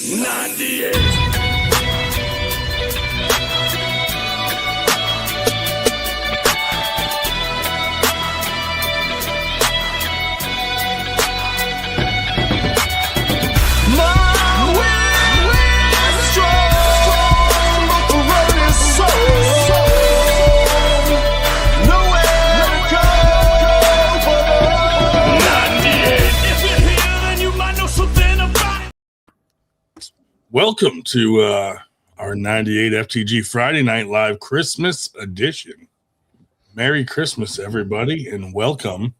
98. Welcome to our 98 FTG Friday Night Live Christmas edition. Merry Christmas, everybody, and welcome.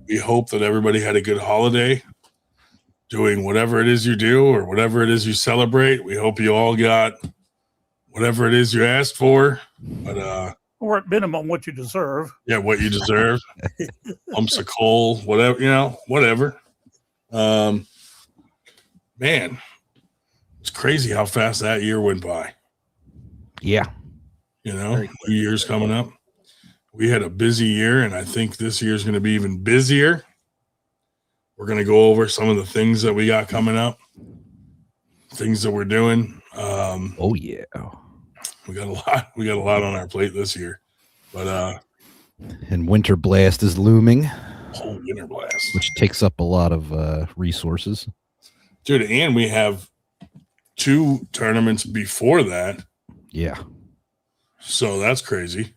We hope that everybody had a good holiday, doing whatever it is you do or whatever it is you celebrate. We hope you all got whatever it is you asked for, but or at minimum what you deserve. Yeah, what you deserve. Lumps of coal, whatever, whatever. Man. It's crazy how fast that year went by. Yeah. New Year's coming up. We had a busy year, and I think this year's going to be even busier. We're going to go over some of the things that we got coming up, things that we're doing. Oh, yeah. We got a lot on our plate this year. But and Winter Blast is looming. Oh, Winter Blast. Which takes up a lot of resources. Dude, and we have 2 tournaments before that. Yeah. So that's crazy.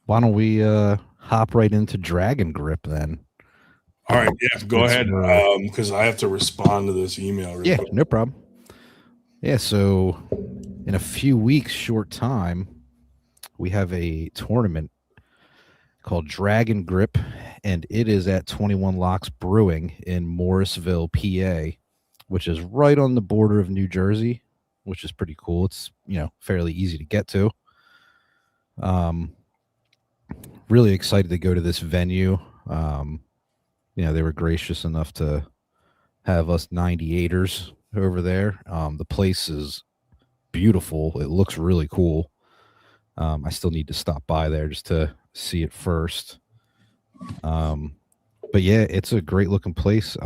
Why don't we hop right into Dragon Grip then? All right. Yeah, go ahead. Because I have to respond to this email. Yeah, quick. No problem. Yeah, so in a few weeks, short time, we have a tournament called Dragon Grip, and it is at 21 Locks Brewing in Morrisville, PA. Which is right on the border of New Jersey, which is pretty cool. It's, fairly easy to get to. Really excited to go to this venue. They were gracious enough to have us 98ers over there. The place is beautiful. It looks really cool. I still need to stop by there just to see it first. But yeah, it's a great looking place.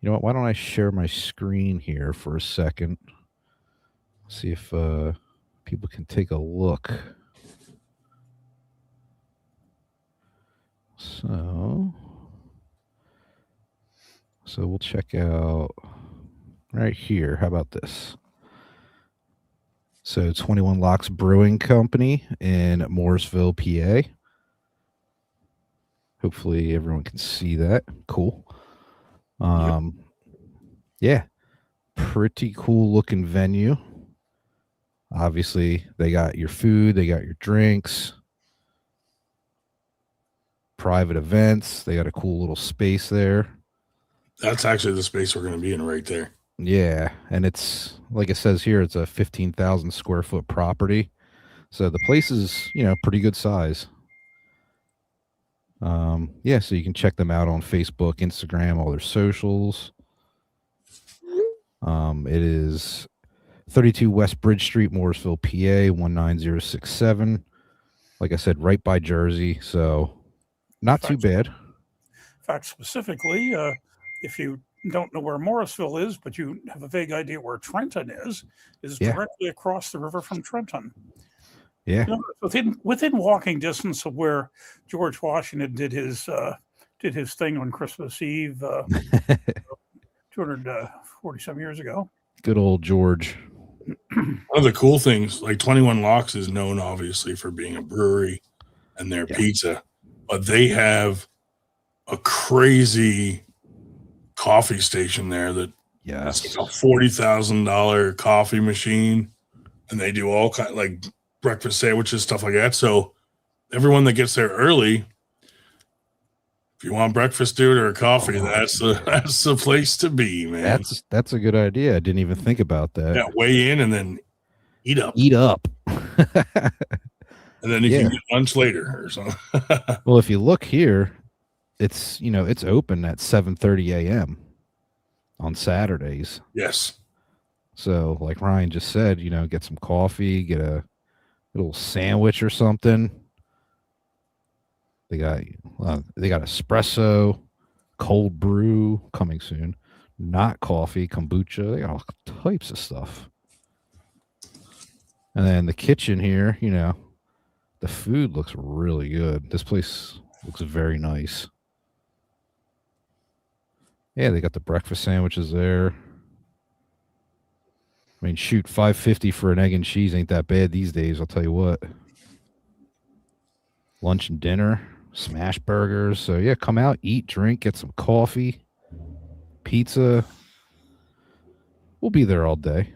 You know what? Why don't I share my screen here for a second? See if people can take a look. So we'll check out right here. How about this? So 21 Locks Brewing Company in Morrisville, PA. Hopefully everyone can see that. Cool. Yeah, pretty cool looking venue. Obviously, they got your food, they got your drinks, private events. They got a cool little space there. That's actually the space we're going to be in right there. Yeah, and it's, like it says here, it's a 15,000 square foot property. So the place is, pretty good size. Yeah, so you can check them out on Facebook, Instagram, all their socials. It is 32 West Bridge Street, Morrisville, PA, 19067. Like I said, right by Jersey, so not too bad. In fact, specifically, if you don't know where Morrisville is, but you have a vague idea where Trenton is directly across the river from Trenton. Yeah, within walking distance of where George Washington did his thing on Christmas Eve, 240 some years ago. Good old George. One of the cool things, like 21 Locks is known obviously for being a brewery and their pizza, but they have a crazy coffee station there that it's like a $40,000 coffee machine, and they do all kind like breakfast sandwiches, stuff like that. So everyone that gets there early, if you want breakfast, dude, or a coffee, that's the place to be, man. That's a good idea. I didn't even think about that. Yeah, weigh in and then eat up. And then you can get lunch later or something. Well, if you look here, it's it's open at 7:30 a.m. on Saturdays. Yes. So, like Ryan just said, get some coffee, get a little sandwich or something. They got espresso, cold brew coming soon, not coffee, kombucha. They got all types of stuff. And then the kitchen here, the food looks really good. This place looks very nice. Yeah, they got the breakfast sandwiches there. I mean, shoot, $5.50 for an egg and cheese ain't that bad these days, I'll tell you what. Lunch and dinner, smash burgers. So yeah, come out, eat, drink, get some coffee, pizza. We'll be there all day.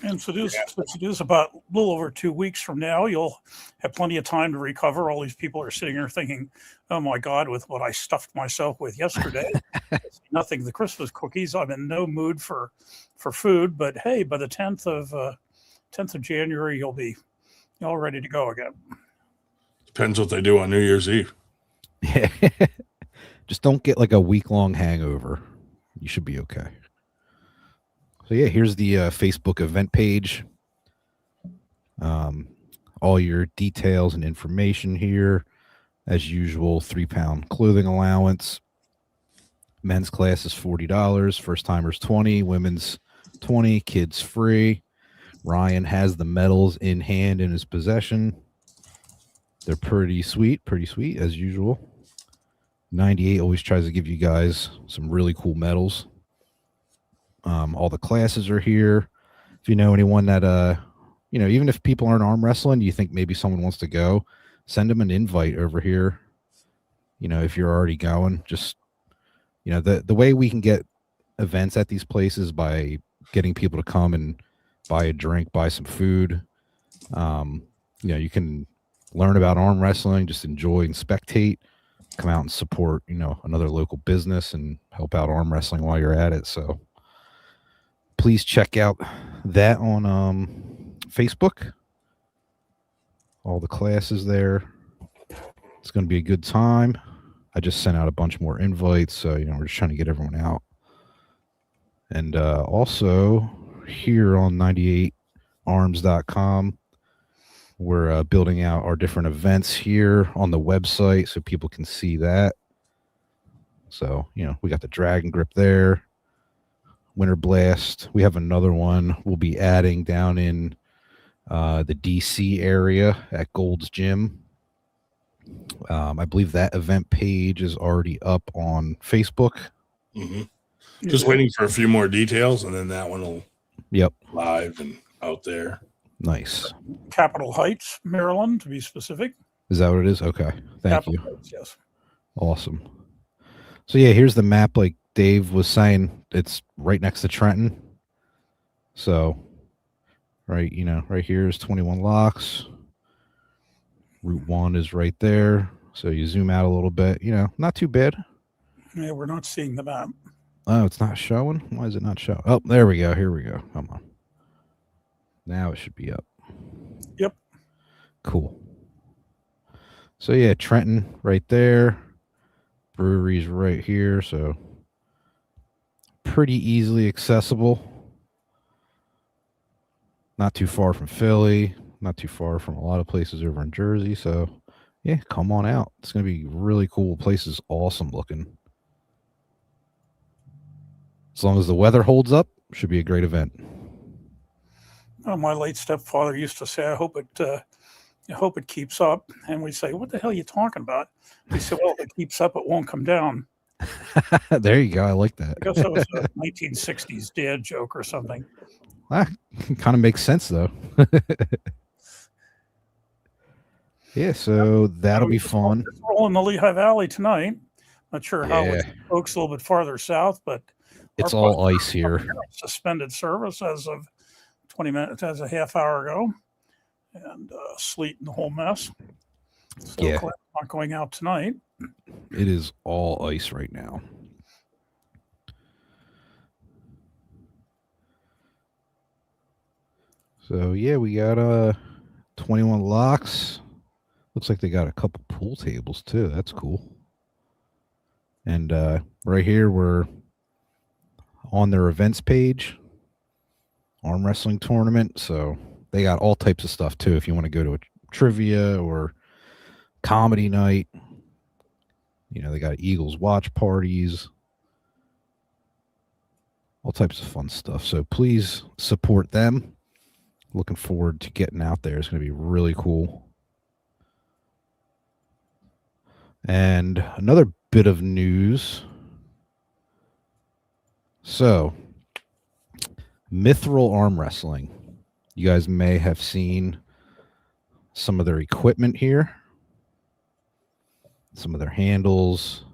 And so it is about a little over 2 weeks from now. You'll have plenty of time to recover. All these people are sitting here thinking, oh my God, with what I stuffed myself with yesterday, it's nothing the Christmas cookies. I'm in no mood for food. But hey, by the 10th of January, you'll be all ready to go again. Depends what they do on New Year's Eve. Yeah. Just don't get like a week-long hangover. You should be okay. So yeah, here's the Facebook event page. All your details and information here. As usual, 3-pound clothing allowance. Men's class is $40. First timers $20. Women's $20. Kids free. Ryan has the medals in hand in his possession. They're pretty sweet as usual. 98 always tries to give you guys some really cool medals. All the classes are here. If you know anyone that, even if people aren't arm wrestling, you think maybe someone wants to go, send them an invite over here. If you're already going, just, the way we can get events at these places by getting people to come and buy a drink, buy some food. You can learn about arm wrestling, just enjoy and spectate, come out and support, another local business and help out arm wrestling while you're at it. So please check out that on Facebook. All the classes there. It's going to be a good time. I just sent out a bunch more invites. So, we're just trying to get everyone out. And also here on 98arms.com, we're building out our different events here on the website so people can see that. So, we got the Dragon Grip there. Winter Blast. We have another one we'll be adding down in the DC area at Gold's Gym. I believe that event page is already up on Facebook. Mm-hmm. Just waiting for a few more details, and then that one will live and out there. Nice. Capitol Heights, Maryland, to be specific. Is that what it is? Okay. Thank you. Heights, yes. Awesome. So yeah, here's the map like Dave was saying. It's right next to Trenton. So right here is 21 Locks. Route 1 is right there. So you zoom out a little bit, not too bad. Yeah, we're not seeing the map. Oh, it's not showing? Why is it not showing? Oh, there we go. Here we go. Come on. Now it should be up. Yep. Cool. So yeah, Trenton right there. Brewery's right here. So pretty easily accessible. Not too far from Philly. Not too far from a lot of places over in Jersey. So yeah, come on out. It's going to be really cool. The place is awesome looking. As long as the weather holds up, should be a great event. My late stepfather used to say, I hope it keeps up. And we say, what the hell are you talking about? He said, well, if it keeps up, it won't come down. There you go. I like that. I guess that was a 1960s dad joke or something. That kind of makes sense, though. Yeah, so that'll be fun. We're all in the Lehigh Valley tonight. Not sure how it folks a little bit farther south, but it's all ice here. Suspended service as of 20 minutes, as a half hour ago, and sleet and the whole mess. So not going out tonight. It is all ice right now. So yeah, we got 21 Locks. Looks like they got a couple pool tables too. That's cool. And right here we're on their events page. Arm wrestling tournament. So they got all types of stuff too. If you want to go to a trivia or comedy night, they got Eagles watch parties. all types of fun stuff. So please support them. Looking forward to getting out there. It's going to be really cool. And another bit of news. So, Mithril Arm Wrestling. You guys may have seen some of their equipment here, some of their handles,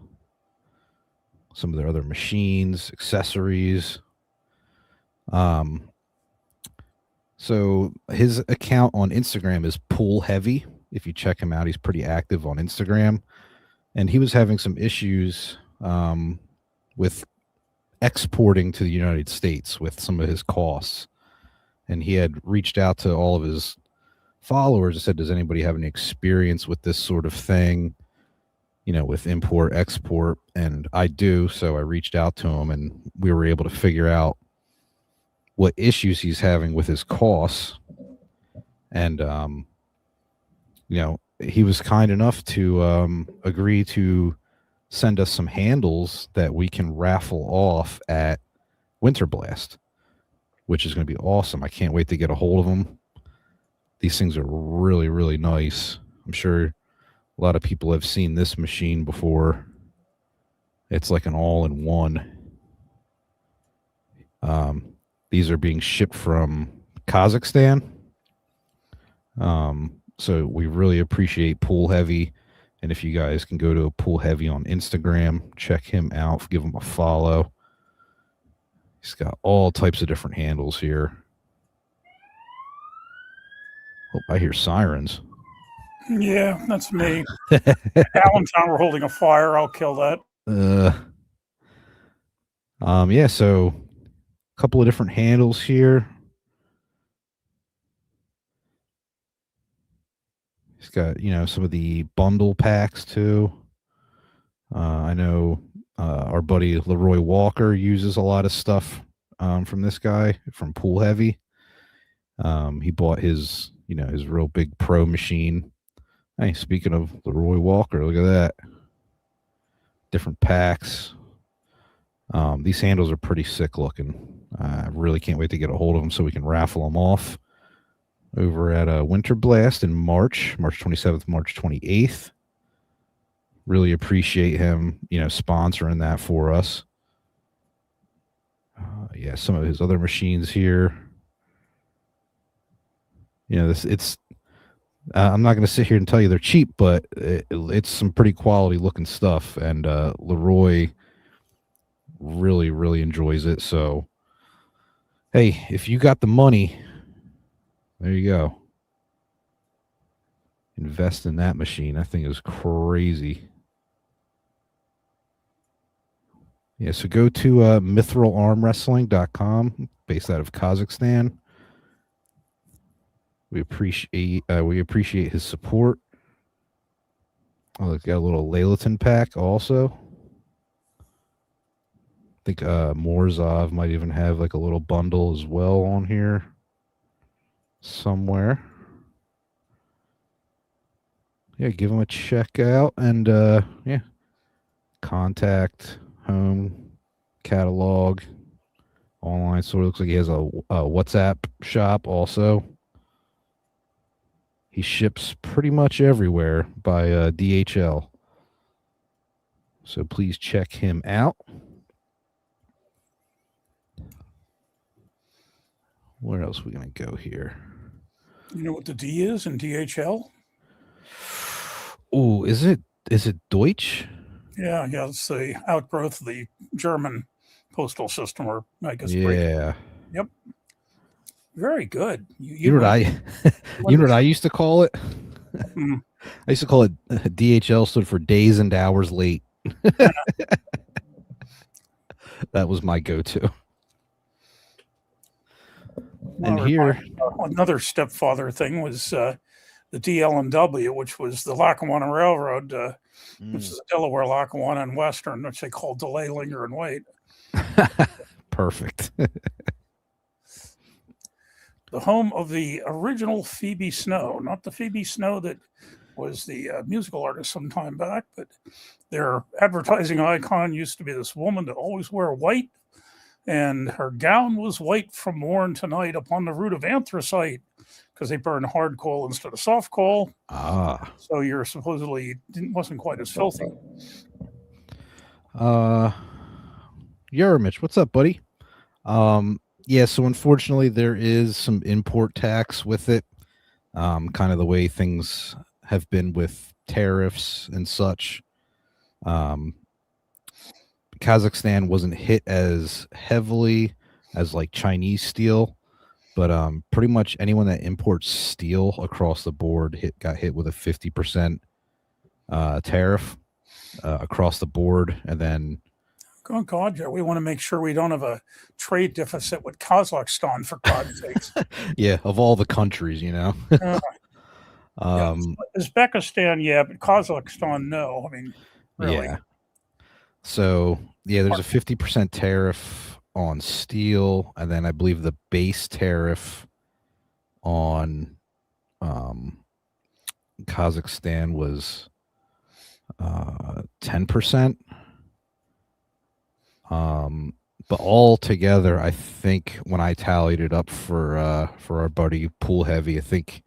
some of their other machines, accessories. So his account on Instagram is Pool Heavy. If you check him out, he's pretty active on Instagram. And he was having some issues with exporting to the United States with some of his costs. And he had reached out to all of his followers and said, does anybody have any experience with this sort of thing, you know, with import, export? And I do. So I reached out to him and we were able to figure out what issues he's having with his costs. And, you know, he was kind enough to agree to send us some handles that we can raffle off at Winter Blast, which is going to be awesome. I can't wait to get a hold of them. These things are really, really nice. I'm sure a lot of people have seen this machine before. It's like an all-in-one. These are being shipped from Kazakhstan. So we really appreciate Pool Heavy. And if you guys can go to Pool Heavy on Instagram, check him out, give him a follow. He's got all types of different handles here. Oh, I hear sirens. Yeah, that's me. Allentown, we're holding a fire. I'll kill that. Yeah, so a couple of different handles here. He's got, you know, some of the bundle packs too. I know our buddy Leroy Walker uses a lot of stuff from this guy, from Pool Heavy. He bought his, you know, his real big pro machine. Hey, speaking of Leroy Walker, look at that. Different packs. These handles are pretty sick looking. I really can't wait to get a hold of them so we can raffle them off over at Winter Blast in March 27th, March 28th. Really appreciate him, you know, sponsoring that for us. Yeah, some of his other machines here. You know, it's I'm not going to sit here and tell you they're cheap, but it's some pretty quality looking stuff. And Leroy really, really enjoys it. So, hey, if you got the money, there you go. Invest in that machine. That thing is crazy. Yeah, so go to mithrilarmwrestling.com, based out of Kazakhstan. We appreciate his support. Oh, it's got a little Leylaton pack also. I think Morzov might even have like a little bundle as well on here somewhere. Yeah, give him a check out and yeah, contact, home, catalog, online store. Looks like he has a WhatsApp shop also. He ships pretty much everywhere by DHL. So please check him out. Where else are we going to go here? You know what the D is in DHL? Oh, is it Deutsch? Yeah, it's the outgrowth of the German postal system, or I guess. Yeah. Yep. Very good. You know what I used to call it? I used to call it DHL stood for days and hours late. That was my go-to. And here, another stepfather thing was the DL&W, which was the Lackawanna Railroad, which is the Delaware, Lackawanna, and Western, which they call delay, linger, and wait. Perfect. The home of the original Phoebe Snow, not the Phoebe Snow that was the musical artist some time back, but their advertising icon used to be this woman that always wore white and her gown was white from morn to night upon the root of anthracite, because they burn hard coal instead of soft coal. Ah. So you're supposedly wasn't quite as filthy. Mitch, what's up, buddy? Yeah, so unfortunately there is some import tax with it. Kind of the way things have been with tariffs and such. Kazakhstan wasn't hit as heavily as like Chinese steel, but pretty much anyone that imports steel across the board got hit with a 50% tariff across the board. And then Oh God, yeah, we want to make sure we don't have a trade deficit with Kazakhstan, for God's sakes. yeah, of all the countries, you know. Yeah, Uzbekistan, yeah, but Kazakhstan, no. I mean, really. Yeah. So yeah, there's a 50% tariff on steel, and then I believe the base tariff on Kazakhstan was 10%. But all together, I think when I tallied it up for our buddy Pool Heavy, I think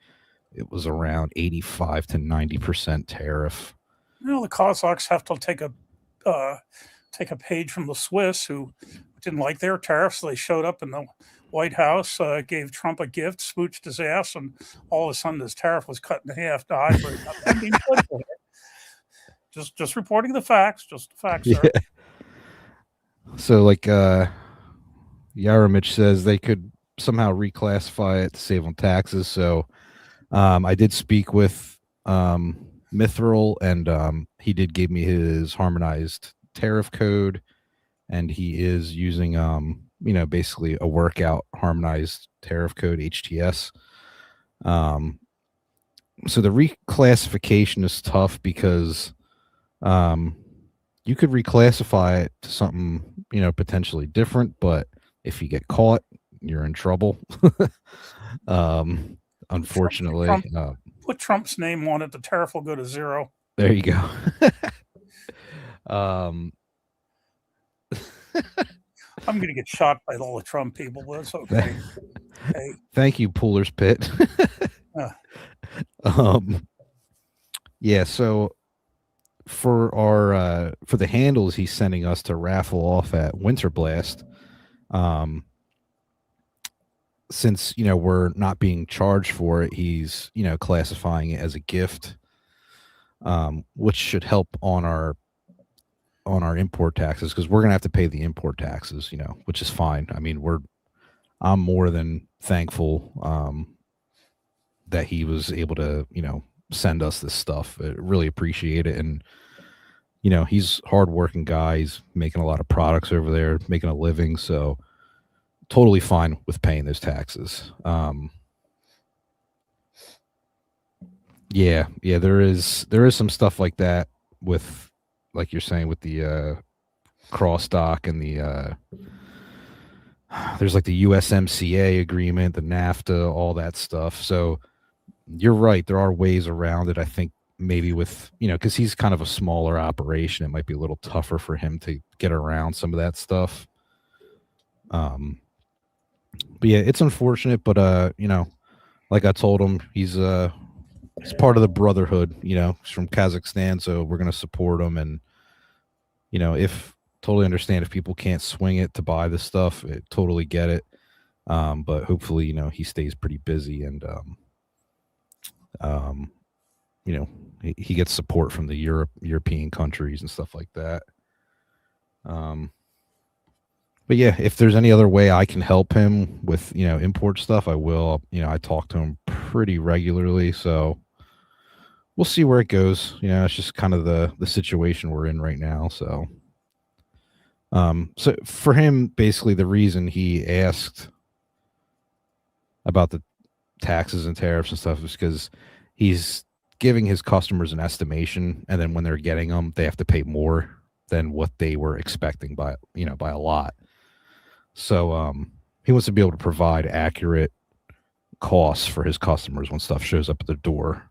it was around 85 to 90% tariff. You know, the Kazakhs have to take a page from the Swiss, who didn't like their tariffs. So they showed up in the White House, gave Trump a gift, smooched his ass, and all of a sudden his tariff was cut in half. Died. Just reporting the facts. Just the facts, sir. Yeah. So, like Yaramich says, they could somehow reclassify it to save on taxes. So, I did speak with Mithril, and he did give me his harmonized tariff code, and he is using basically a workout harmonized tariff code, HTS. So the reclassification is tough because you could reclassify it to something potentially different, but if you get caught, you're in trouble. Unfortunately, put Trump's name on it, the tariff will go to 0. There you go. I'm going to get shot by all the Trump people, but it's okay. Hey. Thank you, Pooler's Pit. Yeah, so for our for the handles he's sending us to raffle off at Winter Blast, since we're not being charged for it, he's classifying it as a gift, which should help on our import taxes, because we're gonna have to pay the import taxes, which is fine. I mean, I'm more than thankful that he was able to send us this stuff. I really appreciate it. And he's a hardworking guy. He's making a lot of products over there, making a living, so totally fine with paying those taxes. Yeah, there is some stuff like that with, like you're saying, with the cross dock and the there's like the USMCA agreement, the NAFTA, all that stuff. So you're right, there are ways around it. I think maybe with because he's kind of a smaller operation, it might be a little tougher for him to get around some of that stuff. But yeah, it's unfortunate, but like I told him, he's part of the brotherhood. He's from Kazakhstan, so we're gonna support him. And if totally understand if people can't swing it to buy the stuff, totally get it. But hopefully, he stays pretty busy, and he gets support from the European countries and stuff like that. But yeah, if there's any other way I can help him with import stuff, I will. I talk to him pretty regularly, so we'll see where it goes. It's just kind of the situation we're in right now. So so for him, basically the reason he asked about the taxes and tariffs and stuff is because he's giving his customers an estimation, and then when they're getting them, they have to pay more than what they were expecting by a lot. So he wants to be able to provide accurate costs for his customers when stuff shows up at the door.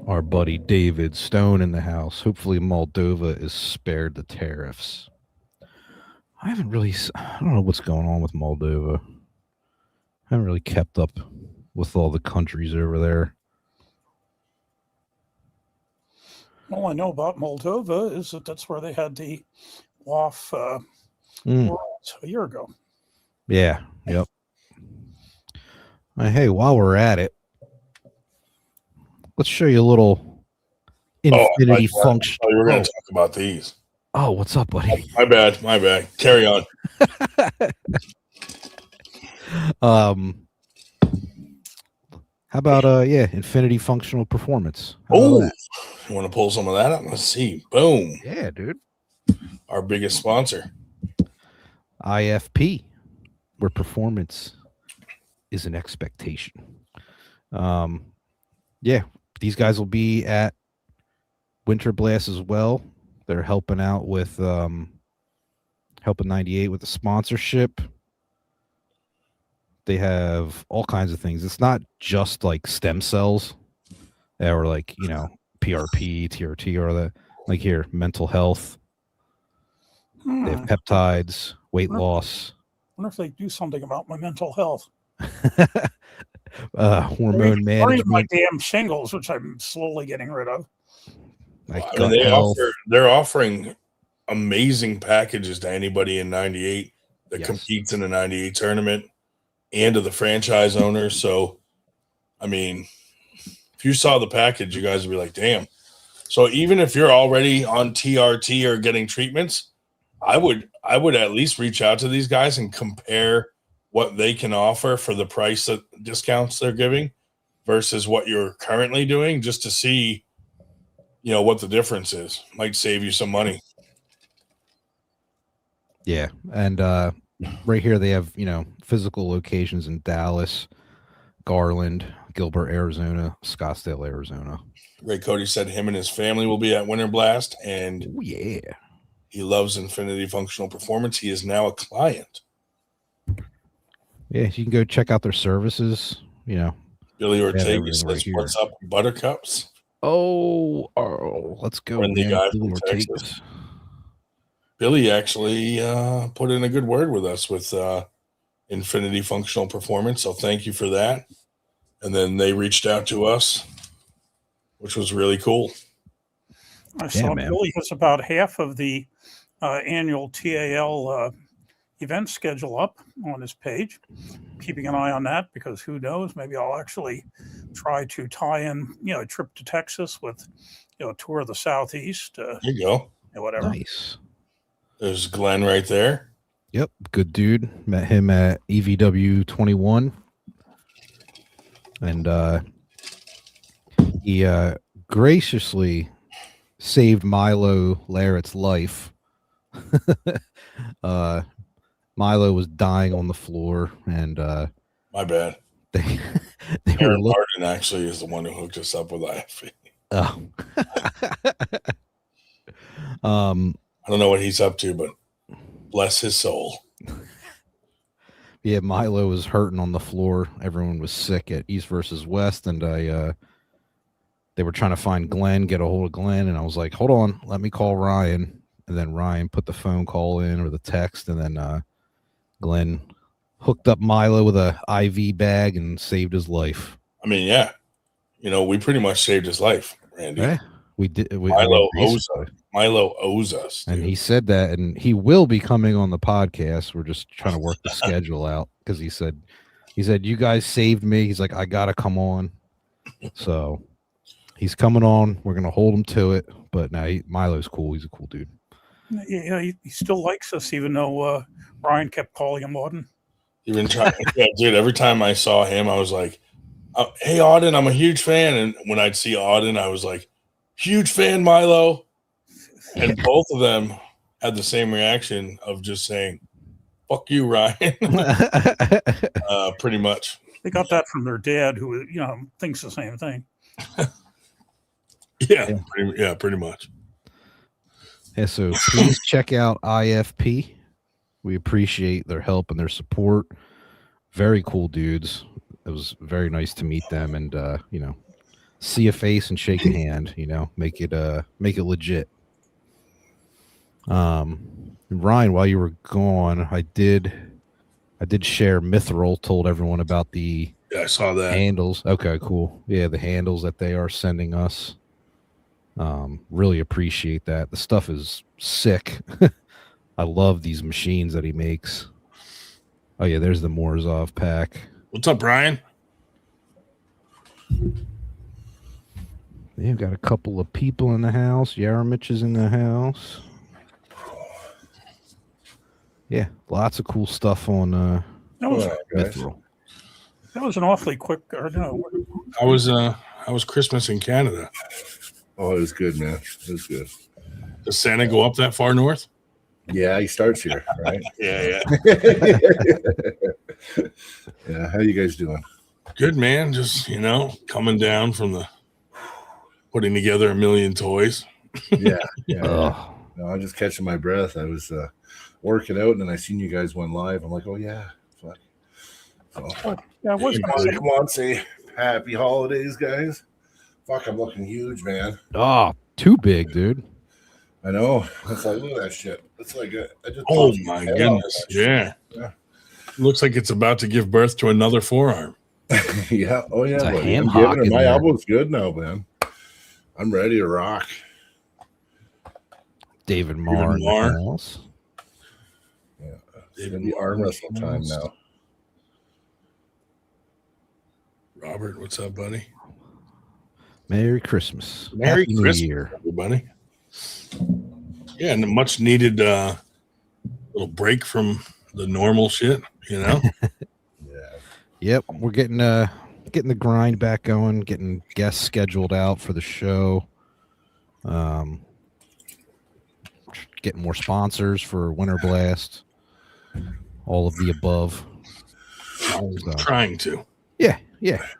our buddy David Stone in the house. Hopefully, Moldova is spared the tariffs. I don't know what's going on with Moldova. I haven't really kept up with all the countries over there. All I know about Moldova is that that's where they had the WAF Mm, world a year ago. yeah, yep. Hey, while we're at it, let's show you a little infinity function. Oh, you were going to talk about these. Oh, what's up, buddy? My bad. Carry on. How about infinity functional performance? How about Oh, that? you want to pull some of that up? Let's see. Boom. Yeah, dude. Our biggest sponsor. IFP, where performance is an expectation. Yeah, these guys will be at Winter Blast as well. They're helping out with helping 98 with the sponsorship. They have all kinds of things. It's not just like stem cells or like, PRP, TRT, or the like here, mental health. They have peptides, weight loss, I wonder if they do something about my mental health. hormone Or even my management. damn shingles, which I'm slowly getting rid of. Like I mean, gut health. they're offering amazing packages to anybody in 98 that Yes. competes in the 98 tournament and to the franchise owners. So, I mean, if you saw the package, you guys would be like, damn. So even if you're already on TRT or getting treatments, I would at least reach out to these guys and compare what they can offer for the price of discounts they're giving versus what you're currently doing, just to see, what the difference is. Might save you some money. Yeah. And right here they have, physical locations in Dallas, Garland, Gilbert, Arizona, Scottsdale, Arizona. Ray Cody said him and his family will be at Winter Blast, and Oh, yeah. he loves Infinity Functional Performance. He is now a client. Yeah, you can go check out their services, Billy Ortega everything says, right here. "What's up, Buttercups?" Oh, let's go. Friendly man. guy Billy from Ortega's. Texas. Billy actually put in a good word with us with Infinity Functional Performance, so thank you for that. And then they reached out to us, which was really cool. I saw man. Billy has about half of the annual TAL event schedule up on his page. Keeping an eye on that, because who knows, maybe I'll actually try to tie in, a trip to Texas with, a tour of the Southeast, There you go. whatever. Nice. There's Glenn right there. Yep, good dude. Met him at EVW 21. And he graciously saved Milo Larrett's life. Milo was dying on the floor, and My bad. they were Aaron looking. Martin actually is the one who hooked us up with IFP. Oh. I don't know what he's up to, but bless his soul. Yeah, Milo was hurting on the floor. Everyone was sick at East versus West, and they were trying to find Glenn, get a hold of Glenn, and I was like, hold on, let me call Ryan. And then Ryan put the phone call in or the text, and then Glenn hooked up Milo with a IV bag and saved his life. I mean, yeah, we pretty much saved his life, Randy. Yeah, we did. Milo owes basically. us. Milo owes us. And dude. he said that, and he will be coming on the podcast. We're just trying to work the schedule out, because he said, you guys saved me. He's like, I gotta come on. So he's coming on. We're gonna hold him to it. But now Milo's cool. He's a cool dude. Yeah, he still likes us, even though Ryan kept calling him Auden. Even trying, yeah, dude. Every time I saw him, I was like, "Hey, Auden, I'm a huge fan." And when I'd see Auden, I was like, "Huge fan, Milo." And both of them had the same reaction of just saying, "Fuck you, Ryan." Pretty much. They got that from their dad, who thinks the same thing. Yeah, pretty much. Yeah, so please check out IFP. We appreciate their help and their support. Very cool dudes. It was very nice to meet them, and see a face and shake a hand, make it legit. Ryan, while you were gone, I did share Mithril, told everyone about the Yeah, I saw that. handles. Okay, cool. Yeah, the handles that they are sending us. Really appreciate that. The stuff is sick. I love these machines that he makes. Oh yeah, there's the Morozov pack. What's up, Brian? They've got a couple of people in the house. Yaramich is in the house. Yeah, lots of cool stuff on That was Mithril. that was an awfully quick. Or no, How was Christmas in Canada? Oh, it was good, man. It was good. Does Santa go up that far north? Yeah, he starts here, right? Yeah. Yeah. How you guys doing? Good, man. Just, coming down from putting together a million toys. Yeah. Oh, No, I'm just catching my breath. I was working out, and then I seen you guys went live. I'm like, oh yeah, fuck. So, yeah, it was. come on, say happy holidays, guys. Fuck, I'm looking huge, man. too big, dude. I know. It's like, look at that shit. It's like I just. Oh popped my my head goodness. off that Yeah. Looks like it's about to give birth to another forearm. shit. Yeah. Oh yeah. It's a buddy. hand I'm giving hock it. in My there. elbow's good now, man. I'm ready to rock. David Marr in the Marr. house. Yeah. It's David gonna be arm wrestle time now. Robert, what's up, buddy? Merry Christmas. Merry Happy New Christmas, Year. everybody. Yeah, and a much needed little break from the normal shit, Yeah. Yep, we're getting the grind back going, getting guests scheduled out for the show. Getting more sponsors for Winter Blast. All of the above. So, trying to. yeah,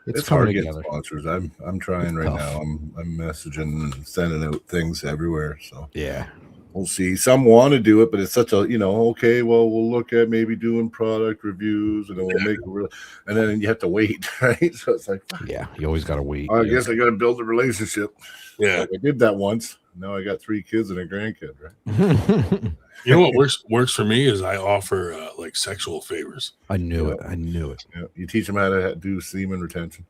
it's It's hard coming to get together. sponsors. I'm trying right Tough. now. I'm messaging and sending out things everywhere. So Yeah, we'll see. Some want to do it, but it's such a okay. Well, we'll look at maybe doing product reviews, and then we'll make a real. And then you have to wait, right? So it's like, fuck, yeah. You always got to wait. I guess I got to build a relationship. Yeah. Like I did that once. Now I got 3 kids and a grandkid, right? You know what works for me is I offer like sexual favors. I knew it. I knew it. Yeah. You teach them how to do semen retention.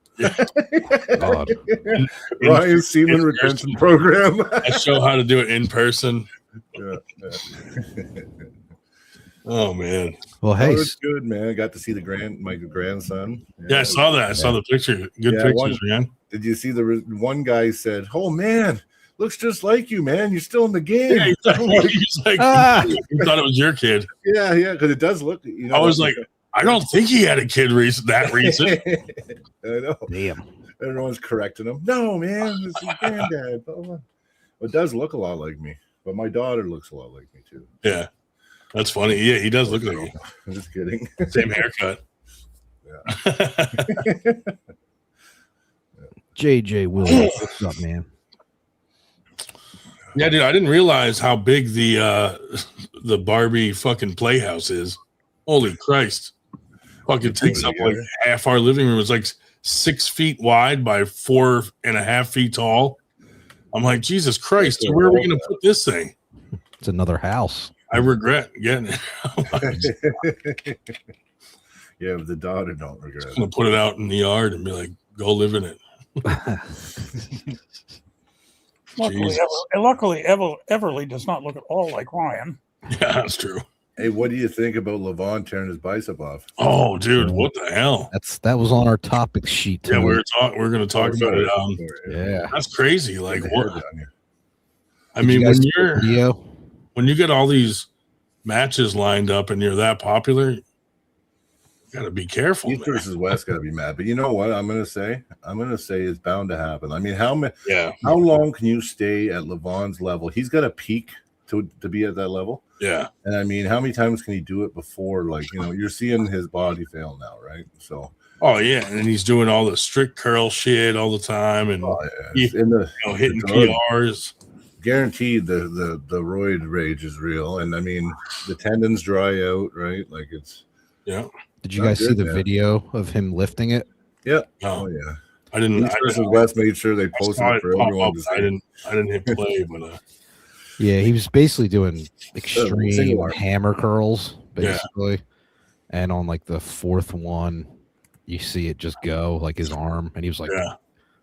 God. Ryan's semen in retention person. program. I show how to do it in person. Yeah. Oh man. Well, Oh, hey, it's good, man. I got to see my grandson. Yeah, I saw that. I saw the picture. Good Yeah, pictures, man. Did you see one guy said, "Oh man, looks just like you, man. You're still in the game." Yeah, he's like, Ah. he thought it was your kid. yeah, because it does look. I was like, I don't think he had a kid that recent. I know. damn. Everyone's correcting him. No, man, this is granddad. Blah, blah, blah. It does look a lot like me, but my daughter looks a lot like me too. Yeah, that's funny. Yeah, he does look like you. I'm just kidding. Same haircut. JJ Williams, what's up, man? Yeah, dude, I didn't realize how big the Barbie fucking playhouse is. Holy Christ. Fucking takes up like half our living room. It's like 6 feet wide by 4.5 feet tall. I'm like, Jesus Christ, where are we going to put this thing? It's another house. I regret getting it. I'm Yeah, but the daughter don't regret it. going to put it out in the yard and be like, go live in it. Luckily, Everly does not look at all like Ryan. Yeah, that's true. Hey, what do you think about Levon tearing his bicep off? Oh, dude, what the hell? That was on our topic sheet. Yeah, too. we're going to talk about it. Yeah. That's crazy. Like, Get the hair what? down here. I Did you mean, guys see the video? when you get all these matches lined up and you're that popular, you got to be careful. East Man. versus West got to be mad. But you know what? I'm gonna say it's bound to happen. I mean, how long can you stay at Levon's level? He's got a peak to be at that level. Yeah. And I mean, how many times can he do it before? Like, you're seeing his body fail now, right? So, Oh yeah, and then he's doing all the strict curl shit all the time, and yeah. In the hitting the drug, PRs. guaranteed the roid rage is real. And I mean, the tendons dry out, right? Like it's Yeah. Did you Not guys see good, the man. video of him lifting it? yeah. Oh, Oh yeah. I didn't. East versus West made sure they I posted saw it it for pop everyone up. to I see. didn't hit play, but Yeah, he was basically doing extreme single arm. hammer curls, Yeah. basically. And on like the fourth one, you see it just go like his arm, and he was like, yeah,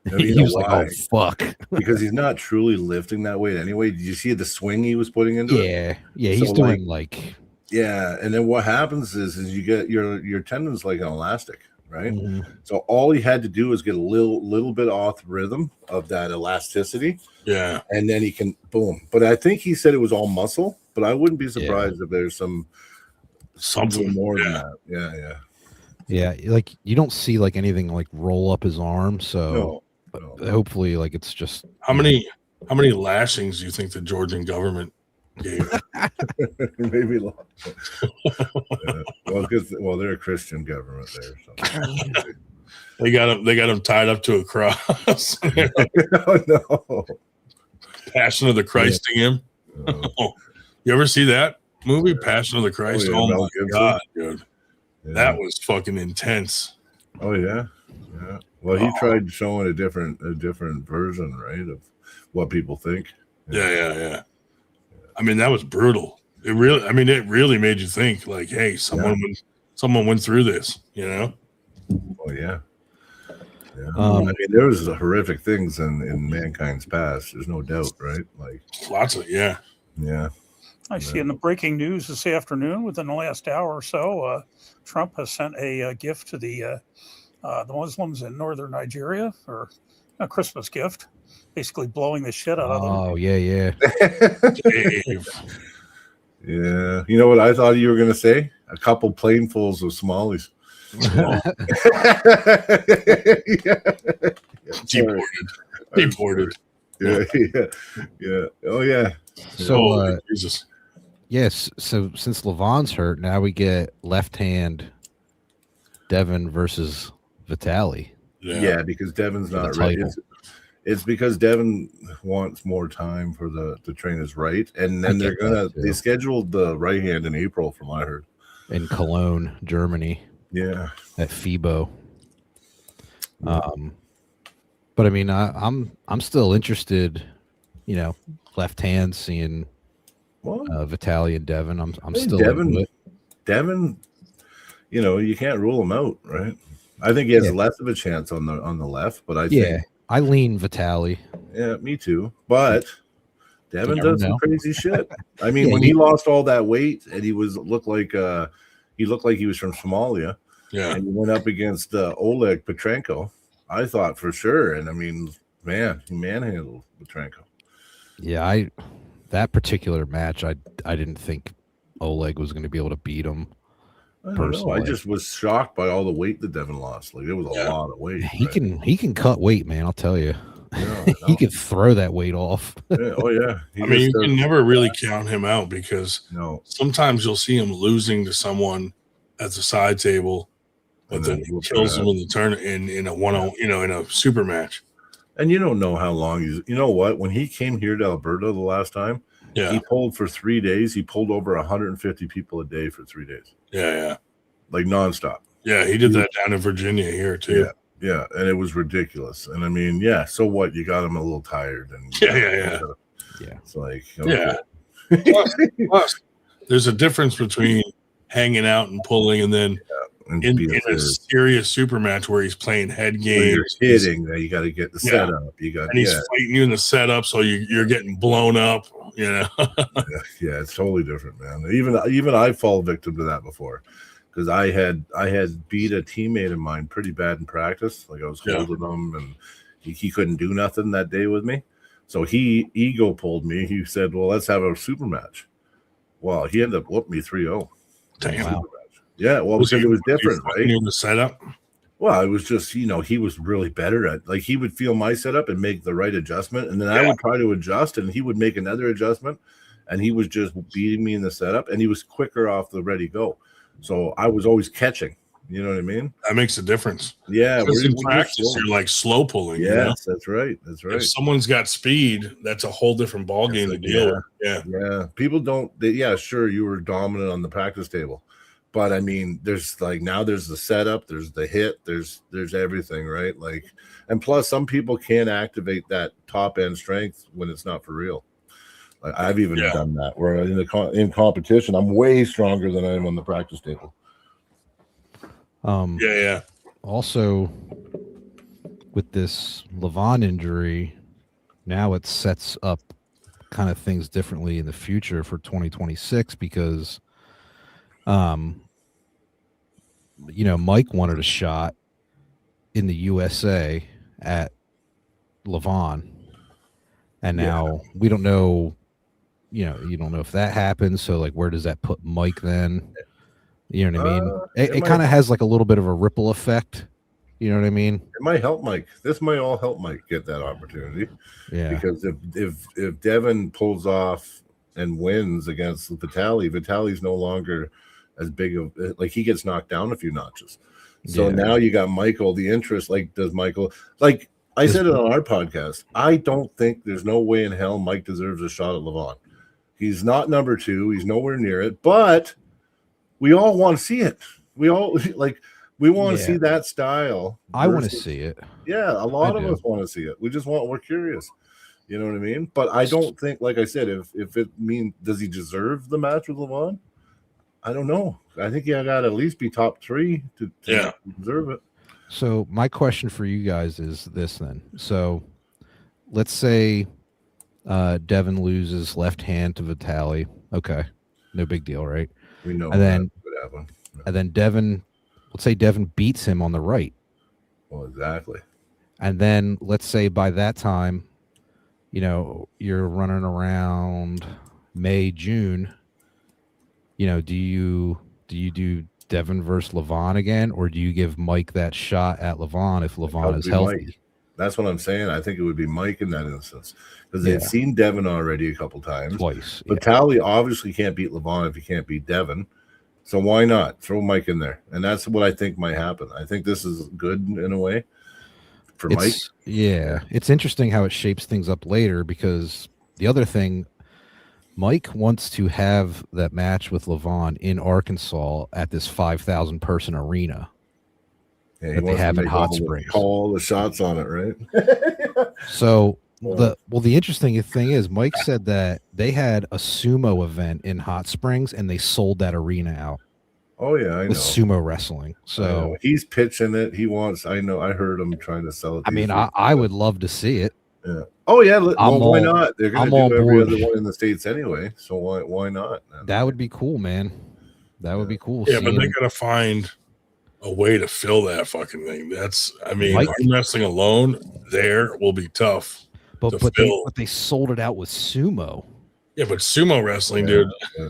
No, you he know was like, why? "Oh fuck!" Because he's not truly lifting that weight anyway. Did you see the swing he was putting into it? Yeah, he's So, doing like Yeah, and then what happens is you get your tendons like an elastic, right? mhm. So all he had to do is get a little bit off rhythm of that elasticity, yeah. and then he can boom. But I think he said it was all muscle, but I wouldn't be surprised if there's something Something more than yeah. that. Yeah. like you don't see like anything like roll up his arm, so No. hopefully like it's just How many lashings do you think the Georgian government gave? Maybe long. Well, they're a Christian government there. So. They got him tied up to a cross. No. Passion of the Christ in him. You ever see that movie, Passion of the Christ? yeah, Oh, Mel my Gibson. God, dude. Yeah. That was fucking intense. Oh yeah. Well, he tried showing a different version, right, of what people think. Yeah. I mean, that was brutal. It really made you think, like, hey, someone went through this, you know? Oh yeah. Yeah. Um, I mean, there was horrific things in mankind's past. There's no doubt, right? Like, Lots of yeah. I see in the breaking news this afternoon, within the last hour or so, Trump has sent a gift to the Muslims in northern Nigeria, or a Christmas gift, basically blowing the shit out of them. oh yeah. Dave. Yeah. You know what I thought you were gonna say? A couple planefuls of Somalis. Deported. Yeah. Oh yeah. So Jesus. yes, so since Levon's hurt, now we get left hand Devin versus Vitaly. Yeah, because Devin's For the not ready. title. It's because Devin wants more time for to train his right, and then I they're get that, they too. scheduled the right hand in April, from what I heard. In Cologne, Germany, Yeah. at FIBO. But I mean, I'm still interested, you know, left hand seeing Well, Vitaly and Devin. I'm hey, still Devin. into it. Devin, you can't rule him out, right? I think he has Yeah. less of a chance on the left, but I Yeah, think I lean Vitaly. yeah, me too. But Devin never does some know. crazy shit. I mean, Yeah, when he lost all that weight and he looked like he was from Somalia, Yeah. and he went up against Oleg Petrenko, I thought for sure. And I mean, man, he manhandled Petrenko. Yeah, that particular match, I didn't think Oleg was going to be able to beat him. I don't know. I Personally. just was shocked by all the weight that Devin lost. Like, it was a lot of weight. He right? can cut weight, man. I'll tell you. Yeah, I He know. can throw that weight off. Yeah, oh yeah. He I mean, you just can does- never really count him out because no. sometimes you'll see him losing to someone at the side table, but And then then he whoop kills their him in the turn in a in a super match. And you don't know how long you know what? When he came here to Alberta the last time, Yeah, he pulled for 3 days. He pulled over 150 people a day for 3 days, yeah. like nonstop. Yeah, he did that down in Virginia here too. Yeah, and it was ridiculous. And I mean, yeah, so what? You got him a little tired, and Yeah. Yeah. It's like, Yeah. Plus, there's a difference between hanging out and pulling and then and in being a serious. serious super match where he's playing head When games. you're hitting, you got to get the Yeah. setup. You got And he's fighting you in the setup, so you're getting blown up, you know. yeah, it's totally different, man. Even I fall victim to that before, because I had beat a teammate of mine pretty bad in practice. Like, I was Yeah. holding him, and he couldn't do nothing that day with me. So he ego pulled me. He said, "Well, let's have a super match." Well, he ended up whooping me 3-0. Damn. Wow. Yeah, well, because it was different, right? In the setup. Well, it was just, he was really better at, like, he would feel my setup and make the right adjustment, and then I Yeah. would try to adjust, and he would make another adjustment, and he was just beating me in the setup, and he was quicker off the ready go. So I was always catching. You know what I mean? That makes a difference. Yeah, Because in we're practice, slow. you're like slow pulling. You know? Yes, that's right. That's right. If someone's got speed, that's a whole different ball game to deal with. Yeah. Yeah, people don't. Yeah, sure, you were dominant on the practice table, But I mean, there's like now there's the setup, there's the hit, there's everything, right? Like, and plus some people can't activate that top end strength when it's not for real. Like, I've even done that where in competition, I'm way stronger than I am on the practice table. Also, with this Levon injury, now it sets up kind of things differently in the future for 2026 because, Mike wanted a shot in the USA at Levon, and now we don't know. You don't know if that happens. So, like, where does that put Mike then? You know what I mean? It kind of has like a little bit of a ripple effect. You know what I mean? It might help Mike. This might all help Mike get that opportunity. Yeah. Because if Devin pulls off and wins against Vitali's no longer as big of, like, he gets knocked down a few notches. So now you got Michael. The interest, like, does Michael, like I said it on our podcast, I don't think there's no way in hell Mike deserves a shot at Levon. He's not number 2. He's nowhere near it. But we all want to see it. We all like. We want to see that style. I want to see it. Yeah, a lot of us want to see it. We're curious. You know what I mean? But I don't think, like I said, if it means, does he deserve the match with Levon? I don't know. I think you got to at least be top 3 to deserve it. So my question for you guys is this then. So let's say Devin loses left hand to Vitali. Okay. No big deal, right? We know and then could happen. And then Devin, let's say Devin beats him on the right. Well, exactly. And then let's say by that time, you're running around May, June. Do you do Devin versus Levon again, or do you give Mike that shot at Levon if Levon is healthy? Mike. That's what I'm saying. I think it would be Mike in that instance because they've seen Devin already a couple times. Twice. But Tally obviously can't beat Levon if he can't beat Devin. So why not throw Mike in there? And that's what I think might happen. I think this is good in a way for Mike. Yeah. It's interesting how it shapes things up later because the other thing, Mike wants to have that match with Levon in Arkansas at this 5,000 person arena. Yeah, that they have in Hot Springs. Call all the shots on it, right? So the interesting thing is Mike said that they had a sumo event in Hot Springs and they sold that arena out. Oh yeah, I know. With sumo wrestling. So he's pitching it. He wants. I know. I heard him trying to sell it. I mean, I would love to see it. Yeah. Oh yeah. Why not? They're going to do every other one in the States anyway. So why not? That would be cool, man. That would be cool. Yeah, but they got to find a way to fill that fucking thing. Arm wrestling alone there will be tough. But they sold it out with sumo. Yeah, but sumo wrestling, dude. Yeah.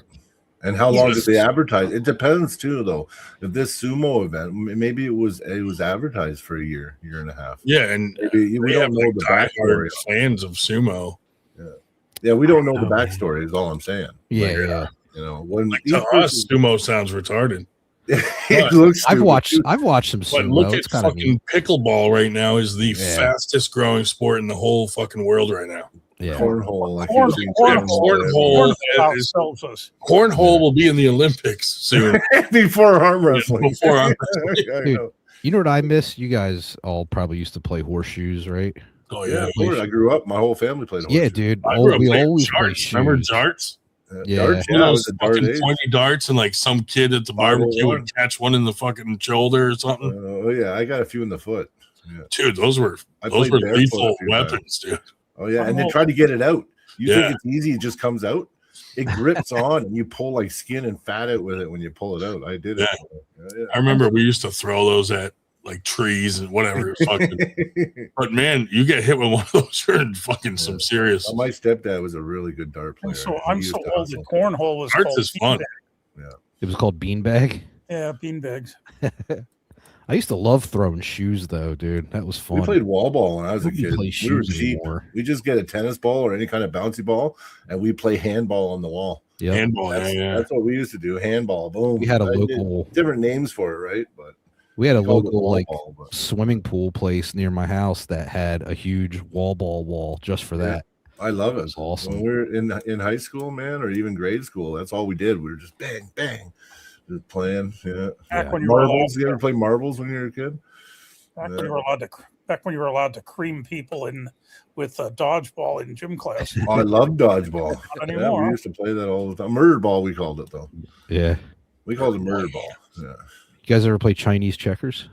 And how long did they advertise? It depends too, though. If this sumo event, maybe it was advertised for a year and a half. Yeah, and we don't know the backstory. Fans of sumo. Yeah, we don't know the backstory. Is all I'm saying. Yeah. When to us, sumo sounds retarded. It looks I've watched some sumo. But look at fucking pickleball right now is the fastest growing sport in the whole fucking world right now. Yeah. Cornhole. Cornhole will be in the Olympics soon. Before arm wrestling. Before arm wrestling. Dude, you know what I miss? You guys all probably used to play horseshoes, right? Oh yeah. I grew up. My whole family played horseshoes. Yeah, dude. We always played shoes. Remember darts? Darts, those fucking pointy darts, and like some kid at the barbecue would catch one in the fucking shoulder or something. Oh yeah, I got a few in the foot. Yeah. Dude, those were lethal weapons, dude. Oh yeah, and they try to get it out. You think it's easy? It just comes out. It grips on, and you pull like skin and fat out with it when you pull it out. I did it. Yeah. I remember we used to throw those at like trees and whatever. But man, you get hit with one of those, you're in fucking some serious. My stepdad was a really good dart player. I'm so old. The cornhole was darts is fun. Yeah, it was called beanbag. Yeah, beanbags. I used to love throwing shoes, though, dude. That was fun. We played wall ball when I was a kid. We were cheap. We just get a tennis ball or any kind of bouncy ball, and we play handball on the wall. Yeah, handball. That's what we used to do. Handball. Boom. We had a local different names for it, right? But we had a local swimming pool place near my house that had a huge wall ball wall just for that. I love it. It was awesome. When we were in high school, man, or even grade school, that's all we did. We were just bang, bang. Just playing. Yeah. Back when you were allowed Marbles. You ever play marbles when you were a kid? Back when you were allowed to cream people in with dodgeball in gym class. Oh, I love dodgeball. Not Yeah, anymore. we used to play that all the time. Murder ball, we called it though. Yeah. We called it murder ball. Yeah. You guys ever play Chinese checkers?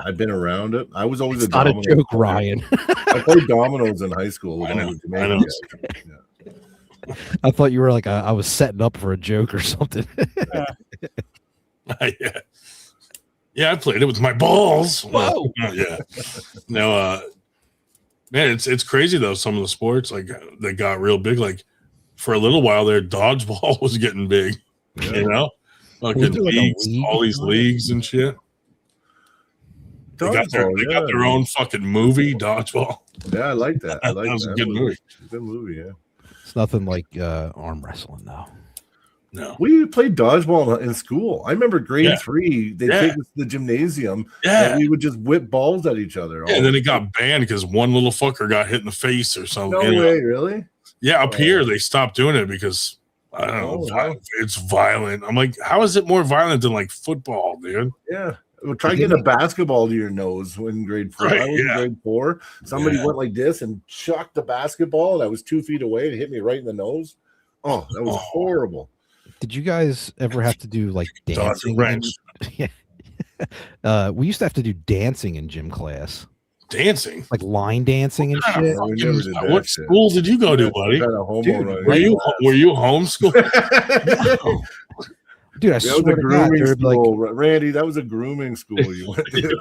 I've been around it. I was always It's not a domino joke, player. Ryan. I played dominoes in high school. I know. Jamaican I know. guys. Yeah. I thought you were like I was setting up for a joke or something. Yeah. Yeah, I played it with my balls. Whoa. Yeah. No, man, it's crazy though. Some of the sports like that got real big. Like for a little while there, dodgeball was getting big. Yeah. You know, Was fucking there, like, a leagues, league all these for it? leagues and shit. They got their own fucking movie, Dodgeball. Yeah, I like that. I like That was that. a good movie. Good movie, yeah. It's nothing like arm wrestling, though. No. We played dodgeball in school. I remember grade Yeah. 3, they Yeah. take us to the gymnasium Yeah. and we would just whip balls at each other. Yeah, and then it got banned because one little fucker got hit in the face or something. No you know? way, really? Yeah, up Oh. here they stopped doing it because I don't know, Oh, wow. it's violent. I'm like, how is it more violent than like football, dude? Yeah. Well, try getting a basketball to your nose in grade 4. Right, I was yeah. in grade 4. Somebody Yeah. went like this and chucked the basketball, and I was 2 feet away and it hit me right in the nose. Oh, that was Oh. horrible. Did you guys ever have to do like Dodge dancing? a wrench. Yeah. We used to have to do dancing in gym class, Dancing. like line dancing and shit. We never did that What shit. school did you go to, buddy? Kind of homo Dude, right Were here. you homeschooled? Dude, I That was swear a to God, grooming they're like, school. Randy, that was a grooming school you went to.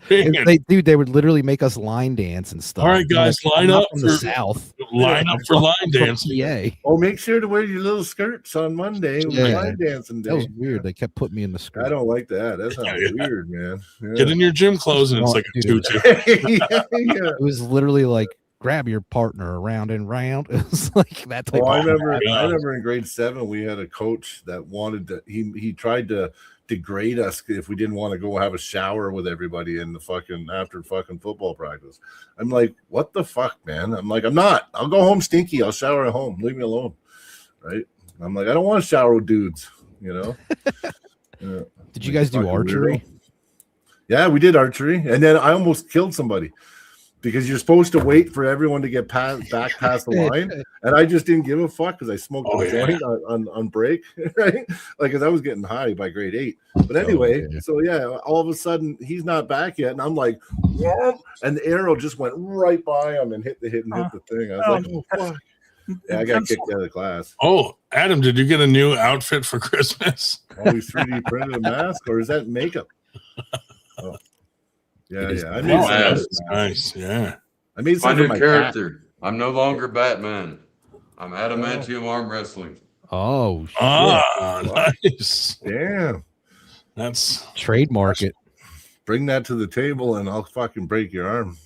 they would literally make us line dance and stuff. All right, You know, guys, like, line I'm not up from the for- south. Line up for line From dancing. PA. Oh, make sure to wear your little skirts on Monday. It was Yeah. line dancing That was day. weird. They kept putting me in the skirt. I don't like that. That sounds Yeah. weird, man. Yeah. Get in your gym clothes and it's like a Dude. tutu. yeah, yeah. It was literally like grab your partner around and round. It was like that type. Oh, I of remember. God. I remember in grade 7 we had a coach that wanted to. He tried to degrade us if we didn't want to go have a shower with everybody in the fucking after fucking football practice. I'm like, what the fuck, man? I'm like, I'm not. I'll go home stinky. I'll shower at home. Leave me alone, right? I'm like, I don't want to shower with dudes. You know. Yeah. Did you guys do Fucking archery? weirdo. Yeah, we did archery, and then I almost killed somebody because you're supposed to wait for everyone to get back past the line, and I just didn't give a fuck because I smoked Oh, a yeah. joint on break, right? Like, because I was getting high by grade 8. But anyway, yeah. so yeah, all of a sudden he's not back yet, and I'm like, "Whoa," and the arrow just went right by him and hit the thing. I was like, oh fuck! Yeah, I got kicked out of class. Oh, Adam, did you get a new outfit for Christmas? Always 3D printed a mask, or is that makeup? Oh. Yeah, It is yeah. I nice. made Oh, some that's of it. nice. Yeah. I made My some new for my cat. character. I'm no longer Batman. I'm adamantium arm wrestling. Oh, shit. Ah, nice. Damn. That's Trademark it. Bring that to the table and I'll fucking break your arm.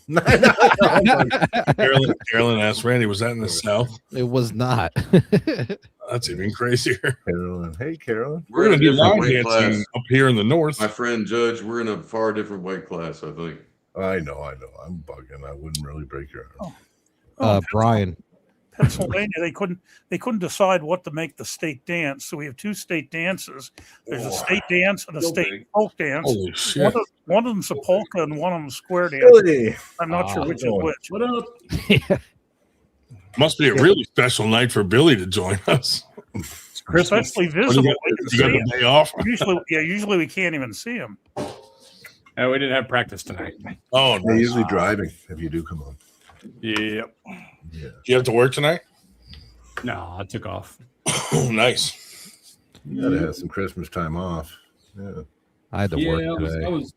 Carolyn asked Randy, was that in the South? It was not. That's even crazier. Carolyn. Hey, Carolyn. We're in going a to do different line weight dancing class. up here in the North. My friend Judge, we're in a far different weight class, I think. I know. I'm bugging. I wouldn't really break your arm. Brian, Pennsylvania, they couldn't decide what to make the state dance. So we have 2 state dances. There's a state dance and a So state big. folk dance. Holy shit. One of them's a polka and one of them's square dance. Really? I'm not sure which is going. which. What up? Must be a really special night for Billy to join us. It's Christmas. Especially What, visible. you We got, can you got see the him. day off? Usually we can't even see him. Oh, we didn't have practice tonight. Oh, They're nice. usually driving if you do come on. Yep. Yeah. Do you have to work tonight? No, I took off. Oh, nice. You gotta have some Christmas time off. Yeah. I had to Yeah, work today. I was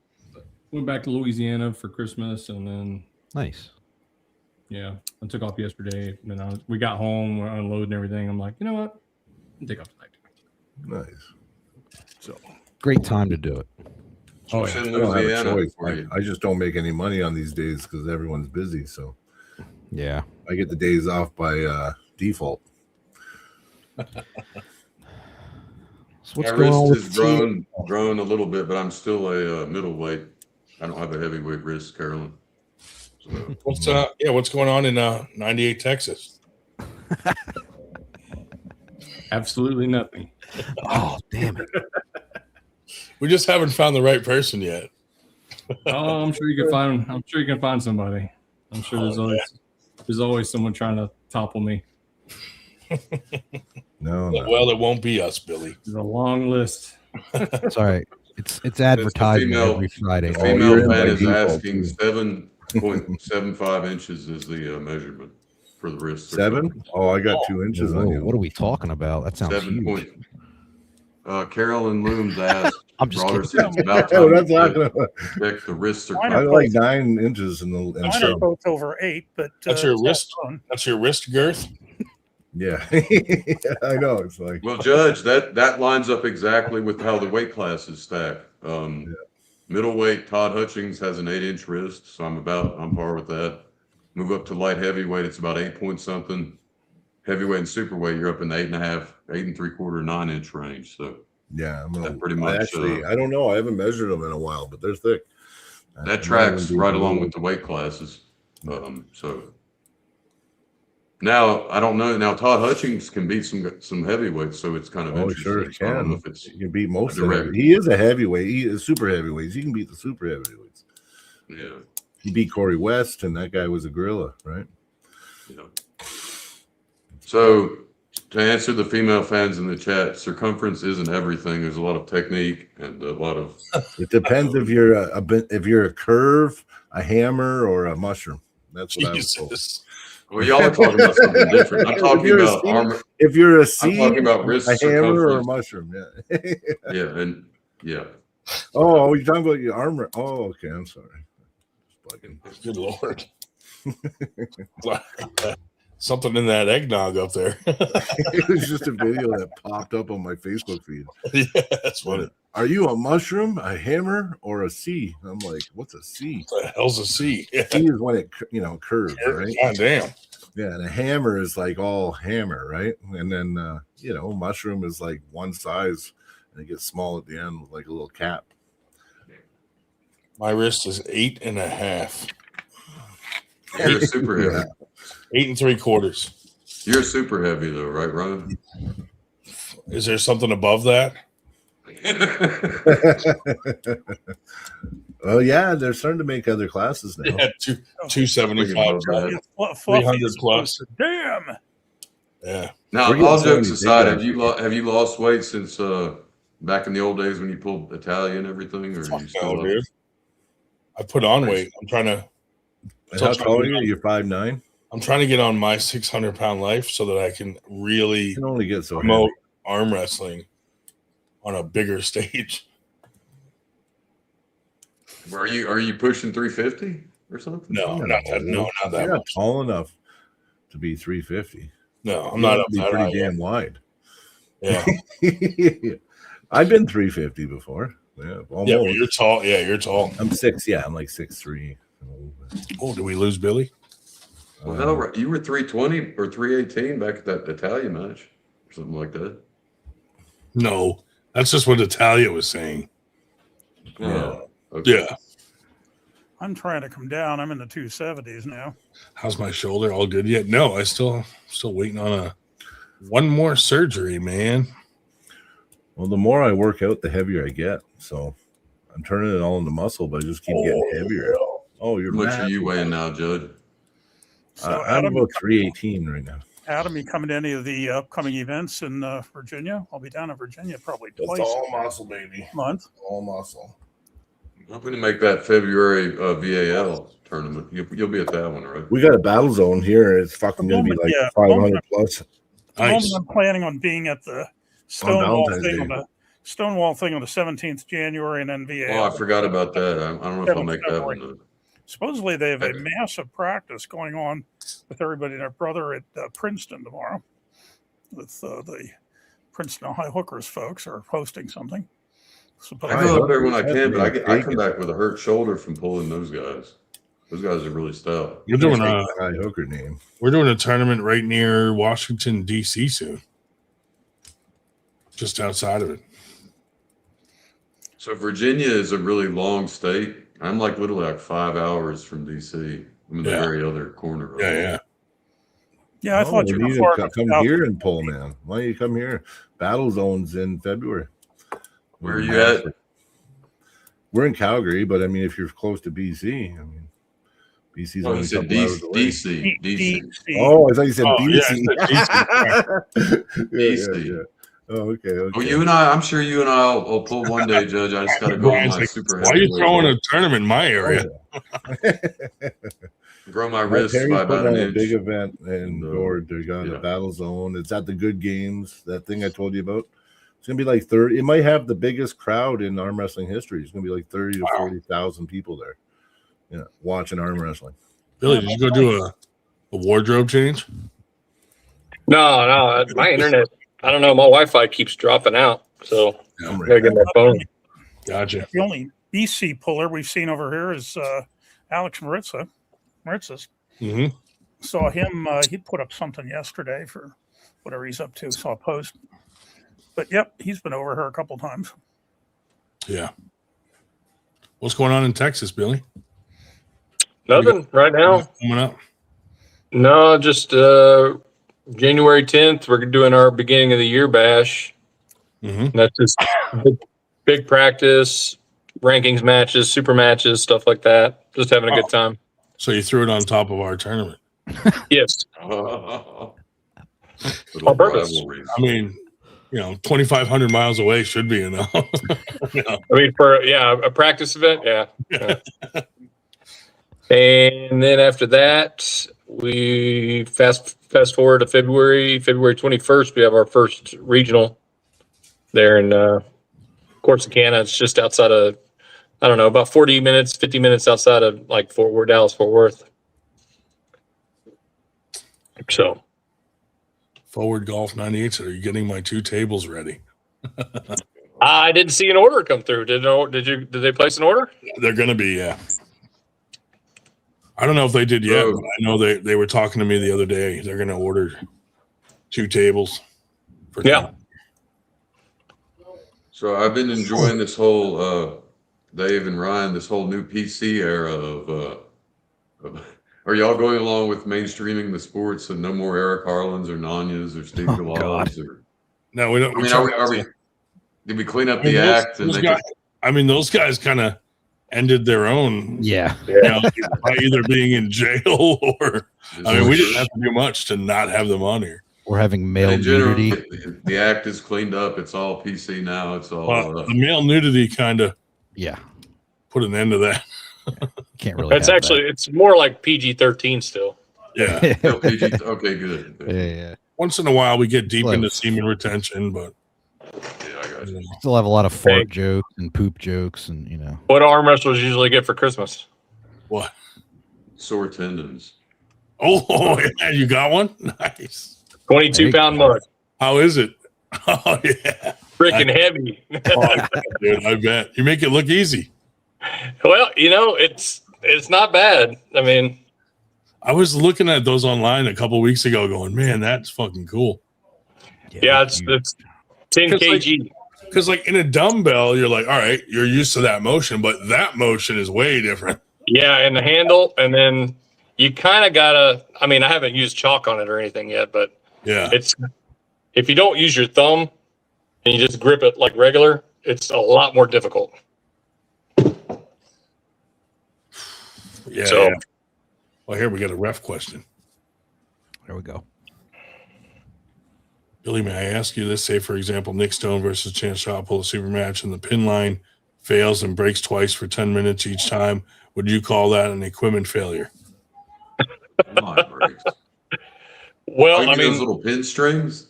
went back to Louisiana for Christmas, and then Nice. yeah, I took off yesterday. And then we got home, we're unloading everything. I'm like, you know what? I'll take off tonight. Nice. So Great time to do it. Oh, It's yeah. in I don't have a Louisiana choice. for you. I just don't make any money on these days because everyone's busy. So Yeah. I get the days off by default. So what's My going on wrist with has the team? grown a little bit, but I'm still a middleweight. I don't have a heavyweight wrist, Carolyn. So, What's going on in 98 Texas? Absolutely nothing. Oh, damn it. We just haven't found the right person yet. Oh, I'm sure you can find. I'm sure you can find somebody. I'm sure there's always someone trying to topple me. No. Well, it won't be us, Billy. There's a long list. It's all right. It's advertising female- every Friday. The Oh, you're female in fan by is default, asking too. 7.75 inches is the measurement for the wrist. 7? Oh, I got 2 inches on Whoa, you. what are we talking about? That sounds 7 huge. point. Carolyn Looms asked. I'm just Broader kidding. sense about Oh, time that's not to gonna, check the wrist Mine I are circumference. like 9 inches in the. Mine are so, both over 8, but That's your it's all wrist? fun. That's your wrist girth. yeah, I know. It's like Well, Judge, that lines up exactly with how the weight classes stack. Middleweight, Todd Hutchings has an 8-inch wrist, so I'm par with that. Move up to light heavyweight, it's about 8 point something. Heavyweight and superweight, you're up in the 8.5, 8 3/4, 9-inch range. So yeah, I'm that pretty I much actually I don't know. I haven't measured them in a while, but they're thick. that tracks right along with the weight classes. So now I don't know. Now Todd Hutchings can beat some heavyweights, so it's kind of Oh, interesting. sure So I don't know can. if it's You can beat most of direct. them. He is a heavyweight. He is super heavyweights. He can beat the super heavyweights. yeah. He beat Corey West, and that guy was a gorilla, right? Yeah. So to answer the female fans in the chat, circumference isn't everything. There's a lot of technique and a lot of. It depends if you're a curve, a hammer, or a mushroom. That's what I was told. Jesus. Well, y'all are talking about something different. I'm If talking you're a about C, armor. If you're a I'm C, talking about wrist a hammer or a circumference. mushroom, yeah. Yeah, and yeah. Oh, you're talking about your armor. Oh, okay. I'm sorry. Good Lord. Something in that eggnog up there. It was just a video that popped up on my Facebook feed. Yeah, that's funny. Are you a mushroom, a hammer, or a C? I'm like, what's a C? What the hell's a C? Yeah. C is when it curves, right? God damn. Yeah, and a hammer is like all hammer, right? And then mushroom is like one size, and it gets small at the end with like a little cap. My wrist is 8.5. You're super heavy. 8 3/4. You're super heavy though, right, Ron? Is there something above that? Well, yeah, they're starting to make other classes now. Yeah, 275. It's fluffy 300 as plus. opposed to- Damn. Yeah. Now, We're getting all so jokes many aside, big have you lost weight since back in the old days when you pulled Italian and everything, or are Fuck you no, still dude. I put on weight. I'm trying to And how tall are you? You're 5'9"? get on my 600-pound life so that I can really You can only get so promote heavy. arm wrestling on a bigger stage. Are you pushing 350 or something? No, not that. No, not that You're not much. tall enough to be 350. No, I'm You not have up to be that pretty high yet. damn wide. Yeah, I've been 350 before. Yeah, almost. yeah. Well, you're tall. Yeah, you're tall. I'm 6. Yeah, I'm like 6'3". Oh, did we lose Billy? Well, no, you were 320 or 318 back at that Italian match or something like that. No, that's just what Italia was saying. Yeah. Okay. Yeah. I'm trying to come down. I'm in the 270s now. How's my shoulder? All good yet? No, I still waiting on one more surgery, man. Well, the more I work out, the heavier I get. So I'm turning it all into muscle, but I just keep getting heavier. Oh, you're How much mad. are you weighing now, Judge? So I'm about 318 right now. Adam, you coming to any of the upcoming events in Virginia? I'll be down in Virginia probably It's twice all muscle, baby. a month. All muscle. I'm hoping to make that February VAL tournament. You'll be at that one, right? We got a battle zone here. It's fucking going to be like Yeah. 500 plus. At the moment, Nice. I'm planning on being at the Stonewall Valentine's thing Day. on the Stonewall thing on the 17th January, and then VAL. Oh, I forgot about that. I don't know if I'll make that one. Though. Supposedly, they have a massive practice going on with everybody and their brother at Princeton tomorrow. With the Princeton High Hookers folks are hosting something. I go up there when I That's can, but I really come big. back with a hurt shoulder from pulling those guys. Those guys are really stout. We're doing High hooker name. a tournament right near Washington D.C. soon. Just outside of it. So Virginia is a really long state. I'm literally 5 hours from DC. I'm in the Yeah. very other corner. Of Yeah, it. yeah. Yeah, I thought we you need were to far come enough south. here and pull, man. Why don't you come here? Battle Zone's in February. Where are you at? We're in Calgary, but I mean, if you're close to BC, I mean, BC's Oh, only you a said couple hours away. DC. Oh, I thought you said Oh, yeah, BC. I said Yeah. Oh, okay. Well, you and I'm sure you and I will pull one day, Judge. I just got to go on Brian's my like, super why are you heavyweight throwing weight. a tournament in my area? Grow my My wrists Perry's by about putting an on a big inch. event in And, Gord. They got yeah. a Battle Zone. It's at the Good Games. That thing I told you about. It's gonna be like 30. It might have the biggest crowd in arm wrestling history. It's gonna be like 30 to 40,000 people there. Yeah, watching arm wrestling. Billy, did you go do a wardrobe change? No, my internet. I don't know. My Wi-Fi keeps dropping out, so Yeah. I gotta get my phone. Gotcha. The only BC puller we've seen over here is Alex Maritzas. Mm-hmm. Saw him. He put up something yesterday for whatever he's up to. Saw a post. But yep, he's been over here a couple times. Yeah. What's going on in Texas, Billy? Nothing right now. Coming up. No, just January 10th. We're doing our beginning of the year bash. Mm-hmm. That's just big practice, rankings matches, super matches, stuff like that. Just having a good time. So you threw it on top of our tournament. Yes. Little On purpose. rivalries. I mean, 2,500 miles away should be enough. I mean, for a practice event, yeah. And then after that, we fast forward to February 21st. We have our first regional there in Corsicana. It's just outside of, I don't know, about 50 minutes outside of like Dallas, Fort Worth. So Forward Golf 98 said, are you getting my 2 tables ready? I didn't see an order come through. Did they place an order? They're going to be, yeah. I don't know if they did yet, but I know they were talking to me the other day. They're going to order 2 tables. Yeah. So I've been enjoying this whole Dave and Ryan, this whole new PC era of are y'all going along with mainstreaming the sports and no more Eric Harlan's or Nanya's or Steve Galal's or No, we don't. I mean, are we did we clean up the act and those make guys, it, I mean, those guys kind of ended their own, Yeah. by either being in jail or, I mean, we didn't have to do much to not have them on here. We're having male in general, nudity. the act is cleaned up. It's all PC now. It's all The male nudity kind of Yeah. put an end to that. Can't really. It's have actually, it's more like PG-13 still. Yeah. still PG. Okay, good. that. Yeah. Once in a while, we get deep Close. into semen retention, but Yeah, I got you. Still have a lot of fart Hey. jokes and poop jokes, and What do arm wrestlers usually get for Christmas? what? Sore tendons. Oh, yeah, you got one? Nice. 22-pound mug. How is it? Oh, yeah. Freaking heavy. Dude, I bet. You make it look easy. Well, it's not bad. I mean, I was looking at those online a couple weeks ago going, man, that's fucking cool. yeah, it's 10 Because, like, kg. Because, like, in a dumbbell, you're like, all right, you're used to that motion, but that motion is way different. Yeah, and the handle, and then you kind of gotta. I mean, I haven't used chalk on it or anything yet, but Yeah. it's if you don't use your thumb and you just grip it like regular, it's a lot more difficult. Yeah. So- yeah. Well, here we got a ref question. There we go. Billy, may I ask you this? Say, for example, Nick Stone versus Chance Shaw pull a super match and the pin line fails and breaks twice for 10 minutes each time. Would you call that an equipment failure? Come on, Briggs. Well, Maybe I those mean, little pin strings.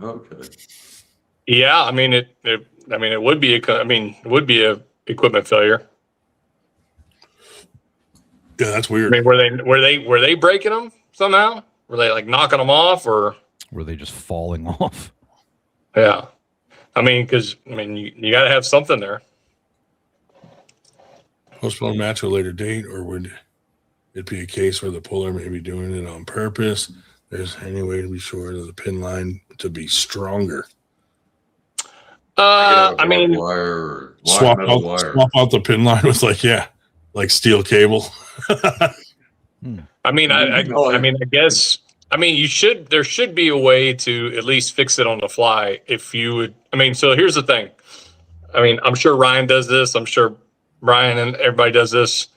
Okay. yeah, I mean it would be a equipment failure. Yeah, that's I weird. mean, were they breaking them somehow? Were they like knocking them off, or Were they just falling off? yeah? I mean, because you got to have something there. Postpone match to a later date, or would it be a case where the puller may be doing it on purpose? There's any way to be sure of the pin line to be stronger? I mean, wire or Swap metal wire. out the pin line with like steel cable. I mean, I guess I mean, there should be a way to at least fix it on the fly if you would. I mean, so here's the thing. I mean, I'm sure Ryan does this. I'm sure Brian and everybody does this.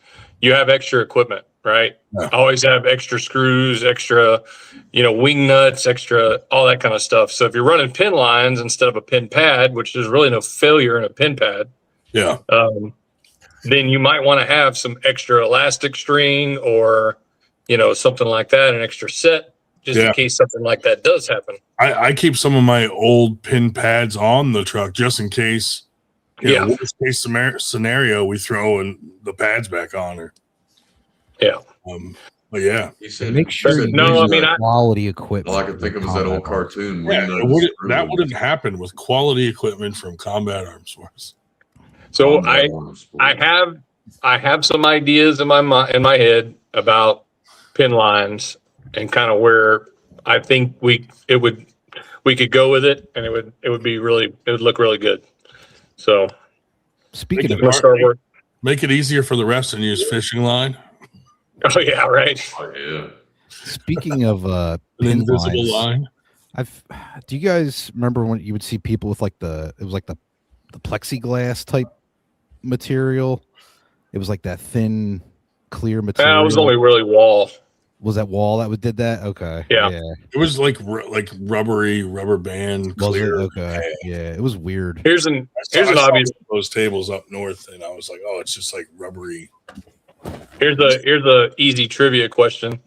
You have extra equipment, right? Yeah. Always have extra screws, extra, wing nuts, extra, all that kind of stuff. So if you're running pin lines instead of a pin pad, which there's really no failure in a pin pad, Yeah. then you might want to have some extra elastic string or, something like that, an extra set, just in case something like that does happen. I keep some of my old pin pads on the truck just in case. Worst case scenario, we throw the pads back on her. Yeah. But yeah, He said, Make sure you No, use I mean, quality equipment. all I could think of was that old cartoon. yeah, Windows, that wouldn't happen with quality equipment from Combat Arms Force. So Combat I Arms Force. have some ideas in my head about pin lines and kind of where I think we could go with it, and it would look really good. So Speaking of we'll start work. Make it easier for the refs and use fishing line, Oh yeah, right. Oh, yeah. speaking of an pin invisible lines, line. do you guys remember when you would see people with the plexiglass type material? It was like that thin, clear material. It was only really wall. Was that wall that did that? Okay. Yeah. It was like rubbery rubber band Was it? clear. Okay. Yeah, it was weird. Here's an I saw obvious. those tables up north, and I was like, oh, it's just like rubbery. Here's a easy trivia question.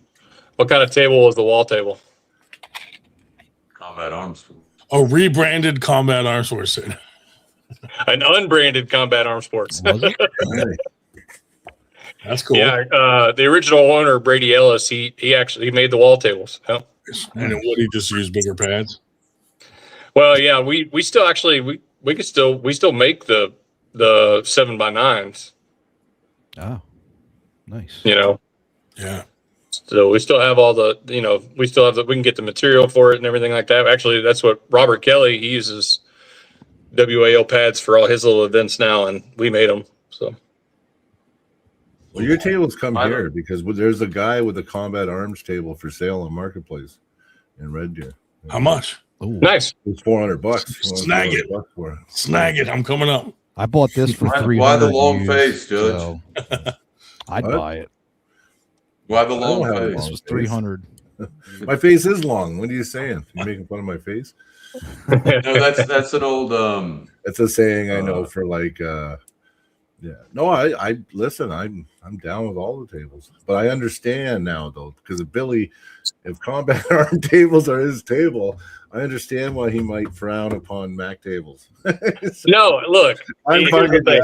What kind of table was the wall table? Combat Arms Force. A rebranded Combat Arms Force. An unbranded Combat Arms Sports. Was it? Hey, That's cool. Yeah, the original owner Brady Ellis, he made the wall tables. Yeah. And then would he just use bigger pads? Well, yeah, we still actually we still make the 7x9s. Oh, nice. Yeah. So we still have all the we can get the material for it and everything like that. Actually, that's what Robert Kelly, he uses WAL pads for all his little events now, and we made them. So. well, your tables come I here don't- because there's a guy with a Combat Arms table for sale on Marketplace in Red Deer. How much? Ooh, Nice. It's $400. Snag it. $400 for it. Snag it. I'm coming up. I bought this for Why- 300. why the long used, face, Judge? so I'd What? buy it. Why the I long don't have a face? This long was face. 300. My face is long. What are you saying? You making fun of my face? No, that's an old That's a saying I know for yeah. No, I listen, I'm down with all the tables. But I understand now though, because if Combat Arm tables are his table, I understand why he might frown upon Mac tables. No, look, I'm here's fucking the thing.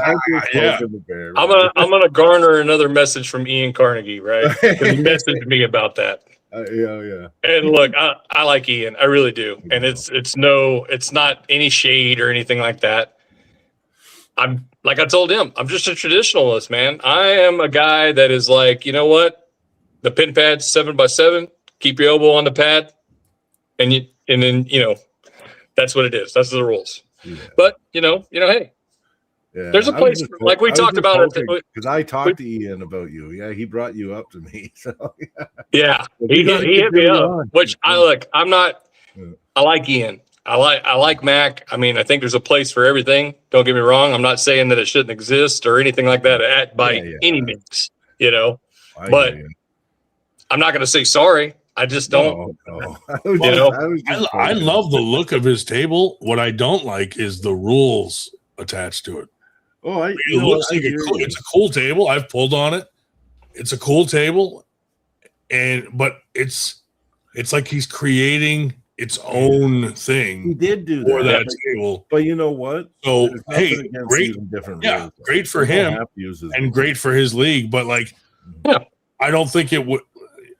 Yeah. the bear. I'm gonna garner another message from Ian Carnegie, right? 'Cause he messaged me about that. Yeah. And look, I like Ian, I really do, and it's not any shade or anything like that. I'm like I told him, I'm just a traditionalist, man. I am a guy that is like, you know what, the pin pad's 7x7. Keep your elbow on the pad, and then that's what it is. That's the rules. Yeah. But hey, Yeah, there's a I was place, just like we I was talked just about hoping, it. because I talked to Ian about you. Yeah, he brought you up to me. So Yeah, But he you gotta hit keep me it up. on. Which I look. I'm not. Yeah. I like Ian. I like Mac. I mean, I think there's a place for everything. Don't get me wrong. I'm not saying that it shouldn't exist or anything like that by Yeah. any means. I But- hear you. I'm not going to say sorry. I just don't. No. I love the look of his table. What I don't like is the rules attached to it. Oh, It looks like it's a cool table. I've pulled on it. It's a cool table, but it's like he's creating its own He thing did do for that. that table. But you know what? So There's nothing hey, against great, using different yeah, rules. great for You don't him have to use his and rules. great for his league. But like, Yeah. I don't think it would.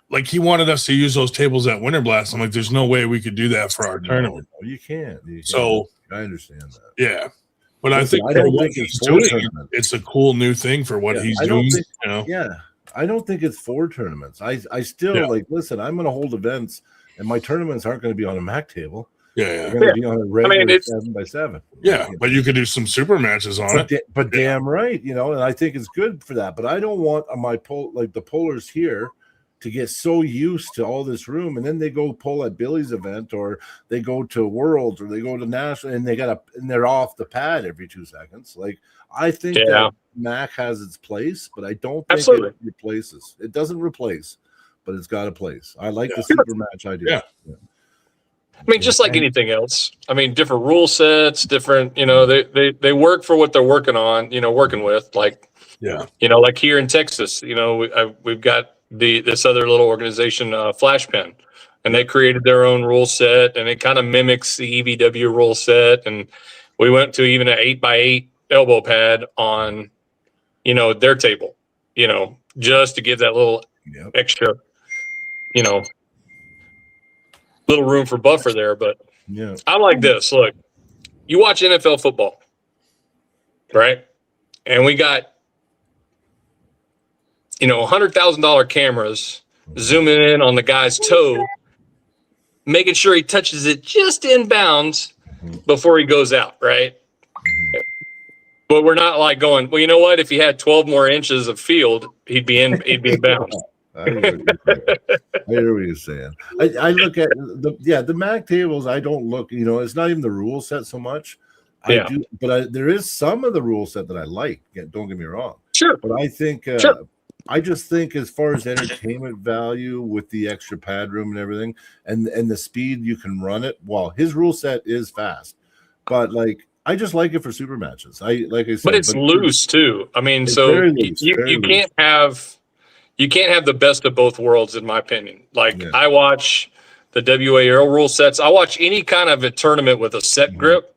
Like he wanted us to use those tables at Winter Blast. I'm like, there's no way we could do that for our tournament. No, you can't. So I understand that. yeah, but I Listen, think I for don't what think he's it's for doing, tournament. it's a cool new thing for what Yeah, he's I don't doing. think- You know, Yeah, I don't think it's for tournaments. I still Yeah. like. Listen, I'm going to hold events, and my tournaments aren't going to be on a Mac table. yeah, They're yeah, going to be on a regular it's- 7x7. yeah. But you could do some super matches on it. But damn right, and I think it's good for that. But I don't want the polars here to get so used to all this room, and then they go pull at Billy's event, or they go to Worlds, or they go to National, and they're off the pad every 2 seconds. Like, I think that Mac has its place, but I don't think it replaces. It doesn't replace, but it's got a place. I like the super match idea. Yeah. I mean, just like anything else. I mean, different rule sets, different. They work for what they're working on. Working with, like, like here in Texas. We've got this other little organization, Flashpen, and they created their own rule set, and it kind of mimics the EBW rule set. And we went to even an 8x8 elbow pad on, their table, just to give that little extra, little room for buffer there. But I'm like this. Look, you watch NFL football, right? And we got, $100,000 cameras zooming in on the guy's toe, making sure he touches it just in bounds before he goes out, right? But we're not like going, well, you know what? If he had 12 more inches of field, he'd be in bounds. I hear what you're saying. I look at the MAC tables. I don't look, it's not even the rule set so much. I do, but there is some of the rule set that I like. Don't get me wrong. Sure. But I think, I just think as far as entertainment value with the extra pad room and everything, and the speed you can run it, well, his rule set is fast, but like, I just like it for super matches. Like I said, but it's loose too. I mean, so you can't have the best of both worlds, in my opinion. Like, I watch the WAL rule sets. I watch any kind of a tournament with a set grip,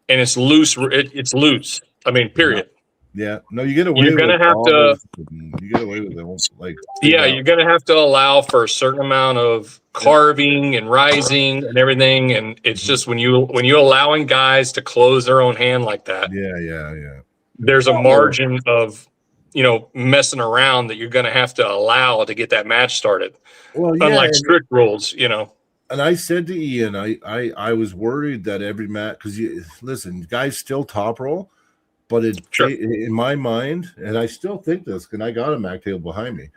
and it's loose. It's loose. I mean, period. Yeah, no, you get away. You're gonna have to. You get away with it, like. Yeah, you're gonna have to allow for a certain amount of carving and rising and everything, and it's just when you allowing guys to close their own hand like that. Yeah. There's a margin of, messing around that you're gonna have to allow to get that match started. Well, unlike strict rules, And I said to Ian, I was worried that every match, because listen, guys still top roll. But in my mind, and I still think this, and I got a MAC table behind me,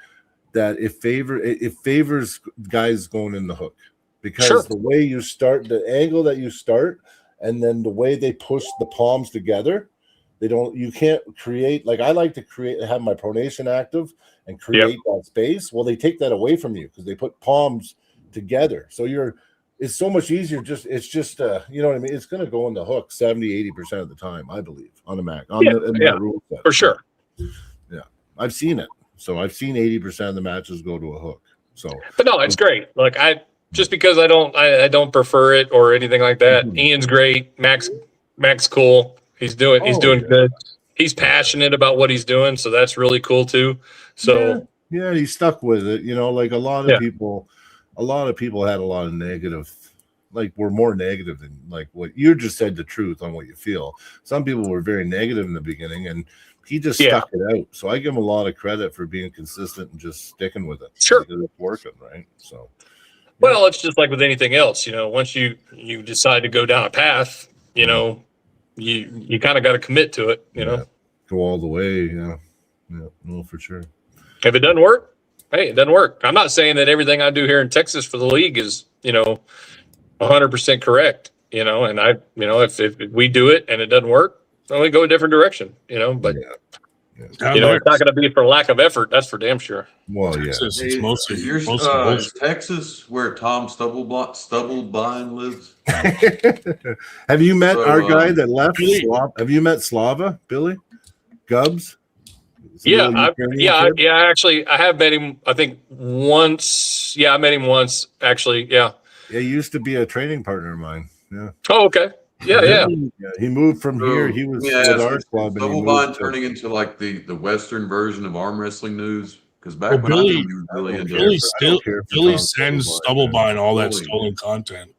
that it favors guys going in the hook, because the way you start, the angle that you start, and then the way they push the palms together, you can't create, like I like to have my pronation active and create that space. Well, they take that away from you because they put palms together. So it's so much easier. It's just you know what I mean? It's going to go in the hook 70-80% of the time, I believe, on a Mac. The rule set. For sure. Yeah. I've seen it. So I've seen 80% of the matches go to a hook. So, but no, it's great. Like, just because I don't prefer it or anything like that. Ian's great. Mac's cool. He's doing good. He's passionate about what he's doing, so that's really cool too. So yeah, he's stuck with it. Like a lot of people had a lot of negative, like were more negative than like what you just said, the truth on what you feel. Some people were very negative in the beginning, and he just stuck it out. So I give him a lot of credit for being consistent and just sticking with it. Sure. Because it's working, right? So well, it's just like with anything else, once you decide to go down a path, you kind of got to commit to it, go all the way. Yeah, no, for sure. If it doesn't work, hey, it doesn't work. I'm not saying that everything I do here in Texas for the league is, 100% correct, and if we do it and it doesn't work, then we go a different direction, but it's not going to be for lack of effort. That's for damn sure. Well, Texas, it's mostly is Texas where Tom Stubblebine lives? Have you met our guy that left? Have you met Slava, Billy Gubbs? Actually, I have met him. I think once. Yeah, I met him once. Actually, yeah. Yeah, he used to be a training partner of mine. Yeah. Oh, okay. Yeah. He moved from here. He was with our club. Stubblebine turning into like the Western version of Arm Wrestling News. Because back when Billy, I was really into Billy sends Stubblebine all that stolen content.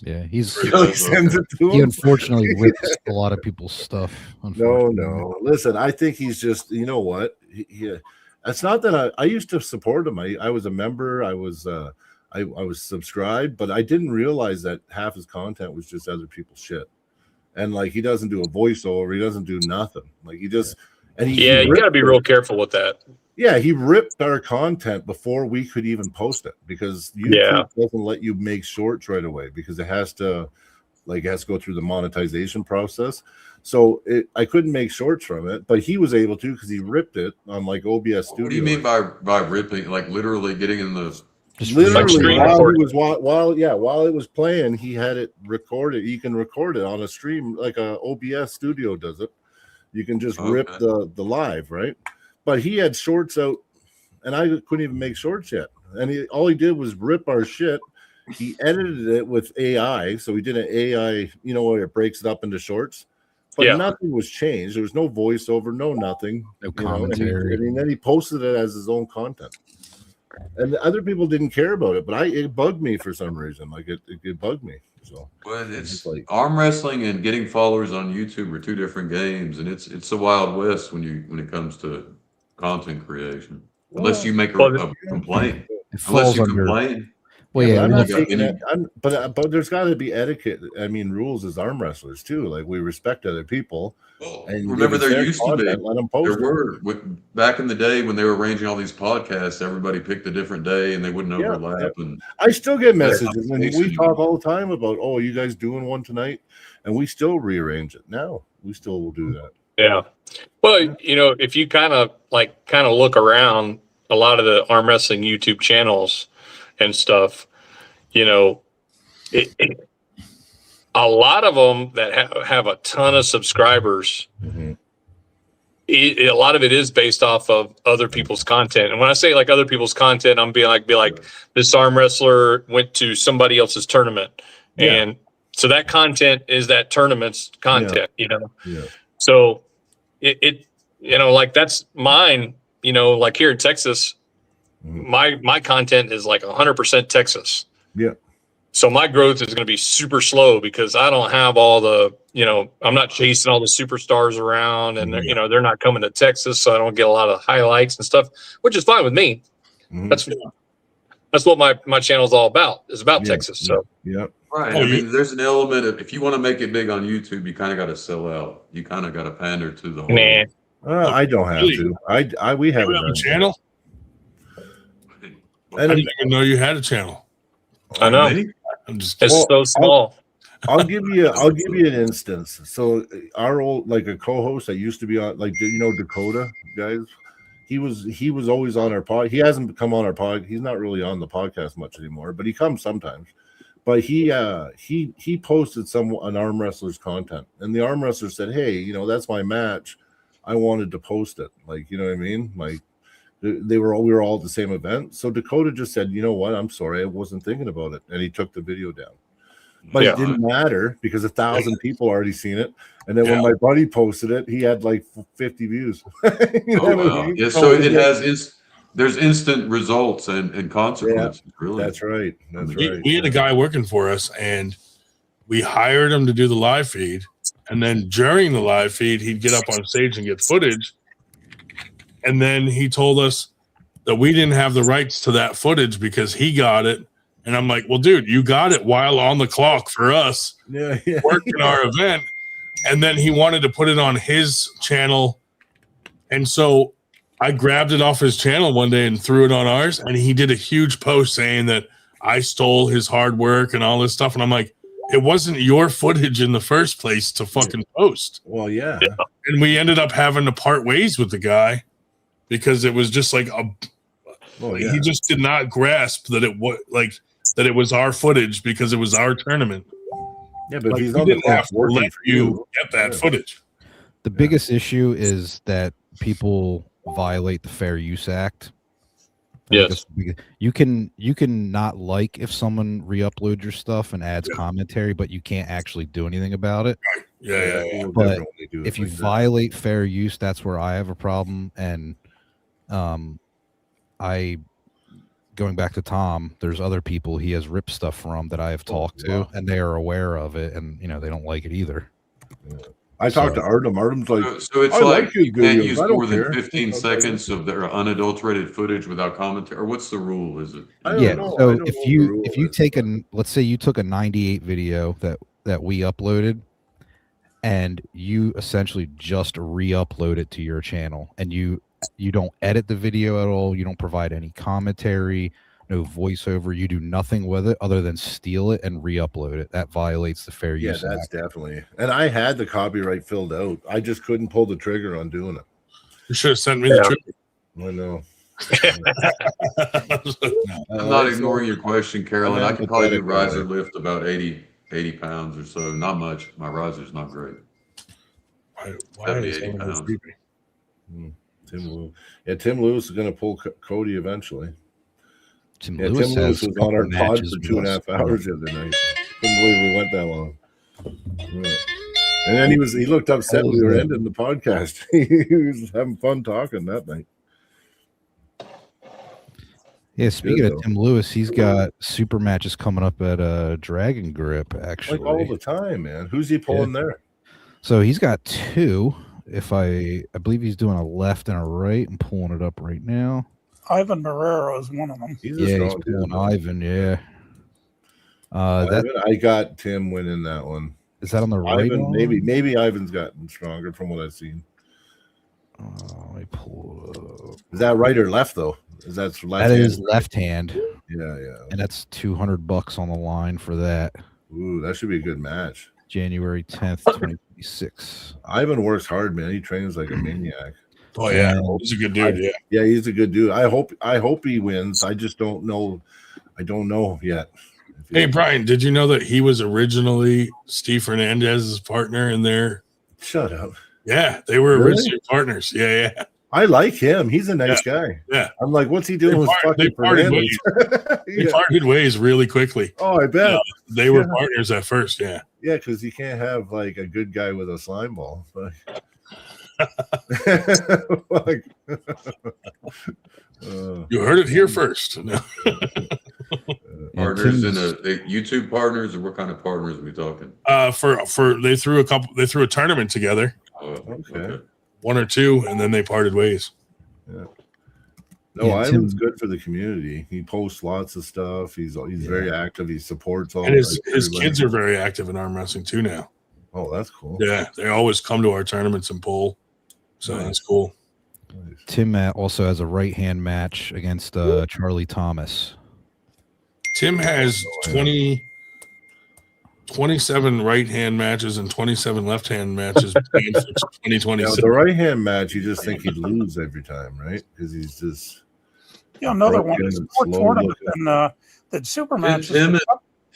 Yeah, he sends it to him. He unfortunately rips a lot of people's stuff. No. Listen, I think he's just, you know what? It's not that I used to support him. I was a member. I was subscribed, but I didn't realize that half his content was just other people's shit. And like, he doesn't do a voiceover. He doesn't do nothing. Like, he just, and you got to be real careful with that. Yeah, he ripped our content before we could even post it because YouTube doesn't let you make shorts right away because it has to go through the monetization process. So I couldn't make shorts from it, but he was able to because he ripped it on like OBS Studio. What do you mean by ripping? Like literally getting in the literally while it was playing, he had it recorded. You can record it on a stream like a OBS Studio does it. You can just rip the live, right? But he had shorts out, and I couldn't even make shorts yet. And all he did was rip our shit. He edited it with AI, so he did an AI, where it breaks it up into shorts. But nothing was changed. There was no voiceover, no nothing. No commentary. And then he posted it as his own content. And other people didn't care about it, but it bugged me for some reason. Like it bugged me. So it's like arm wrestling and getting followers on YouTube are two different games, and it's the Wild West when it comes to content creation. Unless you make a complaint. Unless you complain. Well, yeah, I'm not taking it. But there's got to be etiquette. I mean, rules as arm wrestlers too. Like we respect other people. And remember, there used to be. There were back in the day when they were arranging all these podcasts. Everybody picked a different day, and they wouldn't overlap. Yeah. And I still get messages, and we talk all the time about, "Oh, you guys doing one tonight?" And we still rearrange it. Now we still will do that. Yeah. Well, if you kind of look around a lot of the arm wrestling YouTube channels and stuff, a lot of them that have a ton of subscribers, a lot of it is based off of other people's content. And when I say like other people's content, I'm being like this arm wrestler went to somebody else's tournament. Yeah. And so that content is that tournament's content, Yeah. So it like that's mine, like here in Texas, my content is like 100% Texas. Yeah. So my growth is going to be super slow because I don't have all the, I'm not chasing all the superstars around, and they're not coming to Texas, so I don't get a lot of highlights and stuff, which is fine with me. That's what my channel is all about. It's about Texas. So right. I mean, there's an element of if you want to make it big on YouTube, you kind of got to sell out. You kind of got to pander to the whole. I don't have to. We have a channel. I didn't even know you had a channel. I know. I'm just it's so small. I'll give you an instance. So our old a co-host that used to be on Dakota guys, he was always on our pod. He hasn't come on our pod. He's not really on the podcast much anymore, but he comes sometimes. But he posted an arm wrestler's content, and the arm wrestler said, "Hey, that's my match. I wanted to post it." Like, you know what I mean? Like we were all at the same event. So Dakota just said, "You know what? I'm sorry, I wasn't thinking about it," and he took the video down. But it didn't matter because 1,000 people already seen it. And then when my buddy posted it, he had like 50 views. Wow. Yeah, so it has there's instant results and consequences. Really, that's right. We had a guy working for us, and we hired him to do the live feed. And then during the live feed, he'd get up on stage and get footage. And then he told us that we didn't have the rights to that footage because he got it. And I'm like, well, dude, you got it while on the clock for us working our event. And then he wanted to put it on his channel. And so I grabbed it off his channel one day and threw it on ours. And he did a huge post saying that I stole his hard work and all this stuff. And I'm like, it wasn't your footage in the first place to fucking post. Well, yeah. And we ended up having to part ways with the guy because it was just like he just did not grasp that it was our footage because it was our tournament. Yeah, but he didn't have to let you get that footage. The biggest issue is that people violate the Fair Use Act. Yes. You can not like if someone re-uploads your stuff and adds commentary, but you can't actually do anything about it. Yeah. But if you violate fair use, that's where I have a problem. And going back to Tom, there's other people he has ripped stuff from that I have talked to, and they are aware of it, and they don't like it either. I talked to Artem. Artem's like, so it's like you can't use more than 15 seconds of their unadulterated footage without commentary, or what's the rule? Is it? So if you take let's say you took a 98 video that we uploaded, and you essentially just re-upload it to your channel, and you You don't edit the video at all. You don't provide any commentary, no voiceover. You do nothing with it other than steal it and re-upload it. That violates the fair Yeah, use. that's Act. definitely. And I had the copyright filled out. I just couldn't pull the trigger on doing it. You should have sent me the trip. I know. I'm not ignoring your question, Carolyn. I can probably do empathetic riser about lift about 80 pounds or so. Not much. My riser's not great. Why 70, is 80 everyone pounds. creepy? Tim Lewis. Yeah, Tim Lewis is going to pull Cody eventually. Tim Yeah, Lewis Tim Lewis has was on our couple pod matches for with 2.5 us. hours the other night. Couldn't believe we went that long. Yeah. And then he looked upset we were ending the podcast. He was having fun talking that night. Yeah, speaking Good, of Tim Lewis, he's got super matches coming up at Dragon Grip, Like actually. all the time, man. Who's he pulling there? So he's got two. If I believe he's doing a left and a right. I'm pulling it up right now. Ivan Marrero is one of them. He's a Yeah, he's strong dude. pulling Ivan. Yeah. I got Tim winning that one. Is that on the right? Ivan, one? maybe Ivan's gotten stronger from what I've seen. Let me pull it up. Is that right or left though? Left That is left hand, Yeah. and that's $200 on the line for that. Ooh, that should be a good match. January 10th, 2026. Ivan works hard, man. He trains like a maniac. Oh yeah, he's a good dude. Yeah, Yeah, he's a good dude. I hope he wins. I just don't know. I don't know yet. Hey Brian, did you know that he was originally Steve Fernandez's partner in their? Shut up. Yeah, they were Really? originally partners. Yeah. I like him. He's a nice guy. Yeah. I'm like, what's he doing with They fucking parted Fernandez? They Yeah. parted ways really quickly. Oh, I bet. They were partners at first. Yeah. Yeah, because you can't have like a good guy with a slime ball. Like, You heard it here first. No. Partners in Tim's- the YouTube partners, or what kind of partners are we talking? For they threw a tournament together, Okay. one or two, and then they parted ways. No, Yeah, Ivan's Tim- good for the community. He posts lots of stuff. He's very active. He supports all. And his everybody. kids are very active in arm wrestling too now. Oh, that's cool. Yeah, they always come to our tournaments and pull. So Nice. that's cool. Nice. Tim also has a right hand match against Charlie Thomas. Tim has 27 right hand matches and 27 left hand matches planned for Now, 2026. the right hand match, you just think he'd lose every time, right? Because he's just Yeah, another broken one is and more slow tournament looking. than that super matches. Tim is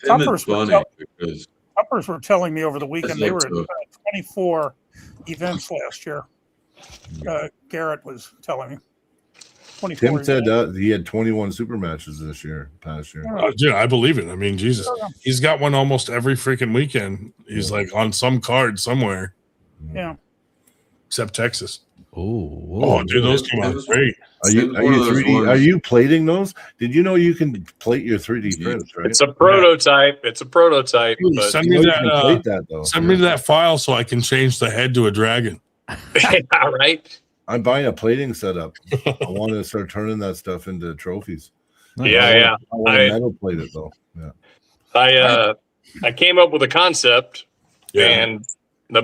Tuppers were funny because Tuppers were telling me over the weekend they were at like 24 events last year. Garrett was telling me. 24 Tim said events. he had 21 super matches past year. Yeah, I believe it. I mean, Jesus, he's got one almost every freaking weekend. He's like on some card somewhere, Yeah. except Texas. Oh, Dude, those came out great. Are you Tim's one of those 3D? ones- Are you plating those? Did you know you can plate your 3D prints? Right? It's a prototype. It's a prototype. Dude, But send You me know you that. can plate that though. Send me that file so I can change the head to a dragon. yeah, right. I'm buying a plating setup. I want to start turning that stuff into trophies. Yeah. I want I- to metal plate it though. Yeah. I came up with a concept, Yeah. and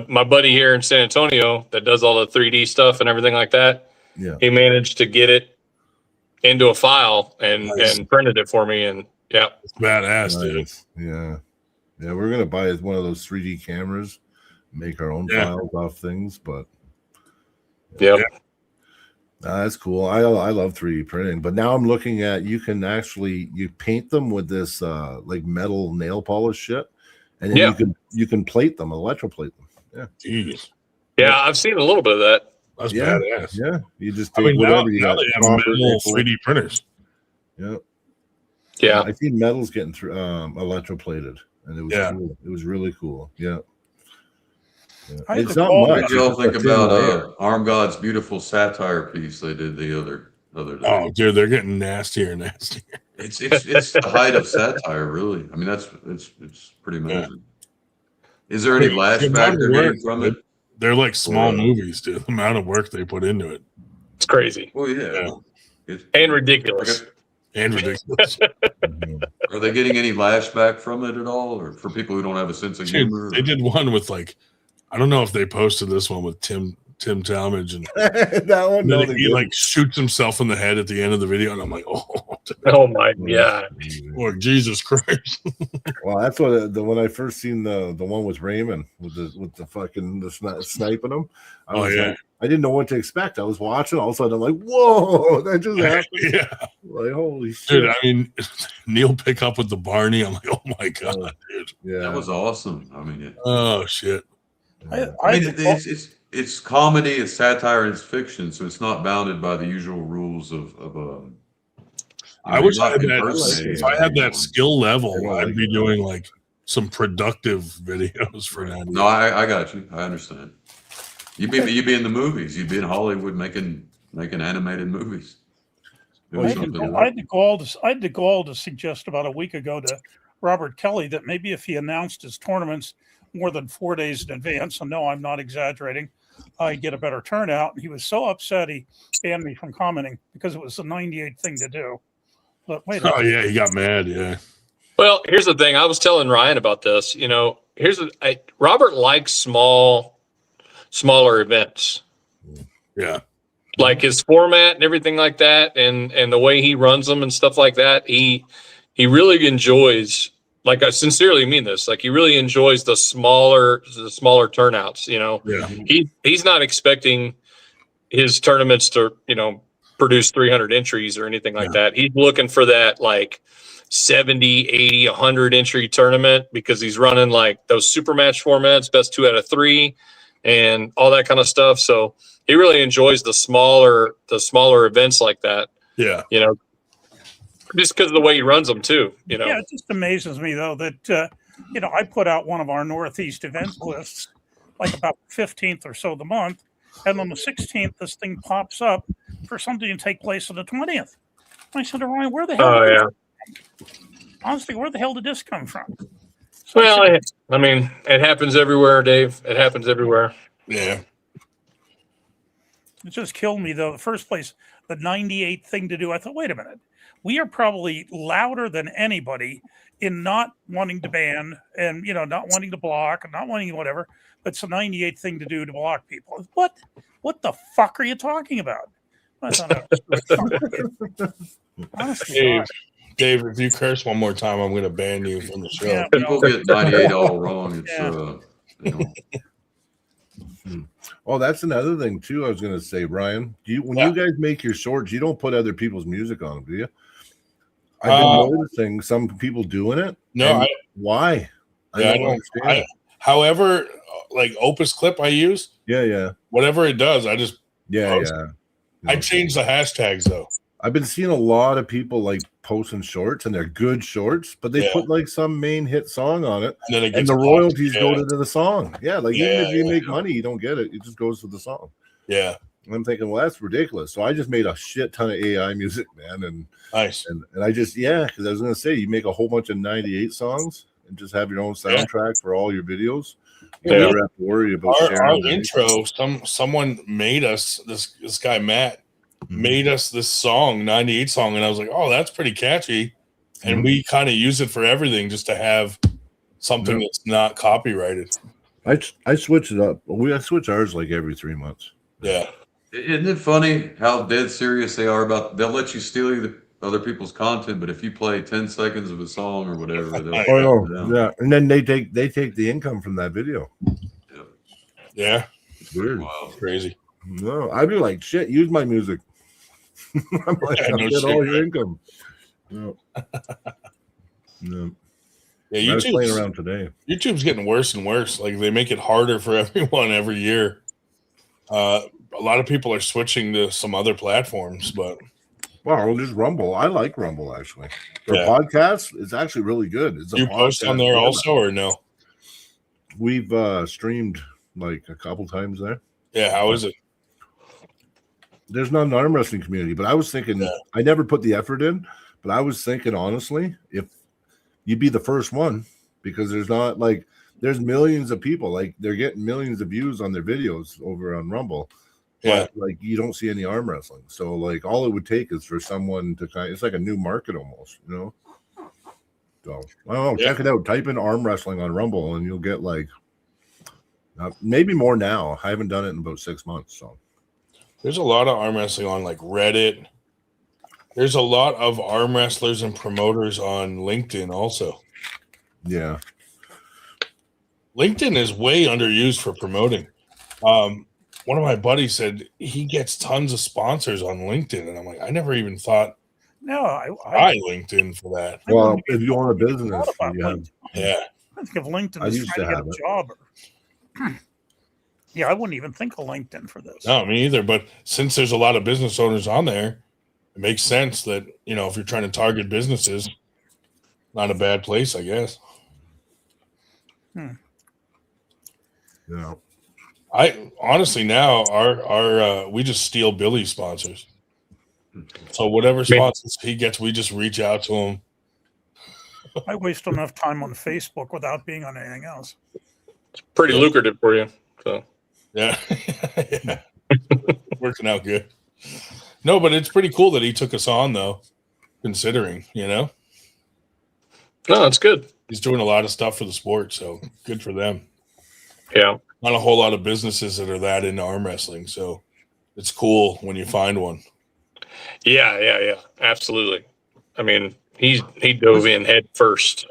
my buddy here in San Antonio that does all the 3D stuff and everything like that, Yeah. he managed to get it into a file and Nice. printed it for me. And yeah, It's badass, dude. Nice. Yeah. Yeah. We're gonna buy one of those 3D cameras, make our own Yeah. files off things, but yeah. that's cool. I love 3D printing, but now I'm looking at you paint them with this like metal nail polish shit, and then Yeah. you can plate them, electroplate them. Jeez, Yeah, I've seen a little bit of that. that's Yeah. badass. Yeah, you just I take mean, now, whatever you now got. they have copper, metal nickel. 3D printers. Yeah, Yeah. I see metals getting through electroplated, and it was Yeah. cool. It was really cool. Yeah. I had It's to not call- What much. did y'all It's think a thin about layer. Arm God's beautiful satire piece they did the other day? Oh, dude, they're getting nastier and nastier. It's the height of satire, really. I mean, it's pretty amazing. Is there any The lashback amount they're of getting work, from it? They're like small Or- movies, dude. The amount of work they put into it. It's crazy Well, Yeah. yeah. It's- and ridiculous. And ridiculous. Mhm. Are they getting any lashback from it at all, or for people who don't have a sense of Dude, humor? they did one with like, I don't know if they posted this one with Tim Tim Talmadge, and That one, no, then they he didn't. like shoots himself in the head at the end of the video, and I'm like, oh, Oh my god. Lord Jesus Christ! Well, that's what when I first seen the one with Raymond with the fucking sniping him. Oh, yeah. like, I didn't know what to expect. I was watching, all of a sudden I'm like, whoa, that just happened. Yeah, Like, holy shit. dude. I mean, Neil pick up with the Barney. I'm like, oh my god, dude. Yeah. That was awesome. I mean, Oh shit. I mean, it's comedy, it's satire, and it's fiction, so it's not bounded by the usual rules of I wish I had you're not that. impersonating If I had that anyone. skill I level, don't I'd like be it. doing like some productive videos for that. No, I got you. I understand. You'd be in the movies. You'd be in Hollywood making animated movies. Doing I had, something the, I, like- had the gall to suggest about a week ago to Robert Kelly that maybe if he announced his tournaments more than 4 days in advance, and no, I'm not exaggerating, I'd get a better turnout. And he was so upset he banned me from commenting because it was the 98th thing to do. But wait, Oh yeah, he got mad. Yeah, Well, here's the thing. I was telling Ryan about this. You know, Robert likes smaller events, yeah, like his format and everything like that, and the way he runs them and stuff like that. He really enjoys. Like, I sincerely mean this. Like, he really enjoys the smaller turnouts. You know, yeah. he's not expecting his tournaments to, you know, produce 300 entries or anything like that. He's looking for that like 70, 80, 100 entry tournament because he's running like those super match formats, best 2 out of 3 and all that kind of stuff. So he really enjoys the smaller events like that, Yeah. you know, just because of the way he runs them too, you know. yeah, it just amazes me though that you know, I put out one of our Northeast event lists like about the 15th or so of the month, and on the 16th this thing pops up for something to take place on the 20th. I said to Ryan, where the hell? Oh, did yeah. this- honestly, where the hell did this come from? So I Well, said, I mean, it happens everywhere, Dave. It happens everywhere. Yeah. it just killed me though. The first place, the 98th thing to do. I thought, wait a minute, we are probably louder than anybody in not wanting to ban and, you know, not wanting to block and not wanting whatever. But it's the 98th thing to do to block people. What the fuck are you talking about? I thought, honestly, Dave, God. Dave, if you curse one more time, I'm gonna ban you from the show. Yeah. People get 98 all wrong. It's Yeah. you know, Oh, that's another thing too. I was going to say, Brian, when Yeah. you guys make your shorts, you don't put other people's music on them, do you? I've been noticing some people doing it. No, and why? Yeah, I don't don't- understand. however, like Opus Clip I use, Yeah. whatever it does, I just Post. I Yeah. change the hashtags though. I've been seeing a lot of people like posting shorts, and they're good shorts, but they Yeah. put like some main hit song on it, And then it and gets the blocked. royalties Yeah. go to the song. Yeah, like even if Yeah, you yeah, make money, you don't get it. It just goes to the song. Yeah, And I'm thinking, well, that's ridiculous. So I just made a shit ton of AI music, man, and nice. I just because I was gonna say you make a whole bunch of 98 songs and just have your own soundtrack for all your videos. You Yeah. never have to worry about Our sharing anything. intro, someone made us this guy Matt made us this song, 98 song, and I was like, oh, that's pretty catchy. And we kind of use it for everything just to have something Yeah. that's not copyrighted. I switch it up. I switch ours like every 3 months. Yeah. isn't it funny how dead serious they are about? They'll let you steal other people's content, but if you play 10 seconds of a song or whatever, they'll Oh shut it down. yeah, and then they take the income from that video. Yeah. It's weird. Wow. Crazy. No, I'd be like, shit, use my music. I'm like, Yeah, I'll no get shit, all your man. income. No. No. Yeah, I was playing YouTube's, around today. YouTube's getting worse and worse. Like they make it harder for everyone every year. A lot of people are switching to some other platforms, but Well, just Rumble. I like Rumble actually. For Yeah. podcasts, it's actually really good. It's a you post on podcast there format. also or no? We've streamed like a couple times there. Yeah, how is it? There's not an arm wrestling community, but I was thinking Yeah. I never put the effort in, but I was thinking honestly, if you'd be the first one, because there's millions of people, like they're getting millions of views on their videos over on Rumble. Yeah. But like you don't see any arm wrestling. So like all it would take is for someone to it's like a new market almost, you know. So I don't know, Yeah. check it out. Type in arm wrestling on Rumble and you'll get like Maybe more now. I haven't done it in about 6 months. So There's a lot of arm wrestling on like Reddit. There's a lot of arm wrestlers and promoters on LinkedIn also. yeah, LinkedIn is way underused for promoting. One of my buddies said he gets tons of sponsors on LinkedIn, and I'm like, I never even thought No, I try LinkedIn for that. I well, wouldn't if you own a even business, thought about you have, LinkedIn. Yeah, I think of LinkedIn I as used trying to to get have a job. Yeah, I wouldn't even think of LinkedIn for this. no, me either. But since there's a lot of business owners on there, it makes sense that if you're trying to target businesses, not a bad place, I guess. yeah. I honestly now our we just steal Billy's sponsors. So whatever sponsors he gets, we just reach out to him. I waste enough time on Facebook without being on anything else. It's pretty lucrative for you. So Yeah, yeah. Working out good. No, but it's pretty cool that he took us on, though. Considering, no, it's good. he's doing a lot of stuff for the sport, so good for them. Yeah. Not a whole lot of businesses that are that into arm wrestling, so it's cool when you find one. Yeah. Absolutely. I mean, he dove in head first.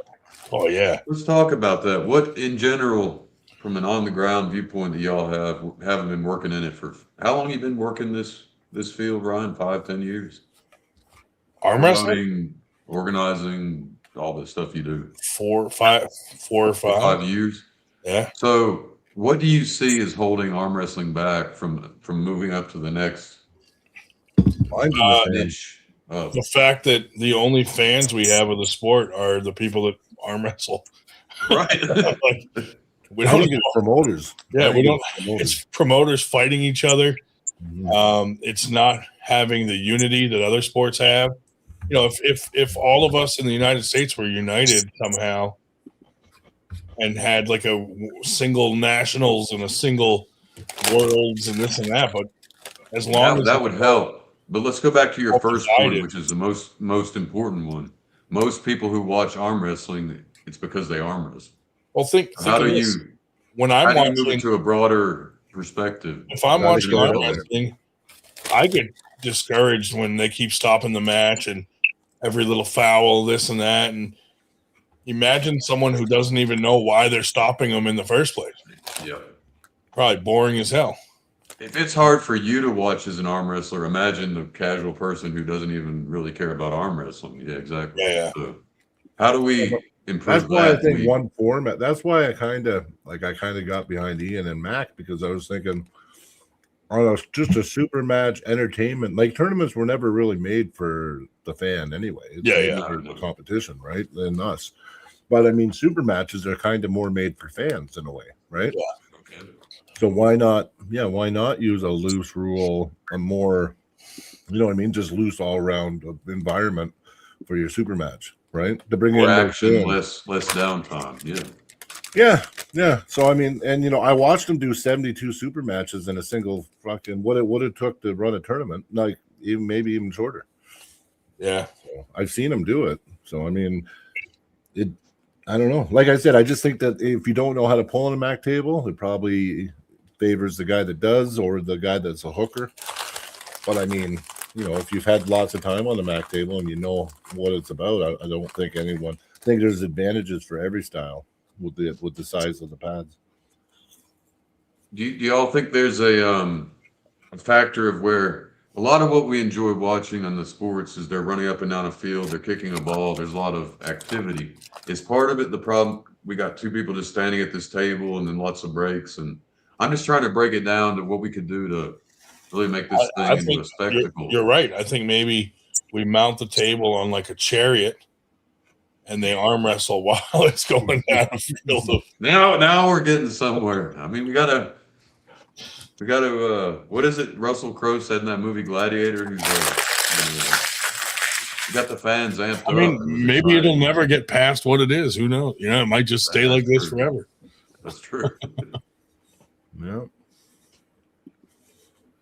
Oh yeah, Let's talk about that. What, in general, from an on-the-ground viewpoint that y'all haven't been working in it for how long? You been working this field, Ryan? 5-10 years. arm wrestling Promoting, organizing, all the stuff you do. 4 or 5. 5 years. Yeah, So, what do you see as holding arm wrestling back from moving up to the next Mine's in the sand. niche? the fact that the only fans we have of the sport are the people that arm wrestle. Right. Like, we I don't. think it's promoters. Yeah, I we think don't. it's promoters. It's promoters fighting each other. Mhm. It's not having the unity that other sports have. If all of us in the United States were united somehow and had like a single nationals and a single worlds and this and that, but as long as that would help. But let's go back to your All first point, divided. which is the most important one. Most people who watch arm wrestling, it's because they arm wrestle. well, think How of do this. you When I'm how do you move watching, it to a broader perspective? if I'm Gotta watching get arm rid of it. wrestling, I get discouraged when they keep stopping the match and every little foul, this and that. And imagine someone who doesn't even know why they're stopping them in the first place. Yeah. Probably boring as hell. If it's hard for you to watch as an arm wrestler, imagine the casual person who doesn't even really care about arm wrestling. Yeah, exactly. Yeah. So, how do we improve That's why I that? think We- one format. That's why I kind of got behind Ian and Mac, because I was thinking, just a super match entertainment. Like tournaments were never really made for the fan anyway. It's Yeah, made yeah. for the competition, right? And us. But I mean, super matches are kind of more made for fans in a way, right? Okay. So why not? Yeah, why not use a loose rule, a more, you know what I mean, just loose all around environment for your super match, right? To bring More in more action, fans. less downtime. Yeah. Yeah. So I mean, and I watched them do 72 super matches in a single fucking what it took to run a tournament, like maybe even shorter. Yeah. So I've seen them do it. So I mean, I don't know. Like I said, I just think that if you don't know how to pull on a Mac table, it probably favors the guy that does or the guy that's a hooker. But I mean, if you've had lots of time on the Mac table and you know what it's about, I don't think I think there's advantages for every style with the size of the pads. Do y'all think there's a factor of where a lot of what we enjoy watching on the sports is they're running up and down a field, they're kicking a ball, there's a lot of activity. Is part of it the problem? We got two people just standing at this table and then lots of breaks, and I'm just trying to break it down to what we could do to really make this I thing into think a spectacle. you're right. I think maybe we mount the table on like a chariot and they arm wrestle while it's going down a field of Now we're getting somewhere. I mean, we gotta. What is it? Russell Crowe said in that movie Gladiator. Who's got the fans amped I up. mean, maybe it'll never get past what it is. Who knows? It might just stay like this True. forever. That's true. Yeah.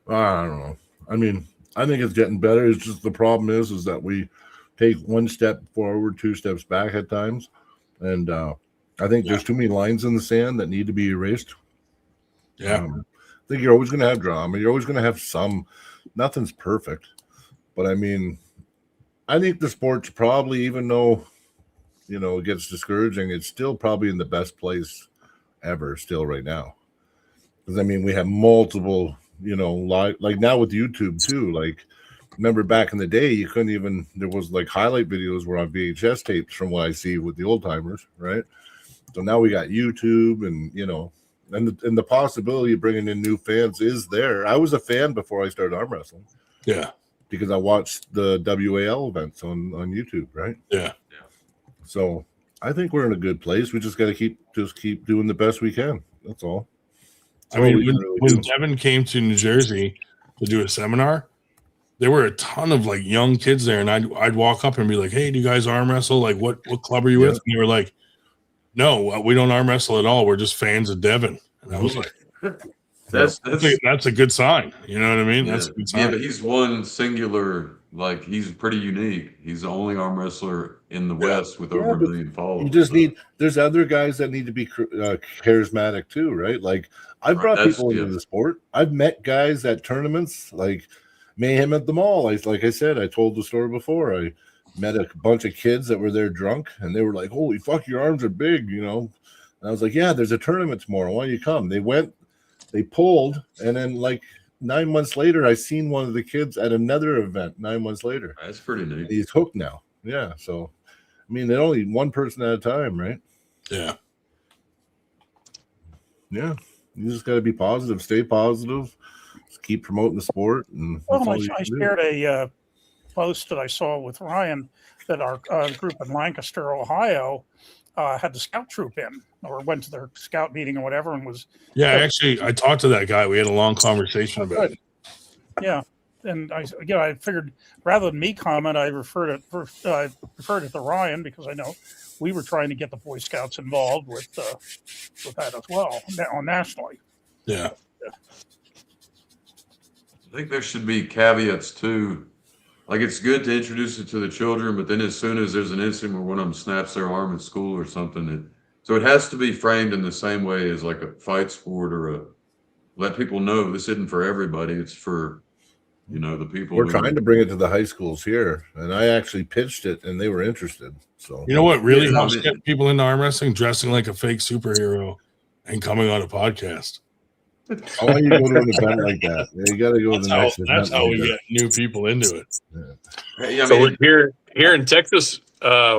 I don't know. I mean, I think it's getting better. It's just the problem is that we take one step forward, 2 steps back at times. And I think there's too many lines in the sand that need to be erased. Yeah. I think you're always going to have drama. You're always going to have some. Nothing's perfect, but I mean, I think the sport's probably, even though, you know, it gets discouraging, it's still probably in the best place ever still right now. Because I mean, we have multiple, you know, like now with YouTube too. Like, remember back in the day, you couldn't even, there was like highlight videos were on VHS tapes from what I see with the old timers, right? So now we got YouTube, and you know, and the possibility of bringing in new fans is there. I was a fan before I started arm wrestling. Yeah. Because I watched the WAL events on YouTube, right? Yeah. So I think we're in a good place. We just got to keep doing the best we can. That's all. I mean, when Devin came to New Jersey to do a seminar, there were a ton of like young kids there, and I'd walk up and be like, "Hey, do you guys arm wrestle? Like, what club are you with?" And they were like, "No, we don't arm wrestle at all. We're just fans of Devin." And I was like, "That's a good sign." You know what I mean? That's a good sign. Yeah, but he's one singular. Like, he's pretty unique. He's the only arm wrestler in the West with over 1 million followers. You just need. There's other guys that need to be charismatic too, right? Like, I've brought people into the sport. I've met guys at tournaments, like Mayhem at the mall. Like I said, I told the story before. I met a bunch of kids that were there drunk, and they were like, "Holy fuck, your arms are big," you know. And I was like, "Yeah, there's a tournament tomorrow. Why don't you come?" They went, they pulled, and then like 9 months later, I seen one of the kids at another event. 9 months later, that's pretty neat. He's hooked now. Yeah, so I mean, they're only one person at a time, right? Yeah. Yeah. You just got to be positive, stay positive, just keep promoting the sport. And well, I shared a post that I saw with Ryan that our group in Lancaster, Ohio, had the scout troop in, or went to their scout meeting or whatever, and was. Yeah, actually, I talked to that guy. We had a long conversation about it. Yeah, and I figured rather than me comment, I referred it to Ryan, because I know we were trying to get the Boy Scouts involved with that as well nationally. Yeah. I think there should be caveats too. Like, it's good to introduce it to the children, but then as soon as there's an incident where one of them snaps their arm at school or something, so it has to be framed in the same way as like a fight sport, or let people know this isn't for everybody. It's for, you know, the people. We're trying to bring it to the high schools here, and I actually pitched it, and they were interested. So, you know what really helps get people into arm wrestling? Dressing like a fake superhero and coming on a podcast. I want you to go to an event like that. Yeah, you got to go to the next event. That's how we get new people into it. Yeah. So here in Texas,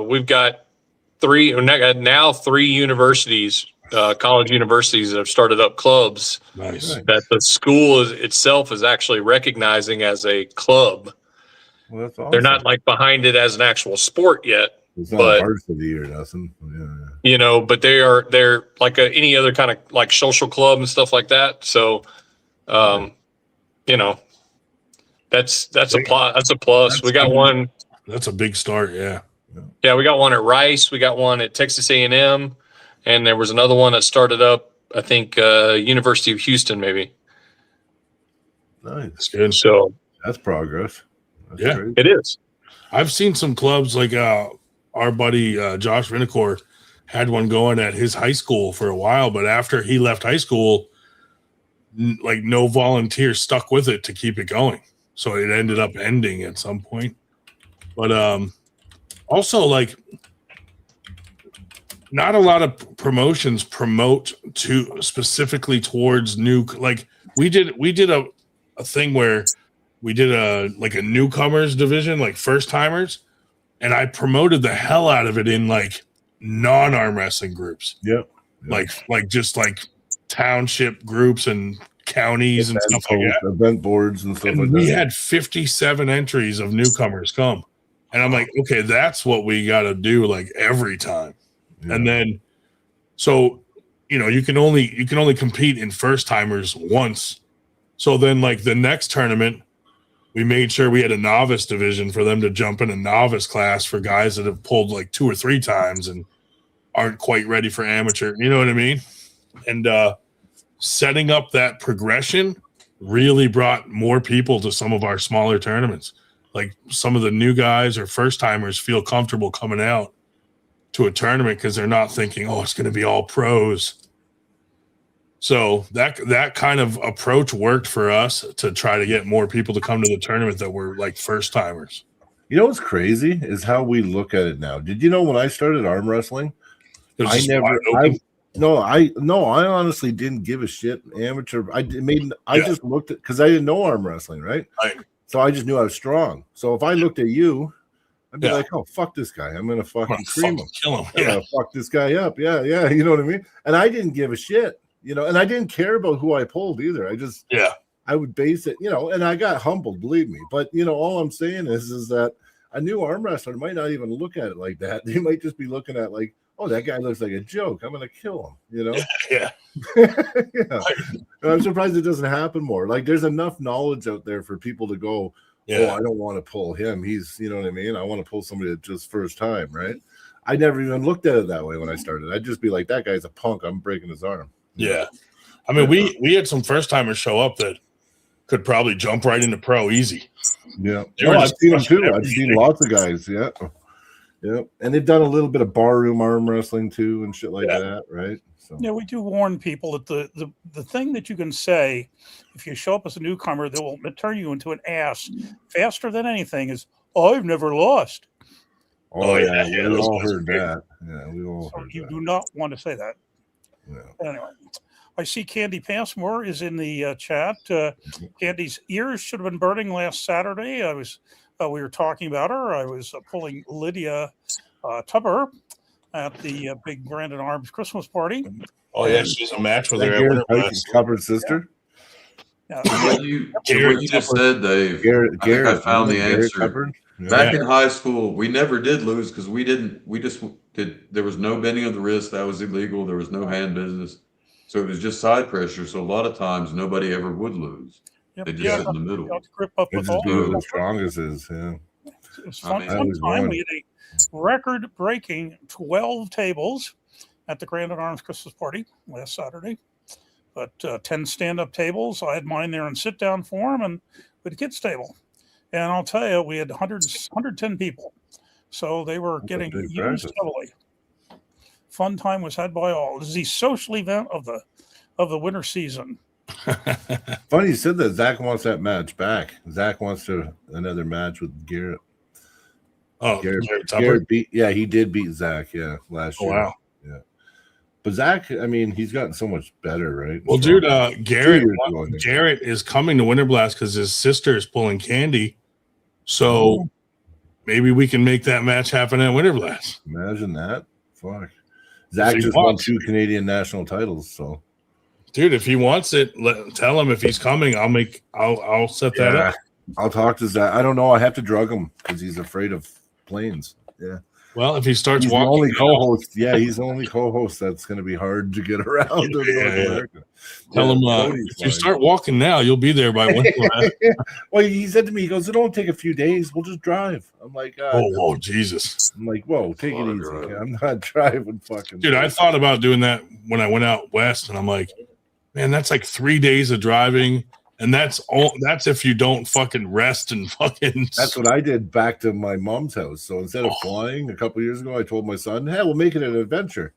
we've got three universities, college universities that have started up clubs. Nice. That the school itself is actually recognizing as a club. Well, that's awesome. They're not like behind it as an actual sport yet. It's not varsity or nothing. Yeah. You know, but they're like any other kind of like social club and stuff like that. So, you know, that's a plus. We got one. That's a big start. Yeah. Yeah, we got one at Rice. We got one at Texas A&M, and there was another one that started up, I think, University of Houston, maybe. Nice. That's good. So that's progress. That's great. It is. I've seen some clubs like our buddy Josh Vinacore had one going at his high school for a while, but after he left high school, like no volunteers stuck with it to keep it going. So it ended up ending at some point. But also, like, not a lot of promotions promote to specifically towards new. Like we did a thing where we did a newcomers division, like first timers, and I promoted the hell out of it in like non-arm wrestling groups. Yep. Like just like township groups and counties and stuff like that. Event boards and stuff like that. We had 57 entries of newcomers come. And I'm like, okay, that's what we got to do like every time. Yeah. And then, so, you know, you can only compete in first timers once. So then like the next tournament, we made sure we had a novice division for them to jump in a novice class for guys that have pulled like 2 or 3 times and aren't quite ready for amateur. You know what I mean? And setting up that progression really brought more people to some of our smaller tournaments. Like some of the new guys or first timers feel comfortable coming out to a tournament because they're not thinking, oh, it's going to be all pros. So that kind of approach worked for us to try to get more people to come to the tournament that were like first timers. You know what's crazy is how we look at it now. Did you know when I started arm wrestling, It was I just never, wide open. I honestly didn't give a shit. Amateur, I Yeah. just looked at because I didn't know arm wrestling, right? Right. So I just knew I was strong. So if I looked at you, I'd be Yeah. like, "Oh, fuck this guy! I'm gonna I'm fucking gonna cream fucking him. kill him. I'm Yeah. gonna fuck this guy up." Yeah, you know what I mean. And I didn't give a shit, and I didn't care about who I pulled either. Yeah. I would base it, and I got humbled, believe me. But all I'm saying is that a new arm wrestler might not even look at it like that. They might just be looking at like, oh, that guy looks like a joke. I'm gonna kill him, Yeah. yeah. And I'm surprised it doesn't happen more. Like there's enough knowledge out there for people to go, oh, Yeah. I don't want to pull him. He's, you know what I mean? I want to pull somebody that just first time, right? I never even looked at it that way when I started. I'd just be like, that guy's a punk. I'm breaking his arm. Yeah. I mean, we had some first timers show up that could probably jump right into pro easy. Yeah. They were I've just seen them crushing too. I've seen lots of guys. Yeah. Yeah. And they've done a little bit of barroom arm wrestling too and shit like Yeah. that, right? So Yeah, we do warn people that the thing that you can say if you show up as a newcomer that will turn you into an ass faster than anything is, "Oh, I've never lost." oh yeah, yeah, we those all guys are heard great. that. Yeah, we all So heard you that. do not want to say that. Yeah. Anyway, I see Candy Passmore is in the chat. Candy's ears should have been burning last Saturday. We were talking about her. I was pulling Lydia Tupper at the big Brandon Arms Christmas party. Oh yeah, she's a match with That her at Garrett Winter Pike Blast. covered sister. What you just said, Dave, Garrett, I think I found the isn't it Garrett answer. Pepper? Yeah. Back in high school, we never did lose because we just did. There was no bending of the wrist. That was illegal. There was no hand business. So it was just side pressure. So a lot of times nobody ever would lose. Yep, They just yeah, sit in the middle. got to grip up They with just all do it the as strong as is. Yeah. It was I fun, mean, fun that was time. one. We had a record-breaking 12 tables at the Grand Arms Christmas party last Saturday. But 10 stand-up tables. I had mine there in sit-down form and with a kids table. And I'll tell you, we had 110 people. So they were That's a getting big used practice. heavily. Fun time was had by all. This is the social event of the winter season. Funny you said that. Zach wants that match back. Zach wants another match with Garrett. Oh, Garrett, Garrett Tupper. Garrett beat. Yeah, he did beat Zach. Yeah, last Oh year. wow. But Zach, I mean, he's gotten so much better, right? Well, So- dude, 2 Garrett years ago, I think. Garrett is coming to Winter Blast because his sister is pulling Candy. So maybe we can make that match happen at Winter Blast. Imagine that. Fuck. Zach he just won wants. 2 Canadian national titles. So Dude, if he wants it, tell him if he's coming. I'll set that up. I'll talk to Zach. I don't know. I have to drug him because he's afraid of planes. Yeah. Well, if he starts He's the walking, only now, co-host. Yeah, he's the only co-host that's going to be hard to get around in North Yeah. America. tell him Cody's if you fine. start walking now, you'll be there by Winter Blast. Well, he said to me, he goes, "It'll only take a few days. We'll just drive." I'm like, Oh, Jesus. I'm like, whoa, take it Lot of easy. driving. I'm not driving fucking. Dude, I thought about doing that when I went out west, and I'm like, man, that's like 3 days of driving. And that's if you don't fucking rest and fucking. That's what I did back to my mom's house. So instead of flying a couple years ago, I told my son, "Hey, we'll make it an adventure."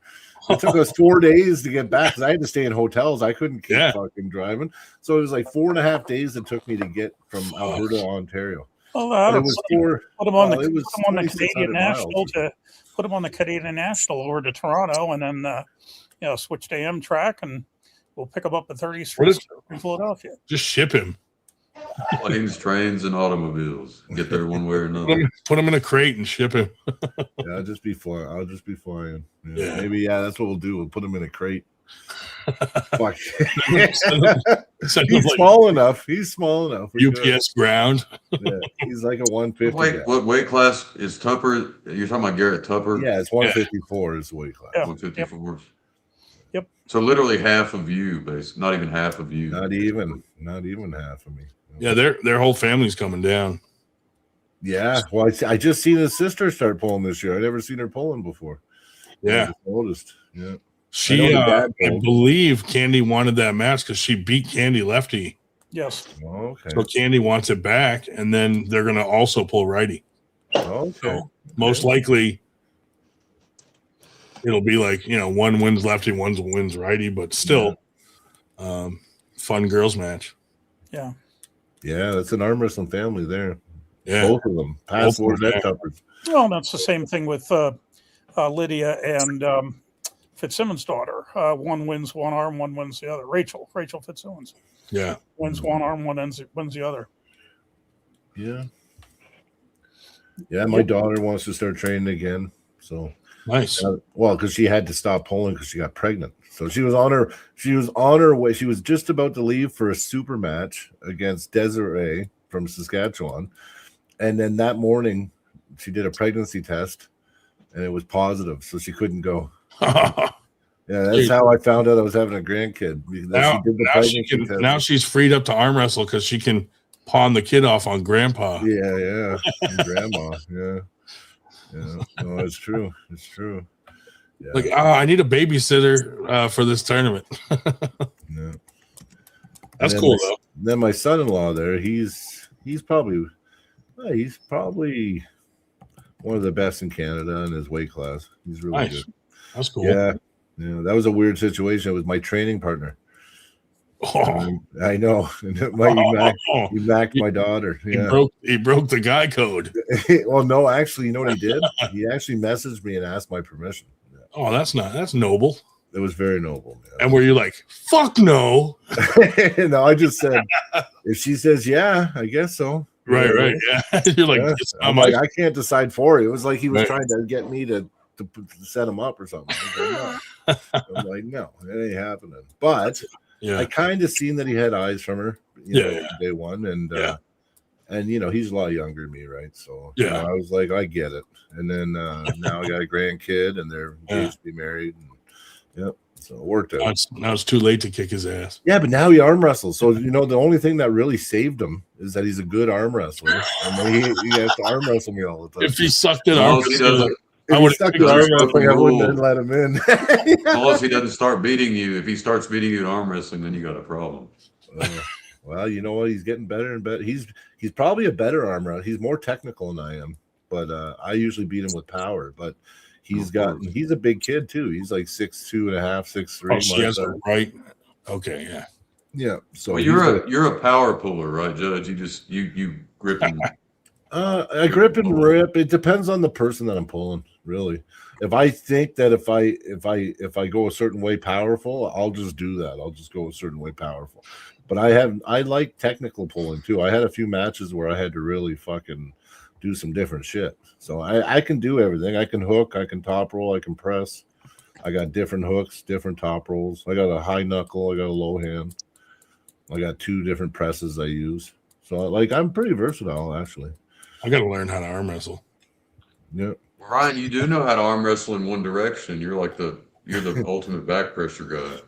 It took us 4 days to get back because I had to stay in hotels. I couldn't keep Yeah. fucking driving. So it was like 4.5 days it took me to get from Alberta to Ontario. Well, And it was put them on well, it was put 'em on the 2,600 Canadian miles. National to put them on the Canadian National over to Toronto, and then switch to Amtrak, and we'll pick them up at 30th What Street in Philadelphia. Just ship him. Planes, trains, and automobiles. Get there one way or another. Put him in a crate and ship him. Yeah, I'll just be flying. Yeah. Maybe that's what we'll do. We'll put him in a crate. Fuck. Send him He's like small enough. He's small enough. We could. UPS ground. Yeah, he's like a 150. Wait, guy. what weight class is Tupper? You're talking about Garrett Tupper? Yeah, it's 154 is the weight class. Yeah. 154. Yep. So literally half of you, basically. Not even half of you. Not even half of me. Yeah, their whole family's coming down. Yeah. Well, I just seen his sister start pulling this year. I never seen her pulling before. I Yeah. just noticed. Yeah. She, I know the I dad pulled. believe Candy wanted that match because she beat Candy Lefty. Yes. Okay. So Candy wants it back, and then they're going to also pull righty. Okay. So most likely it'll be like, one wins lefty, one wins righty, but still fun girls match. Yeah. Yeah, that's an arm wrestling family there. Yeah, Both of them. Past Both of them, Warnet yeah. Tuppers. Well, that's the same thing with Lydia and Fitzsimmons' daughter. One wins one arm, one wins the other. Rachel Fitzsimmons yeah. wins one arm, one wins the other. Yeah. Yeah, my daughter wants to start training again. So Nice. well, because she had to stop pulling because she got pregnant. So she was on her way. She was just about to leave for a super match against Desiree from Saskatchewan. And then that morning she did a pregnancy test and it was positive, so she couldn't go. Yeah, that's how I found out I was having a grandkid. Now she's freed up to arm wrestle because she can pawn the kid off on grandpa. Yeah, and grandma. Yeah. No, it's true. It's true. Yeah. Like, I need a babysitter for this tournament. Yeah. That's cool though. Then my son-in-law there, he's probably one of the best in Canada in his weight class. He's really Nice. good. That's cool. Yeah. That was a weird situation. It was my training partner. Oh, I know. He macked my daughter. Yeah. He broke the guy code. Well, no, actually, you know what he did? He actually messaged me and asked my permission. Yeah. Oh, that's noble. It was very noble, man. And were you like, fuck no? No, I just said, if she says yeah, I guess so. Right. Yeah. You're like, Yeah. it's I'm not like, my- I can't decide for you. It was like he was Right. trying to get me to set him up or something. I'm like, no, it ain't happening. But yeah. I kind of seen that he had eyes from her, day one, and he's a lot younger than me, right? So Yeah. I was like, I get it. And then now I got a grandkid, and they're engaged to be married. And, yep, so it worked out. Now it's too late to kick his ass. Yeah, but now he arm wrestles. So the only thing that really saved him is that he's a good arm wrestler, and then he has to arm wrestle me all the time. If he sucked at Well, arm he wrestling, doesn't- If I he would stuck have to arm wrestling, I wouldn't rule. have let him in. Unless he doesn't start beating you. If he starts beating you in arm wrestling, then you got a problem. Well, you know what? He's getting better and better. He's probably a better arm wrestler. He's more technical than I am, but I usually beat him with power. But he's a big kid too. He's like 6'2.5", 6'3". oh, she has it right. Okay, yeah. Yeah. So Well, you're a power puller, right, Judge? You grip and I grip and rip. It depends on the person that I'm pulling, really. If I think that if I go a certain way powerful, I'll just do that. I'll just go a certain way powerful. But I like technical pulling too. I had a few matches where I had to really fucking do some different shit. So I can do everything. I can hook, I can top roll, I can press. I got different hooks, different top rolls. I got a high knuckle, I got a low hand. I got 2 different presses I use. So I'm pretty versatile actually. I got to learn how to arm wrestle. Yeah. Ryan, you do know how to arm wrestle in one direction. You're the ultimate back pressure guy.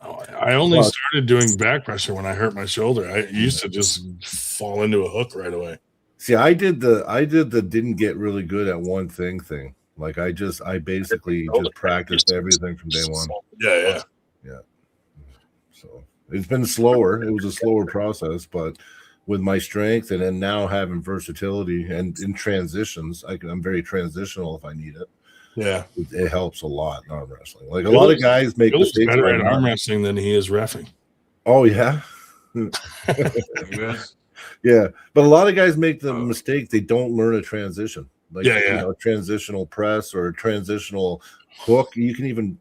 Oh, I only started doing back pressure when I hurt my shoulder. I used to just fall into a hook right away. See, I did the didn't get really good at one thing. Like I basically just practiced everything from day one. Yeah. So it's been slower. It was a slower process, but with my strength and then now having versatility and in transitions, I'm very transitional if I need it. Yeah. It helps a lot in arm wrestling. Like a lot of guys make Bill's mistakes. better at arm wrestling than he is reffing. Oh yeah. Yes. Yeah, but a lot of guys make the mistake. They don't learn a transition, transitional press or a transitional hook. You can even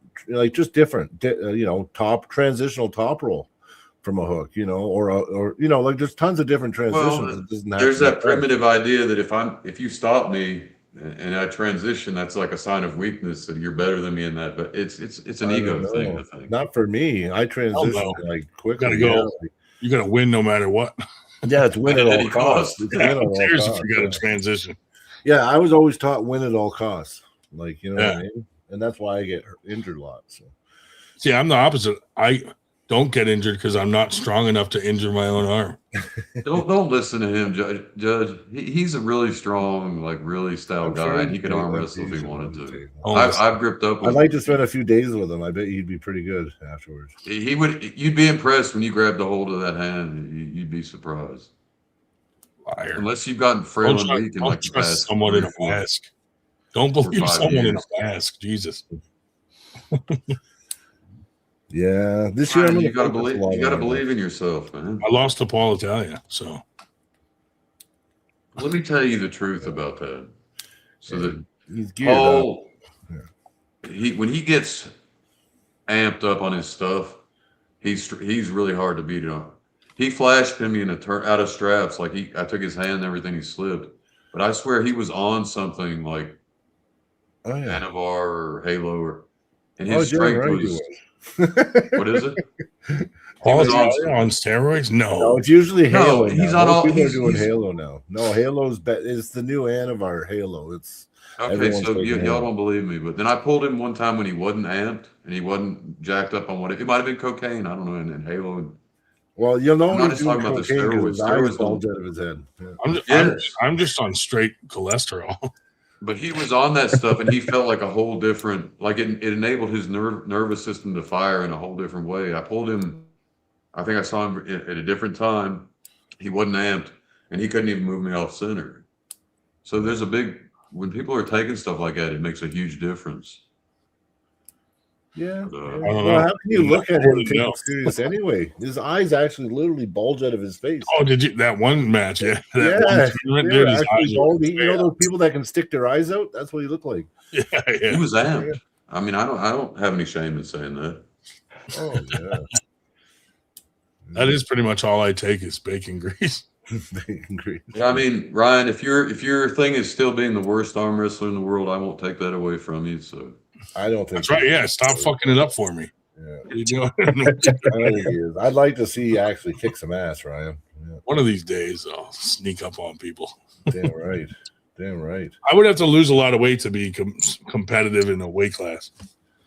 just different, transitional top roll from a hook, or there's tons of different transitions. Well, there's that primitive idea that if you stop me and I transition, that's like a sign of weakness that you're better than me in that. But it's an ego thing, I think. Not for me. I transition quickly. You got to win no matter what. Yeah, it's win at all costs. Cheers if you got to transition. Yeah, I was always taught win at all costs. What I mean? And that's why I get injured a lot. So. See, I'm the opposite. I don't get injured because I'm not strong enough to injure my own arm. Don't listen to him, Judge. He's a really strong, really stout guy, and he could arm wrestle if he wanted to. I've gripped up with I'd like to spend a few days with him. I bet he'd be pretty good afterwards. You'd be impressed when you grabbed a hold of that hand. You'd be surprised. Liar. Unless you've gotten frail and weak in don't the trust past someone in a 4 mask. Don't believe 5 someone in years. a mask. Jesus. Yeah, this year I'm You gonna gotta focus a believe. lot You gotta on it. believe in yourself, man. I lost to Paul Italia, so Let me tell you the truth about that. So that He's geared up. Paul, when he gets amped up on his stuff, he's really hard to beat on. He flashed me in a turn out of straps, like I took his hand and everything, he slipped. But I swear he was on something like Oh yeah. Anavar or Halo, and Oh, his damn strength right he was. was. What is it? Paul was on- Italia on steroids? No, No. it's usually No, Halo. he's now. on Most all- people are he's- doing he's- Halo now. No, Halo's it's the new Anavar Halo. It's Okay, Everyone's so taking y'all Halo. don't believe me, but then I pulled him one time when he wasn't amped and he wasn't jacked up on it might have been cocaine. I don't know, and then Halo. well, you'll know I'm when not he's just doing talking about the cocaine because his steroids. eyes Steroids bulge don't- out of his head. Yeah. I'm just on straight cholesterol. But he was on that stuff, and he felt like a whole different, like it enabled his nervous system to fire in a whole different way. I pulled him. I think I saw him at a different time. He wasn't amped, and he couldn't even move me off center. So there's when people are taking stuff like that, it makes a huge difference. Yeah. But, I don't Well, know. how can you look at him and take No. him serious anyway? His eyes actually literally bulge out of his face. Oh, did you that one match? Yeah, that Yeah, one tournament, They were dude, his actually eyes were- bulging. You know those people that can stick their eyes out? That's what he looked like. Yeah, He yeah. was amped. I mean, I don't have any shame in saying that. Oh yeah. That is pretty much all I take is bacon grease. Bacon grease. Yeah, I mean, Ryan, if your thing is still being the worst arm wrestler in the world, I won't take that away from you. So I don't think That's right. Yeah, stop fucking it up for me. Yeah. What are you doing? I don't think he is. I'd like to see you actually kick some ass, Ryan. Yeah. One of these days, I'll sneak up on people. Damn right. Damn right. I would have to lose a lot of weight to be competitive in a weight class.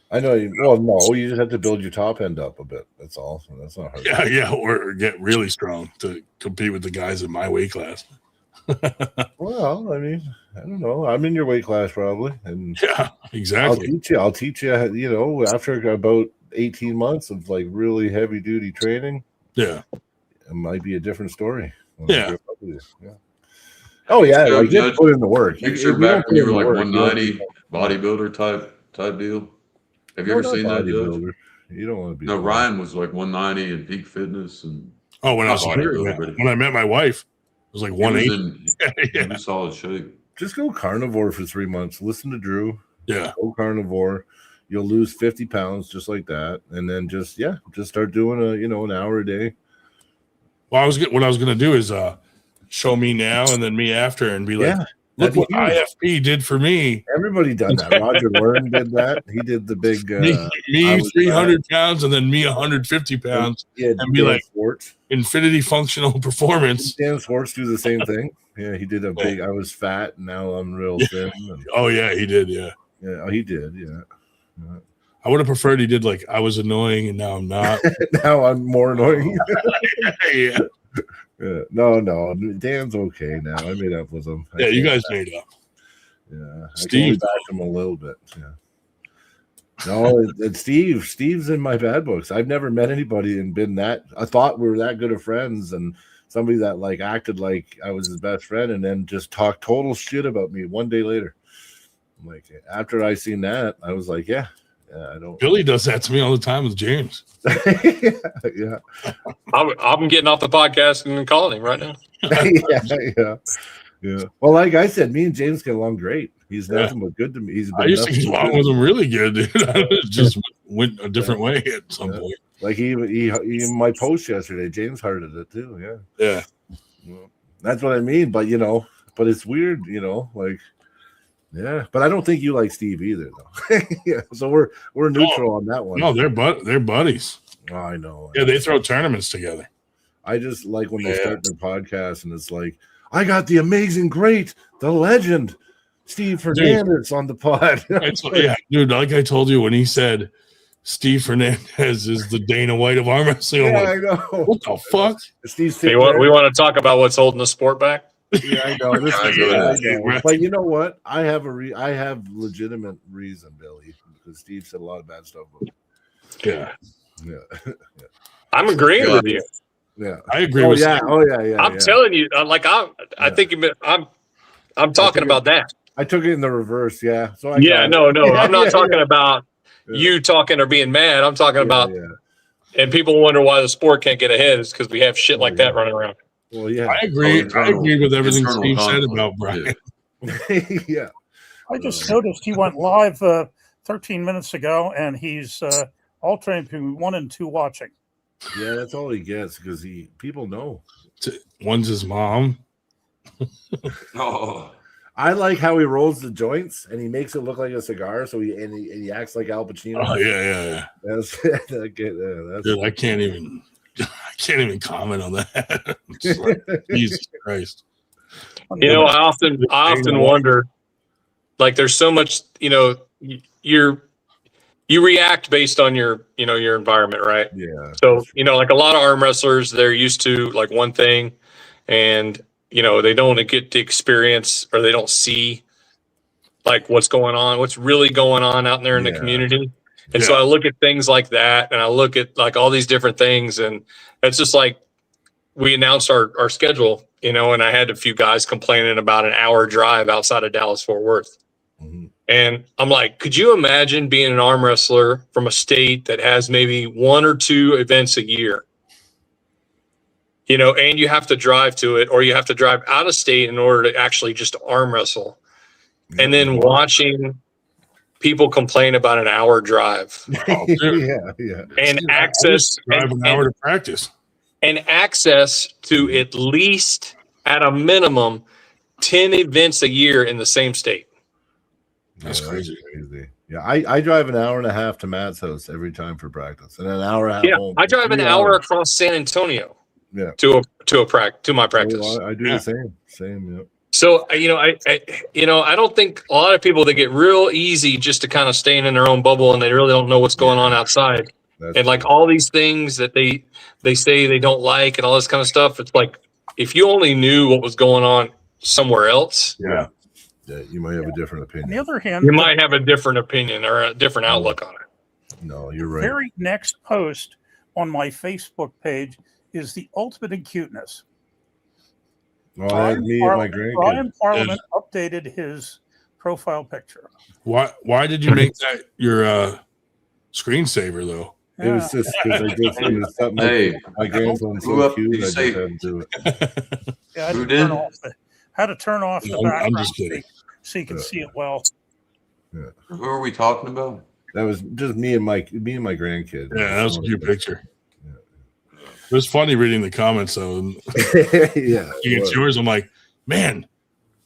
I know you. Well, no, you just have to build your top end up a bit. That's all. That's not hard. Yeah, or get really strong to compete with the guys in my weight class. Well, I mean, I don't know. I'm in your weight class probably, and Yeah, exactly. I'll teach you. You know, after about 18 months of like really heavy duty training, Yeah, it might be a different story. Yeah. Yeah. Oh yeah, So, like you have Judge, to put in the work. picture If back don't when you put were in like the work, you 190 bodybuilder type deal. Have you No, ever not seen that, Judge? bodybuilder. You don't want to be. No, Ryan was like 190 in peak fitness, and Oh, when I Not was bodybuilder, but- when I met my wife, it was like he was 180. in Yeah, solid shape. Just go carnivore for 3 months. Listen to Drew. yeah. Go carnivore. You'll lose 50 pounds just like that, and then just start doing an hour a day. Well, what I was gonna do is show me now and then me after, and be like, Yeah, look that'd be what huge. IFP did for me. Everybody done that. Roger Learn did that. He did the big. I Me was 300 pounds and then me 150 pounds. Yeah, and be Dan like- Swartz. Infinity functional performance. Dan Swartz do the same thing. Yeah, he did a big. I was fat, and now I'm real thin. And, Oh yeah, he did. Yeah, yeah, he did. Yeah. I would have preferred he did like I was annoying and now I'm not. Now I'm more annoying. Yeah, Yeah. No, Dan's okay now. I made up with him. yeah. You guys made up. Yeah, Steve. I back him a little bit. Yeah. No, it's Steve. Steve's in my bad books. I've never met anybody and been that. I thought we were that good of friends, and somebody that like acted like I was his best friend, and then just talked total shit about me one day later. Like after I seen that, I was like, yeah, I don't. Billy does that to me all the time with James. Yeah, I'm getting off the podcast and calling him right now. yeah. Well, like I said, me and James get along great. He's Yeah. nothing but good to me. He's I been used to nothing get but along good. with him really good, dude. I just went a different way at some Yeah. point. Like he my post yesterday, James hearted it too. Yeah. Yeah, Well, that's what I mean. But but it's weird, like, yeah. But I don't think you like Steve either, though. Yeah. So we're neutral on that one. no, they're buddies. Oh, I know. Yeah, they throw tournaments together. I just like when they Yeah. start their podcast and it's like, I got the amazing, great, the legend, Steve Fernandez on the pod. Yeah, dude. Like I told you when he said Steve Fernandez is the Dana White of arm wrestling, I'm Yeah, like, I know. what the fuck? Steve's We sitting want, there. we want to talk about what's holding the sport back. Yeah, I know. This I is, know. I know. But you know what? I have legitimate reason, Billy, because Steve said a lot of bad stuff. About Yeah, yeah, I'm agreeing with you. yeah. I agree Oh with yeah, Steve. oh yeah. I'm telling you, I think I'm talking about that. I took it in the reverse. Yeah. So Yeah, no, I'm not talking about you talking or being mad. I'm talking about, and people wonder why the sport can't get ahead is because we have shit like that running around. Well, yeah. I agree. I agree with everything Internal Steve said conflict. about Brian. Yeah. I just noticed he went live 13 minutes ago, and he's alternating between 1 and 2 watching. Yeah, that's all he gets because people know. One's his mom. Oh, I like how he rolls the joints and he makes it look like a cigar, so he acts like Al Pacino. Oh yeah. That's Dude, I can't even comment on that. It's like, Jesus Christ. You know, I often wonder, like, there's so much, you know, you react based on your environment, right? Yeah. So, you know, like a lot of arm wrestlers, they're used to like one thing, and you know, they don't get to experience, or they don't see like what's really going on out there in the community. And so I look at things like that, and I look at like all these different things, and it's just like we announced our schedule, you know, and I had a few guys complaining about an hour drive outside of Dallas Fort Worth. Mhm. And I'm like, could you imagine being an arm wrestler from a state that has maybe 1 or 2 events a year? You know, and you have to drive to it, or you have to drive out of state in order to actually just arm wrestle. And then watching people complain about an hour drive yeah. and access Drive an hour to practice. and access to at least at a minimum 10 events a year in the same state. That's crazy. Yeah, I drive an hour and a half to Matt's house every time for practice, and an hour and a half Yeah, home. I drive an 3 hour hours. across San Antonio. Yeah. To my practice. I do the same. Yeah. So you know, I don't think a lot of people, they get real easy just to kind of staying in their own bubble, and they really don't know what's going on outside. That's And like all these things that they say they don't like and all this kind of stuff. It's like, if you only knew what was going on somewhere else, Yeah. Yeah, you might have a different On the opinion. other hand, you might have a different opinion or a different outlook on it. No, you're the right. very next post on my Facebook page is the ultimate in cuteness. Oh, that's me and my grandkid. Brian Parliament updated his profile picture. Why did you make that your screensaver though? It was just because it was something. hey, My grandson's Who so up- cute. you I just say- had to do it. Yeah, I had Who to turn did? off had to turn off the I'm background just kidding. so you can see it well. who are we talking about? That was just me and my grandkid. Yeah, that was a cute picture. It was funny reading the comments though. And Yeah. you get yours. I'm like, man,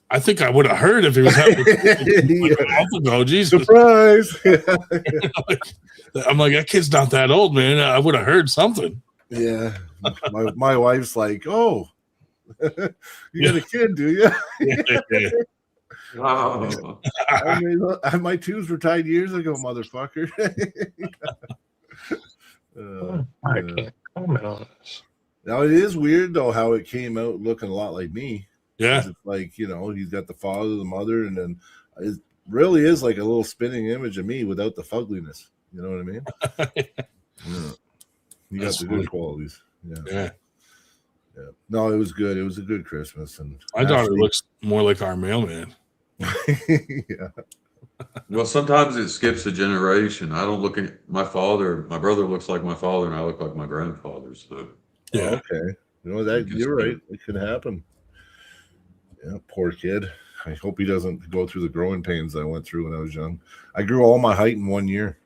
I think I would have heard if it was happening like a month ago. Jesus. Surprise! I'm like, that kid's not that old, man. I would have heard something. Yeah. My wife's like, oh, you got a kid, do you? Oh, I mean, look, my tubes were tied years ago, motherfucker. I Yeah. can't comment on this. Now it is weird though how it came out looking a lot like me. Yeah. It's like, you know, he's got the father, the mother, and then it really is like a little spinning image of me without the fugliness. You know what I mean? Yeah. You got That's the funny. good qualities. Yeah. Yeah. Yeah. No, it was good. It was a good Christmas. And My daughter Ashley- looks more like our mailman. yeah. well, sometimes it skips a generation. I don't look at my father. My brother looks like my father, and I look like my grandfather. So Yeah. Oh, okay. You know that you're right. It could happen. Yeah, poor kid. I hope he doesn't go through the growing pains I went through when I was young. I grew all my height in 1 year.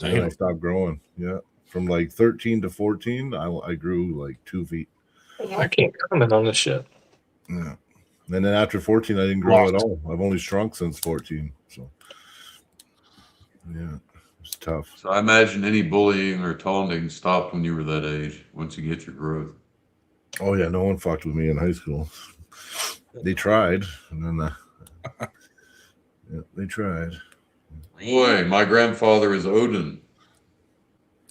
And I Damn. stopped growing. Yeah. From like 13 to 14, I grew like 2 feet. I can't comment on this shit. Yeah. And then after 14, I didn't grow at all. I've only shrunk since 14. So, yeah, it's tough. I imagine any bullying or taunting stopped when you were that age. Once you get your growth. Oh, yeah. No one fucked with me in high school. They tried. And then, yeah, they tried. Boy, my grandfather is Odin.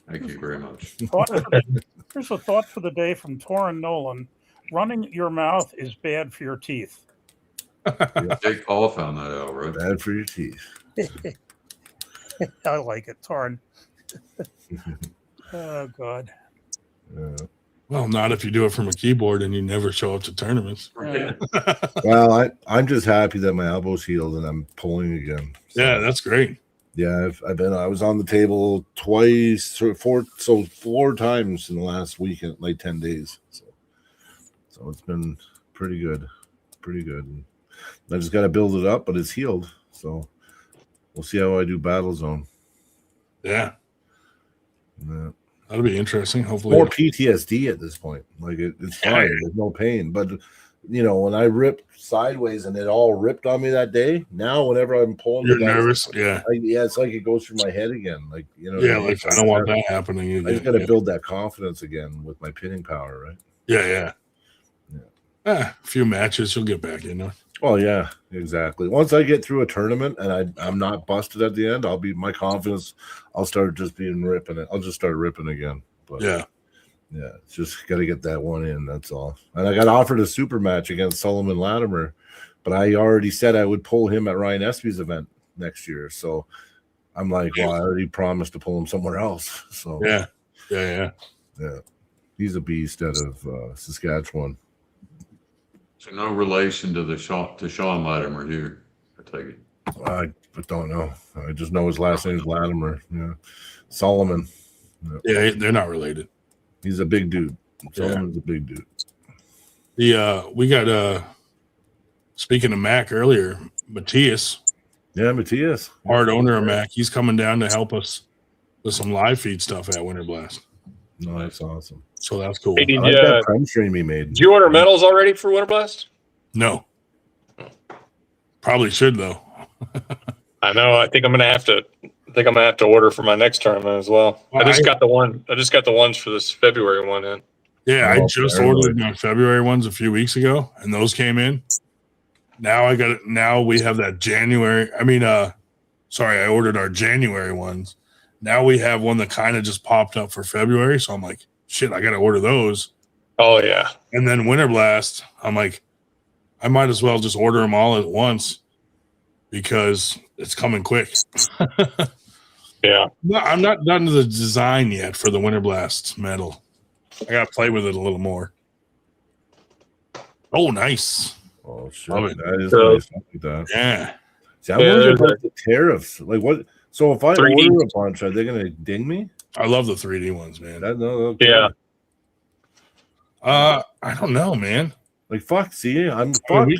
Thank you very much. Here's a thought for the day from Torrin Nolan. Running your mouth is bad for your teeth. Jake Paul found that out, right? Bad for your teeth. I like it, Torrin. Oh, God. Yeah. Well, not if you do it from a keyboard and you never show up to tournaments. Well, I'm just happy that my elbow's healed and I'm pulling again. So, Yeah, that's great. Yeah, I was on the table twice or four times in the last week, like 10 days. So it's been pretty good. I just got to build it up, but it's healed. So we'll see how I do Battle Zone. Yeah. Yeah. That'll be interesting. Hopefully. More PTSD at this point. Like it's fine. There's no pain. But when I ripped sideways and it all ripped on me that day, now whenever I'm pulling, you're nervous. Yeah. It's like it goes through my head again. Like Yeah, like I don't want that happening again. I just got to build that confidence again with my pinning power, right? Yeah. A few matches, you'll get back in. Oh yeah, exactly. Once I get through a tournament and I'm not busted at the end, my confidence. I'll start just ripping it. I'll just start ripping again. But yeah, it's just got to get that one in. That's all. And I got offered a super match against Solomon Latimer, but I already said I would pull him at Ryan Espy's event next year. So I'm like, well, I already promised to pull him somewhere else. So yeah. He's a beast out of Saskatchewan. So no relation to Sean Latimer here, I take it. I don't know. I just know his last name's Latimer. Yeah, Solomon. Yeah, they're not related. He's a big dude. Solomon's a big dude. We got speaking of Mac earlier, Matthias. Yeah, Matthias. Hard owner of Mac. He's coming down to help us with some live feed stuff at Winter Blast. No, that's awesome. So that's cool. Hey, I like that prem stream he made. Did you order medals already for Winter Blast? No. Probably should though. I know. I think I'm gonna have to order for my next tournament as well. Well, I just got the ones for this February one in. Yeah, I just ordered my February ones a few weeks ago, and those came in. Now I got it. Now we have that January. I ordered our January ones. Now we have one that kind of just popped up for February. So I'm like, shit, I got to order those. Oh yeah. And then Winter Blast, I'm like, I might as well just order them all at once because it's coming quick. Yeah. No, I'm not done to the design yet for the Winter Blast medal. I got to play with it a little more. Oh, nice. Oh, shit. Love it. That is nice. I like that. Yeah. See, I wonder about the tariffs. Like, what? So if I 3D. order a bunch, are they going to ding me? I love the 3D ones, man. Okay. Yeah. I don't know, man. Like, fuck, see, I'm We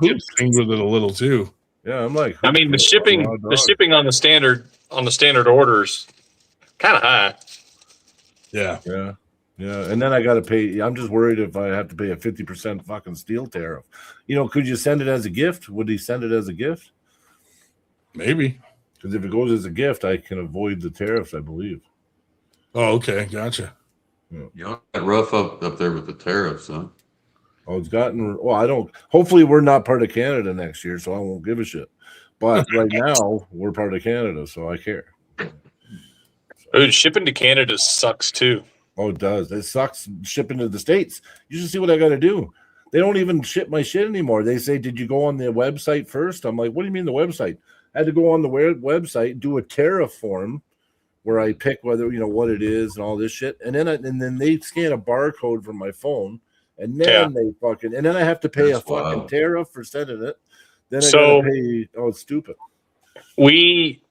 get things with it a little too. Yeah, I'm like, I mean, the shipping on the standard orders kind of high. Yeah. And then I got to pay. I'm just worried if I have to pay a 50% fucking steel tariff. Could you send it as a gift? Would he send it as a gift? Maybe. Because if it goes as a gift, I can avoid the tariffs, I believe. Oh, okay. Gotcha. Y'all got rough up there with the tariffs, huh? Oh, it's gotten. Well, I don't. Hopefully, we're not part of Canada next year, so I won't give a shit. But right now, we're part of Canada, so I care. Dude, shipping to Canada sucks too. Oh, it does. It sucks shipping to the States. You should see what I got to do. They don't even ship my shit anymore. They say, "Did you go on the website first?" I'm like, "What do you mean the website?" I had to go on the website, do a tariff form where I pick whether what it is and all this shit, and then they scan a barcode from my phone, and then and then I have to pay a fucking tariff for sending it. Then I gotta pay. Oh, it's stupid. We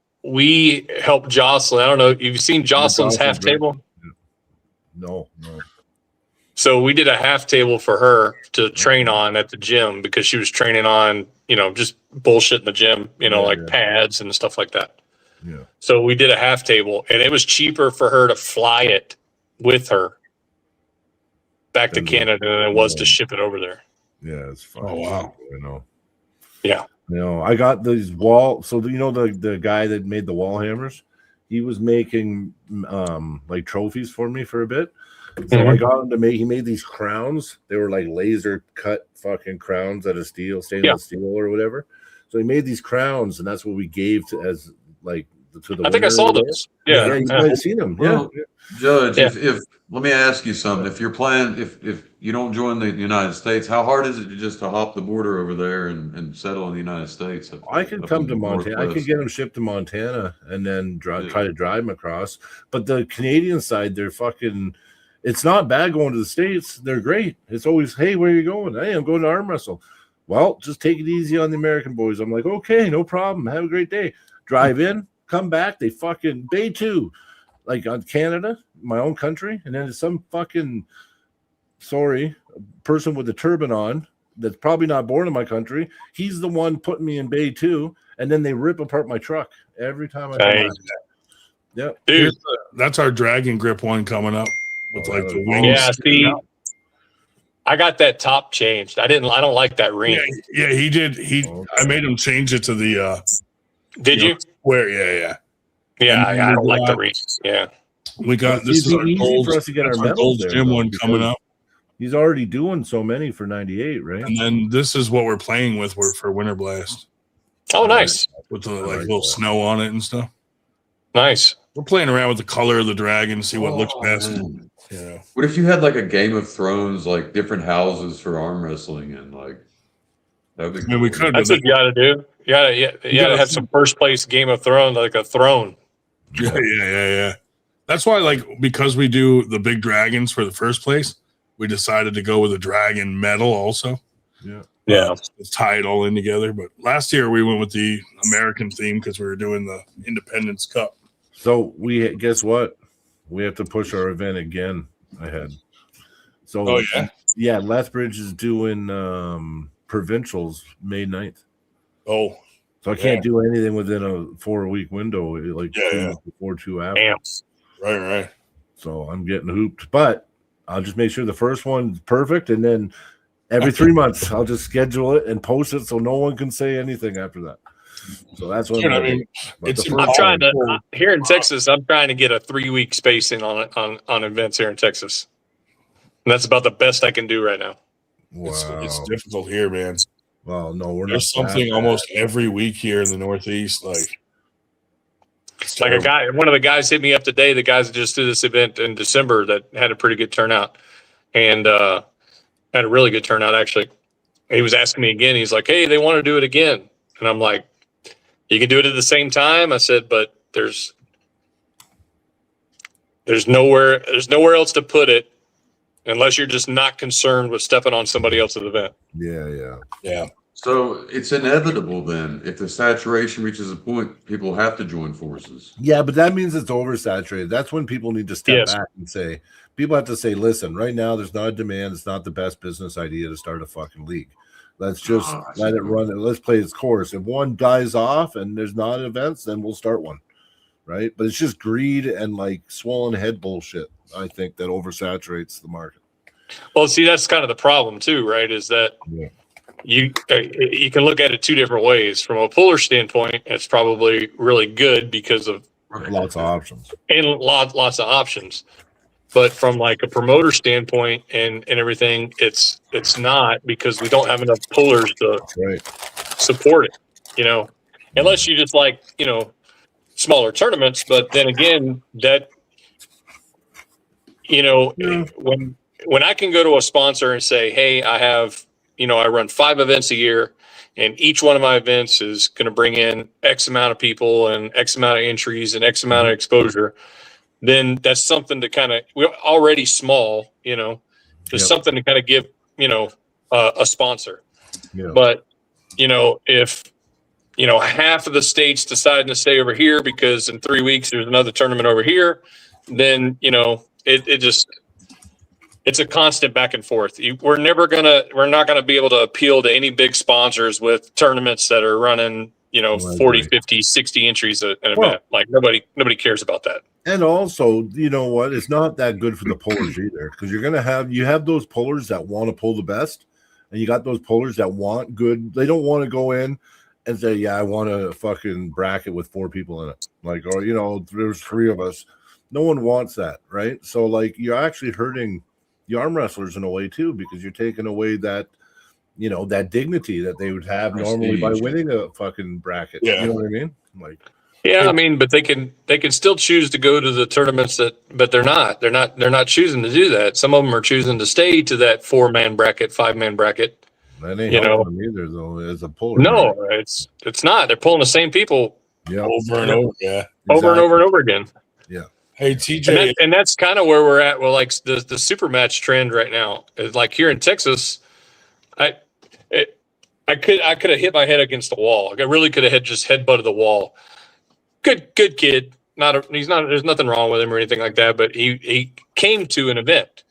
helped Jocelyn. I don't know. You've seen Jocelyn's half table? No. So we did a half table for her to train on at the gym because she was training on, just bullshit in the gym, pads and stuff like that. Yeah. So we did a half table, and it was cheaper for her to fly it with her back to Canada than it was to ship it over there. Yeah, it's fine. Oh, wow. I know. Yeah. I got these wall. So the guy that made the wall hammers, he was making like trophies for me for a bit. So I got him to he made these crowns. They were like laser cut fucking crowns out of stainless steel or whatever. So he made these crowns, and that's what we gave to the. I think I saw those. Yeah, you might have seen them. Well, Judge, if let me ask you something. If you're planning, if you don't join the United States, how hard is it just to hop the border over there and settle in the United States? I could come to Montana. I could get them shipped to Montana and then try to drive them across. But the Canadian side, they're fucking. It's not bad going to the States. They're great. It's always, hey, where are you going? Hey, I'm going to arm wrestle. Well, just take it easy on the American boys. I'm like, okay, no problem. Have a great day. Drive in, come back, they fucking Bay 2, like on Canada, my own country, and then some fucking person with a turban on that's probably not born in my country. He's the one putting me in Bay 2, and then they rip apart my truck every time I come Dang. back. Yep. Dude, That's our dragon grip one coming up with like the wings. yeah, see, I got that top changed. I don't like that ring. Yeah, he did. I made him change it to the Did you? square. Yeah. Yeah, And I don't like the got- ring. Yeah. We got this It's is our easy gold, for us to get our that's our medals Gold's there, Gym though, one coming because up. He's already doing so many for 98, right? And then this is what we're playing with for Winter Blast Oh, nice. with the I like like little that. snow on it and stuff. Nice. We're playing around with the color of the dragon, see what looks Oh, best. man. You know. What if you had like a Game of Thrones, like different houses for arm wrestling, and like that would be I mean, we cool. could, That's but what you got to do. You got to have some first place Game of Thrones, like a throne. yeah. That's why, like, because we do the big dragons for the first place, we decided to go with a dragon medal also. Yeah. Yeah. To tie it all in together. But last year we went with the American theme because we were doing the Independence Cup. So we guess what? We have to push our event again ahead. So Oh, yeah? Lethbridge is doing provincials May 9th. Oh, So I can't do anything within a 4-week window, like Yeah, 2 yeah. weeks before, 2 after. Damn. right. So I'm getting hooped, but I'll just make sure the first one's perfect, and then every 3 months I'll just schedule it and post it so no one can say anything after that. So that's what Sure, I'm I mean, but it's the I'm first trying one- to here in Texas. I'm trying to get a 3-week spacing on events here in Texas. And that's about the best I can do right now. Wow. It's difficult here, man. Well, no, we're There's not something that almost every week here in the Northeast. Like, it's Like a terrible. guy, one of the guys hit me up today. The guys that just did this event in December that had a pretty good turnout, and had a really good turnout actually. He was asking me again. He's like, "Hey, they want to do it again," and I'm like, "You can do it at the same time." I said, "But there's nowhere else to put it, unless you're just not concerned with stepping on somebody else's event." Yeah. So it's inevitable then. If the saturation reaches a point, people have to join forces. Yeah, but that means it's oversaturated. That's when people need to step Yes. back and say, people have to say, listen, right now there's not a demand. It's not the best business idea to start a fucking league. Let's just let it run. Let's play its course. If one dies off and there's not events, then we'll start one. Right. But it's just greed and like swollen head bullshit, I think, that oversaturates the market. Well, see, that's kind of the problem too, right? Is that Yeah. you can look at it two different ways. From a puller standpoint, it's probably really good because of Lots of options. and lots of options. But from like a promoter standpoint and everything, it's not, because we don't have enough pullers to Right. support it, unless you just like, smaller tournaments. But then again, that, when I can go to a sponsor and say, hey, I have, I run 5 events a year, and each one of my events is going to bring in X amount of people and X amount of entries and X amount of exposure, then that's something to kind of, we're already small, there's Yep. something to kind of give, a sponsor. Yeah. But, if, half of the state's deciding to stay over here because in 3 weeks there's another tournament over here, then, it's a constant back and forth. We're not going to be able to appeal to any big sponsors with tournaments that are running, I 40, agree. 50, 60 entries an Well- event. Like nobody cares about that. And also, you know what? It's not that good for the pullers either, because you have those pullers that want to pull the best, and you got those pullers that want good. They don't want to go in and say, "Yeah, I want a fucking bracket with 4 people in it." Like, or there's 3 of us. No one wants that, right? So, like, you're actually hurting the arm wrestlers in a way too, because you're taking away that, that dignity that they would have normally by Prestige. winning a fucking bracket. Yeah. You know what I mean? Like, Yeah, I mean, but they can still choose to go to the tournaments but they're not choosing to do that. Some of them are choosing to stay to that 4-man bracket, 5-man bracket. that ain't You know. helping them either, though, as a puller. No, it's not. They're pulling the same people Yeah. Over and over. Yeah. over and over and over again. Hey, TJ. And that's kind of where we're at. Well, like the super match trend right now is like here in Texas. I could have hit my head against the wall. Like I really could have just headbutted the wall, good kid. He's not. There's nothing wrong with him or anything like that. But he came to an event,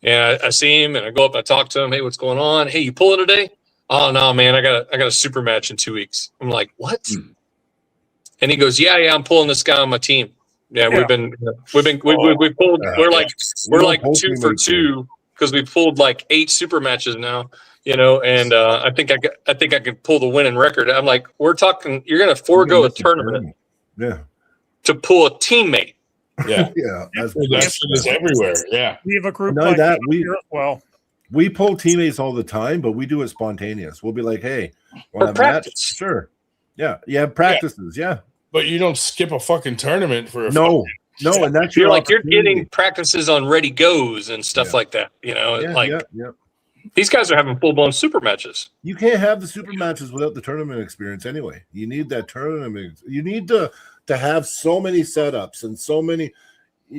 and I see him, and I go up and I talk to him. Hey, what's going on? Hey, you pulling today? Oh no, man, I got a super match in 2 weeks. I'm like, what? And he goes, yeah, I'm pulling this guy on my team. Yeah, we've pulled. We're like 2 for 2 because we pulled like 8 super matches now. And I think I can pull the winning record. I'm like, we're talking. You're going to forego a tournament, to pull a teammate. Yeah, Yeah, that's everywhere. Yeah, We have a group Not like that, that here as well. we pull teammates all the time, but we do it spontaneous. We'll be like, hey, want Or a match? practice. Sure. Yeah, you have practices. Yeah. but you don't skip a fucking tournament for a No, and that's You're your like you're opportunity. getting practices on ready goes and stuff Yeah. like that. Yeah. These guys are having full blown super matches. You can't have the super matches without the tournament experience anyway. You need that tournament. You need to have so many setups and so many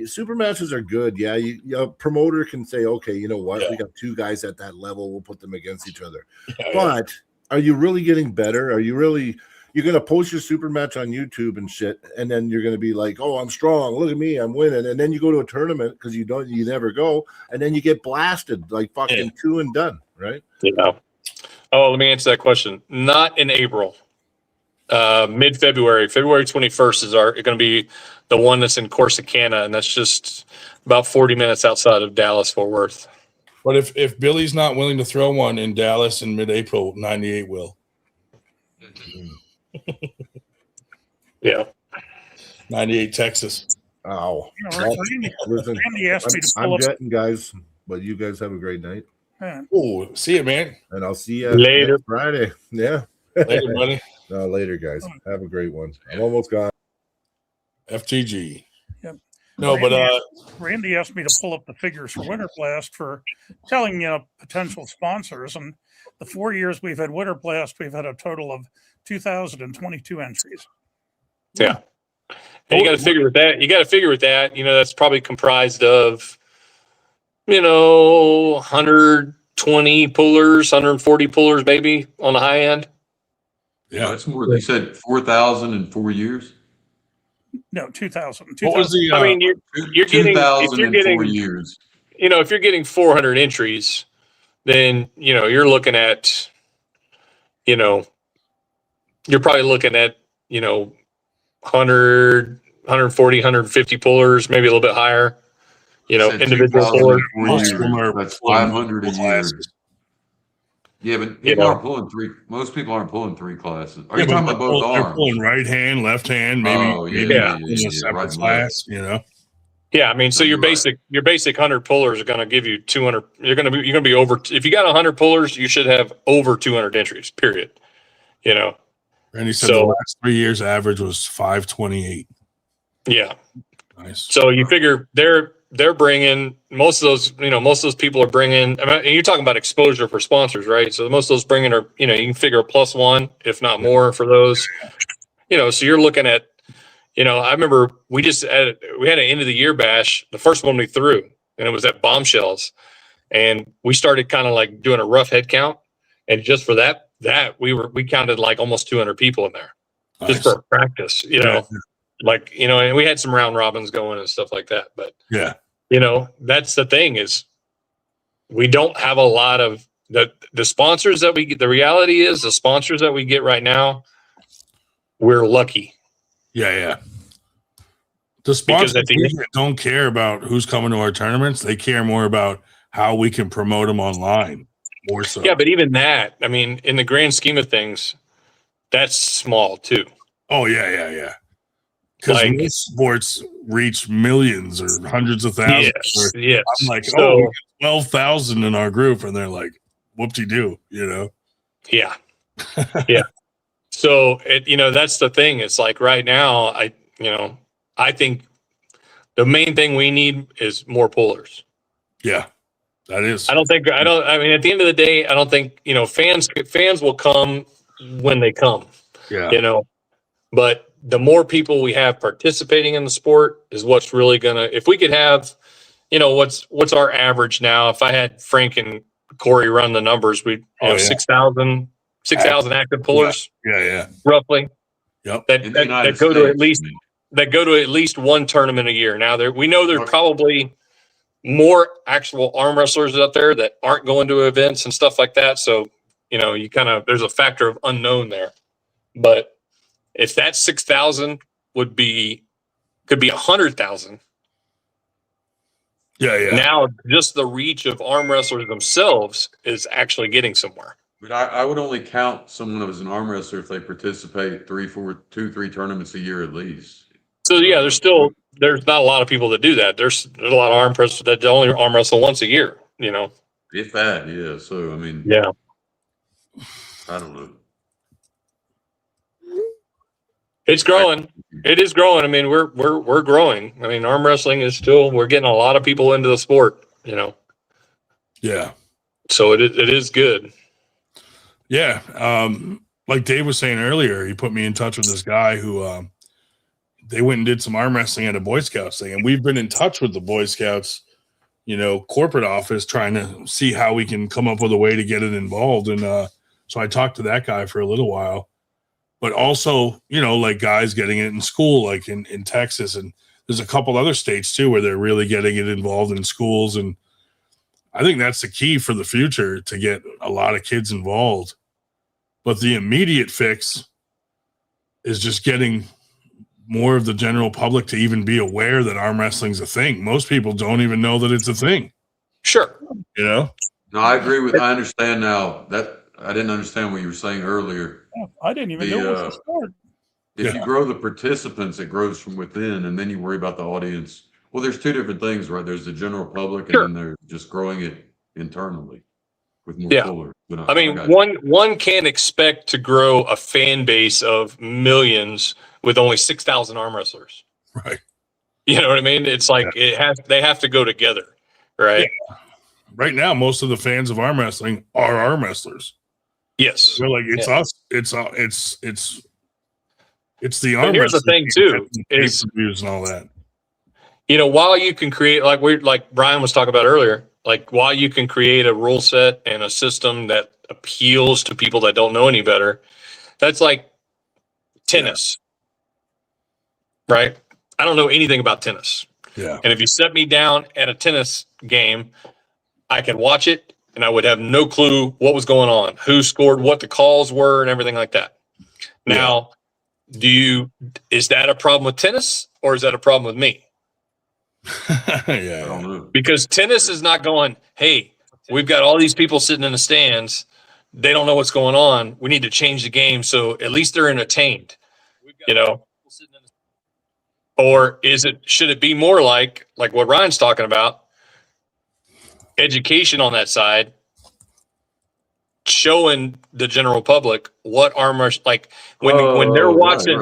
super matches are good. Yeah, a promoter can say, okay, you know what? Yeah. We got 2 guys at that level. We'll put them against each other. Yeah, But are you really getting better? Are you really? You're going to post your super match on YouTube and shit, and then you're going to be like, oh, I'm strong. Look at me. I'm winning. And then you go to a tournament because you never go. And then you get blasted like fucking 2 and done, right? Yeah. Oh, let me answer that question. Not in April. Mid-February. February 21st is going to be the one that's in Corsicana, and that's just about 40 minutes outside of Dallas, Fort Worth. But if Billy's not willing to throw one in Dallas in mid-April, 98 will. Yeah. 98 Texas. Ow. Randy, Listen, Randy asked me to I'm pull up. jetting, guys, but you guys have a great night. Oh, see you, man. And I'll see you Later. next Friday. Yeah. Later, buddy. Later, guys. Have a great one. I'm almost gone. FTG. Yep. No, but Randy asked me to pull up the figures for Winter Blast for telling potential sponsors. And the 4 years we've had Winter Blast, we've had a total of 2,022 entries. Yeah. And you got to figure with that. That's probably comprised of, 120 pullers, 140 pullers, maybe on the high end. yeah. That's more. You said 4,000 in 4 years. No, 2,000. What was the? I mean, you're getting, if 2,000 you're in getting, 4 years. if you're getting 400 entries, then, you're looking at, you're probably looking at, 100, 140, 150 pullers, maybe a little bit higher, Said individual 2,000 pullers. in 4 years. That's 500 a year. Yeah, but people aren't pulling 3. Most people aren't pulling 3 classes. Are you talking about both They're arms? pulling right hand, left hand, maybe. Oh, maybe yeah. in a separate right and class, Yeah, I mean, so your Right. basic 100 pullers are going to give you 200. You're going to be over. If you got 100 pullers, you should have over 200 entries. Period. And he said So- the last 3 years average was 528. Yeah. Nice. So you figure they're bringing most of those. Most of those people are bringing. I mean, and you're talking about exposure for sponsors, right? So most of those bringing are. You can figure a +1, if not more, for those. So you're looking at. I remember we had an end of the year bash, the first one we threw, and it was at Bombshells, and we started kind of like doing a rough head count, and just for that we counted like almost 200 people in there just Nice. for practice, Yeah. and we had some round robins going and stuff like that, but Yeah. that's the thing is we don't have a lot of the sponsors that we get. The reality is the sponsors that we get right now, we're lucky. Yeah. The Because sponsors at the don't care about who's coming to our tournaments. They care more about how we can promote them online. More so. Yeah, but even that, I mean, in the grand scheme of things, that's small too. Oh, yeah. Because Like- most sports reach millions or hundreds of thousands. Or Yes. I'm like, So, we got 12,000 in our group. And they're like, whoop-de-doo, yeah. Yeah. So, that's the thing. It's like right now, I think the main thing we need is more pullers. Yeah, that is. I mean, at the end of the day, I don't think, fans will come when they come, Yeah. but the more people we have participating in the sport is what's really if we could have, what's our average now? If I had Frank and Corey run the numbers, we'd have 6,000 active pullers, Yeah. roughly. Yep. that, In the that, United that go to at States, least I mean. that go to at least one tournament a year. Now we know there's Okay. probably more actual arm wrestlers out there that aren't going to events and stuff like that. So, you kind of, there's a factor of unknown there. But if that 6,000 could be 100,000. Yeah. Now just the reach of arm wrestlers themselves is actually getting somewhere. But I would only count someone that was an arm wrestler if they participate 3 tournaments a year at least. So yeah, there's not a lot of people that do that. There's a lot of arm wrestlers that only arm wrestle once a year, If that, yeah. So I mean, Yeah. I don't know. It's growing. It is growing. I mean, we're growing. I mean, arm wrestling is still, we're getting a lot of people into the sport, Yeah. So it is good. Yeah. Like Dave was saying earlier, he put me in touch with this guy who they went and did some arm wrestling at a Boy Scouts thing. And we've been in touch with the Boy Scouts, corporate office, trying to see how we can come up with a way to get it involved. And so I talked to that guy for a little while. But also, like guys getting it in school, like in Texas. And there's a couple other states too where they're really getting it involved in schools. And I think that's the key for the future, to get a lot of kids involved. But the immediate fix is just getting more of the general public to even be aware that arm wrestling's a thing. Most people don't even know that it's a thing. Sure. No, I agree I understand now. That I didn't understand what you were saying earlier. I didn't even know it was a sport. If you grow the participants, it grows from within, and then you worry about the audience. Well, there's two different things, right? There's the general public, and then there's just growing it internally with more pullers. I mean, one can't expect to grow a fan base of millions with only 6,000 arm wrestlers. Right. You know what I mean? It's like they have to go together, right? Yeah. Right now, most of the fans of arm wrestling are arm wrestlers. Yes. They're like, it's us. It's the arm. But here's the thing too, is pay-per-views and all that. While you can create, like Brian was talking about earlier, like while you can create a rule set and a system that appeals to people that don't know any better, that's like tennis, right? I don't know anything about tennis. Yeah. And if you set me down at a tennis game, I could watch it and I would have no clue what was going on, who scored, what the calls were, and everything like that. Now, is that a problem with tennis or is that a problem with me? I don't know. Because tennis is not going, hey, we've got all these people sitting in the stands. They don't know what's going on. We need to change the game so at least they're entertained, Or should it be more like what Ryan's talking about? Education on that side, showing the general public what armor, like when they're watching,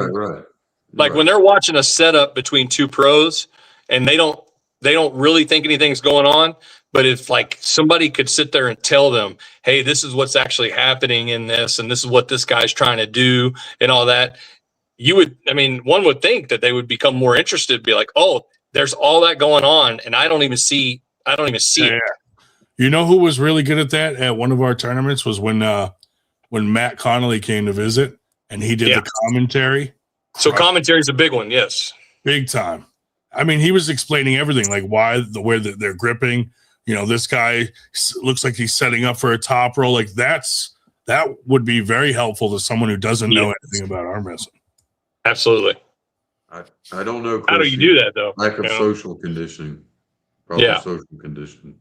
when they're watching a setup between two pros and they don't really think anything's going on. But if like somebody could sit there and tell them, hey, this is what's actually happening in this, and this is what this guy's trying to do and all that, one would think that they would become more interested, be like, oh, there's all that going on. And I don't even see it. You know who was really good at that at one of our tournaments was when Matt Connolly came to visit and he did the commentary. So commentary is a big one. Yes. Big time. I mean, he was explaining everything, like where they're gripping. This guy looks like he's setting up for a top roll. Like that would be very helpful to someone who doesn't know anything about arm wrestling. Absolutely. I don't know. How do you do that though? Lack of social conditioning. Probably social conditioning.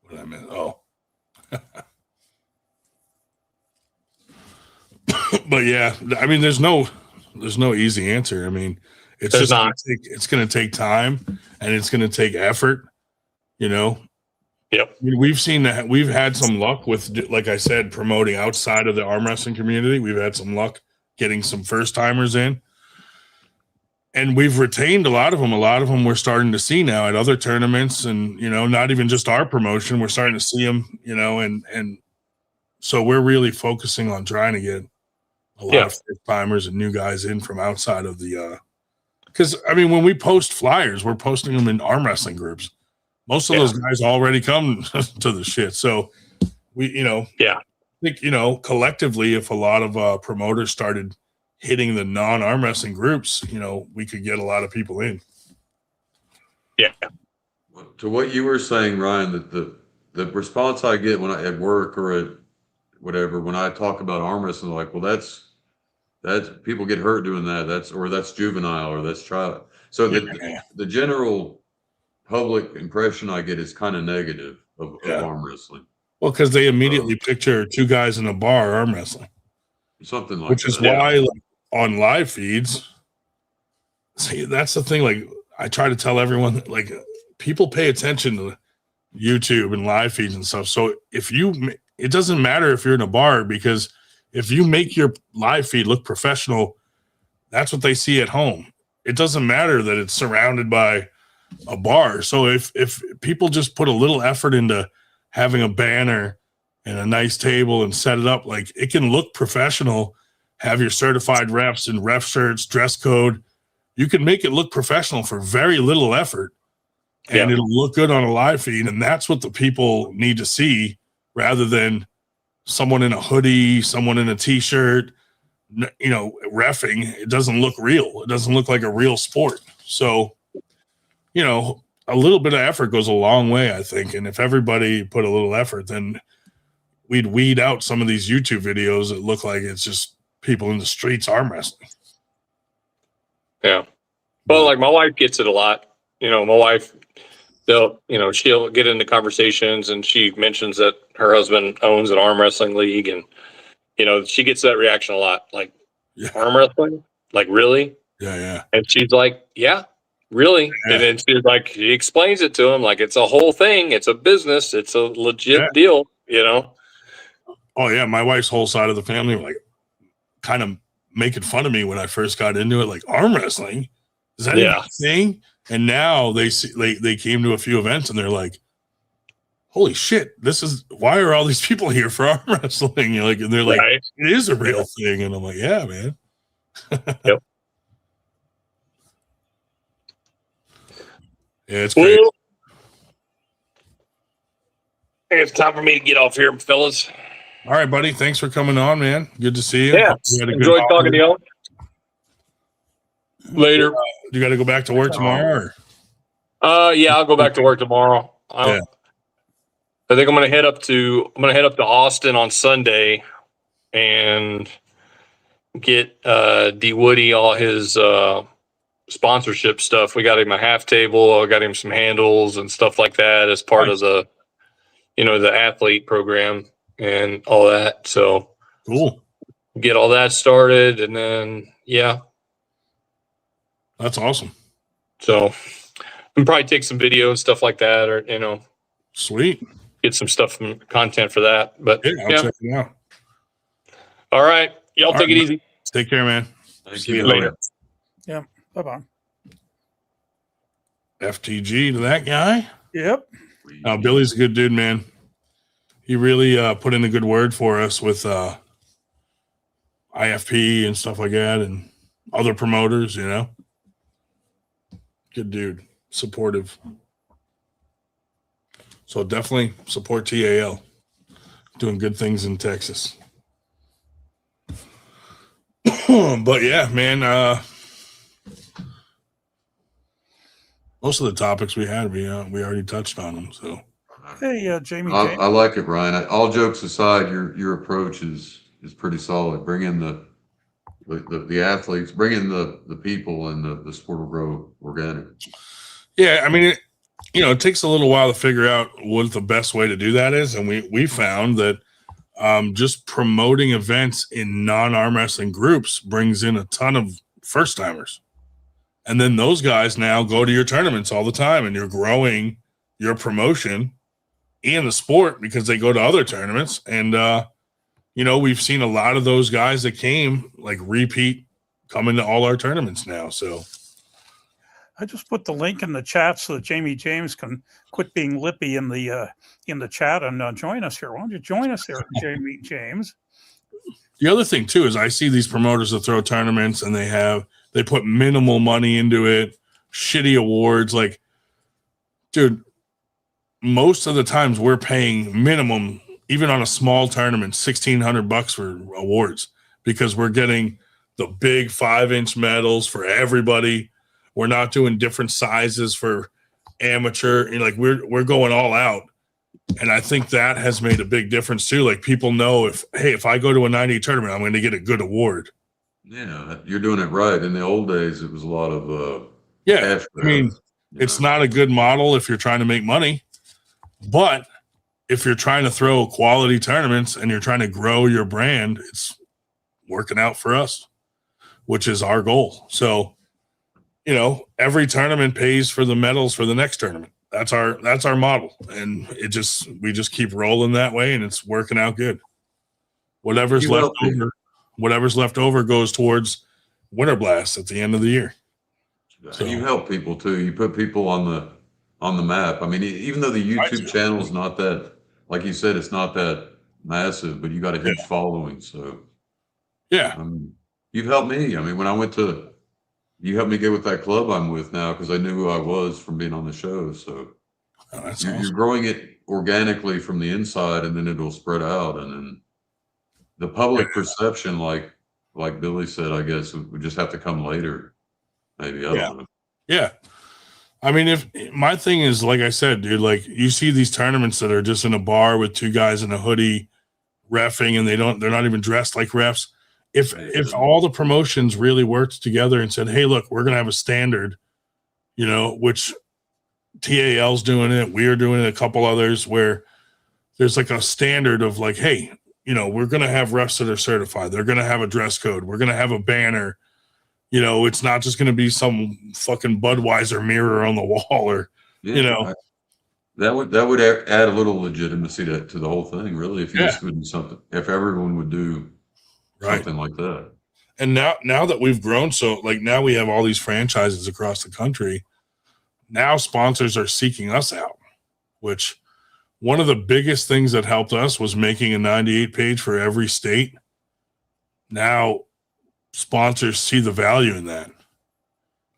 What I meant. Oh. But yeah, I mean, there's no easy answer. I mean, it's going to take time and it's going to take effort, Yep. I mean, we've seen that. We've had some luck with, like I said, promoting outside of the arm wrestling community. We've had some luck getting some first timers in, and we've retained a lot of them. A lot of them we're starting to see now at other tournaments, and not even just our promotion. We're starting to see them, and so we're really focusing on trying to get a lot of first timers and new guys in from outside of the. Because I mean, when we post flyers, we're posting them in arm wrestling groups. Most of those guys already come to the shit. So we, I think, collectively, if a lot of promoters started hitting the non-arm wrestling groups, you know, we could get a lot of people in. Yeah. To what you were saying, Ryan, that the response I get when I at work or at whatever, when I talk about arm wrestling, like, well, that's people get hurt doing that. That's juvenile or that's child. So the general public impression I get is kind of negative of arm wrestling. Well, because they immediately picture two guys in a bar arm wrestling. Something like which that. is why like, on live feeds, see, that's the thing. Like I try to tell everyone, like people pay attention to YouTube and live feeds and stuff. So it doesn't matter if you're in a bar, because if you make your live feed look professional, that's what they see at home. It doesn't matter that it's surrounded by a bar. So if people just put a little effort into having a banner and a nice table and set it up, like it can look professional, have your certified refs and ref shirts, dress code. You can make it look professional for very little effort, and it'll look good on a live feed. And that's what the people need to see, rather than someone in a hoodie, someone in a t-shirt, you know, reffing. It doesn't look real. It doesn't look like a real sport. So, you know, a little bit of effort goes a long way, I think. And if everybody put a little effort, then we'd weed out some of these YouTube videos that look like it's just people in the streets arm wrestling. Yeah. Well, like my wife gets it a lot. You know, my wife, she'll get into conversations and she mentions that her husband owns an arm wrestling league, and, you know, she gets that reaction a lot. Like, arm wrestling? Like, really? Yeah, yeah. And she's like, yeah, really? Yeah. And then she's like, she explains it to him like it's a whole thing. It's a business. It's a legit deal, you know? Oh, yeah. My wife's whole side of the family were like kind of making fun of me when I first got into it. Like, arm wrestling? Is that a thing? And now they came to a few events and they're like, holy shit, why are all these people here for arm wrestling? You're like, and they're like, it is a real thing. And I'm like, yeah, man. Yep. Yeah, it's great. Well, I think it's time for me to get off here, fellas. All right, buddy. Thanks for coming on, man. Good to see you. Yeah. Enjoyed talking to y'all. Later. You got to go back to work tomorrow? Yeah, I'll go back to work tomorrow. I think I'm gonna head up to Austin on Sunday and get D Woody all his sponsorship stuff. We got him a half table. I got him some handles and stuff like that as part of the athlete program and all that. So cool. Get all that started, and then that's awesome. So we'll probably take some video and stuff like that, or sweet. Get some stuff from content for that. But I'll check it out. All right. Y'all take it easy. Take care, man. See you later. Yeah. Bye-bye. FTG to that guy. Yep. No, Billy's a good dude, man. He really put in a good word for us with IFP and stuff like that, and other promoters, you know. Good dude. Supportive. So definitely support TAL. Doing good things in Texas. But yeah, man, most of the topics we had, we already touched on them. So hey, Jamie. I like it, Ryan. All jokes aside, your approach is pretty solid. Bring in the athletes, bring in the people, and the sport will grow organic. Yeah, I mean, it takes a little while to figure out what the best way to do that is, and we found that just promoting events in non-arm wrestling groups brings in a ton of first timers, and then those guys now go to your tournaments all the time, and you're growing your promotion and the sport because they go to other tournaments. And we've seen a lot of those guys that came like repeat coming to all our tournaments now. So I just put the link in the chat so that Jamie James can quit being lippy in the chat and join us here. Why don't you join us here, Jamie James? The other thing too is I see these promoters that throw tournaments and they put minimal money into it, shitty awards. Like, dude, most of the times we're paying minimum, even on a small tournament, $1,600 for awards, because we're getting the big 5-inch medals for everybody. We're not doing different sizes for amateur. You know, like we're going all out. And I think that has made a big difference too. Like people know if I go to a 98 tournament, I'm going to get a good award. Yeah, you're doing it right. In the old days, it was a lot of Yeah. cash I mean, grabs, you it's know. not a good model if you're trying to make money, but if you're trying to throw quality tournaments and you're trying to grow your brand, it's working out for us, which is our goal. So, you know, every tournament pays for the medals for the next tournament. That's our model. And we just keep rolling that way, and it's working out good. Whatever's left over goes towards Winter Blast at the end of the year. And you help people too. You put people on the map. I mean, even though the YouTube channel is not that, like you said, it's not that massive, but you got a huge following. So yeah, you've helped me. I mean, when I went to, you helped me get with that club I'm with now because I knew who I was from being on the show. So you're growing it organically from the inside, and then it'll spread out, and then the public perception, like Billy said, I guess would just have to come later. Maybe I don't know. Yeah. I mean, if my thing is, like I said, dude, like you see these tournaments that are just in a bar with two guys in a hoodie reffing, and they're not even dressed like refs. If all the promotions really worked together and said, hey, look, we're going to have a standard, you know, which TAL's doing it, we're doing it, a couple others, where there's like a standard of like, hey, you know, we're going to have refs that are certified. They're going to have a dress code. We're going to have a banner. You know, it's not just going to be some fucking Budweiser mirror on the wall, or Yeah, you know, that would add a little legitimacy to the whole thing, really. If you just would do something, if everyone would do something like that. And now that we've grown, so like now we have all these franchises across the country. Now sponsors are seeking us out, which one of the biggest things that helped us was making a 98 page for every state. Now sponsors see the value in that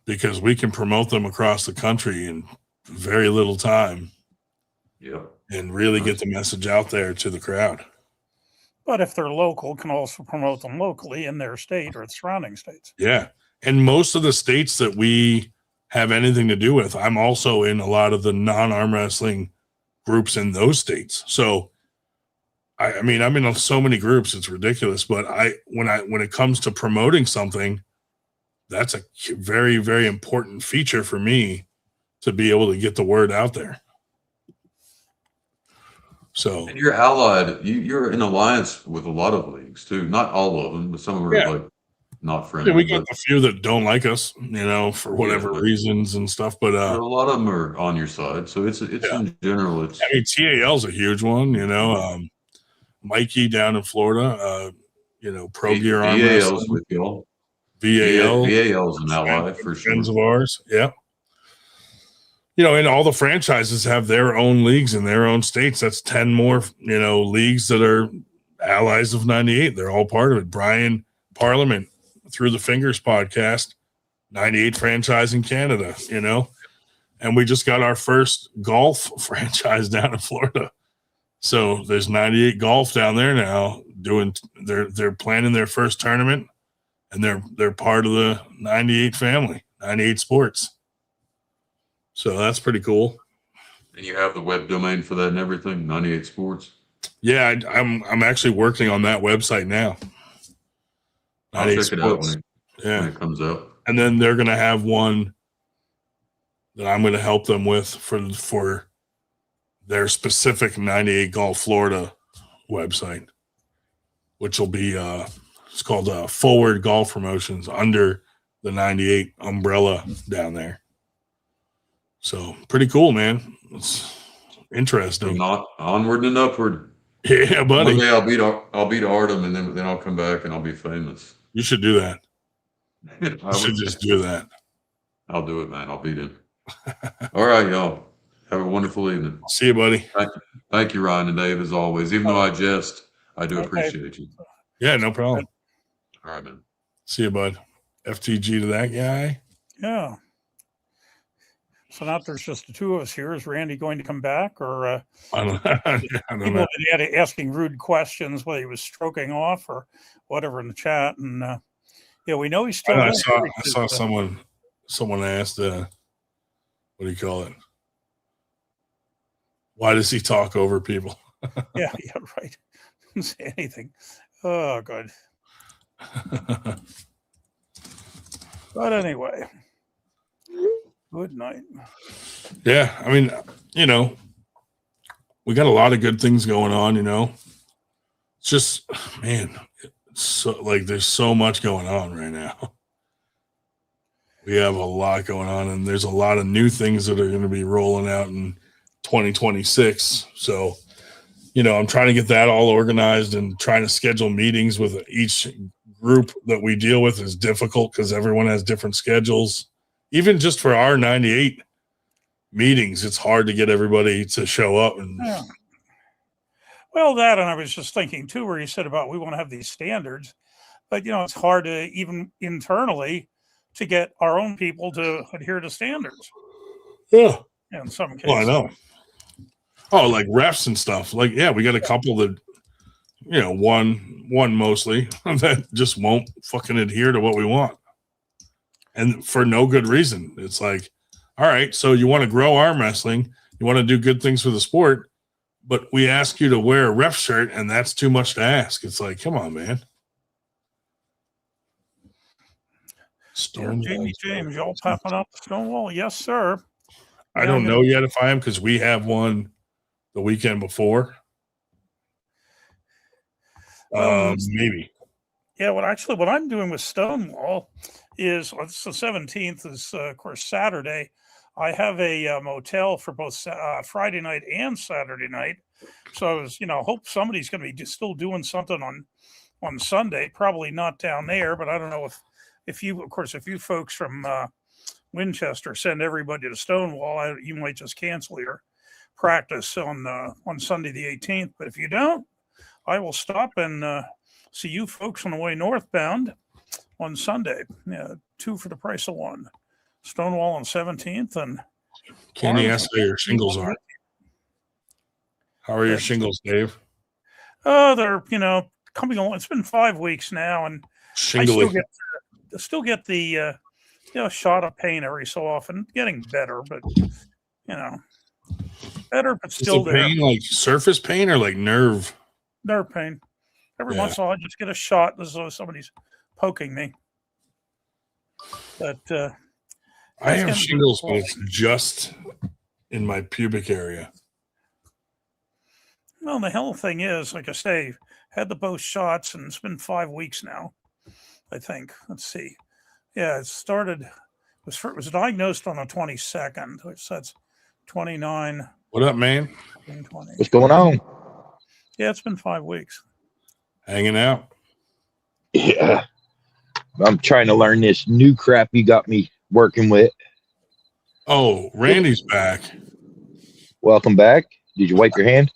because we can promote them across the country in very little time. Yeah. And really get the message out there to the crowd. But if they're local, can also promote them locally in their state or the surrounding states. Yeah. And most of the states that we have anything to do with, I'm also in a lot of the non-arm wrestling groups in those states. So I mean, I'm in so many groups, it's ridiculous. But when it comes to promoting something, that's a very, very important feature for me to be able to get the word out there. So and you're allied. You're in alliance with a lot of leagues too. Not all of them, but some of them are like not friendly. Yeah, we got a few that don't like us, you know, for whatever reasons and stuff. But a lot of them are on your side. So it's in general. It's I mean, TAL's a huge one, you know. Mikey down in Florida, you know, Pro Gear Arm VAL's with y'all. VAL's an ally for sure. Friends of ours, yeah. You know, and all the franchises have their own leagues in their own states. That's 10 more, you know, leagues that are allies of 98. They're all part of it. Brian Parliament, Through the Fingers podcast, 98 franchise in Canada, you know. And we just got our first golf franchise down in Florida. So there's 98 golf down there now they're planning their first tournament, and they're part of the 98 family, 98 Sports. So that's pretty cool. And you have the web domain for that and everything, 98 Sports. Yeah, I'm actually working on that website now. I'll check it out when it comes out. And then they're gonna have one that I'm gonna help them with for their specific 98 Golf Florida website, which will be it's called Forward Golf Promotions under the 98 umbrella down there. So pretty cool, man. It's interesting. Not onward and upward. Yeah, buddy. One day I'll beat Artem, and then I'll come back and I'll be famous. You should do that. You should just do that. I'll do it, man. I'll beat him. All right, y'all. Have a wonderful evening. See you, buddy. Thank you, Ryan and Dave, as always. Even though I jest, I do appreciate you. Yeah, no problem. All right, man. See you, bud. FTG to that guy. Yeah. So now there's just the two of us here. Is Randy going to come back, or I don't people know. asking rude questions while he was stroking off or whatever in the chat? And Yeah, we know he's I, still. know, I there. saw someone asked, what do you call it? Why does he talk over people? Yeah, right. Didn't say anything. Oh, good. But anyway, good night. Yeah, I mean, you know, we got a lot of good things going on. You know, it's just, man, so like there's so much going on right now. We have a lot going on, and there's a lot of new things that are going to be rolling out in 2026. So, you know, I'm trying to get that all organized and trying to schedule meetings with each group that we deal with is difficult because everyone has different schedules. Even just for our 98 meetings, it's hard to get everybody to show up. And Yeah. Well, that, and I was just thinking too, where you said about we want to have these standards, but you know, it's hard to even internally to get our own people to adhere to standards. yeah, In some cases. well, I know. Oh, like refs and stuff. Like, yeah, we got a couple that, you know, one mostly that just won't fucking adhere to what we want, and for no good reason. It's like, all right, so you want to grow arm wrestling, you want to do good things for the sport, but we ask you to wear a ref shirt, and that's too much to ask. It's like, come on, man. Yeah, Jamie James, y'all popping up Stonewall? Yes, sir. I don't know yet if I am, because we have one the weekend before. Maybe. Yeah, what I'm doing with Stonewall is it's the 17th is of course Saturday. I have a motel for both Friday night and Saturday night. So I was, you know, hope somebody's going to be still doing something on Sunday. Probably not down there, but I don't know if you, of course, if you folks from Winchester send everybody to Stonewall, you might just cancel your practice on Sunday the 18th. But if you don't, I will stop and see you folks on the way northbound on Sunday. Yeah, 2 for the price of 1. Stonewall on 17th and Candy asked how your shingles are. How are your shingles, Dave? Oh, they're, you know, coming along. It's been 5 weeks now, and Shingly. I still get the you know, shot of pain every so often. Getting better, but you know, better, but still Is the there. pain like surface pain or like nerve? Nerve pain. Every Yeah. once in a while, I just get a shot as though somebody's poking me. But I it's have gonna be shingles, but cool. it's just in my pubic area. Well, the hell thing is, like I say, had the both shots, and it's been 5 weeks now. I think. Let's see. Yeah, it started. It was diagnosed on the 22nd, which that's 29, What up, man? 20. What's going on? Yeah, it's been 5 weeks. Hanging out. Yeah. I'm trying to learn this new crap you got me working with. Oh, Randy's back. Welcome back. Did you wipe your hand?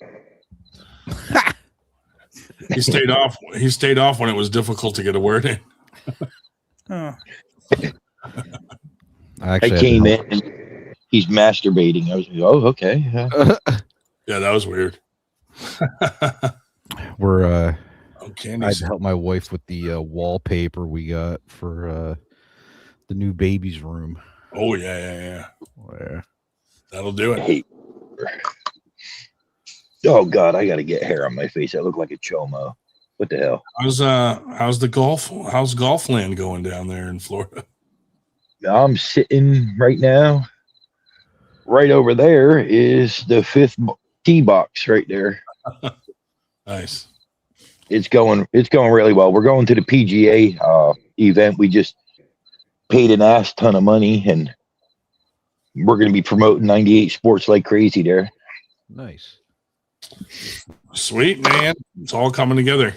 He stayed off. He stayed off when it was difficult to get a word in. Oh, I came in and he's masturbating. I was like, oh, okay. Yeah, that was weird. We're Oh, I Candy. had to help my wife with the wallpaper we got for the new baby's room. Oh yeah. Where That'll do I it. hate. Oh God, I got to get hair on my face. I look like a chomo. What the hell? How's the golf? How's golf land going down there in Florida? I'm sitting right now. Right over there is the 5th tee box right there. Nice. It's going really well. We're going to the PGA event. We just paid an ass ton of money, and we're going to be promoting 98 Sports like crazy there. nice. Sweet, man. It's all coming together.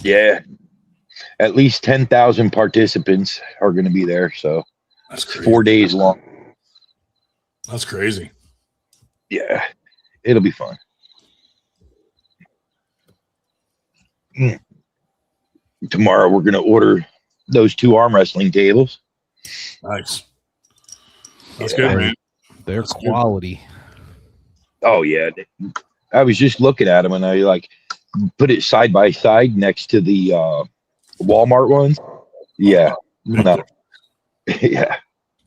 Yeah, at least 10,000 participants are going to be there. So That's crazy. 4 days long. That's crazy. Yeah, it'll be fun. Tomorrow we're going to order those 2 arm wrestling tables. Nice. That's Yeah. good, man. They're That's good. quality. Oh yeah, I was just looking at them and I like put it side by side next to the Walmart ones. Yeah. No. Yeah.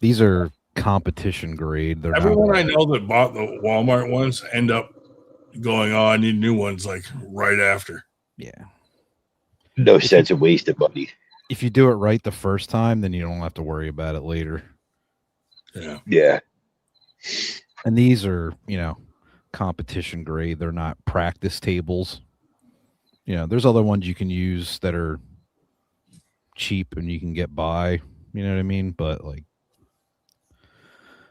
These are competition grade. They're Everyone not, I know that bought the Walmart ones end up going, oh, I need new ones like right after. yeah. No sense of wasted money. If you do it right the first time, then you don't have to worry about it later. Yeah. Yeah. And these are, competition grade. They're not practice tables. There's other ones you can use that are cheap and you can get by. You know what I mean? But like,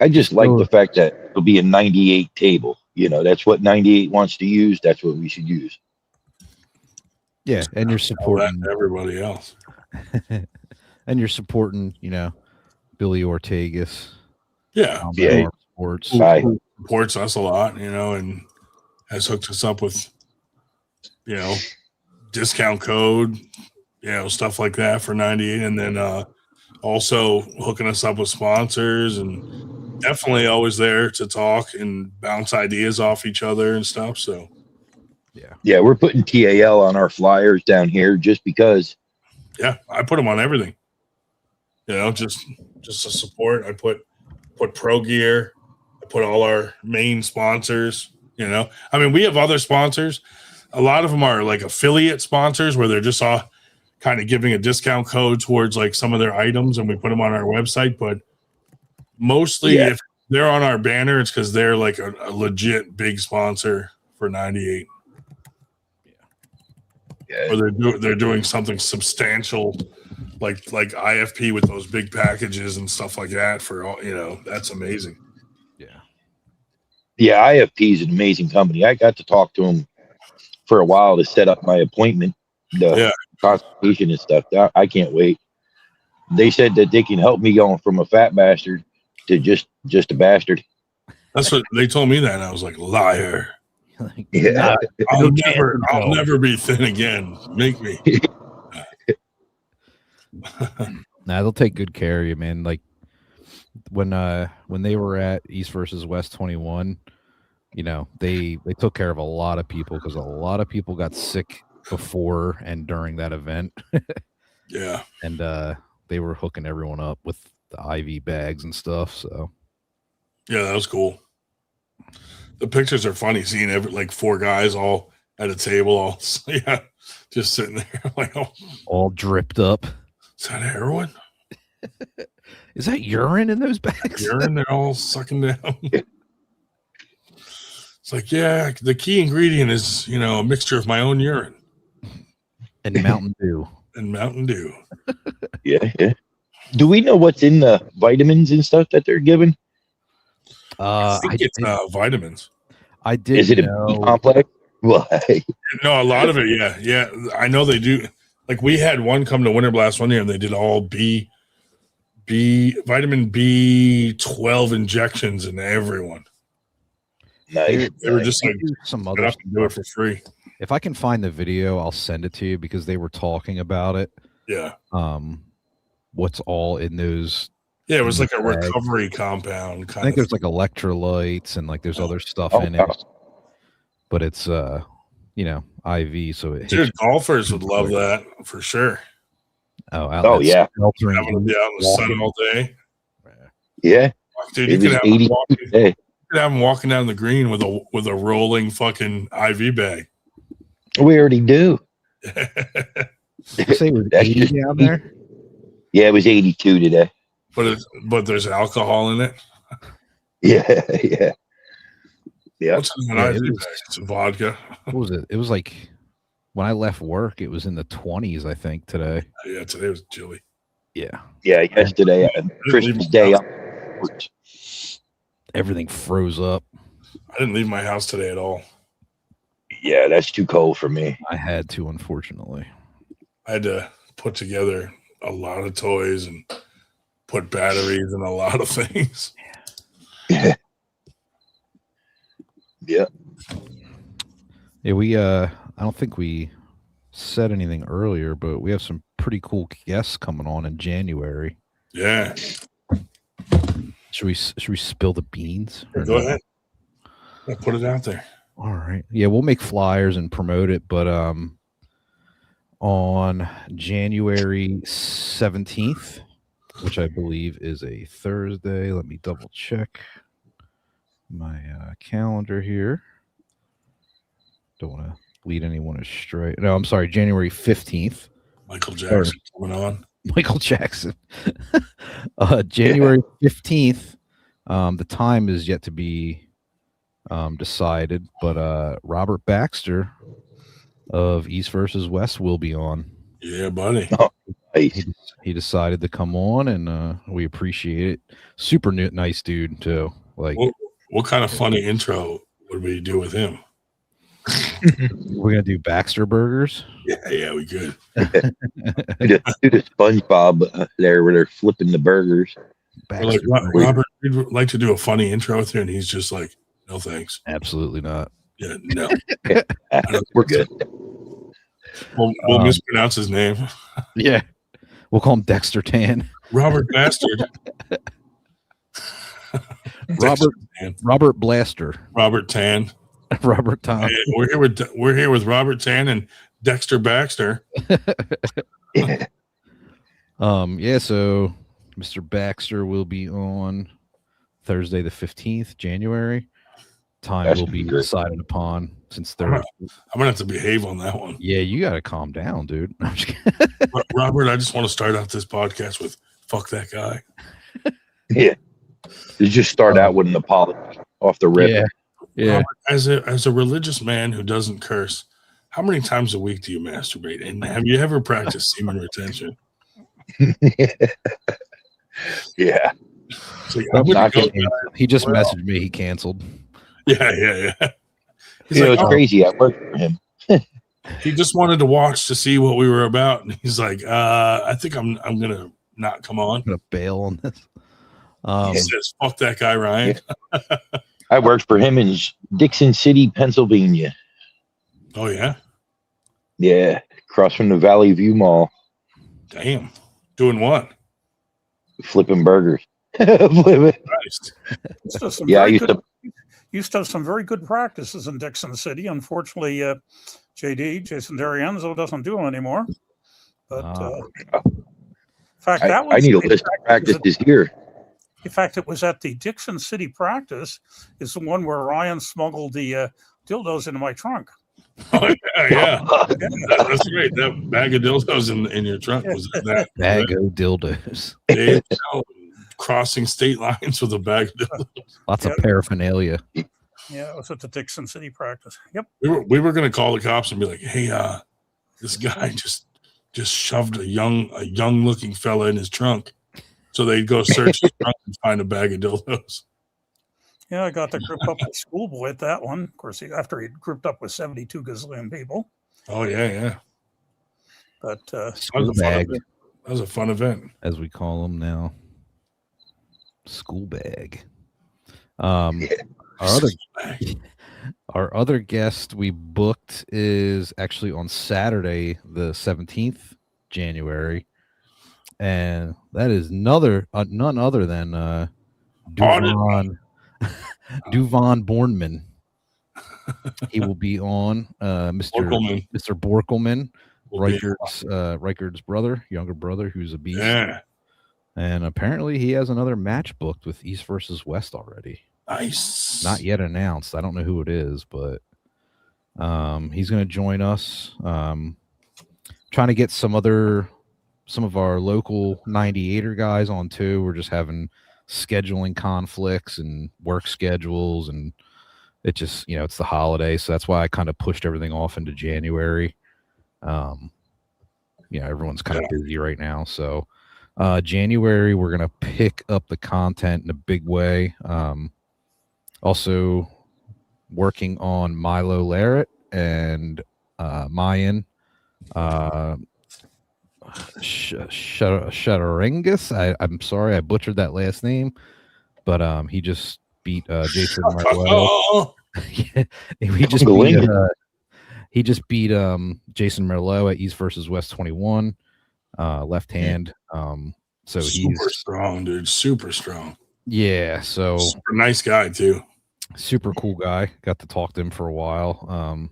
I just like the fact that it'll be a 98 table. That's what 98 wants to use. That's what we should use. yeah, and you're Tell that supporting to everybody else. and you're supporting, Billy Ortegas. Yeah. Yeah. Farm Sports. Bye. Who supports us a lot, and has hooked us up with, discount code, stuff like that for 98. And then also hooking us up with sponsors, and definitely always there to talk and bounce ideas off each other and stuff. So Yeah, we're putting TAL on our flyers down here just because. yeah, I put them on everything. Just to support. I put Pro Gear. I put all our main sponsors. We have other sponsors. A lot of them are like affiliate sponsors where they're just all kind of giving a discount code towards like some of their items, and we put them on our website. But mostly, if they're on our banner, it's because they're like a legit big sponsor for 98. Yeah. Or they're doing something substantial, like IFP with those big packages and stuff like that. For all that's amazing. Yeah, IFP is an amazing company. I got to talk to them for a while to set up my appointment, the consultation and stuff. I can't wait. They said that they can help me going from a fat bastard to just a bastard. That's what they told me that, and I was like, liar. Yeah. I'll never be thin again. Make me. Nah, they'll take good care of you, man. Like when they were at East versus West 21, they took care of a lot of people because a lot of people got sick before and during that event. Yeah. And they were hooking everyone up with the IV bags and stuff. So yeah, that was cool. The pictures are funny seeing like four guys all at a table, all just sitting there like, oh, all dripped up. Is that heroin? Is that urine in those bags? Urine, they're all sucking down. It's like, yeah, the key ingredient is, a mixture of my own urine and Mountain Dew. And Mountain Dew. Yeah. Do we know what's in the vitamins and stuff that they're giving? I think it's vitamins. I did. Is it a B complex? Why? No, a lot of it. Yeah. I know they do. Like we had one come to Winter Blast one year, and they did all vitamin B12 injections in everyone. Nice. They were just like some other stuff. Do it for free. If I can find the video, I'll send it to you because they were talking about it. Yeah. What's all in those? Yeah, it was like a recovery compound. I think there's like electrolytes and like there's other stuff in it. But it's IV, so it. Dude, golfers would love that for sure. Oh yeah. Having to be out in the sun all day. Yeah. Dude, you could have them walking down the green with a rolling fucking IV bag. We already do. Did you say it was 80 down there? Yeah, it was 82 today. But there's alcohol in it. Yeah. What's in an IV bag? It's vodka. What was it? It was like when I left work, it was in the 20s, I think, today. Yeah, today was chilly. Yeah. Yeah, yesterday, Christmas Day. Everything froze up. I didn't leave my house today at all. Yeah, that's too cold for me. I had to, unfortunately. I had to put together a lot of toys and put batteries in a lot of things. Yeah. Yeah, we I don't think we said anything earlier, but we have some pretty cool guests coming on in January. Yeah. Should we spill the beans? Go ahead. I'll put it out there. All right. Yeah, we'll make flyers and promote it, but on January 17th, which I believe is a Thursday. Let me double check my calendar here. Don't want to lead anyone astray. No, I'm sorry, January 15th. Michael Jackson coming on. Michael Jackson. January 15th. The time is yet to be decided, but Robert Baxter of East versus West will be on. Yeah, buddy. Nice. He decided to come on, and we appreciate it. Super nice dude too. Like, What kind of funny intro would we do with him? we're gonna do Baxter burgers. Yeah, we could. Do the SpongeBob there where they're flipping the burgers. We're like, Robert, we'd like to do a funny intro with you, and he's just like, no thanks. Absolutely not. Yeah, no. We're good. We'll mispronounce his name. Yeah, we'll call him Dexter Tan. Robert Bastard. Robert Blaster. Robert Tan. Robert Tom. And we're here with Robert Tan and Dexter Baxter. Yeah. So Mr. Baxter will be on Thursday the 15th, January. Time That will should be be great. decided upon since I'm they're gonna have to behave on that one. Yeah, you gotta calm down, dude. I'm just kidding. Robert, I just want to start out this podcast with "fuck that guy." Yeah. You just start out with an apology off the rip. Yeah. Robert, as a religious man who doesn't curse, how many times a week do you masturbate? And have you ever practiced semen retention? Yeah. So, I'm gonna Not go- gonna- He just messaged me. He canceled. yeah. He's You know, like, it's "Oh, crazy. I work for him. he just wanted to watch to see what we were about, and he's like, I think I'm gonna not come on. I'm gonna bail on this. He says, "Fuck that guy, Ryan." I worked for him in Dixon City, Pennsylvania. Oh yeah, Yeah. Across from the Valley View Mall, damn. Doing what? flipping burgers. Flipping. Christ. Yeah, I used to. Used to have some very good practices in Dixon City. Unfortunately, Jason D'Arienzo doesn't do them anymore. But in fact, that was I need a list of practices here. In fact, it was at the Dixon City practice. Is the one where Ryan smuggled the dildos into my trunk. Oh yeah. That's great. That bag of dildos in your trunk was that Bag of dildos. Dave Allen crossing state lines with a bag of dildos. Lots of Yep. paraphernalia. Yeah, it was at the Dixon City practice. Yep. We were gonna call the cops and be like, "Hey, this guy just shoved a young looking fella in his trunk." So they'd go search his trunk and find a bag of dildos. Yeah, I got to group up with Schoolboy at that one. Of course, after he'd grouped up with 72 gazillion people. Oh yeah. But That was a fun Bag. event. That was a fun event. As we call them now. School bag. Our other guest we booked is actually on Saturday, the 17th January, and that is none other than Duvan Bornman. He will be on Mr. Borkelman, Reichard's younger brother, who's a beast. Yeah. And apparently he has another match booked with East versus West already. Nice. Not yet announced. I don't know who it is, but he's going to join us. Trying to get some of our local 98er guys on too. We're just having scheduling conflicts and work schedules, and it just, it's the holiday, so that's why I kind of pushed everything off into January. Everyone's kind of busy right now, so January we're gonna pick up the content in a big way. Also working on Milo Larrett and Mayan Shadaringus. I'm sorry I butchered that last name, but he just beat Jason Merlot. He just beat Jason Merlot at East versus West 21, left hand. So super strong, dude. Super strong. Yeah, so super nice guy too. Super cool guy. Got to talk to him for a while.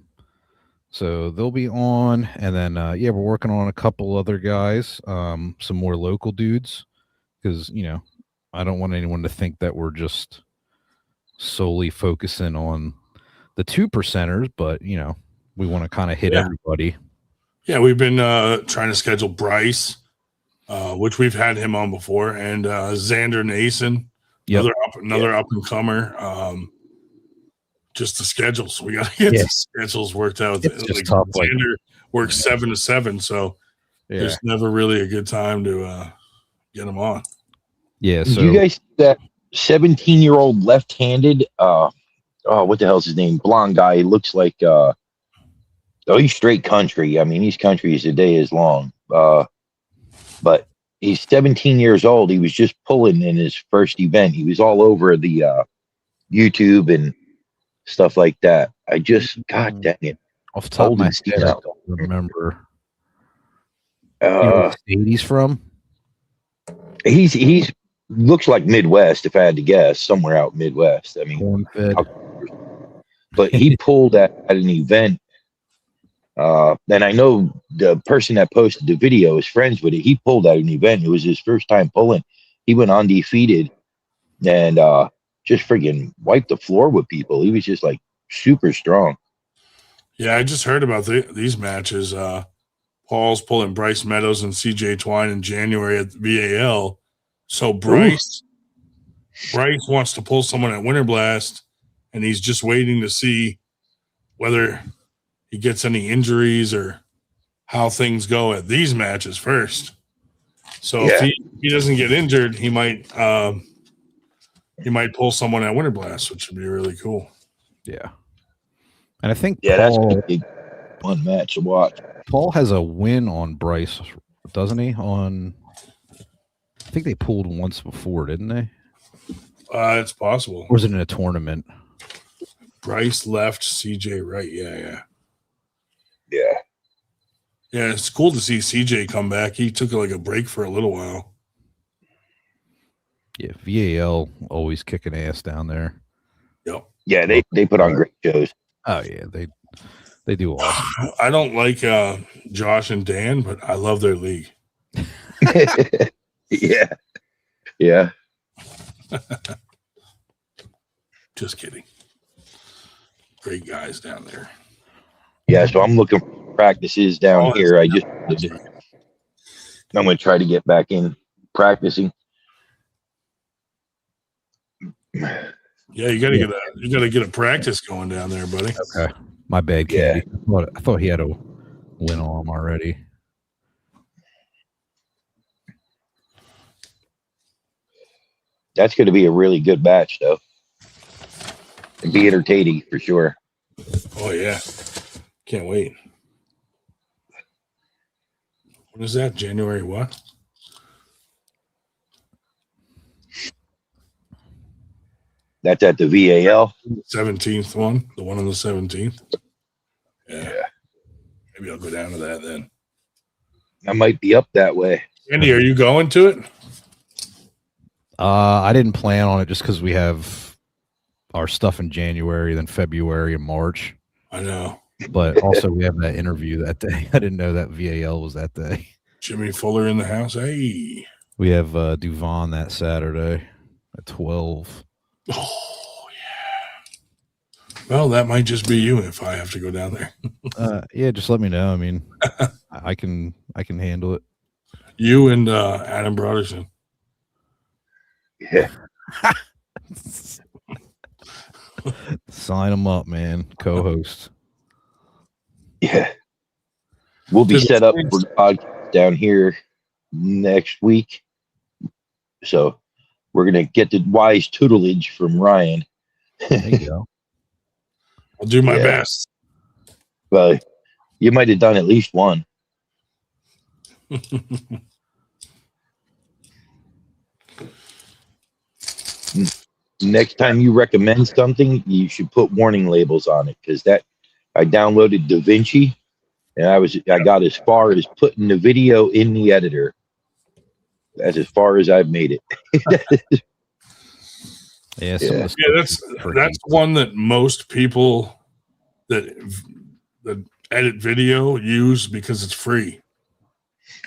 So they'll be on, and then we're working on a couple other guys, some more local dudes, because I don't want anyone to think that we're just solely focusing on the 2%ers, but we want to kind of hit everybody. Yeah, we've been trying to schedule Bryce, which we've had him on before, and Xander Nason, another up and comer. Just the schedules. We got to get the schedules worked out. It's just tough. Xander works 7 to 7, so there's never really a good time to get him on. Yeah. Did So you guys see that 17-year-old left-handed? What the hell's his name? Blonde guy. He looks like he's straight country. I mean, he's country as the day is long. But he's 17 years old. He was just pulling in his first event. He was all over the YouTube and stuff like that. God dang it. off the top of my head, I don't remember. Where he's from? He's looks like Midwest, if I had to guess, somewhere out Midwest. I mean, Corn-fed. But he pulled at an event. And I know the person that posted the video is friends with it. He pulled at an event. It was his first time pulling. He went undefeated and just friggin' wiped the floor with people. He was just like super strong. Yeah, I just heard about these matches. Paul's pulling Bryce Meadows and CJ Twine in January at VAL. So Bryce wants to pull someone at Winter Blast, and he's just waiting to see whether he gets any injuries or how things go at these matches first. So if he doesn't get injured, he might pull someone at Winter Blast, which would be really cool. Yeah. And I think that's Paul, a big one match to watch. Paul has a win on Bryce, doesn't he? I think they pulled once before, didn't they? It's possible. Or was it in a tournament? Bryce left, CJ right. Yeah. Yeah, it's cool to see CJ come back. He took like a break for a little while. Yeah, VAL always kicking ass down there. Yep. Yeah, they put on great shows. Oh yeah, they do awesome. I don't like Josh and Dan, but I love their league. Yeah. Just kidding. Great guys down there. Yeah, so I'm looking for practices down here. I'm going to try to get back in practicing. Yeah, you got to get a practice going down there, buddy. Okay, my bad, Candy. I thought he had a win on him already. That's going to be a really good match, though. It'd be entertaining for sure. Oh yeah, can't wait. What is that? January what? That's at the VAL. 17th one, the one on the 17th. Yeah. Maybe I'll go down to that then. I might be up that way. Andy, are you going to it? I didn't plan on it just because we have our stuff in January, then February and March. I know. But also we have that interview that day. I didn't know that VAL was that day. Jimmy Fuller in the house. Hey. We have Duvon that Saturday at 12. Oh yeah. Well, that might just be you if I have to go down there. Yeah, just let me know. I mean, I can handle it. You and Adam Broderson. Yeah. Sign them up, man. Co-host. Yeah. We'll be set up for the podcast down here next week. So we're going to get the wise tutelage from Ryan. There you go. I'll do my best. Well, you might have done at least one. Next time you recommend something, you should put warning labels on it, because I downloaded DaVinci and I got as far as putting the video in the editor. That's as far as I've made it. Yeah, that's one that most people that edit video use because it's free.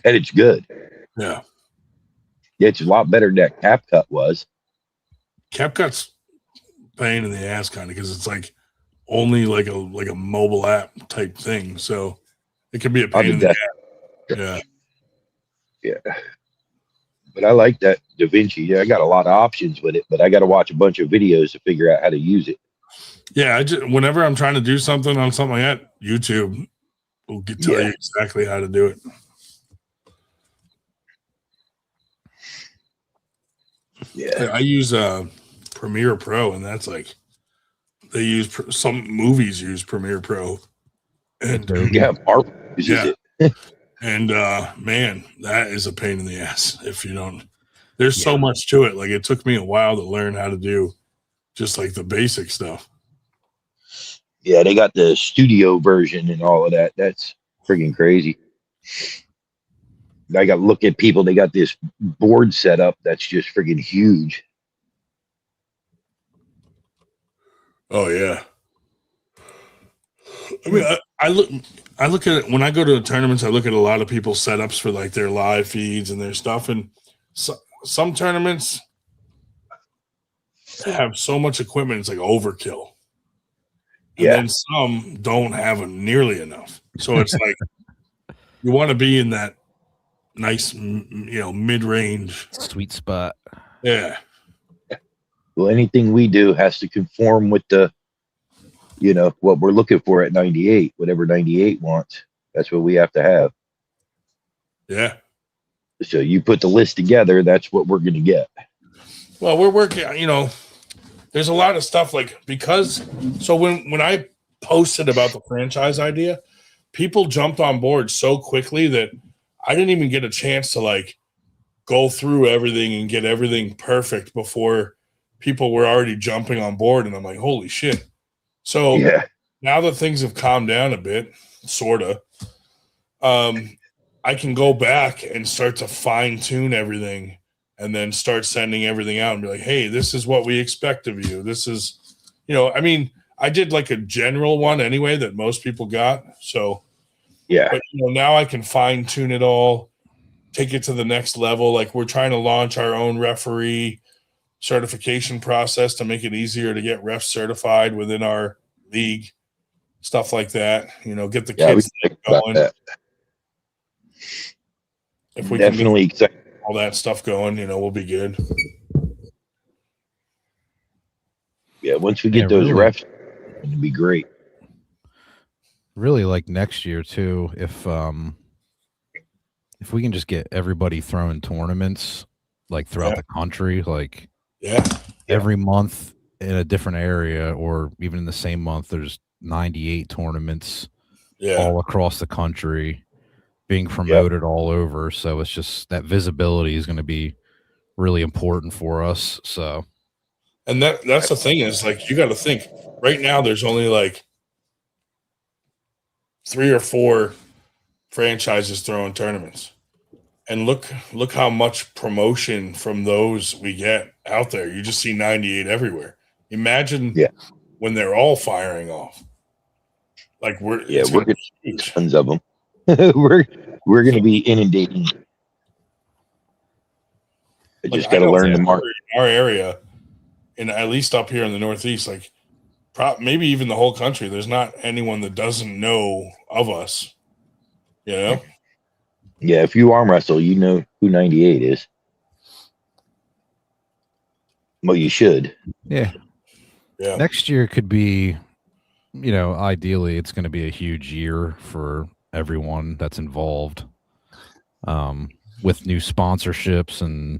And it's good. Yeah. It's a lot better than that CapCut was. CapCut's pain in the ass kind of because it's like only like a mobile app type thing. So it can be a pain in the ass. Yeah. Yeah. But I like that DaVinci. Yeah, I got a lot of options with it, but I got to watch a bunch of videos to figure out how to use it. Yeah, whenever I'm trying to do something on something like that, YouTube will tell you exactly how to do it. Yeah. I use Premiere Pro, and that's like they use some movies use Premiere Pro, and Yeah, Marvel uses it. And man, that is a pain in the ass if you don't. There's so much to it. Like it took me a while to learn how to do just like the basic stuff. Yeah, they got the studio version and all of that. That's freaking crazy. I got to look at people. They got this board set up that's just freaking huge. Oh yeah. I mean, I look at it when I go to tournaments. I look at a lot of people's setups for like their live feeds and their stuff, and some tournaments have so much equipment it's like overkill. And then some don't have nearly enough. So it's like you want to be in that nice, mid-range sweet spot. Yeah. Well, anything we do has to conform with the, what we're looking for at 98. Whatever 98 wants, that's what we have to have. Yeah. So you put the list together, that's what we're going to get. Well, we're working, there's a lot of stuff so when I posted about the franchise idea, people jumped on board so quickly that I didn't even get a chance to go through everything and get everything perfect before people were already jumping on board. And I'm like, holy shit. So now that things have calmed down a bit, sort of, I can go back and start to fine tune everything. And then start sending everything out and be like, hey, this is what we expect of you. This is, I did like a general one anyway that most people got. So, but, now I can fine tune it all, take it to the next level. Like we're trying to launch our own referee certification process to make it easier to get ref certified within our league, stuff like that. Get the kids going. If we definitely can all that stuff going, we'll be good. Yeah, once we get those refs, it'll be great. Really, like next year too, if we can just get everybody throwing tournaments like throughout the country, like every month in a different area, or even in the same month, there's 98 tournaments all across the country being promoted all over. So it's just that visibility is going to be really important for us. So, and that's the thing is you got to think right now, there's only 3 or 4 franchises throwing tournaments, and look how much promotion from those we get out there. You just see 98 everywhere. Imagine when they're all firing off. We're getting tons of them. we're going to be inundating. I just got to learn the market. Our area, and at least up here in the Northeast, maybe even the whole country, there's not anyone that doesn't know of us. Yeah, if you arm wrestle, you know who 98 is. Well, you should. Yeah. Next year could be, ideally, it's going to be a huge year for everyone that's involved, with new sponsorships and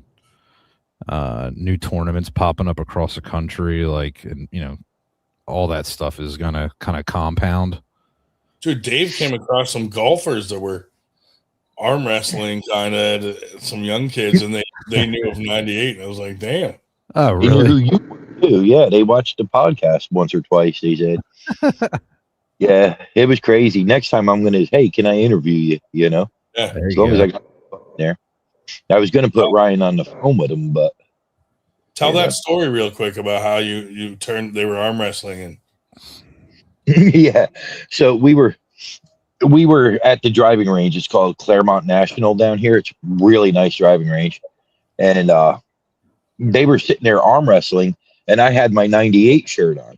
new tournaments popping up across the country, all that stuff is gonna kind of compound. Dude, Dave came across some golfers that were arm wrestling kind of some young kids, and they knew of 98. I was like, damn. Oh, really? They knew who you were. Yeah, they watched the podcast once or twice, they said. Yeah, it was crazy. Next time I'm gonna, hey, can I interview you? Yeah. As long as I got there. I was gonna put Ryan on the phone with him, but tell that story real quick about how you turned. They were arm wrestling and yeah. So we were we were at the driving range. It's called Claremont National down here. It's really nice driving range. And they were sitting there arm wrestling, and I had my 98 shirt on.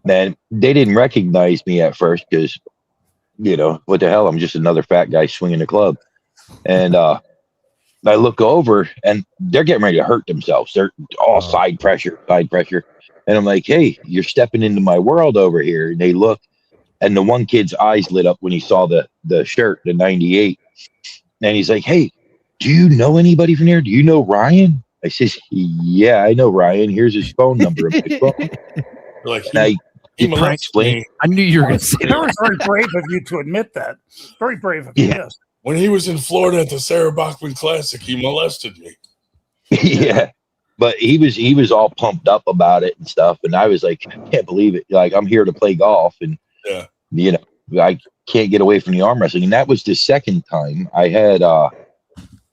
And they didn't recognize me at first because, you know, what the hell? I'm just another fat guy swinging a club. And I look over, and they're getting ready to hurt themselves. They're all side pressure. And I'm like, hey, you're stepping into my world over here. And they look, and the one kid's eyes lit up when he saw the shirt, the 98. And he's like, hey, do you know anybody from here? Do you know Ryan? I says, yeah, I know Ryan. Here's his phone number. Like And he I molested explained. me. I knew you were going to say That that. was very brave of you to admit that. Very brave of you. Yeah. Yes. When he was in Florida at the Sarah Bachman Classic, he molested me. Yeah, but he was all pumped up about it and stuff, and I was like, I can't believe it. Like, I'm here to play golf, and Yeah. you know, I can't get away from the arm wrestling. And that was the second time I had.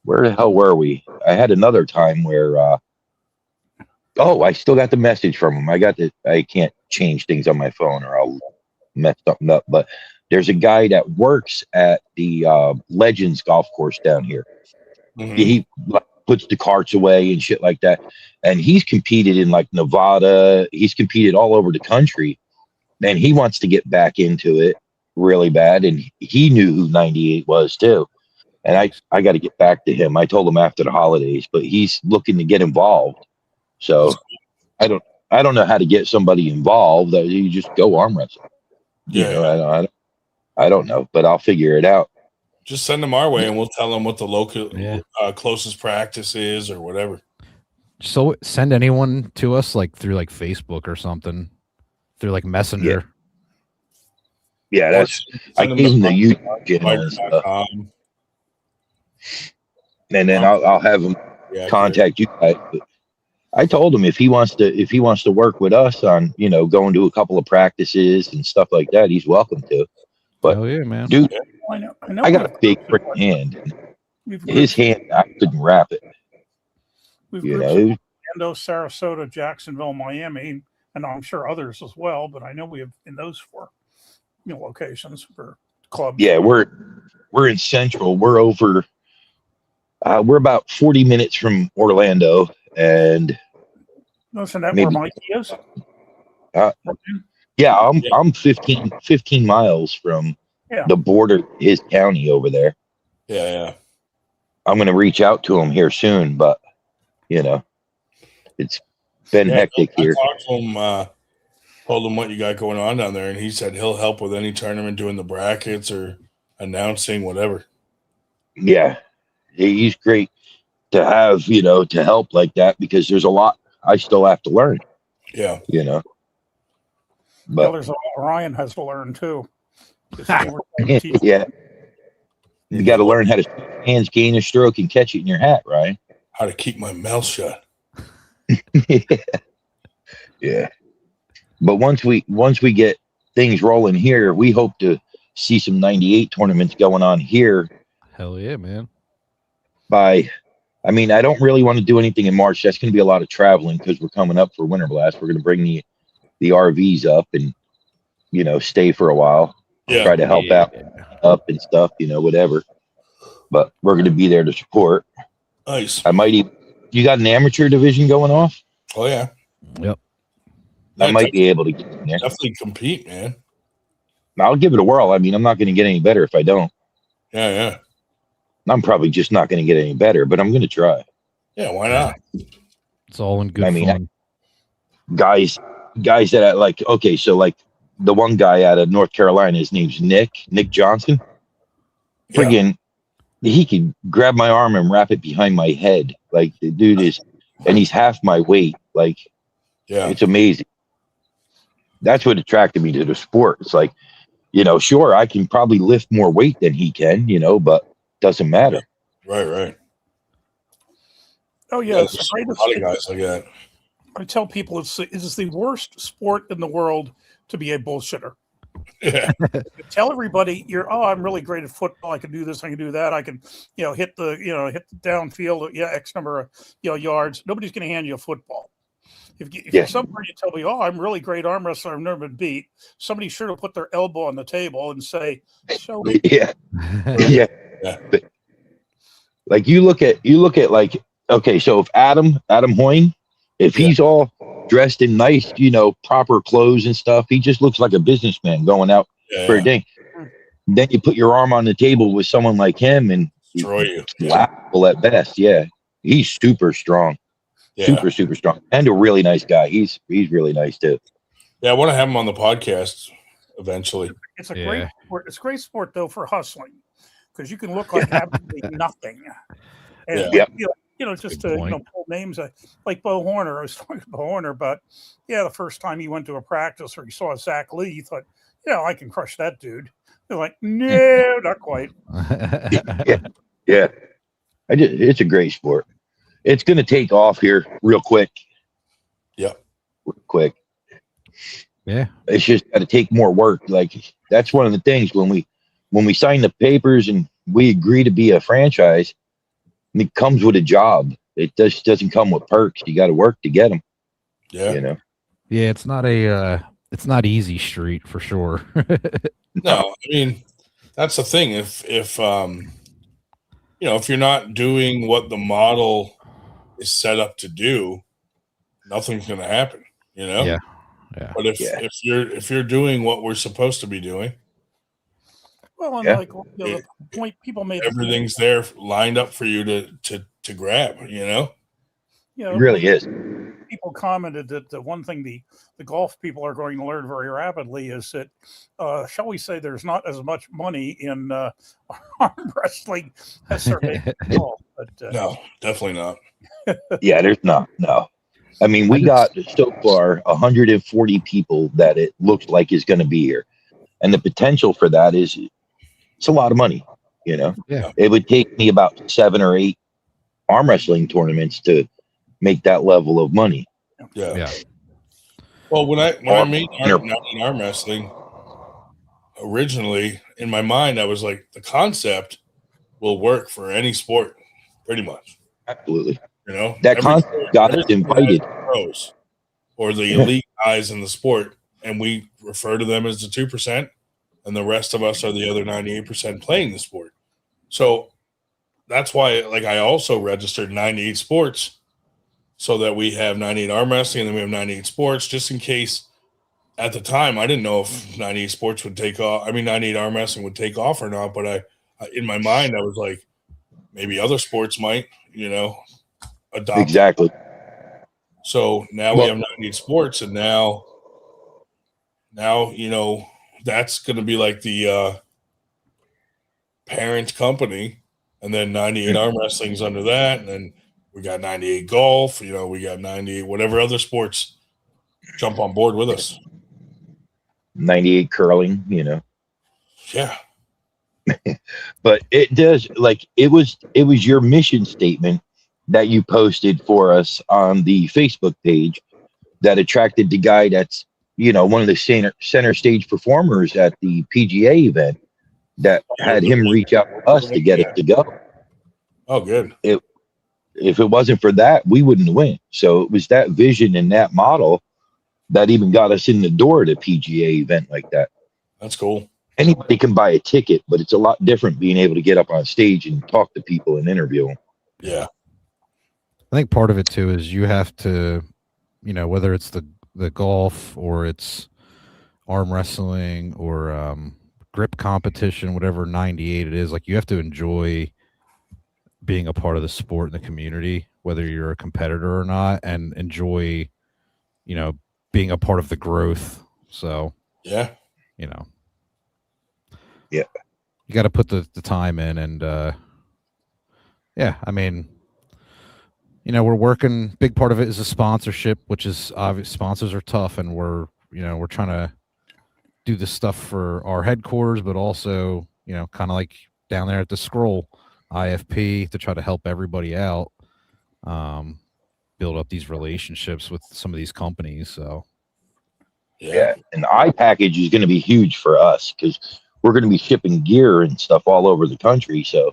Where the hell were we? I had another time where. I still got the message from him. I can't change things on my phone or I'll mess something up. But there's a guy that works at the Legends golf course down here. Mhm. He puts the carts away and shit like that. And he's competed in like Nevada. He's competed all over the country. And he wants to get back into it really bad. And he knew who 98 was too. And I got to get back to him. I told him after the holidays, but he's looking to get involved. So I don't know how to get somebody involved. You just go arm wrestle. You Yeah. know, I don't know, but I'll figure it out. Just send them our way, and we'll tell them what the local Yeah. closest practice is or whatever. So send anyone to us like through like Facebook or something, through like Messenger. Yeah, that's I Send them gave him the to YouTube channel and stuff, Mike.com. and then I'll have him Yeah, contact you guys. But I told him if he wants to work with us on, you know, going to a couple of practices and stuff like that, he's welcome to. But Oh yeah, man. dude, I know. I got a big freaking hand. We've His hand, I couldn't wrap it. We've You groups know, in Orlando, Sarasota, Jacksonville, Miami, and I'm sure others as well. But I know we have in those four, locations for clubs. yeah, we're in Central. We're over. We're about 40 minutes from Orlando, and Isn't that maybe- where Mike is? yeah, I'm 15 miles from Yeah. the border, his county over there. Yeah. I'm going to reach out to him here soon, but you know, it's been Yeah, hectic I here. talked to him, told him what you got going on down there, and he said he'll help with any tournament, doing the brackets or announcing whatever. Yeah, he's great to have, you know, to help like that because there's a lot I still have to learn, Yeah. you know. Well, But there's a lot Ryan has to learn too. Just teach- yeah, you got to learn how to hands gain a stroke and catch it in your hat, right? How to keep my mouth shut. Yeah. But once we get things rolling here, we hope to see some 98 tournaments going on here Hell yeah, man. I don't really want to do anything in March. That's going to be a lot of traveling because we're coming up for Winter Blast. We're going to bring the RVs up and, you know, stay for a while, Yeah. try to help out up and stuff, you know, whatever. But we're going to be there to support. Nice. I might even, you got an amateur division going off? Oh yeah. I might be able to get in there. Definitely compete, man. I'll give it a whirl. I mean, I'm not going to get any better if I don't. Yeah. I'm probably just not going to get any better, but I'm going to try. Yeah, why not? It's all in good I mean, fun. Guys that I like, okay, so like the one guy out of North Carolina, his name's Nick Johnson. Yeah. Friggin', he could grab my arm and wrap it behind my head. Like the dude is, and he's half my weight. Like Yeah. it's amazing. That's what attracted me to the sport. It's like, you know, sure, I can probably lift more weight than he can, you know, but doesn't matter. Right. Oh yeah, Yeah, it's the there's a greatest. lot of guys like that. I tell people it is the worst sport in the world to be a bullshitter. Yeah. Tell everybody I'm really great at football. I can do this. I can do that. I can, hit the downfield. Yeah, X number of yards. Nobody's going to hand you a football. If somebody you tell me, oh, I'm really great arm wrestler, I've never been beat, somebody sure to put their elbow on the table and say, so Yeah. Yeah. But, like you look at like, okay, so if Adam Hoyne, if he's all dressed in nice, proper clothes and stuff, he just looks like a businessman going out for a day. Then you put your arm on the table with someone like him and Destroy you. laughable at best. Yeah. He's super strong. Yeah. Super strong. And a really nice guy. He's really nice too. Yeah, I want to have him on the podcast eventually. it's a great sport. It's a great sport though for hustling because you can look like absolutely nothing. And just to pull names like Bo Horner. I was talking to Bo Horner about the first time he went to a practice or he saw Zach Lee, he thought, I can crush that dude. They're like, no, not quite. Yeah. It's a great sport. It's going to take off here real quick. Yeah. Real quick. Yeah. It's just got to take more work. Like that's one of the things when we sign the papers and we agree to be a franchise, it comes with a job. It just doesn't come with perks. You got to work to get them. Yeah. Yeah. It's not easy street for sure. No, I mean, that's the thing. If you're not doing what the model is set up to do, nothing's going to happen, Yeah. But if you're doing what we're supposed to be doing, well, and the point people made, everything's there lined up for you to grab, It really is. People commented that the one thing the golf people are going to learn very rapidly is that, shall we say, there's not as much money in arm wrestling as certainly in golf. But, no, definitely not. Yeah, there's not. No. I mean, we got so far 140 people that it looks like is going to be here. And the potential for that it's a lot of money, Yeah. It would take me about 7 or 8 arm wrestling tournaments to make that level of money. Yeah. Well, when I made arm wrestling, originally in my mind, I was like, the concept will work for any sport, pretty much. Absolutely. That concept got us invited. Pros or the elite guys in the sport, and we refer to them as the 2%, and the rest of us are the other 98% playing the sport. So that's why, I also registered 98 sports so that we have 98 arm wrestling and then we have 98 sports, just in case. At the time, I didn't know if 98 sports would take off. 98 arm wrestling would take off or not. But I in my mind, I was like, maybe other sports might, adopt. Exactly. So now we have 98 sports, and now that's going to be like the parent company, and then 98 arm wrestling's under that, and then we got 98 golf. We got 98 whatever other sports jump on board with us. 98 curling. Yeah. But it does, it was your mission statement that you posted for us on the Facebook page that attracted the guy that's one of the center stage performers at the PGA event that had him reach out to us to get us to go. Oh, good. If it wasn't for that, we wouldn't win. So it was that vision and that model that even got us in the door at a PGA event like that. That's cool. Anybody can buy a ticket, but it's a lot different being able to get up on stage and talk to people and interview them. Yeah. I think part of it too is you have to, whether it's the golf or it's arm wrestling or grip competition, whatever 98 it is, you have to enjoy being a part of the sport and the community, whether you're a competitor or not, and enjoy, being a part of the growth. So, yeah. Yeah. You got to put the time in and, we're working. Big part of it is a sponsorship, which is obvious. Sponsors are tough, and we're trying to do this stuff for our headquarters, but also, kind of like down there at the Scroll IFP to try to help everybody out, build up these relationships with some of these companies. So, yeah. And the iPackage is going to be huge for us because we're going to be shipping gear and stuff all over the country. So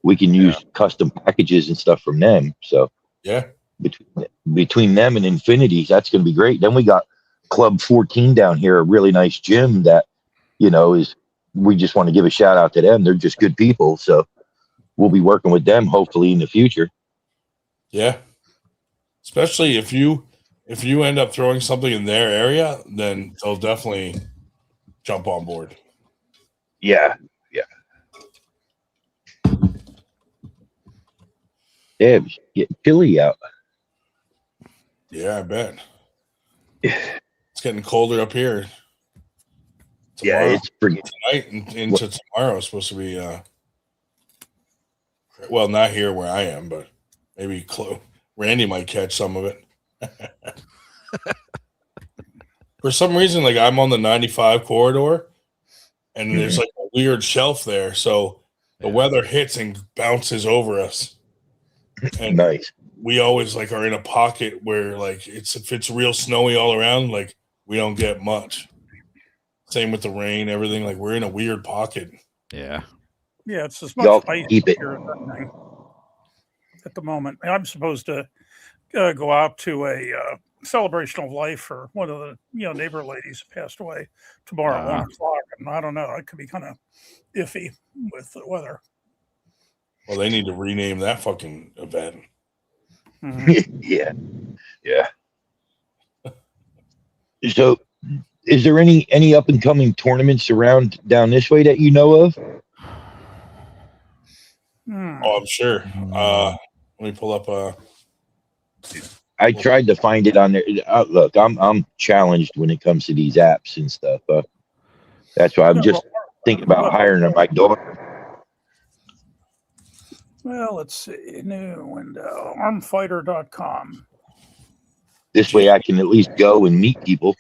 we can use custom packages and stuff from them. So yeah, between them and Infinity, that's going to be great. Then we got Club 14 down here, a really nice gym that, we just want to give a shout out to them. They're just good people. So we'll be working with them hopefully in the future. Yeah. Especially if you end up throwing something in their area, then they'll definitely jump on board. Yeah. Yeah, it was getting chilly out. Yeah, I bet. It's getting colder up here. Tomorrow, Yeah, it's pretty. tonight and into tomorrow is supposed to be well, not here where I am, but maybe Randy might catch some of it. For some reason, like I'm on the 95 corridor and there's like a weird shelf there, so the weather hits and bounces over us. And Nice. we always like are in a pocket where like if it's real snowy all around, like we don't get much. Same with the rain, everything. Like we're in a weird pocket. Yeah. Yeah, it's as much Y'all ice keep it. here at the moment. I'm supposed to go out to a celebration of life for one of the neighbor ladies who passed away tomorrow at 1 o'clock, and I don't know. It could be kind of iffy with the weather. Well, they need to rename that fucking event. Mhm. Yeah. So, is there any up and coming tournaments around down this way that you know of? Oh, I'm sure. Let me pull up. I tried to find it on there. Look, I'm challenged when it comes to these apps and stuff. That's why I'm just thinking about hiring my daughter. Well, let's see. New window. Armfighter.com. This way I can at least go and meet people,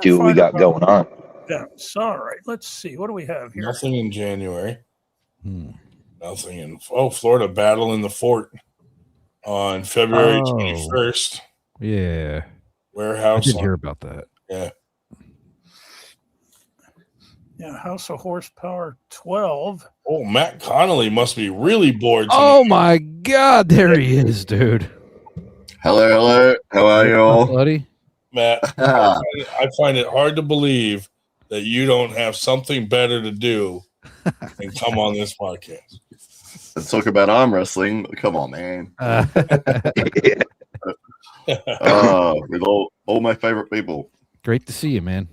see what we got going on. Events. All right. Let's see. What do we have here? Nothing in January. Nothing in Florida Battle in the Fort on February 21st. Yeah. Warehouse. I did hear about that. Yeah. Yeah, House of Horsepower 12. Oh, Matt Connolly must be really bored. Oh my God, there he is, dude. Hello. How are you all? Buddy? Matt, I find it hard to believe that you don't have something better to do than come on this podcast. Let's talk about arm wrestling. Come on, man. With all my favorite people. Great to see you, man.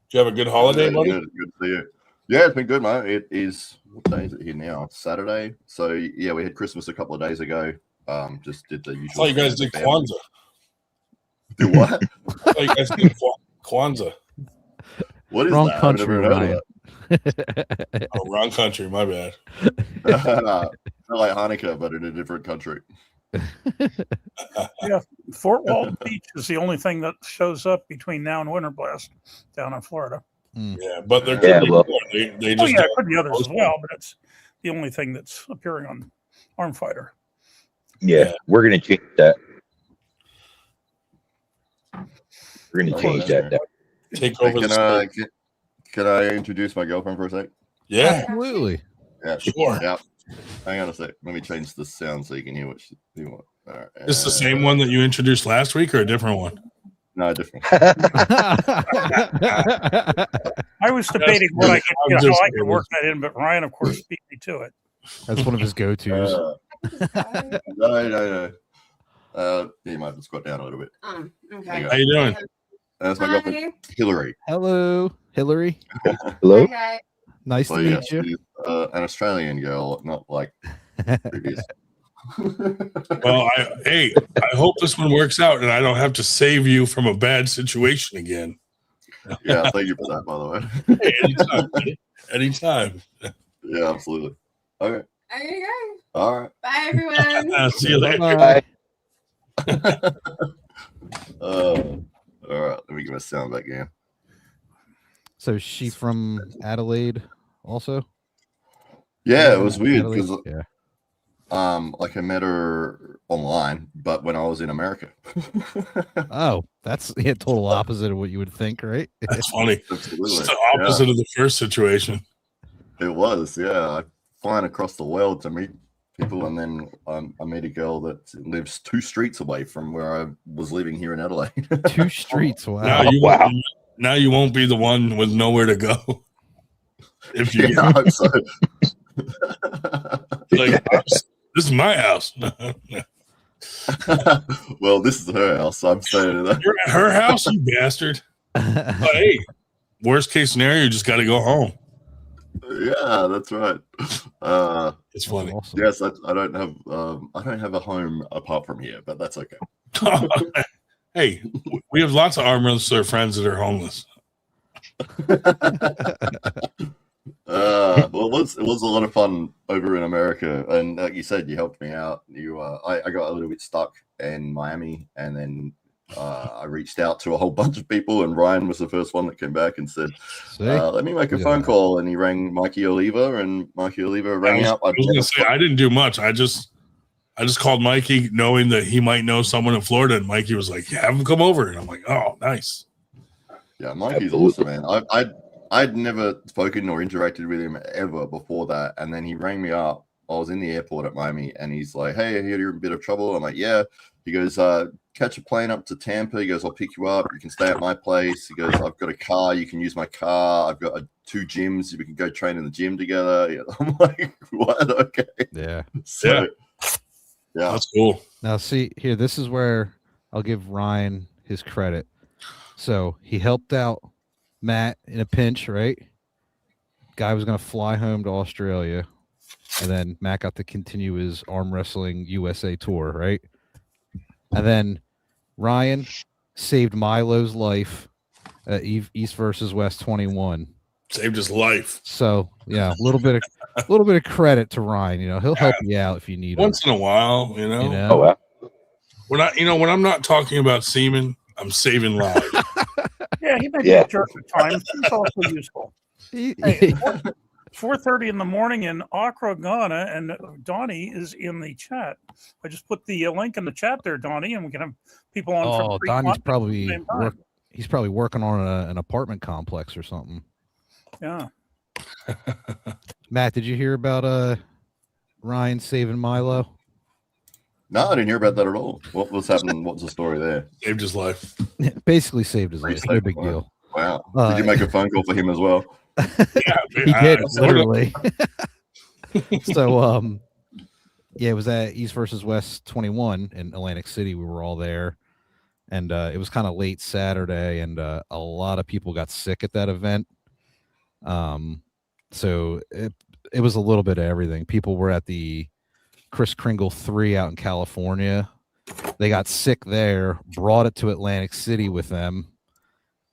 Did you have a good holiday, buddy? Good to see you. Yeah, it's been good, mate. It is, what day is it here now? Saturday. So, yeah, we had Christmas a couple of days ago. Just did the usual. I thought you guys did Kwanzaa. Do what? I thought you guys did Kwanzaa. What is Wrong that? country, I've never heard Ryan. of that. Oh, wrong country. My bad. Not like Hanukkah, but in a different country. Yeah, Fort Walton Beach is the only thing that shows up between now and Winter Blast down in Florida. Yeah, but there could Yeah, be well- more. They Oh just yeah, it could be others as well, but it's the only thing that's appearing on Arm Fighter. Yeah, we're gonna change that. We're gonna change that. take over the state. Can I introduce my girlfriend for a sec? Yeah, Absolutely. Yeah, Sure. Yeah. Hang on a sec. Let me change the sound so you can hear what you want. All right. is this the same one that you introduced last week or a different one? No, different. I was debating what I could, I'm just how I could kidding. work that in, but Ryan, of course, beat me to it. That's one of his go-tos. No. You might have to squat down a little bit. Okay. How you doing? That's my girlfriend, Hillary. Hello, Hillary. Hello. Okay. Nice So, to yeah, meet you. she's, an Australian girl, not like previous. Well, I hope this one works out and I don't have to save you from a bad situation again. Yeah, thank you for that, by the way. Hey, anytime. Anytime. Yeah, absolutely. Okay. I'm gonna go. All right. Bye, everyone. See you later. Bye. All right. Let me get my sound back in. So is she from Adelaide also? Yeah, it was weird Adelaide? because Yeah. like I met her online, but when I was in America. Oh, that's total opposite of what you would think, right? That's funny. Absolutely. It's the opposite of the first situation. It was, yeah. I flying across the world to meet people, and then I met a girl that lives 2 streets away from where I was living here in Adelaide. 2 streets. Wow. Now you won't be the one with nowhere to go. If you Yeah, I hope so. like, this is my house. Well, this is her house. I'm staying in that. You're at her house, you bastard. But hey, worst case scenario, you just got to go home. Yeah, that's right. It's funny. Awesome. Yes, I don't have a home apart from here, but that's okay. Hey, we have lots of arm wrestler friends that are homeless. Well, it was a lot of fun over in America, and like you said, you helped me out. I got a little bit stuck in Miami, and then I reached out to a whole bunch of people, and Ryan was the first one that came back and said, "Let me make a phone call." And he rang Mikey Oliva, and Mikey Oliva rang up. I didn't do much. I just called Mikey, knowing that he might know someone in Florida, and Mikey was like, "Yeah, have him come over." And I'm like, "Oh, nice." Yeah, Mikey's awesome, man. I'd never spoken or interacted with him ever before that, and then he rang me up. I was in the airport at Miami, and he's like, "Hey, I hear you're in a bit of trouble." I'm like, "Yeah." He goes, "Catch a plane up to Tampa." He goes, "I'll pick you up. You can stay at my place." He goes, "I've got a car. You can use my car. I've got 2 gyms. We can go train in the gym together." Yeah, I'm like, "What? Okay." Yeah. So, yeah, that's cool. Now, see here, this is where I'll give Ryan his credit. So he helped out Matt in a pinch, right? Guy was going to fly home to Australia, and then Matt got to continue his arm wrestling USA tour, right? And then Ryan saved Milo's life at East versus West 21. Saved his life. So yeah, a little bit of credit to Ryan. You know, he'll help you out if you need him. Once in a while, you know. Oh, wow. When I'm not talking about semen, I'm saving lives. Yeah, he may be a jerk at times. He's also useful. Hey, 4:30 in the morning in Accra, Ghana, and Donnie is in the chat. I just put the link in the chat there, Donnie, and we can have people on. Oh, from Donnie's probably he's probably working on an apartment complex or something. Yeah. Matt, did you hear about Ryan saving Milo? No, I didn't hear about that at all. What was happening? What's the story there? Saved his life. Basically saved his life. No big deal. Wow. Did you make a phone call for him as well? Yeah, he did, literally. So, yeah, it was at East versus West 21 in Atlantic City. We were all there, and it was kind of late Saturday, and a lot of people got sick at that event. So it was a little bit of everything. People were at the Kris Kringle 3 out in California. They got sick there, brought it to Atlantic City with them,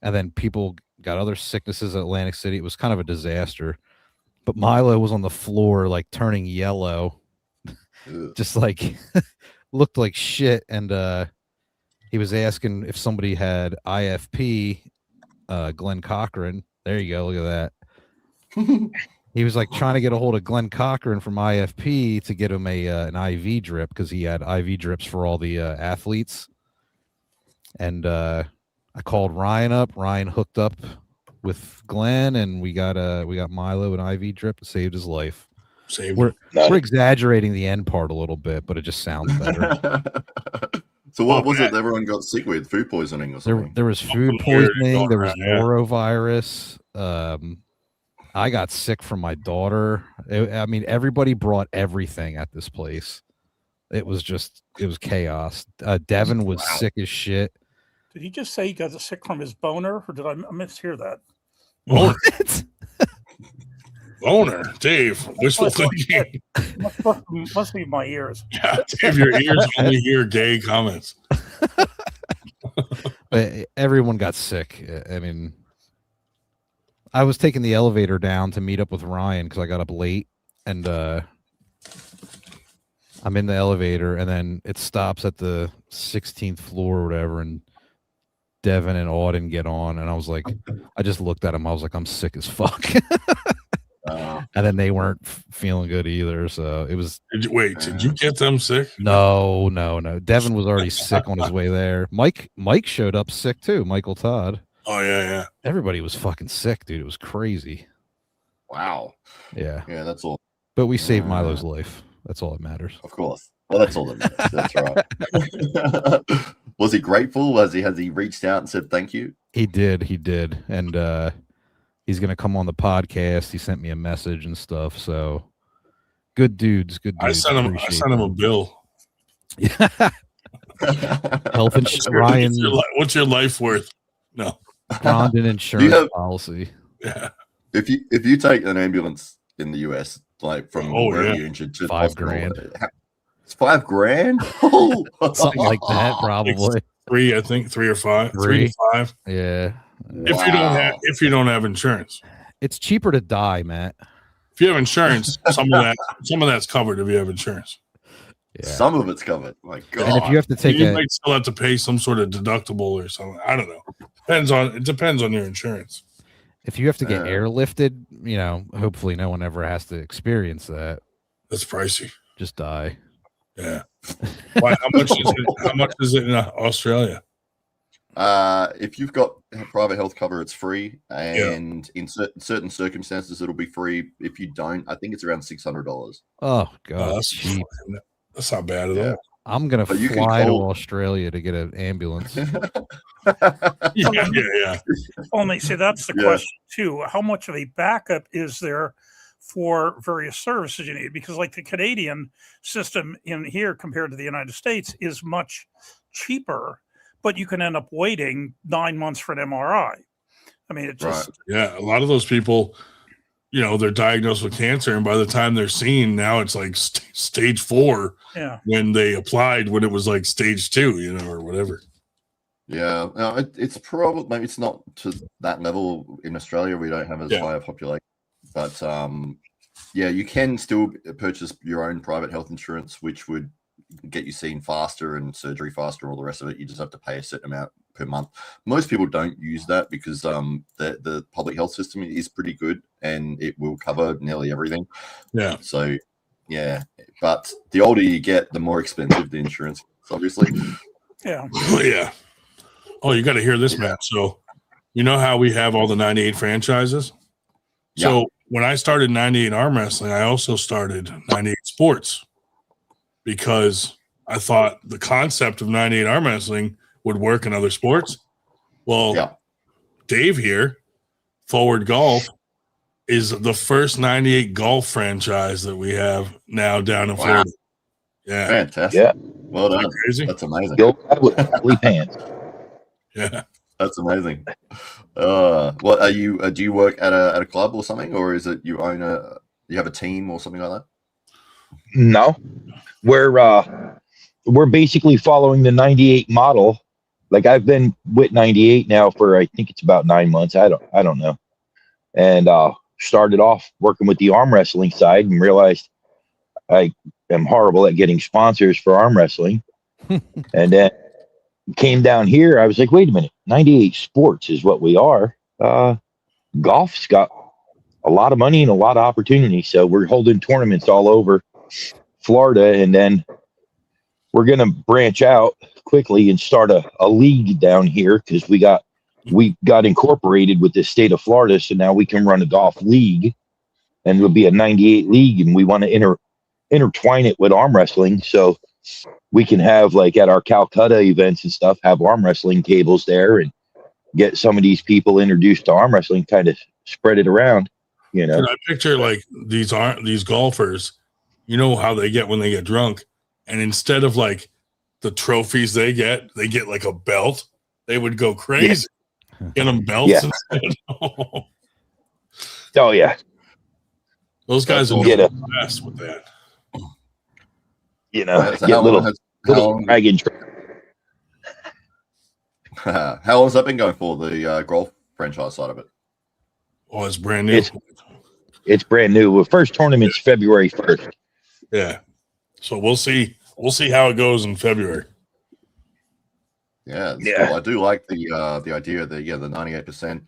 and then people got other sicknesses at Atlantic City. It was kind of a disaster. But Milo was on the floor, like turning yellow, just like looked like shit. And he was asking if somebody had IFP, Glenn Cochran. There you go. Look at that. He was like trying to get a hold of Glenn Cochran from IFP to get him an IV drip because he had IV drips for all the athletes. And I called Ryan up. Ryan hooked up with Glenn, and we got Milo an IV drip. It saved his life. We're exaggerating the end part a little bit, but it just sounds better. So what was it everyone got sick with? Food poisoning or something? There was food poisoning. There was norovirus. I got sick from my daughter. I mean, everybody brought everything at this place. It was chaos. Devin was sick as shit. Did he just say he got sick from his boner, or did I mishear that? What? Boner, Dave. Wishful thinking. Must be my ears. Yeah, Dave, your ears only hear gay comments. But everyone got sick. I mean, I was taking the elevator down to meet up with Ryan because I got up late, and I'm in the elevator, and then it stops at the 16th floor or whatever, and Devin and Auden get on, and I was like, I just looked at him. I was like, I'm sick as fuck. And then they weren't feeling good either. So it was. Did you get them sick? No. Devin was already sick on his way there. Mike showed up sick too. Michael Todd. Oh yeah. Everybody was fucking sick, dude. It was crazy. Wow. Yeah. Yeah, that's all. But we saved Milo's life. That's all that matters. Of course. Well, that's all that matters. That's right. Was he grateful? Has he reached out and said thank you? He did, and he's gonna come on the podcast. He sent me a message and stuff. So good dudes. I sent him a bill. Yeah. Health insurance. Ryan, what's your life worth? No. Rondon insurance policy. Yeah. If you take an ambulance in the US, like from wherever you're injured to $5,000. It's $5,000. Something like that, probably. I think 3 or 5. 3 to 5. Yeah. If you don't have insurance. It's cheaper to die, Matt. If you have insurance, some of that's covered if you have insurance. Yeah. Some of it's covered. My God. And if you have to take you might still have to pay some sort of deductible or something. I don't know. It depends on your insurance. If you have to get airlifted, hopefully no one ever has to experience that. That's pricey. Just die. Yeah. Why, how much is it in Australia? If you've got private health cover, it's free, and in certain circumstances, it'll be free. If you don't, I think it's around $600. Oh God, that's cheap. That's not bad at all. I'm gonna fly to Australia to get an ambulance. yeah. Only see that's the question too. How much of a backup is there for various services you need? Because like the Canadian system in here compared to the United States is much cheaper, but you can end up waiting 9 months for an MRI. I mean, it just a lot of those people, they're diagnosed with cancer, and by the time they're seen, now it's like stage 4. Yeah. When they applied, when it was like stage 2, or whatever. Yeah, no, it's probably maybe it's not to that level in Australia. We don't have as high a population, but you can still purchase your own private health insurance, which would get you seen faster and surgery faster and all the rest of it. You just have to pay a certain amount per month. Most people don't use that because the public health system is pretty good and it will cover nearly everything. Yeah. So but the older you get, the more expensive the insurance is, obviously. Yeah. Yeah. Oh, you got to hear this, Matt. So, you know how we have all the 98 franchises? So when I started 98 Arm Wrestling, I also started 98 Sports because I thought the concept of 98 Arm Wrestling would work in other sports. Well, Dave here, Forward Golf, is the first 98 golf franchise that we have now down in Florida. Yeah. Fantastic. Yeah. Well done. Crazy? That's amazing. Go with pants. Yeah. That's amazing. What are you? Do you work at a club or something, or is it you have a team or something like that? No, we're basically following the 98 model. Like I've been with 98 now for I think it's about 9 months. I don't know, and started off working with the arm wrestling side and realized I am horrible at getting sponsors for arm wrestling, and then came down here. I was like, wait a minute, 98 Sports is what we are. Golf's got a lot of money and a lot of opportunity. So we're holding tournaments all over Florida. And then we're going to branch out quickly and start a league down here because we got incorporated with the state of Florida. So now we can run a golf league and it'll be a 98 league. And we want to intertwine it with arm wrestling. So we can have like at our Calcutta events and stuff, have arm wrestling tables there and get some of these people introduced to arm wrestling, kind of spread it around, And I picture like these golfers, how they get when they get drunk. And instead of like the trophies they get like a belt. They would go crazy. Get them belts instead. Oh yeah. Those guys will get a mess with that. Get little dragon. How long has that been going for, the golf franchise side of it? Oh, it's brand new. It's brand new. The first tournament's February 1st. Yeah. So we'll see. We'll see how it goes in February. Yeah. Cool. I do like the idea of the 98%,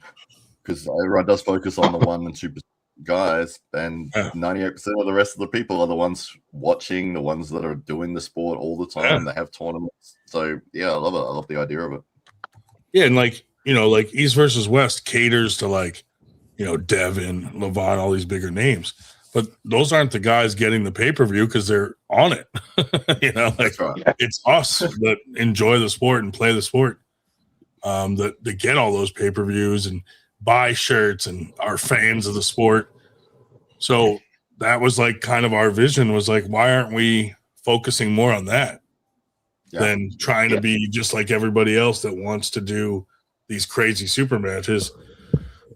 because everyone does focus on the 1% and 2% guys, and 98% of the rest of the people are the ones watching, the ones that are doing the sport all the time. They have tournaments. So yeah, I love it. I love the idea of it. Yeah, and like East versus West caters to Devin, Levant, all these bigger names. but those aren't the guys getting the pay-per-view because they're on it. Like That's right. it's us that enjoy the sport and play the sport, that get all those pay-per-views and buy shirts and are fans of the sport. So that was like kind of our vision, was like, why aren't we focusing more on that than trying to be just like everybody else that wants to do these crazy super matches?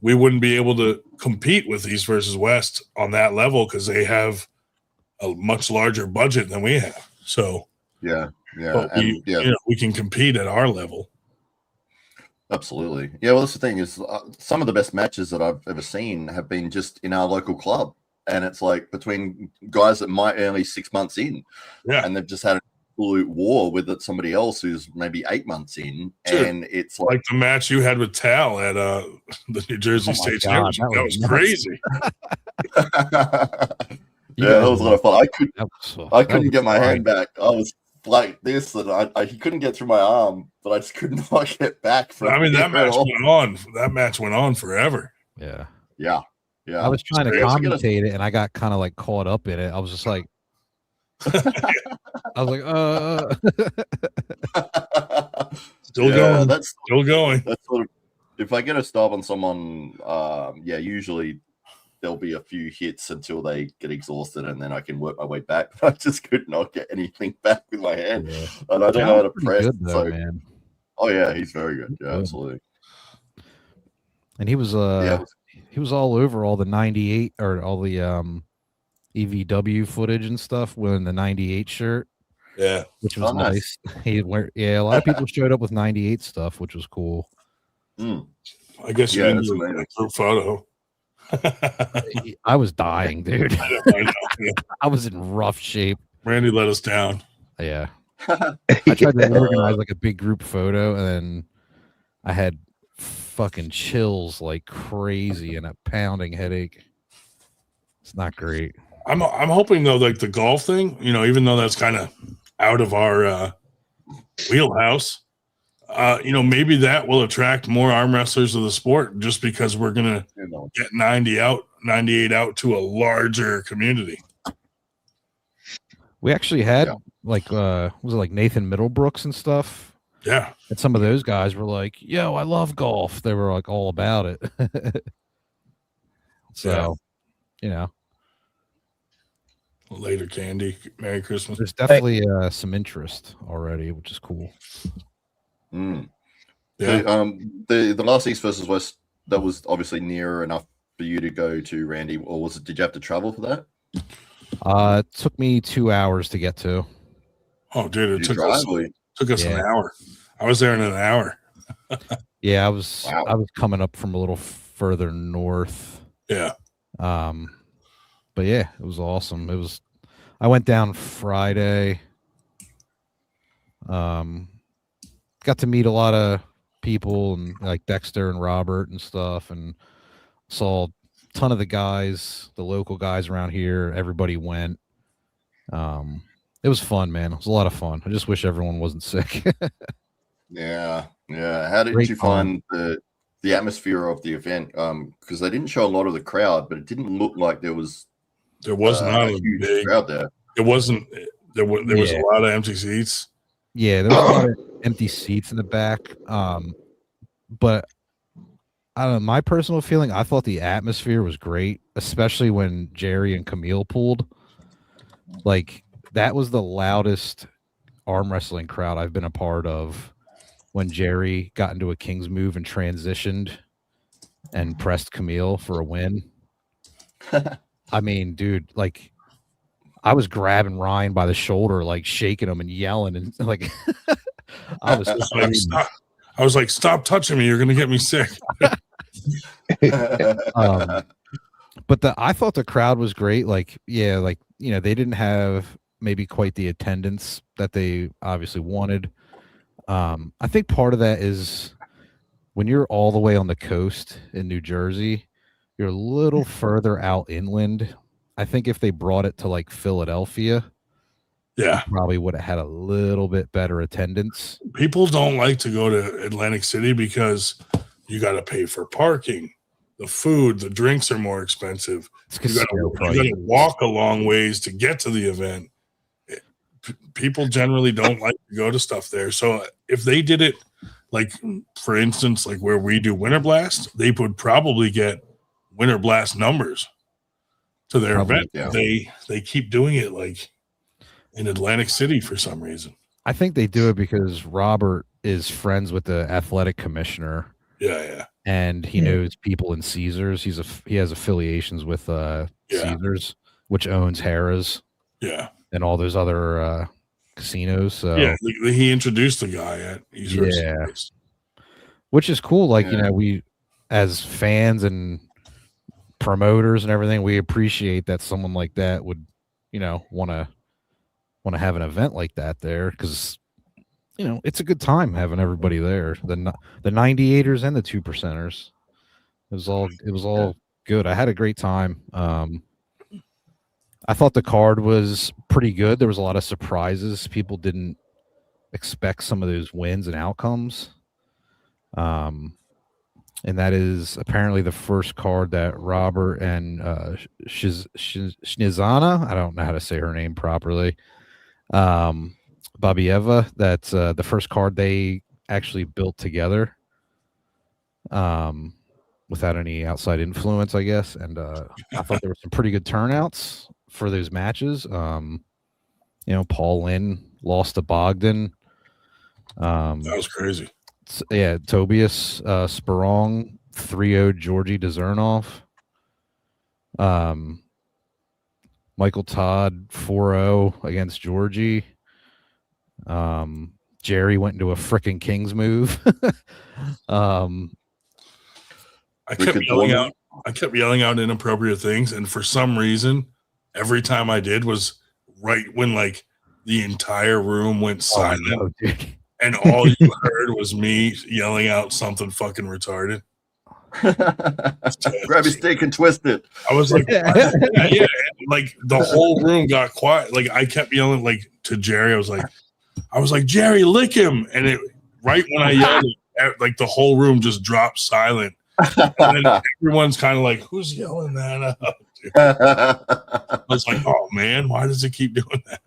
We wouldn't be able to compete with East versus West on that level because they have a much larger budget than we have. So but we can compete at our level. Absolutely. Yeah, well, that's the thing is some of the best matches that I've ever seen have been just in our local club. And it's like between guys that might only 6 months in. Yeah. And they've just had an absolute war with somebody else who's maybe 8 months in. Sure. And it's Like the match you had with Tal at the New Jersey State Championship. That was crazy. Yeah, that was a lot of fun. I couldn't get my hand back. I was like this, and I he couldn't get through my arm, but I just could not get back from. I mean, that match went on. That match went on forever. Yeah. Yeah. Yeah. I was trying to commentate it, and I got kind of like caught up in it. I was just like, I was like, Still going. That's still going. That's sort of, if I get a stop on someone, usually there'll be a few hits until they get exhausted, and then I can work my way back. But I just could not get anything back with my hand, and I don't know how to press. Good, though, man. Oh yeah, he's very good. Yeah, absolutely. And he was he was all over all the 98 or all the EVW footage and stuff wearing the 98 shirt. Yeah, which was nice. A lot of people showed up with 98 stuff, which was cool. I guess you didn't do a group photo. I was dying, dude. I know, yeah. I was in rough shape. Randy let us down. Yeah. I tried to organize like a big group photo, and then I had fucking chills like crazy and a pounding headache. It's not great. I'm hoping though, like the golf thing, even though that's kind of out of our wheelhouse, maybe that will attract more arm wrestlers of the sport, just because we're gonna get 98 out to a larger community. We actually had was it like Nathan Middlebrooks and stuff? Yeah. And some of those guys were like, yo, I love golf. They were like all about it. So, Later, Candy. Merry Christmas. There's definitely some interest already, which is cool. Yeah. Yeah. The last East versus West, that was obviously near enough for you to go to, Randy, or did you have to travel for that? It took me 2 hours to get to. Oh, dude, it took us an hour. I was there in an hour. Yeah, I was coming up from a little further north. Yeah. But yeah, it was awesome. I went down Friday. Got to meet a lot of people and like Dexter and Robert and stuff, and saw a ton of the guys, the local guys around here. Everybody went. It was fun, man. It was a lot of fun. I just wish everyone wasn't sick. Yeah. How did you find the atmosphere of the event? Because they didn't show a lot of the crowd, but it didn't look like there was not a huge crowd there. It wasn't. There was a lot of empty seats. Yeah, there was a lot of empty seats in the back. But I don't know. My personal feeling, I thought the atmosphere was great, especially when Jerry and Camille pulled. Like, that was the loudest arm wrestling crowd I've been a part of, when Jerry got into a King's move and transitioned and pressed Camille for a win. I mean, dude, like, I was grabbing Ryan by the shoulder, like shaking him and yelling, and like, I was like, stop touching me. You're going to get me sick. But I thought the crowd was great. Like, yeah, like, they didn't have maybe quite the attendance that they obviously wanted. I think part of that is when you're all the way on the coast in New Jersey, you're a little further out inland. I think if they brought it to like Philadelphia, probably would have had a little bit better attendance. People don't like to go to Atlantic City because you got to pay for parking. the food, the drinks are more expensive. It's You casino got prices. to walk a long ways to get to the event. People generally don't like to go to stuff there. So if they did it, like for instance, like where we do Winter Blast, they would probably get Winter Blast numbers to their Probably, event. yeah. They keep doing it like in Atlantic City for some reason. I think they do it because Robert is friends with the athletic commissioner, Yeah. and he knows people in Caesars. He has affiliations with Caesars, which owns Harrah's Yeah. and all those other casinos. So Yeah. He introduced the guy at East Versus Yeah. West. which is cool. Like, Yeah. we as fans and promoters and everything, we appreciate that someone like that would, want to have an event like that there, because it's a good time having everybody there. The 98ers and the 2%ers. It was all good. I had a great time. I thought the card was pretty good. There was a lot of surprises. People didn't expect some of those wins and outcomes. And that is apparently the first card that Robert and Shnizana, I don't know how to say her name properly, Babieva, that's the first card they actually built together without any outside influence, I guess. And I thought there were some pretty good turnouts for those matches. Paul Lynn lost to Bogdan. That was crazy. Tobias Sperong 3-0 Georgi Dezernov. Michael Todd 4-0 against Georgie. Jerry went into a frickin' Kings move. I kept yelling out inappropriate things, and for some reason, every time I did was right when like the entire room went silent, no, dude. and all you heard was me yelling out something fucking retarded. Grab your steak and twist it. I was like, yeah. Like the whole room got quiet. Like I kept yelling like to Jerry. I was like, Jerry, lick him. And it right when I yelled, like the whole room just dropped silent. And then everyone's kind of like, who's yelling that out? I was like, oh man, why does it keep doing that?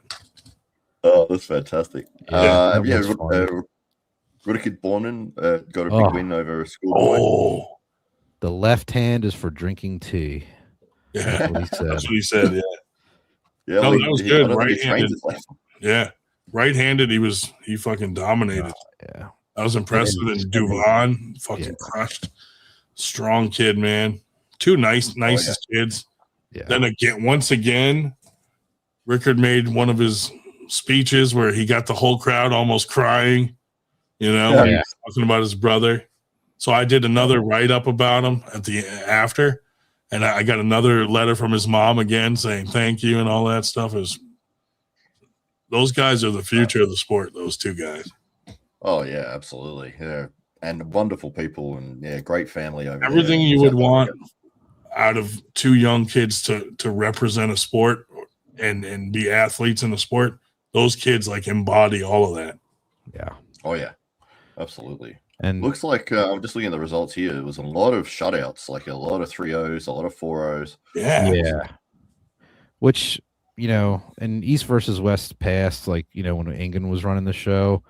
Oh, that's fantastic. Yeah, Rudikid Bornen got a big win over a schoolboy. Oh, The left hand is for drinking tea. yeah, That's what he said. that's what he said. Yeah, Yeah, No, like, that was I good. don't think he trains Right-handed. his left. yeah. Right-handed, he fucking dominated. Yeah. I was impressed with it. Duvan fucking crushed. Strong kid, man. Two nicest kids. Yeah. Then once again, Rickard made one of his speeches where he got the whole crowd almost crying, when he was talking about his brother. So I did another write-up about him after, and I got another letter from his mom again saying thank you and all that stuff. Those guys are the future of the sport, those two guys. Oh yeah, absolutely. Yeah, and wonderful people, and great family over Everything there. you would want out of two young kids to represent a sport and be athletes in the sport, those kids like embody all of that. Yeah. Oh yeah, absolutely. And Looks like I'm just looking at the results here. There was a lot of shutouts, like a lot of 3-0s, a lot of 4-0s. Yeah. Which, in East versus West past, like, when England was running the show,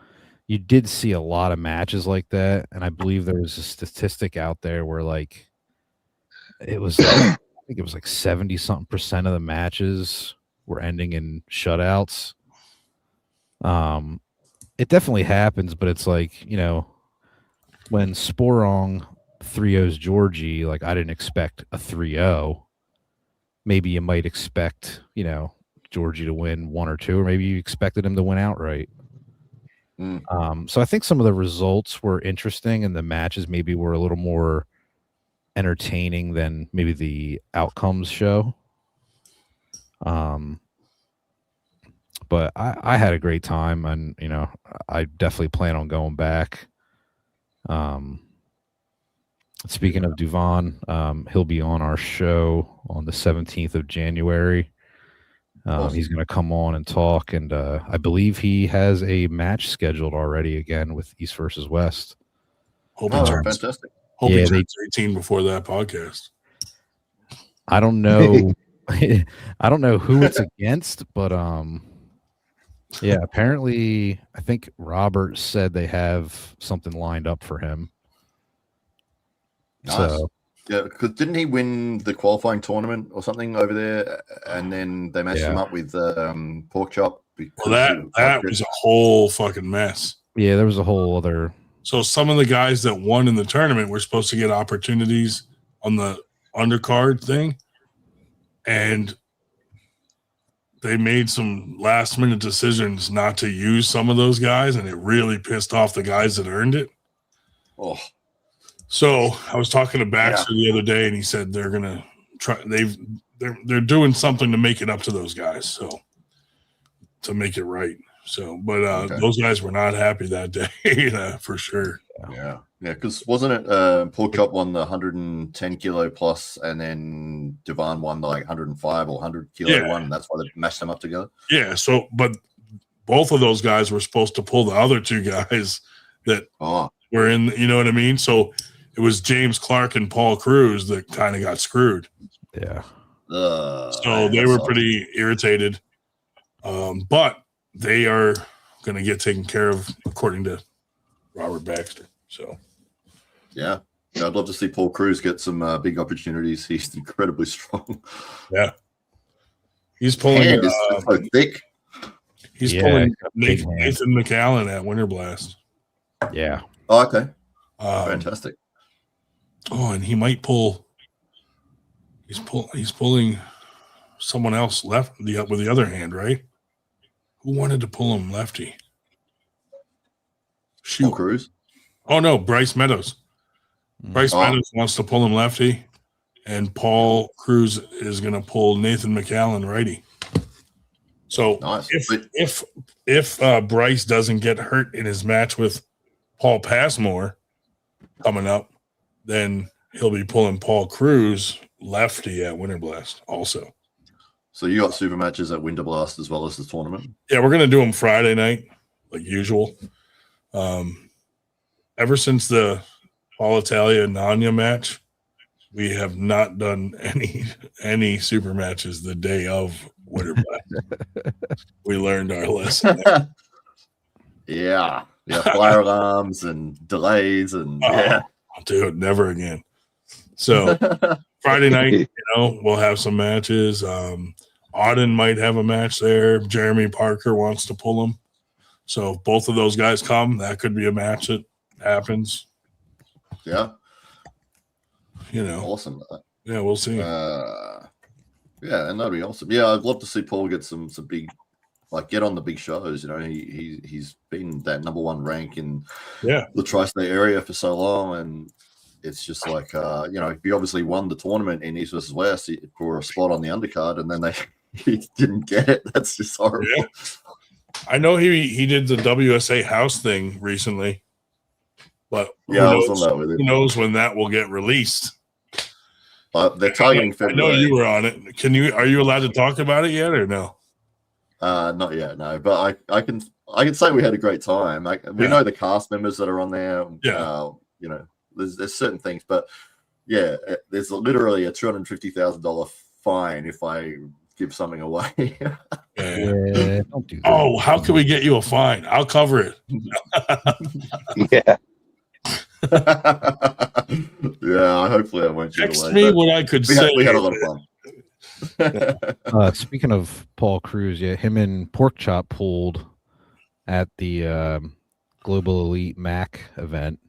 you did see a lot of matches like that. And I believe there was a statistic out there where like it was I think it was like 70-something% of the matches were ending in shutouts. It definitely happens, but it's like, when Sporong 3-0's Georgie, like I didn't expect a 3-0. Maybe you might expect, Georgie to win 1 or 2, or maybe you expected him to win outright. So I think some of the results were interesting, and the matches maybe were a little more entertaining than maybe the outcomes show. But I had a great time, and I definitely plan on going back. Speaking of Duvan, he'll be on our show on the 17th of January. Awesome. He's going to come on and talk, and I believe he has a match scheduled already again with East versus West. Hope he Oh, turns. fantastic. Hope Yeah, he they- turns 18 before that podcast. I don't know. I don't know who it's against, but yeah, apparently I think Robert said they have something lined up for him. Nice. So Yeah, because didn't he win the qualifying tournament or something over there, and then they matched him Yeah. up with Pork Chop? Well, that was a whole fucking mess. yeah, there was a whole other. So some of the guys that won in the tournament were supposed to get opportunities on the undercard thing, and they made some last minute decisions not to use some of those guys, and it really pissed off the guys that earned it. Oh, So I was talking to Baxter the other day, and he said they're gonna try. They're doing something to make it up to those guys, so to make it right. So, but Okay. those guys were not happy that day, for sure. yeah. Because wasn't it Pork Chop won the 110 kilo plus, and then Devon won the 105 or 100 kilo Yeah. one, and that's why they mashed them up together? Yeah. So, but both of those guys were supposed to pull the other two guys that Oh, were in. You know what I mean? So it was James Clark and Paul Cruz that kind of got screwed. Yeah. So they were pretty irritated. But they are going to get taken care of according to Robert Baxter. So yeah. I'd love to see Paul Cruz get some big opportunities. He's incredibly strong. yeah, he's pulling. Hand is so thick. He's Yeah, pulling got big hand. Nathan McAllen at Winter Blast. Yeah. Oh, okay. Um, Fantastic. Oh, and he might pull. He's pulling someone else left with the other hand, right? Who wanted to pull him lefty? Paul Shoot. Cruz. Oh no, Bryce Meadows. Bryce Oh. Meadows wants to pull him lefty, and Paul Cruz is going to pull Nathan McAllen righty. So Nice. if Bryce doesn't get hurt in his match with Paul Passmore coming up, then he'll be pulling Paul Cruz lefty at Winter Blast also. So you got super matches at Winter Blast as well as the tournament. Yeah, we're gonna do them Friday night, like usual. Ever since the Paul Italia Nanya match, we have not done any super matches the day of Winter Blast. We learned our lesson. Yeah. Fire alarms and delays and yeah. Dude, never again. So Friday night, we'll have some matches. Auden might have a match there. Jeremy Parker wants to pull him. So if both of those guys come, that could be a match that happens. Yeah. Awesome. Awesome. Yeah, we'll see. Yeah, and that'd be awesome. Yeah, I'd love to see Paul get some big, get on the big shows. He's been that number one rank in the tri-state area for so long, and it's just he obviously won the tournament in East versus West for a spot on the undercard, and then he didn't get it. That's just horrible. Yeah. I know he did the WSA house thing recently, but who knows when that will get released? They're targeting I February. know you were on it. Are you allowed to talk about it yet or no? Not yet, no. But I can say we had a great time. We know the cast members that are on there. Yeah. There's certain things, but yeah, there's literally a $250,000 fine if I give something away. Yeah, don't do that. Oh, how can we get you a fine? I'll cover it. Yeah. Yeah, hopefully I won't give Text away. me but what I could we say. had a lot of fun. Speaking of Paul Cruz, yeah, him and Pork Chop pulled at the Global Elite MAC event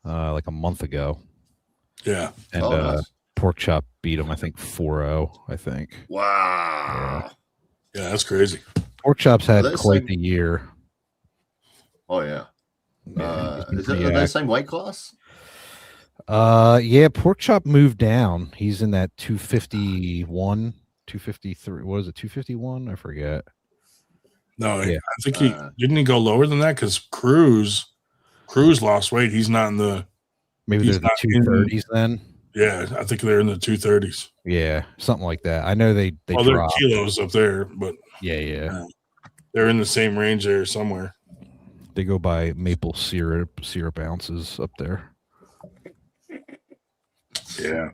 like a month ago. Yeah. And nice. Pork Chop beat him, I think 4-0, I think. Wow. Yeah, that's crazy. Pork Chop's had Are they quite saying- the year. Oh yeah. Yeah, he's Is been it pretty are they active. same weight class? Yeah, Pork Chop moved down. He's in that 251, 253. What is it, 251? I forget. No, Yeah. I think he didn't he go lower than that because Cruz lost weight. He's not in the Maybe He's they're the not in- 230s then. yeah. I think they're in the 230s. Yeah, something like that. I know they Well, they're dropped. kilos up there, but Yeah. they're in the same range there somewhere. They go by maple syrup ounces up there. Yeah.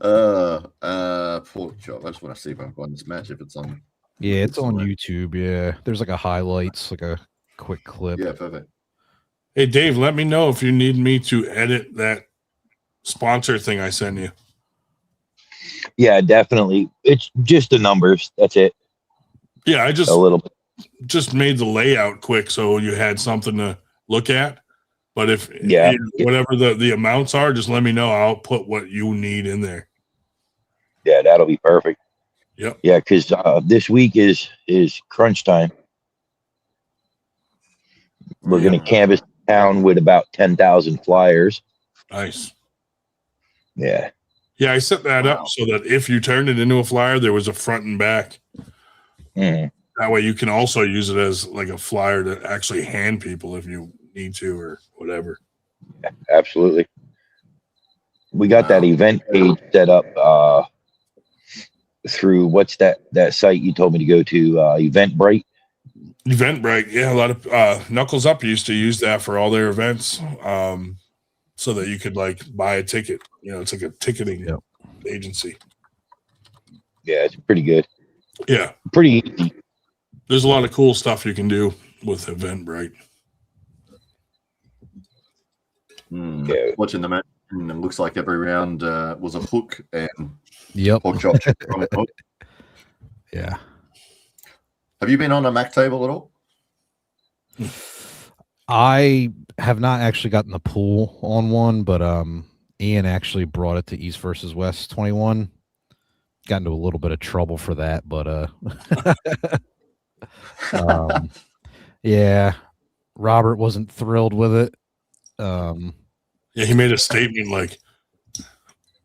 Pork chop. I just want to see if I've got this match. If it's on. Yeah, it's on somewhere. YouTube. Yeah, there's like a highlights, like a quick clip. Yeah, perfect. Hey, Dave, let me know if you need me to edit that sponsor thing I sent you. Yeah, definitely. It's just the numbers. That's it. Yeah, I A little bit. just made the layout quick so you had something to look at. But if Yeah. whatever the amounts are, just let me know. I'll put what you need in there. Yeah, that'll be perfect. Yep. Yeah, because this week is crunch time. We're going to canvass town with about 10,000 flyers. Nice. Yeah. Yeah, I set that up so that if you turned it into a flyer, there was a front and back. Mhm. That way you can also use it as like a flyer to actually hand people if you need to or whatever. Absolutely. We got that event page set up through what's that site you told me to go to, Eventbrite. Eventbrite, yeah, a lot of Knuckles Up used to use that for all their events, so that you could like buy a ticket. You know, it's like a ticketing agency. Yeah, it's pretty good. Yeah, Pretty easy. there's a lot of cool stuff you can do with Eventbrite. Yeah. Watching the match, and it looks like every round was a hook and Yep. pork chop. From a hook. Yeah. Have you been on a Mac table at all? I have not actually gotten the pool on one, but Ian actually brought it to East versus West 21. Got into a little bit of trouble for that, but yeah, Robert wasn't thrilled with it. Yeah, he made a statement like,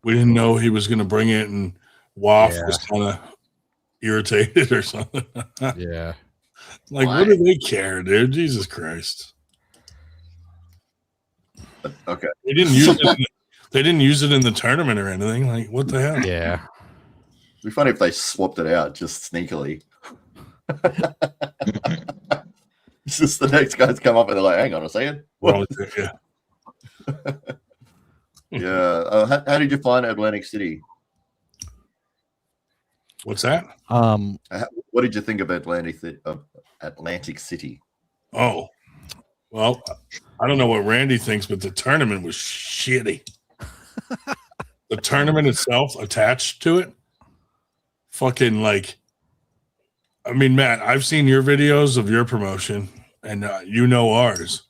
"We didn't know he was going to bring it," and Waff was kind of irritated or something. Yeah. Like, what do they care, dude? Jesus Christ. Okay. They didn't use it. They didn't use it in the tournament or anything. Like, what the hell? Yeah. It'd be funny if they swapped it out just sneakily. It's just the next guys come up and they're like, "Hang on a second." Well, yeah. Yeah. How did you find Atlantic City? What's that? What did you think of Atlantic City? Oh, well, I don't know what Randy thinks, but the tournament was shitty. The tournament itself attached to it, fucking like, I mean, Matt, I've seen your videos of your promotion, and you know ours.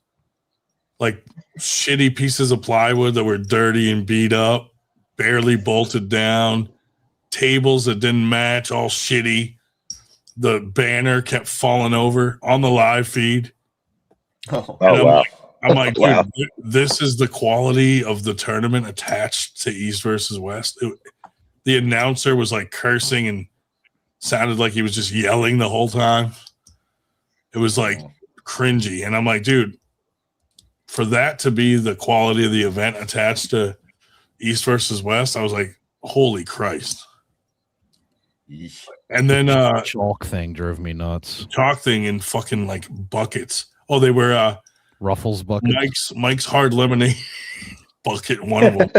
Like shitty pieces of plywood that were dirty and beat up, barely bolted down, tables that didn't match, all shitty. The banner kept falling over on the live feed. Oh, wow. I'm like, Wow. dude, this is the quality of the tournament attached to East versus West. The announcer was like cursing and sounded like he was just yelling the whole time. It was like cringy. And I'm like, dude, for that to be the quality of the event attached to East versus West, I was like, holy Christ. And then Chalk thing drove me nuts. chalk thing in fucking like buckets. Oh, they were Ruffles bucket. Mike's hard lemonade bucket, one of them.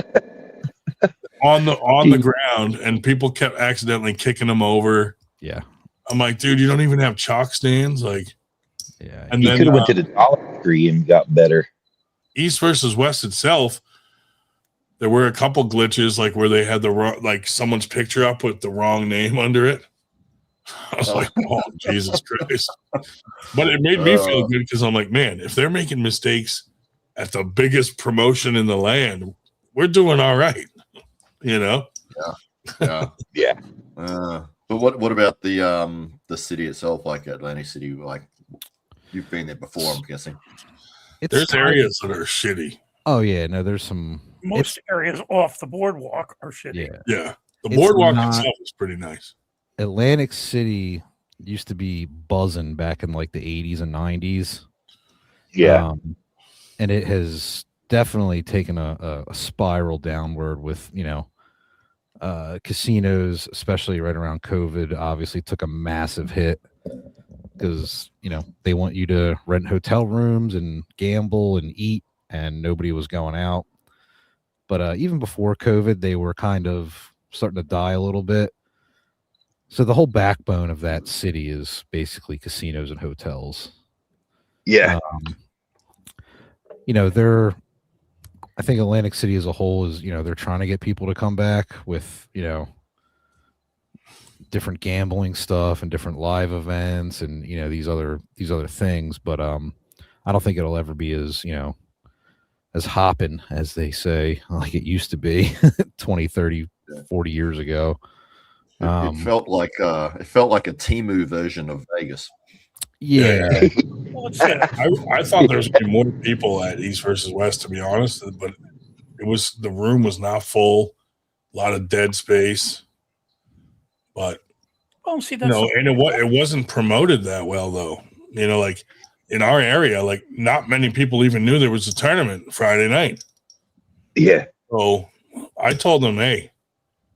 on the ground, and people kept accidentally kicking them over. Yeah. I'm like, dude, you don't even have chalk stands, like. Yeah. And You then could have went to the Dollar Tree and got better. East versus West itself, there were a couple glitches, like where they had the wrong, like someone's picture up with the wrong name under it. I was like, oh, Jesus Christ. But it made me feel good because I'm like, man, if they're making mistakes at the biggest promotion in the land, we're doing all right. You know? Yeah. Yeah. But what about the city itself, like Atlantic City? Like, you've been there before, I'm guessing. There's areas that are shitty. Oh yeah, no, there's some. Most areas off the boardwalk are shitty. Yeah. Yeah. The It's boardwalk not- itself is pretty nice. Atlantic City used to be buzzing back in like the 80s and 90s. Yeah. And it has definitely taken a spiral downward with, casinos, especially right around COVID, obviously took a massive hit because, they want you to rent hotel rooms and gamble and eat, and nobody was going out. But even before COVID, they were kind of starting to die a little bit. So the whole backbone of that city is basically casinos and hotels. Yeah. I think Atlantic City as a whole is, they're trying to get people to come back with, different gambling stuff and different live events and, these other things. But I don't think it'll ever be as, as hopping as they say, like it used to be 20, 30, 40 years ago. It felt like a Temu version of Vegas. Yeah. I thought there was going to be more people at East versus West, to be honest, but the room was not full, a lot of dead space. But see, that's and it wasn't promoted that well, though. Like in our area, like not many people even knew there was a tournament Friday night. Yeah. So I told them, hey,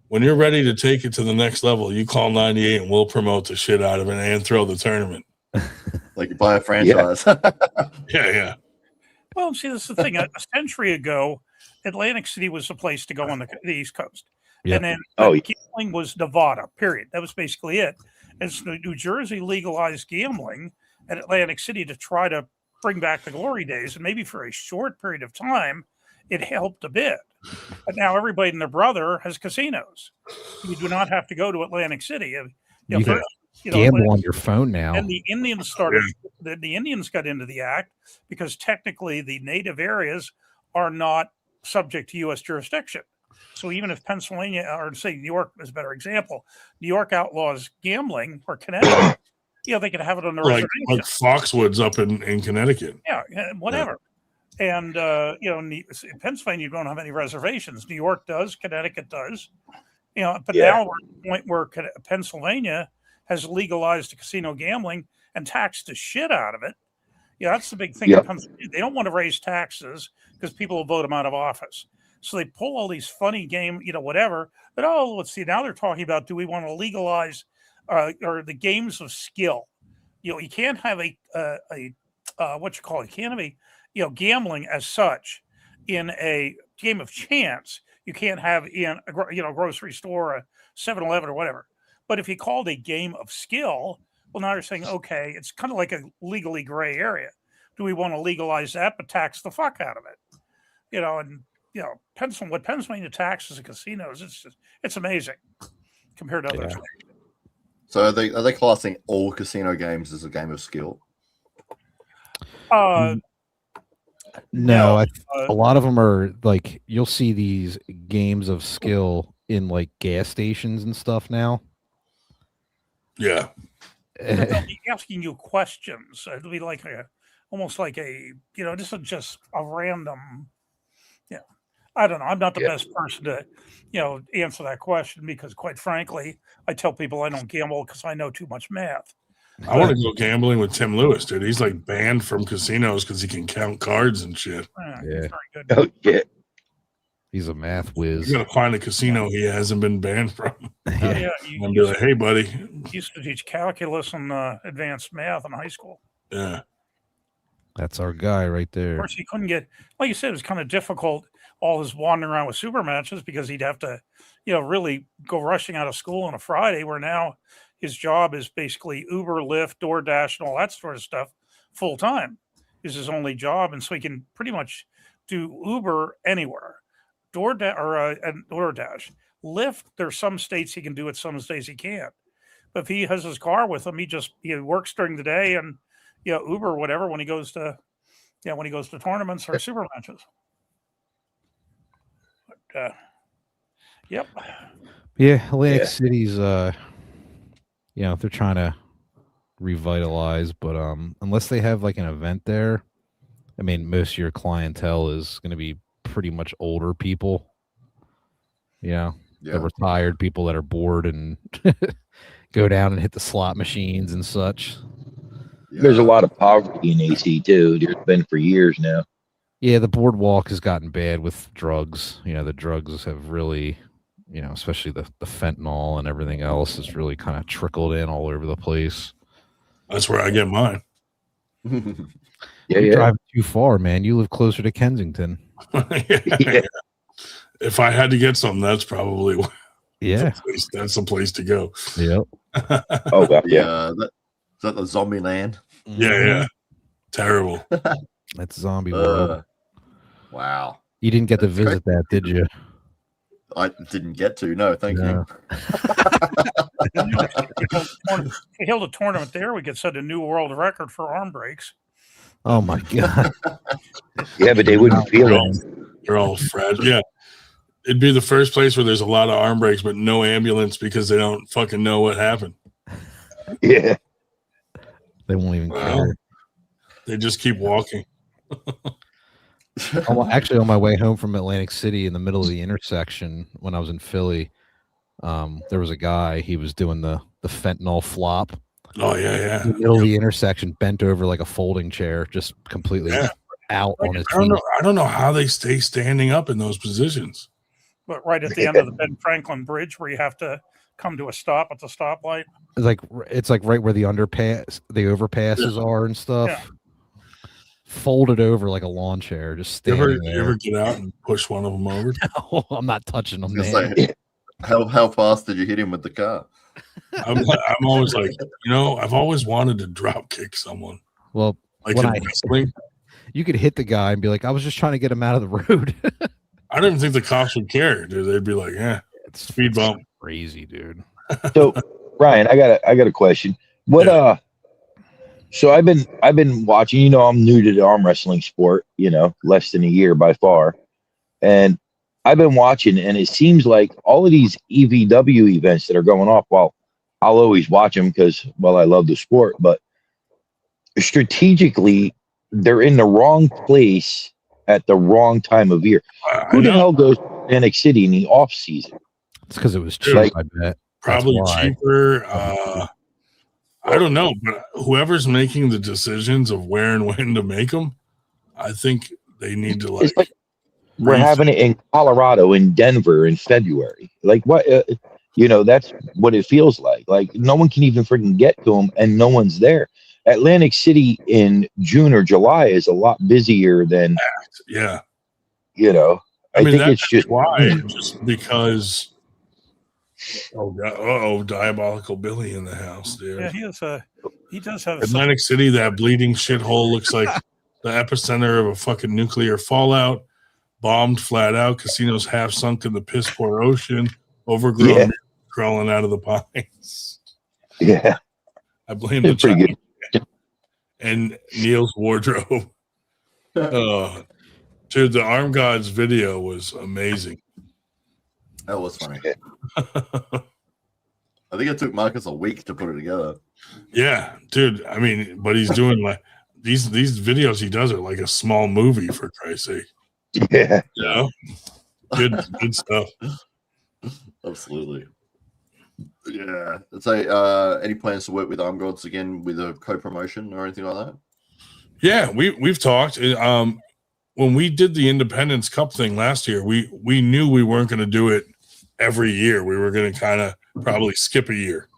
when you're ready to take it to the next level, you call 98 and we'll promote the shit out of it and throw the tournament. Like you buy a franchise. Yeah. Well, see, that's the thing. A century ago, Atlantic City was the place to go on the East Coast. Yep. And then gambling was Nevada, period. That was basically it. As New Jersey legalized gambling at Atlantic City to try to bring back the glory days, and maybe for a short period of time, it helped a bit. But now everybody and their brother has casinos. You do not have to go to Atlantic City. You can gamble on your phone now. And the Indians started. The Indians got into the act because technically the native areas are not subject to U.S. jurisdiction. So even if Pennsylvania, or say New York is a better example, New York outlaws gambling, or Connecticut, they could have it on the reservation. Like Foxwoods up in Connecticut. Yeah, whatever. Yeah. And in Pennsylvania, you don't have any reservations. New York does, Connecticut does. But now we're at the point where Pennsylvania has legalized casino gambling and taxed the shit out of it. That's the big thing. Yep. They don't want to raise taxes because people will vote them out of office. So they pull all these funny whatever. But let's see. Now they're talking about, do we want to legalize or the games of skill? You can't have a what you call it. You can't have gambling as such in a game of chance. You can't have in a grocery store, a 7-Eleven or whatever. But if you called a game of skill, well, now you're saying, okay, it's kind of like a legally gray area. Do we want to legalize that but tax the fuck out of it? What Pennsylvania taxes in casinos, it's amazing compared to others. So are they classing all casino games as a game of skill? No, a lot of them are like, you'll see these games of skill in like gas stations and stuff now. Yeah. They'll be asking you questions. It'll be like almost like this is just a random. I don't know. I'm not the best person to, answer that question because, quite frankly, I tell people I don't gamble because I know too much math. I want to go gambling with Tim Lewis, dude. He's like banned from casinos because he can count cards and shit. Yeah. Yeah. Very good. Oh, yeah. He's a math whiz. He's gonna find a casino he hasn't been banned from. Yeah. And be like, hey, buddy. He used to teach calculus and advanced math in high school. Yeah. That's our guy right Of there. course, he couldn't get, like you said, it was kind of difficult, all his wandering around with super matches because he'd have to, really go rushing out of school on a Friday, where now his job is basically Uber, Lyft, DoorDash, and all that sort of stuff full time is his only job. And so he can pretty much do Uber anywhere. DoorDash. Lyft, there's some states he can do it, some states he can't. But if he has his car with him, he works during the day and Uber or whatever when he goes to tournaments or super matches. But, yep. Yeah, Atlantic City's they're trying to revitalize, but unless they have like an event there, I mean, most of your clientele is going to be pretty much older people. The retired people that are bored and go down and hit the slot machines and such. There's a lot of poverty in AC too. There's been for years now. Yeah, the boardwalk has gotten bad with drugs. The drugs have really, especially the fentanyl and everything else has really kind of trickled in all over the place. That's where I get mine. You're driving too far, man. You live closer to Kensington. Yeah. if I had to get something, that's probably Yeah. that's the place to go. Yep. Oh, God, yeah. Is that the zombie land? Yeah. Terrible. That's Zombie World. Wow. You didn't get to that's visit that, did you? I didn't get to. No, thank No. If we held a tournament there, we could set a new world record for arm breaks. Oh my God. Yeah, but they wouldn't feel it. They're all fragile. Yeah. It'd be the first place where there's a lot of arm breaks, but no ambulance because they don't fucking know what happened. Yeah. They won't even Well, care. they just keep walking. Actually, on my way home from Atlantic City, in the middle of the intersection, when I was in Philly, there was a guy. He was doing the fentanyl flop Oh, yeah. in the middle of the intersection, bent over like a folding chair, just completely Yeah. out on his I don't feet. know. I don't know how they stay standing up in those positions. But right at the end of the Ben Franklin Bridge, where you have to come to a stop at the stoplight. It's like right where the overpasses are and stuff. Yeah. Folded over like a lawn chair, just You standing ever, there. get out and push one of them over? No, I'm not touching them, Just man. like, how fast did you hit him with the car? I'm always like, I've always wanted to drop kick someone. Well, Like when in wrestling. you could hit the guy and be like, I was just trying to get him out of the road. I don't even think the cops would care, dude. They'd be like, It's speed bump. crazy, dude. So, Ryan, I got a question. What so I've been watching, I'm new to the arm wrestling sport, less than a year by far. And I've been watching, and it seems like all of these EVW events that are going off, well, I'll always watch them because, well, I love the sport, but strategically, they're in the wrong place at the wrong time of year. Who the hell goes to Atlantic City in the off season? It's because it was cheap, Like- I bet. Probably That's why. cheaper. I don't know, but whoever's making the decisions of where and when to make them, I think they need to It's like we're research. having it in Colorado, in Denver in February. Like what, that's what it feels like. Like no one can even freaking get to them and no one's there. Atlantic City in June or July is a lot busier than, Yeah. I think that's it's just why, just because. Oh God! Diabolical Billy in the house, dude. Yeah, he does have Atlantic City, that bleeding shithole looks like the epicenter of a fucking nuclear fallout. Bombed flat out. Casinos half sunk in the piss poor ocean. Overgrown, Yeah. crawling out of the pines. yeah. I blame the It's pretty good. China and Neil's wardrobe. Dude, the Arm Gods video was amazing. That was funny. I think it took Marcus a week to put it together. Yeah, dude. I mean, but he's doing like these videos he does are like a small movie, for Christ's sake. Yeah. Yeah. Good stuff. Absolutely. Yeah. So, any plans to work with Arm Gods again with a co-promotion or anything like that? Yeah, we've talked. When we did the Independence Cup thing last year, we knew we weren't going to do it every year. We were going to kind of probably skip a year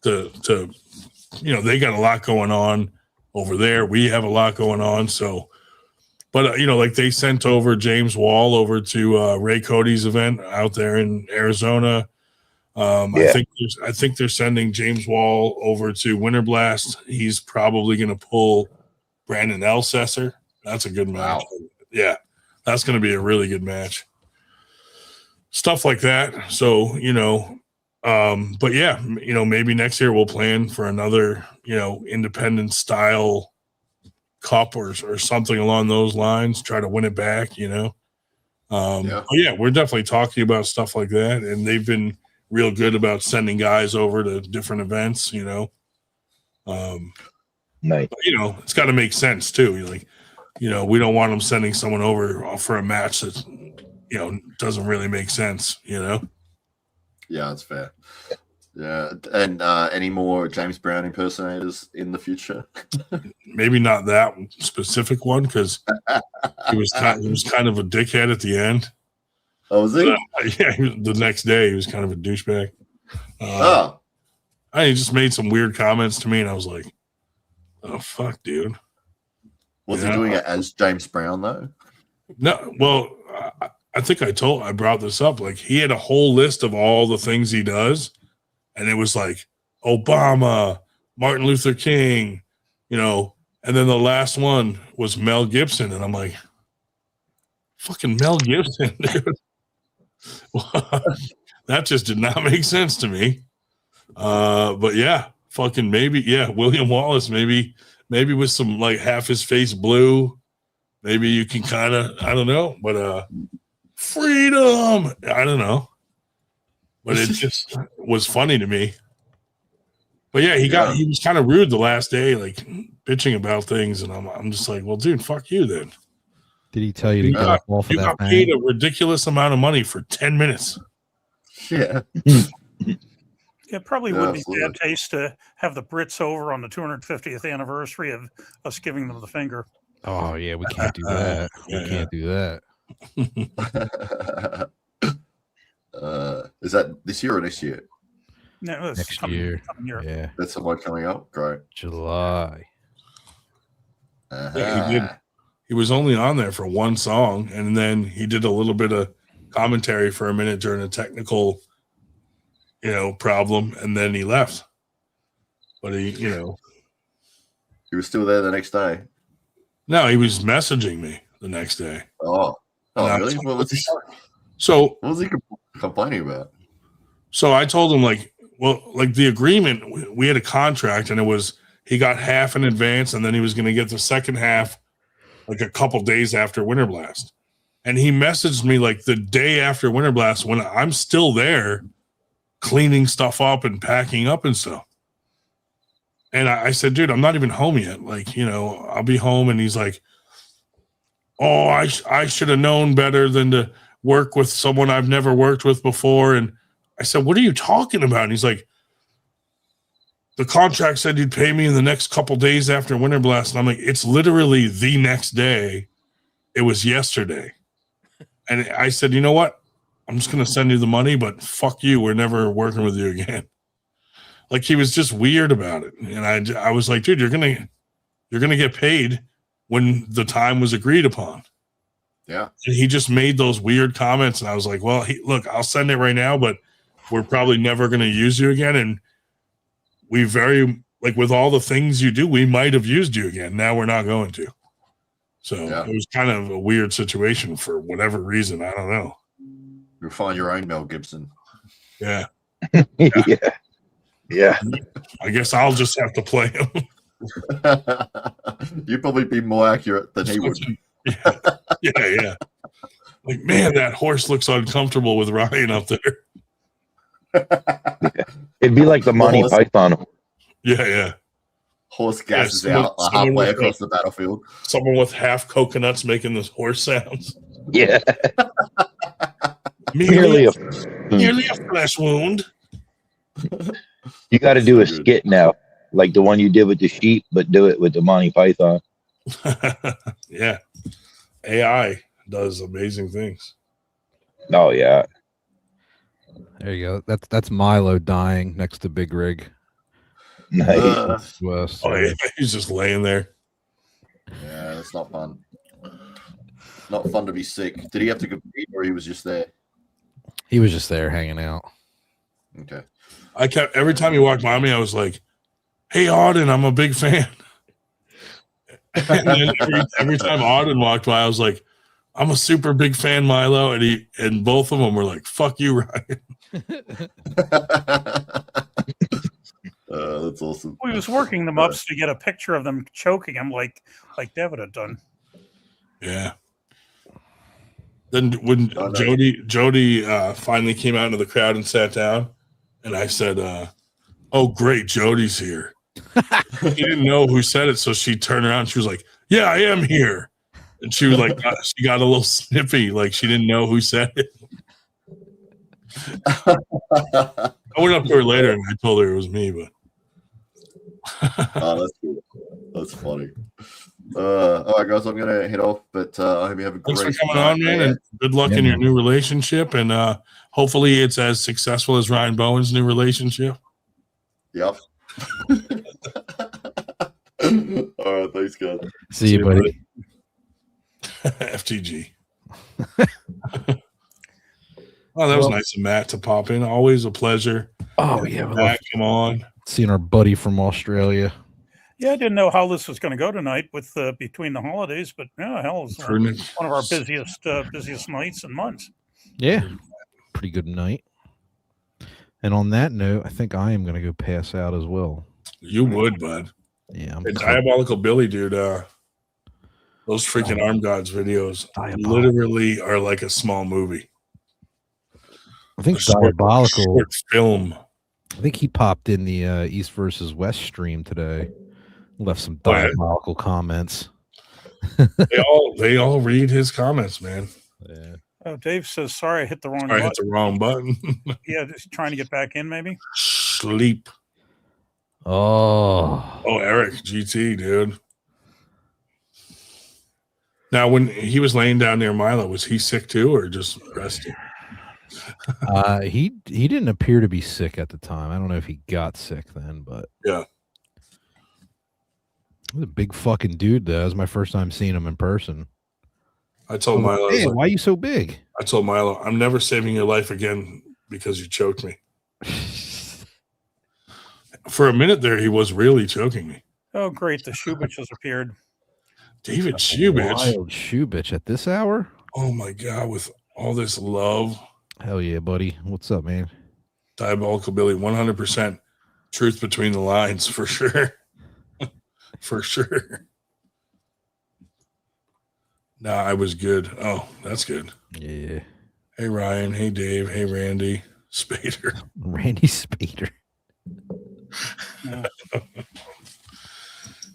to they got a lot going on over there. We have a lot going on. So, but like they sent over James Wall over to Ray Cody's event out there in Arizona. I think they're sending James Wall over to Winter Blast. He's probably going to pull Brandon Elsesser. That's a good match. Wow. Yeah, that's going to be a really good match. Stuff like that. So, but yeah, maybe next year we'll plan for another, independent style cup or something along those lines, try to win it back, Yeah. But yeah, we're definitely talking about stuff like that. And they've been real good about sending guys over to different events, Nice. but, it's got to make sense too. We don't want them sending someone over for a match that, doesn't really make sense, Yeah, that's fair. Yeah. And any more James Brown impersonators in the future? Maybe not that specific one because he was kind of a dickhead at the end. Oh, was he? Yeah, the next day he was kind of a douchebag. Oh, He just made some weird comments to me, and I was like, "Oh fuck, dude." was Yeah. he doing it as James Brown though? No, well, I think I brought this up. Like, he had a whole list of all the things he does, and it was like Obama, Martin Luther King, you know, and then the last one was Mel Gibson, and I'm like, fucking Mel Gibson, dude. That just did not make sense to me. But yeah, fucking maybe, yeah, William Wallace, maybe with some like half his face blue, maybe you can kind of, I don't know, but freedom, I don't know, but it just was funny to me. But yeah, he was kind of rude the last day, like bitching about things, and I'm just like, well, dude, fuck you then. Did he tell you to get off of You that got paid a ridiculous amount of money for 10 minutes. Yeah. It probably would be bad taste to have the Brits over on the 250th anniversary of us giving them the finger. Oh yeah, we can't do that. We can't do that. Is that this year or next year? No, it's Next coming year. year. Yeah, That's the one coming up. Great. July. Yeah, he did. He was only on there for one song, and then he did a little bit of commentary for a minute during a technical, you know, problem, and then he left. But he, you know, He was still there the next day. no, he was messaging me the next day. Oh, And I really? was- What was he complaining about? So I told him, like, well, like the agreement, we had a contract, and it was he got half in advance, and then he was going to get the second half like a couple days after Winter Blast. And he messaged me like the day after Winter Blast when I'm still there cleaning stuff up and packing up and stuff. And I said, dude, I'm not even home yet. Like, you know, I'll be home. And he's like, oh, I should have known better than to work with someone I've never worked with before. And I said, what are you talking about? And he's like, the contract said you'd pay me in the next couple days after Winter Blast. And I'm like, it's literally the next day. It was yesterday. And I said, you know what? I'm just going to send you the money, but fuck you. We're never working with you again. Like, he was just weird about it. And I was like, dude, you're going to get paid when the time was agreed upon. Yeah. And he just made those weird comments. And I was like, well, look, I'll send it right now, but we're probably never going to use you again. And we like with all the things you do, we might have used you again. Now we're not going to. So It was kind of a weird situation for whatever reason. I don't know. You'll find your own Mel Gibson. Yeah. Yeah. I guess I'll just have to play him. You'd probably be more accurate than he would. Yeah. Like, man, that horse looks uncomfortable with Ryan up there. It'd be like the Monty Python. Yeah. Horse gasses someone- out someone halfway with across the battlefield. Someone with half coconuts making those horse sounds. Yeah. Merely Merely a flesh wound. You got to do a skit now, like the one you did with the sheep, but do it with the Monty Python. Yeah. AI does amazing things. Oh yeah. There you go. That's Milo dying next to Big Rig. Nice. West. Oh, yeah. He's just laying there. Yeah, that's not fun. Not fun to be sick. Did he have to compete or he was just there? He was just there hanging out. Okay. I kept every time he walked by me, I was like, "Hey, Auden, I'm a big fan." And then every time Auden walked by, I was like, "I'm a super big fan, Milo," and both of them were like, "Fuck you, Ryan." That's awesome. We was working them up to get a picture of them choking him like Devin had done. Yeah. Then when Jody finally came out into the crowd and sat down, and I said, "Oh, great, Jody's here." She didn't know who said it, so she turned around. And she was like, "Yeah, I am here," and she was like, she got a little snippy, like she didn't know who said it. I went up to her later and I told her it was me, but Oh, that's cool. That's funny. All right, guys, I'm gonna head off, but I hope you have a great. thanks for coming on, man, and good luck in your new relationship, and hopefully it's as successful as Ryan Bowen's new relationship. Yep. All right, thanks, guys. See you, buddy. FTG. Oh, that was Well- nice of Matt to pop in. Always a pleasure. Oh yeah, we love Matt, come on. seeing our buddy from Australia. Yeah, I didn't know how this was going to go tonight with between the holidays, but yeah, hell, it's one of our busiest nights and months. Yeah, pretty good night. And on that note, I think I am going to go pass out as well. You would, bud. Yeah, I'm Hey, Diabolical Billy, dude. Those freaking Arm Gods videos literally are like a small movie. I think A short- Diabolical short film. I think he popped in the East versus West stream today. Left some Oh, yeah. diabolical comments. They all read his comments, man. Yeah. Oh, Dave says, "Sorry, I hit the wrong I button." hit the wrong button. Yeah, just trying to get back in, maybe. Sleep. Oh, Eric GT, dude. Now, when he was laying down near Milo, was he sick too, or just resting? he didn't appear to be sick at the time. I don't know if he got sick then, but Yeah. he was a big fucking dude. Though. That was my first time seeing him in person. I told Milo, I was Hey, like- why are you so big? I told Milo, I'm never saving your life again because you choked me. For a minute there, he was really choking me. Oh, great! The Shubich has appeared. David Shubich. Wild shoe bitch at this hour? Oh my God, with all this love. Hell yeah, buddy. What's up, man? Diabolical Billy, 100% truth between the lines for sure. For sure. Nah, I was good. Oh, that's good. Yeah. Hey, Ryan. Hey, Dave. Hey, Randy. Spader. Randy Spader.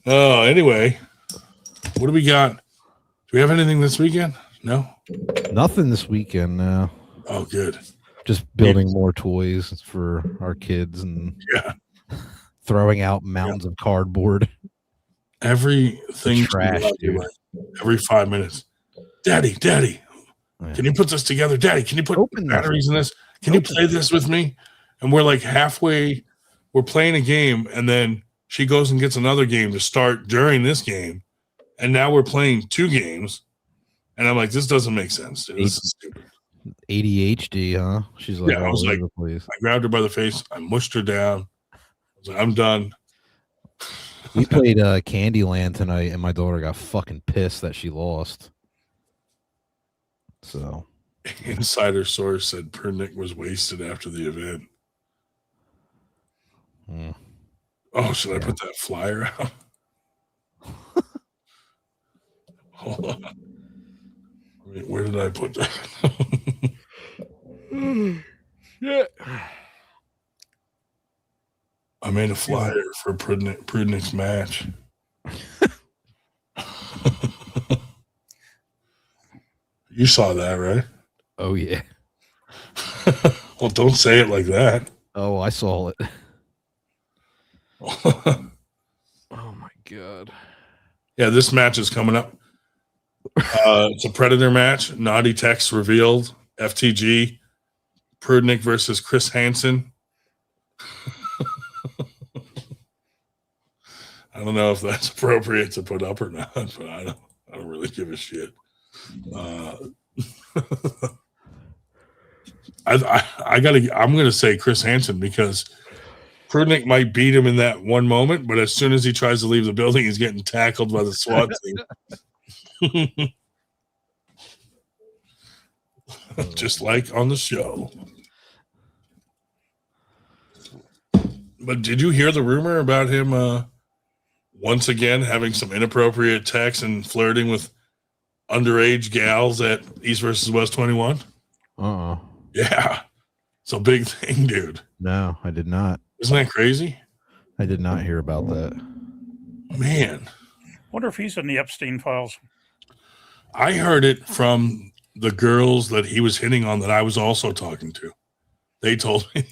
Oh, anyway, what do we got? Do we have anything this weekend? No? Nothing this weekend now. Oh, good. Just building more toys for our kids and Yeah. throwing out mountains of cardboard. Everything Trash, dude. every 5 minutes. Daddy, Yeah. can you put this together? Daddy, can you put Open this. batteries in this? Can you play this with me? And we're like halfway, we're playing a game, and then she goes and gets another game to start during this game. And now we're playing 2 games. And I'm like, this doesn't make sense. Dude. This is stupid. ADHD, huh? She's like, Yeah, I was all like- over the place. I grabbed her by the face. I mushed her down. I was like, I'm done. We played Candyland tonight, and my daughter got fucking pissed that she lost. So Insider source said Pernick was wasted after the event. mm. Oh, should I put that flyer out? Hold on. Wait, where did I put that? Yeah. I made a flyer for Prudnick's match. You saw that, right? Oh yeah. Well, don't say it like that. Oh, I saw it. Oh my god. Yeah, this match is coming up. It's a Predator match. Naughty Text revealed. FTG. Prudnick versus Chris Hansen. I don't know if that's appropriate to put up or not, but I don't really give a shit. I'm gonna say Chris Hansen because Prudnick might beat him in that one moment, but as soon as he tries to leave the building, he's getting tackled by the SWAT team. Just like on the show. But did you hear the rumor about him once again having some inappropriate texts and flirting with underage gals at East versus West 21? Uh-uh. Yeah. It's a big thing, dude. No, I did not. Isn't that crazy? I did not hear about that. Man. Wonder if he's in the Epstein files. I heard it from the girls that he was hitting on that I was also talking to. They told me,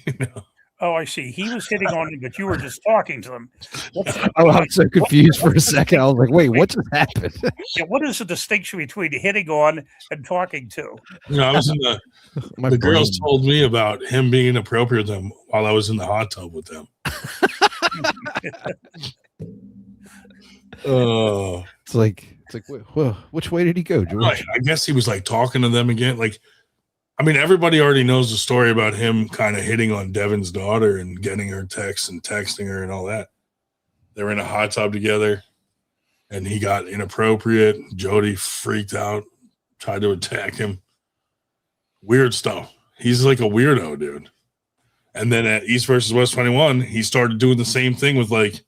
Oh, I see. He was hitting on you, but you were just talking to them. Oh, I was so confused for a second. I was like, wait, what just happened? Yeah, what is the distinction between hitting on and talking to? I was in the girls told me about him being inappropriate with them while I was in the hot tub with them. It's like, which way did he go, George? I guess he was like talking to them again. Like I mean, everybody already knows the story about him kind of hitting on Devin's daughter and getting her texts and texting her and all that. They were in a hot tub together, and he got inappropriate. Jody freaked out, tried to attack him. Weird stuff. He's like a weirdo, dude. And then at East versus West 21, he started doing the same thing with like,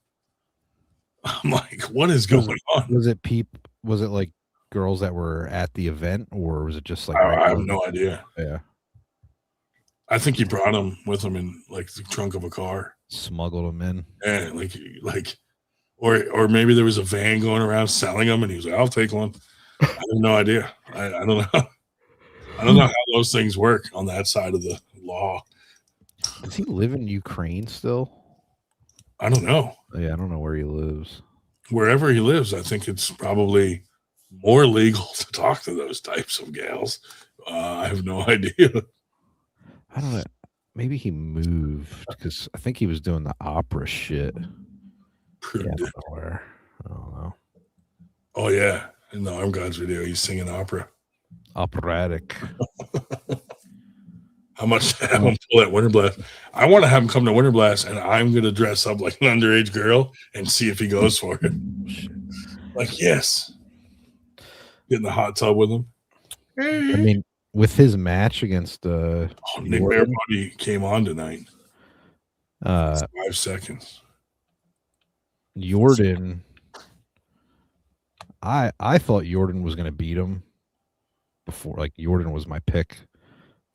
I'm like, what is going on? Was it like girls that were at the event, or was it just like I have no idea. Yeah, I think he brought him with him in like the trunk of a car. smuggled them in? Yeah, or maybe there was a van going around selling them, and he was like, "I'll take one." I have no idea. I don't know. I don't know how those things work on that side of the law. Does he live in Ukraine still? I don't know. Yeah, I don't know where he lives. Wherever he lives, I think it's probably more legal to talk to those types of gals. I have no idea. I don't know. Maybe he moved because I think he was doing the opera shit. Yeah, I don't know where. I don't know. Oh yeah, in the Arm Gods video, he's singing opera. Operatic. How much to have him pull at Winter Blast? I want to have him come to Winter Blast, and I'm going to dress up like an underage girl and see if he goes for it. Like, yes. Get in the hot tub with him. I mean, with his match against Nick Bearbody came on tonight. 5 seconds. Jordan, I thought Jordan was going to beat him before. Like, Jordan was my pick.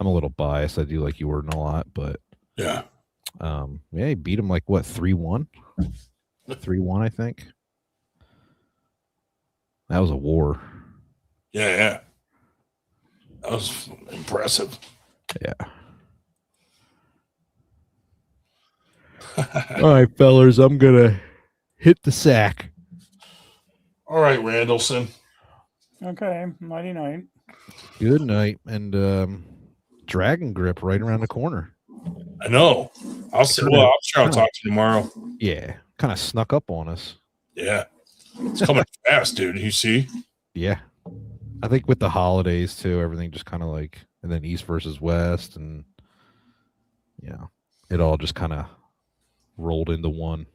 I'm a little biased. I do like Jordan a lot, but yeah, he beat him like what 3-1, 3-1, I think. That was a war. Yeah. That was impressive. Yeah. All right, fellas, I'm gonna hit the sack. All right, Randallson. Okay, nighty night. Good night, and Dragon Grip right around the corner. I know. I'm sure I'll talk to you tomorrow. Yeah, kind of snuck up on us. Yeah, it's coming fast, dude. You see? Yeah, I think with the holidays too, everything just kind of like, and then East versus West, and it all just kind of rolled into one.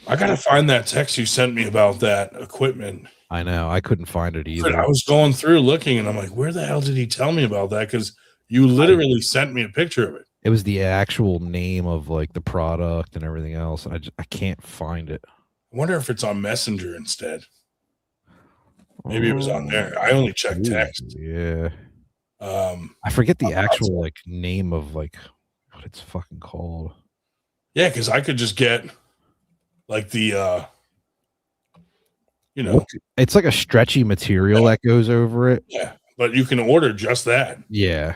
I gotta find that text you sent me about that equipment. I know. I couldn't find it either. I was going through looking, and I'm like, where the hell did he tell me about that? Because you literally sent me a picture of it. It was the actual name of like the product and everything else. I can't find it. I wonder if it's on Messenger instead. Maybe it was on there. I only checked text. Yeah. I forget the actual like name of like what it's fucking called. Yeah, because I could just get like the it's like a stretchy material that goes over it. Yeah, but you can order just that. Yeah.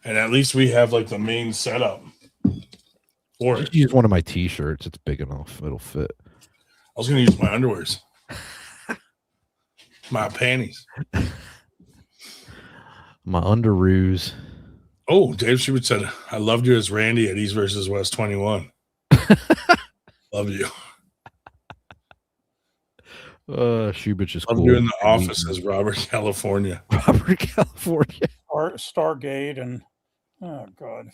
And at least we have like the main setup for it. Just use one of my t-shirts. It's big enough. It'll fit. I was gonna use my underwears. My panties. My underoos. Oh, Dave Schubert said, I loved you as Randy at East versus West 21. Love you. Schubert is I'm cool. doing the office as Robert California. Robert California. Stargate and oh god.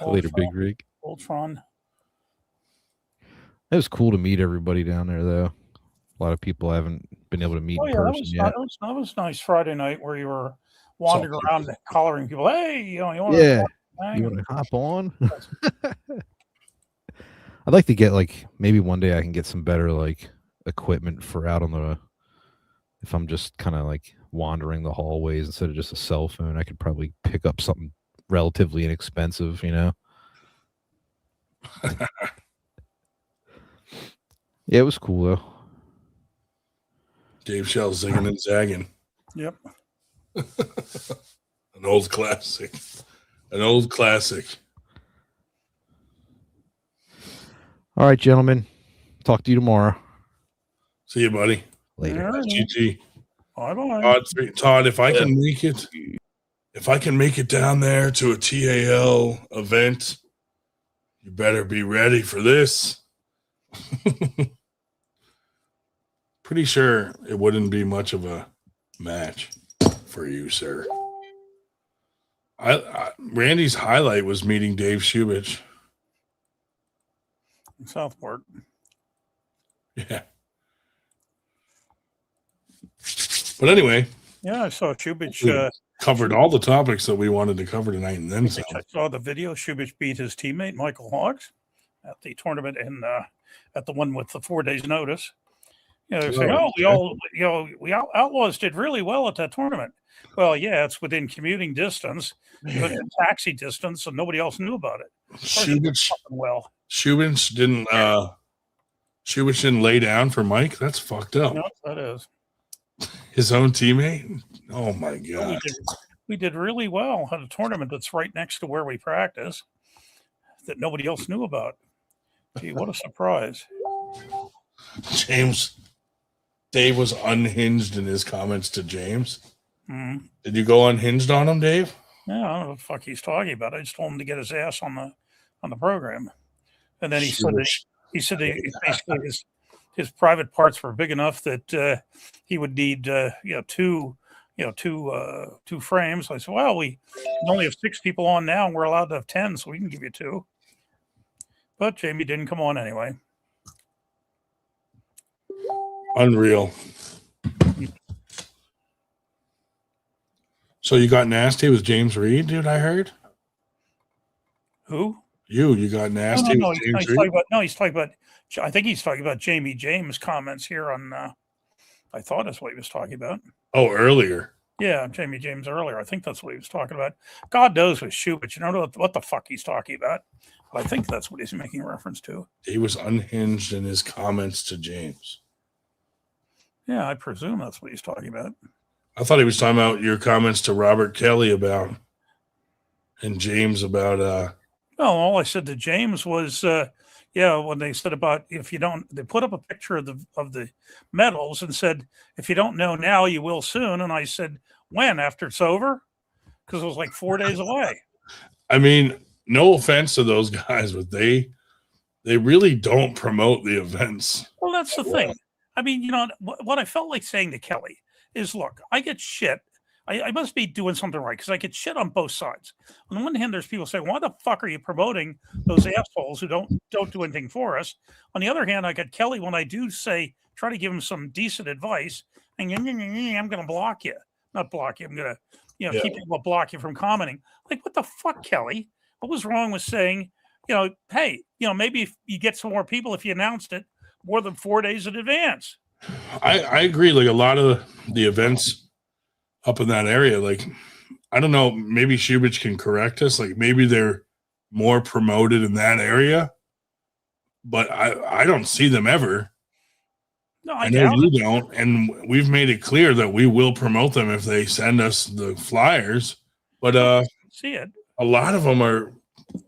Later, Big Rig. Ultron. It was cool to meet everybody down there, though. A lot of people I haven't been able to meet in person yet. That was nice Friday night where you were wandering around collaring people. Hey, you want you want to hop on? I'd like to get like maybe one day I can get some better like equipment for out on the. If I'm just kind of like wandering the hallways instead of just a cell phone, I could probably pick up something relatively inexpensive, Yeah, it was cool though. Dave Shell zigging and zagging. Yep. An old classic. An old classic. All right, gentlemen. Talk to you tomorrow. See you, buddy. Later. GG. Bye-bye. Todd, if I can make it down there to a TAL event, you better be ready for this. Pretty sure it wouldn't be much of a match for you, sir. Randy's highlight was meeting Dave Shubich. in Southport. Yeah. But anyway, Yeah, I saw Shubich. we covered all the topics that we wanted to cover tonight, and then some. I saw the video. Shubich beat his teammate Michael Hawks at the tournament in at the one with the 4 days notice. They're saying, Outlaws did really well at that tournament. Well, yeah, it's within commuting distance, but in taxi distance, and nobody else knew about it. Shubich Shubich didn't lay down for Mike. That's fucked up. No, that is. His own teammate. Oh my god. We did really well at a tournament that's right next to where we practice that nobody else knew about. Gee, what a surprise. Dave was unhinged in his comments to James. Mm-hmm. Did you go unhinged on him, Dave? Yeah, I don't know what the fuck he's talking about. I just told him to get his ass on the program, and then he said basically his private parts were big enough that he would need two frames. I said, well, we only have 6 people on now, and we're allowed to have 10, so we can give you 2. But Jamie didn't come on anyway. Unreal. So you got nasty with James Reed, dude, I heard? Who? You got nasty No, with he's James Reed? talking about, I think he's talking about Jamie James' comments here on, I thought that's what he was talking about. Oh, earlier. Yeah, Jamie James earlier. I think that's what he was talking about. God knows with Shubich, you don't know what the fuck he's talking about. But I think that's what he's making reference to. He was unhinged in his comments to James. Yeah, I presume that's what he's talking about. I thought he was talking about your comments to Robert Kelly about and James about No, all I said to James was when they said about if you don't, they put up a picture of the medals and said, if you don't know now, you will soon. And I said, when? After it's over? Because it was like 4 days away. I mean, no offense to those guys, but they really don't promote the events. Well, that's the thing. I mean, what I felt like saying to Kelly is, look, I get shit. I must be doing something right because I get shit on both sides. On the one hand, there's people saying, why the fuck are you promoting those assholes who don't do anything for us? On the other hand, I get Kelly when I do say, try to give him some decent advice, and I'm going to block you. Not block you. I'm going to, keep people block you from commenting. Like, what the fuck, Kelly? What was wrong with saying, hey, maybe if you get some more people if you announced it more than 4 days in advance? I agree. Like a lot of the events up in that area, like, I don't know, maybe Shubich can correct us. Like maybe they're more promoted in that area, but I don't see them ever. No, I know you don't. And we've made it clear that we will promote them if they send us the flyers. But see it. A lot of them are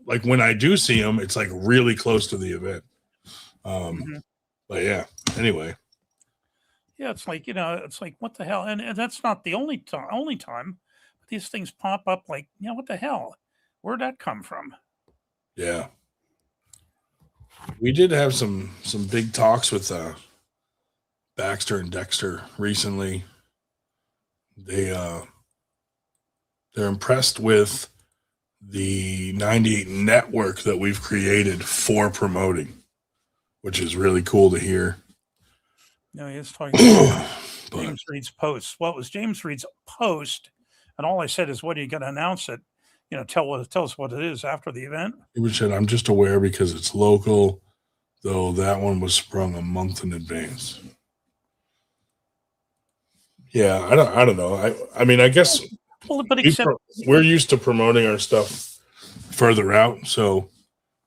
like, when I do see them, it's like really close to the event. But yeah, anyway. Yeah, it's like, what the hell? And that's not the only time. But these things pop up like, what the hell? Where'd that come from? Yeah. We did have some big talks with Baxter and Dexter recently. They're impressed with the 98 network that we've created for promoting, which is really cool to hear. No, he was talking about James Reed's post. What was James Reed's post? And all I said is, when are you going to announce it? Tell us what it is after the event. He said, I'm just aware because it's local, though that one was sprung a month in advance. Yeah, I don't know. I mean, I guess we're used to promoting our stuff further out. So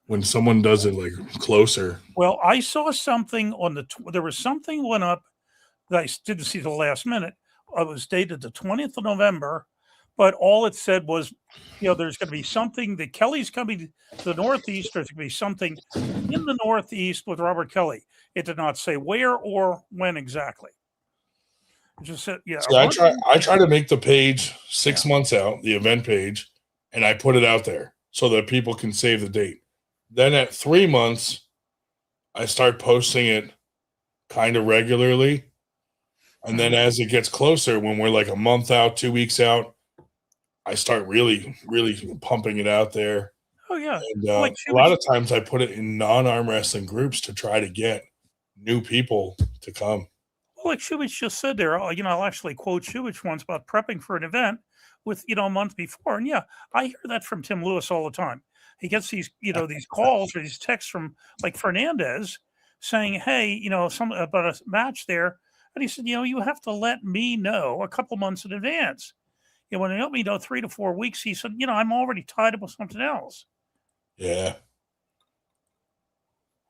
when someone does it like closer. Well, I saw something on there was something went up that I didn't see the last minute. It was dated the 20th of November, but all it said was, there's going to be something that Kelly's coming to the Northeast. There's going to be something in the Northeast with Robert Kelly. It did not say where or when exactly. It just said, yeah. See, I try to make the page 6 months out, the event page, and I put it out there so that people can save the date. Then at 3 months, I start posting it kind of regularly. And then as it gets closer, when we're like a month out, 2 weeks out, I start really, really pumping it out there. Oh yeah. And Like a lot of times I put it in non-arm wrestling groups to try to get new people to come. Well, like Shubich just said there, I'll actually quote Shubich once about prepping for an event with, a month before. And yeah, I hear that from Tim Lewis all the time. He gets these, these calls or these texts from like Fernandez saying, hey, some about a match there. And he said, you have to let me know a couple months in advance. When they let me know 3 to 4 weeks, he said, I'm already tied up with something else. Yeah.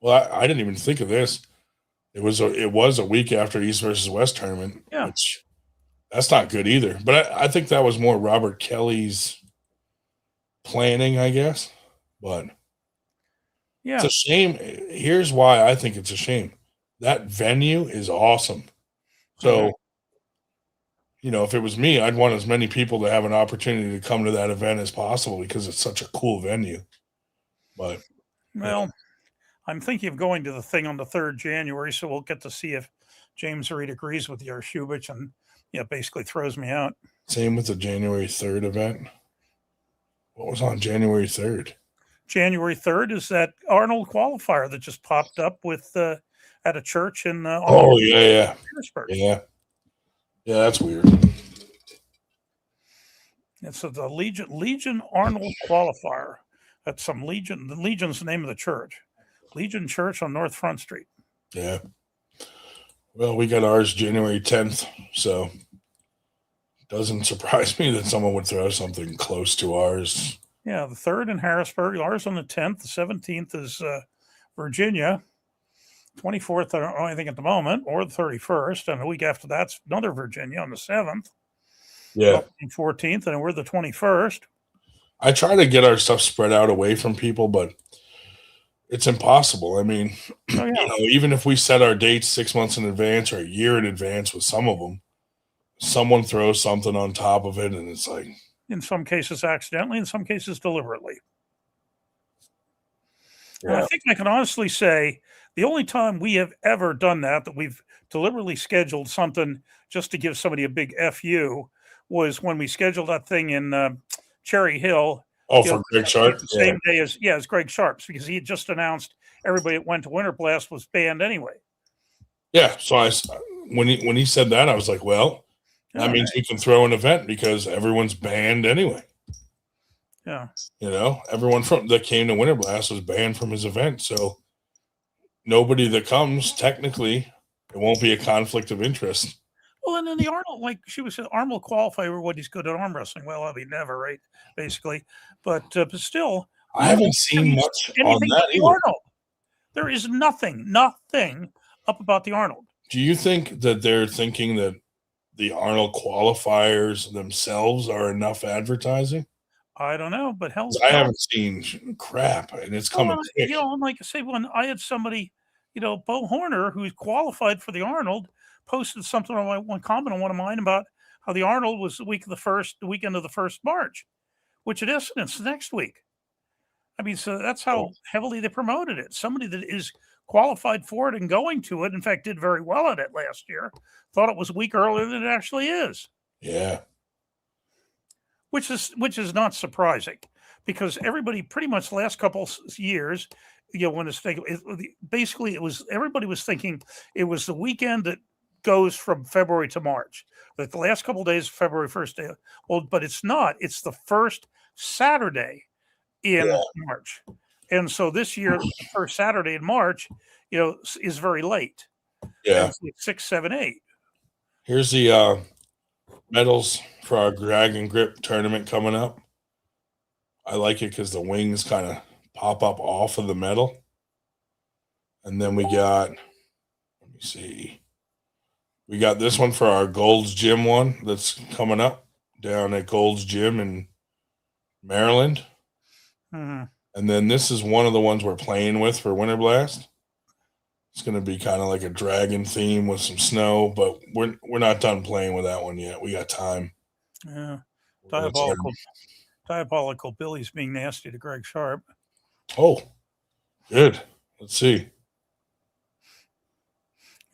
Well, I didn't even think of this. It was a week after East versus West tournament, Yeah. which that's not good either. But I think that was more Robert Kelly's planning, I guess. But yeah, it's a shame. Here's why I think it's a shame. That venue is awesome. So, if it was me, I'd want as many people to have an opportunity to come to that event as possible because it's such a cool venue. But well, I'm thinking of going to the thing on the 3rd January, so we'll get to see if James Reed agrees with your Shubich and basically throws me out. Same with the January 3rd event. What was on January 3rd? January 3rd is that Arnold qualifier that just popped up with at a church in Harrisburg. Yeah, that's weird. It's the Legion Arnold qualifier. That's some Legion. The Legion's the name of the church. Legion Church on North Front Street. Yeah. Well, we got ours January 10th, so it doesn't surprise me that someone would throw something close to ours. Yeah, the 3rd in Harrisburg, ours on the 10th. The 17th is Virginia. 24th, I think at the moment, or the 31st. And the week after that's another Virginia on the 7th. Yeah. 14th, and we're the 21st. I try to get our stuff spread out away from people, but it's impossible. I mean, even if we set our dates 6 months in advance or a year in advance with some of them, someone throws something on top of it, and it's like... In some cases accidentally, in some cases deliberately. Yeah. And I think I can honestly say the only time we have ever done that we've deliberately scheduled something just to give somebody a big FU, was when we scheduled that thing in Cherry Hill. Oh, for Greg Sharp? The same day as Greg Sharp's, because he had just announced everybody that went to Winter Blast was banned anyway. Yeah, so when he said that, I was like, well, that means we can throw an event because everyone's banned anyway. Yeah. Everyone that came to Winter Blast was banned from his event, so nobody that comes, technically, it won't be a conflict of interest. Well, and then the Arnold, like she was saying, Arnold qualify for what he's good at arm wrestling. Well, I mean, never, right? Basically, but still, I haven't seen much on that either. Arnold. There is nothing up about the Arnold. Do you think that they're thinking that the Arnold qualifiers themselves are enough advertising? I don't know, but hell, I haven't seen crap, and it's coming quick. Like I say, when I had somebody, Bo Horner, who's qualified for the Arnold, posted something on one comment on one of mine about how the Arnold was the weekend of the 1st March, which it isn't. It's next week. I mean, so that's how heavily they promoted it. Somebody that is qualified for it and going to it, in fact, did very well at it last year, thought it was a week earlier than it actually is. Yeah. Which is not surprising, because everybody pretty much the last couple years, when it's basically everybody was thinking it was the weekend that goes from February to March. Like the last couple of days, February 1st day. Well, but it's not. It's the first Saturday in March. And so this year, the first Saturday in March, is very late. Yeah. Like 6, 7, 8. Here's the medals for our Dragon Grip tournament coming up. I like it because the wings kind of pop up off of the medal. And then we got, let me see. We got this one for our Gold's Gym one that's coming up down at Gold's Gym in Maryland. Mm-hmm. And then this is one of the ones we're playing with for Winter Blast. It's going to be kind of like a dragon theme with some snow, but we're not done playing with that one yet. We got time. Yeah. Diabolical Billy's being nasty to Greg Sharp. Oh, good. Let's see.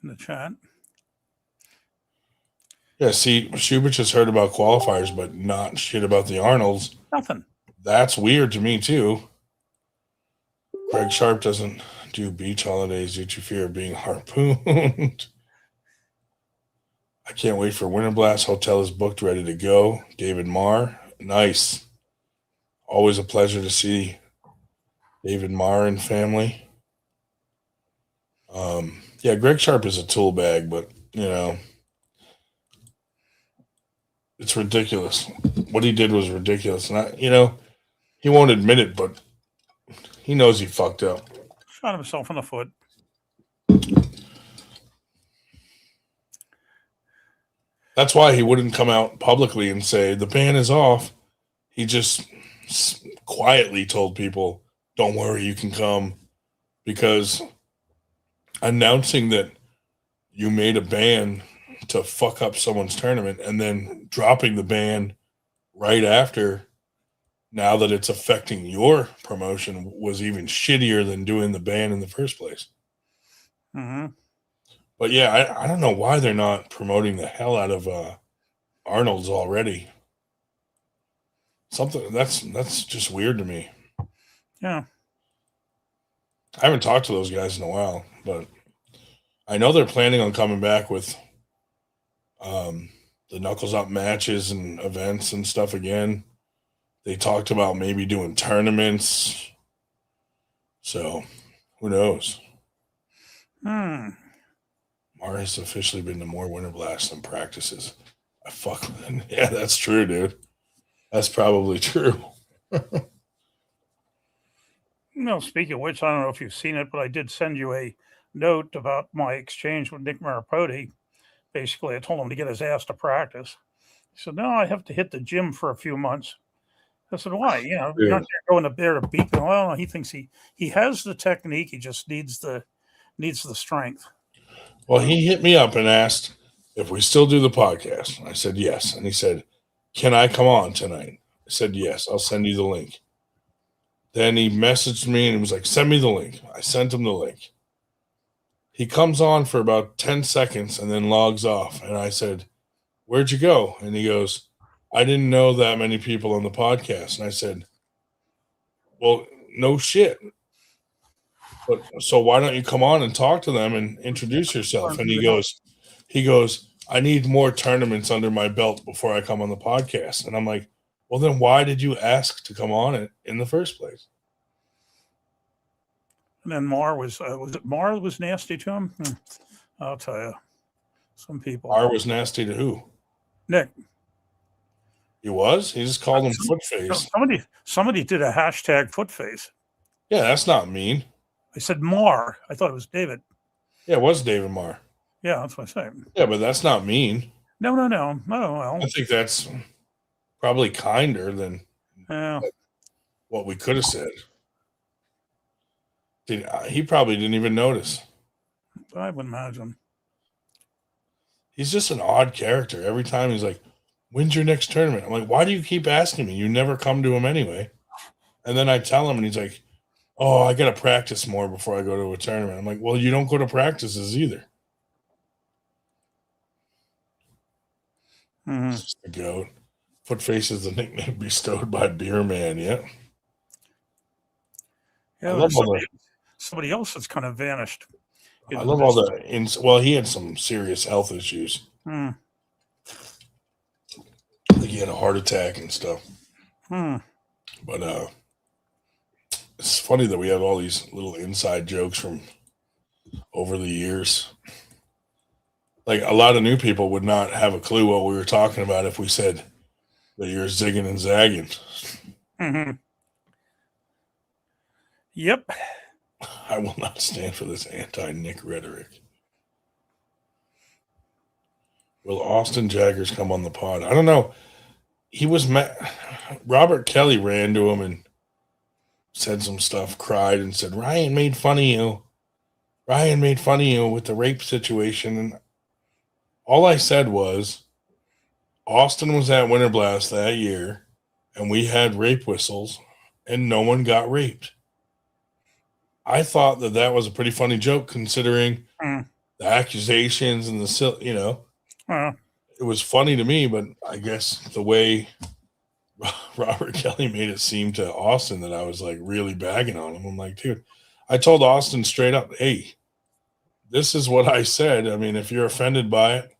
In the chat. Yeah, see, Shubich has heard about qualifiers, but not shit about the Arnolds. Nothing. That's weird to me, too. Greg Sharp doesn't do beach holidays due to fear of being harpooned. I can't wait for Winter Blast. Hotel is booked, ready to go. David Marr. Nice. Always a pleasure to see David Marr and family. Yeah, Greg Sharp is a tool bag, but, you know, it's ridiculous. What he did was ridiculous. And, you know, he won't admit it, but he knows he fucked up. Shot himself in the foot. That's why he wouldn't come out publicly and say the ban is off. He just quietly told people, don't worry, you can come. Because announcing that you made a ban to fuck up someone's tournament and then dropping the ban right after, now that it's affecting your promotion, was even shittier than doing the ban in the first place. Mm-hmm. But yeah, I don't know why they're not promoting the hell out of Arnold's already. Something that's just weird to me. Yeah. I haven't talked to those guys in a while, but I know they're planning on coming back with the Knuckles Up matches and events and stuff again. They talked about maybe doing tournaments. So, who knows? Mar has officially been to more Winter Blasts than practices. I fuck with it. Yeah, that's true, dude. That's probably true. No, speaking of which, I don't know if you've seen it, but I did send you a note about my exchange with Nick Maripodi. Basically, I told him to get his ass to practice. He said, no, I have to hit the gym for a few months. I said, why? You know, you're not going up there to beat them. Well, he thinks he has the technique. He just needs the strength. Well, he hit me up and asked if we still do the podcast. I said, yes. And he said, can I come on tonight? I said, yes, I'll send you the link. Then he messaged me and he was like, send me the link. I sent him the link. He comes on for about 10 seconds and then logs off. And I said, where'd you go? And he goes, I didn't know that many people on the podcast. And I said, well, no shit. But so why don't you come on and talk to them and introduce yourself? And he goes, I need more tournaments under my belt before I come on the podcast. And I'm like, well, then why did you ask to come on it in the first place? And then Mar was it Mar was nasty to him? I'll tell you. Some people. Mar was nasty to who? Nick. He was? He just called him footface. Somebody did a hashtag footface. Yeah, that's not mean. I said Mar. I thought it was David. Yeah, it was David Marr. Yeah, that's what I said. Yeah, but that's not mean. No. Well, I think that's probably kinder than what we could have said. He probably didn't even notice. I would imagine. He's just an odd character. Every time he's like, when's your next tournament? I'm like, why do you keep asking me? You never come to him anyway. And then I tell him, and he's like, oh, I got to practice more before I go to a tournament. I'm like, well, you don't go to practices either. Mm-hmm. It's just the goat. Footface is the nickname bestowed by Beer Man. Yeah. Yeah, somebody else that's kind of vanished. I love all the. Well, he had some serious health issues. Like he had a heart attack and stuff. But it's funny that we have all these little inside jokes from over the years. Like a lot of new people would not have a clue what we were talking about if we said that you're zigging and zagging. Mm-hmm. Yep. I will not stand for this anti-Nick rhetoric. Will Austin Jaggers come on the pod? I don't know. He was Robert Kelly ran to him and said some stuff, cried and said, Ryan made fun of you. Ryan made fun of you with the rape situation. And all I said was, Austin was at Winter Blast that year, and we had rape whistles, and no one got raped. I thought that was a pretty funny joke considering the accusations and the, it was funny to me, but I guess the way Robert Kelly made it seem to Austin that I was like really bagging on him. I'm like, dude, I told Austin straight up, hey, this is what I said. I mean, if you're offended by it,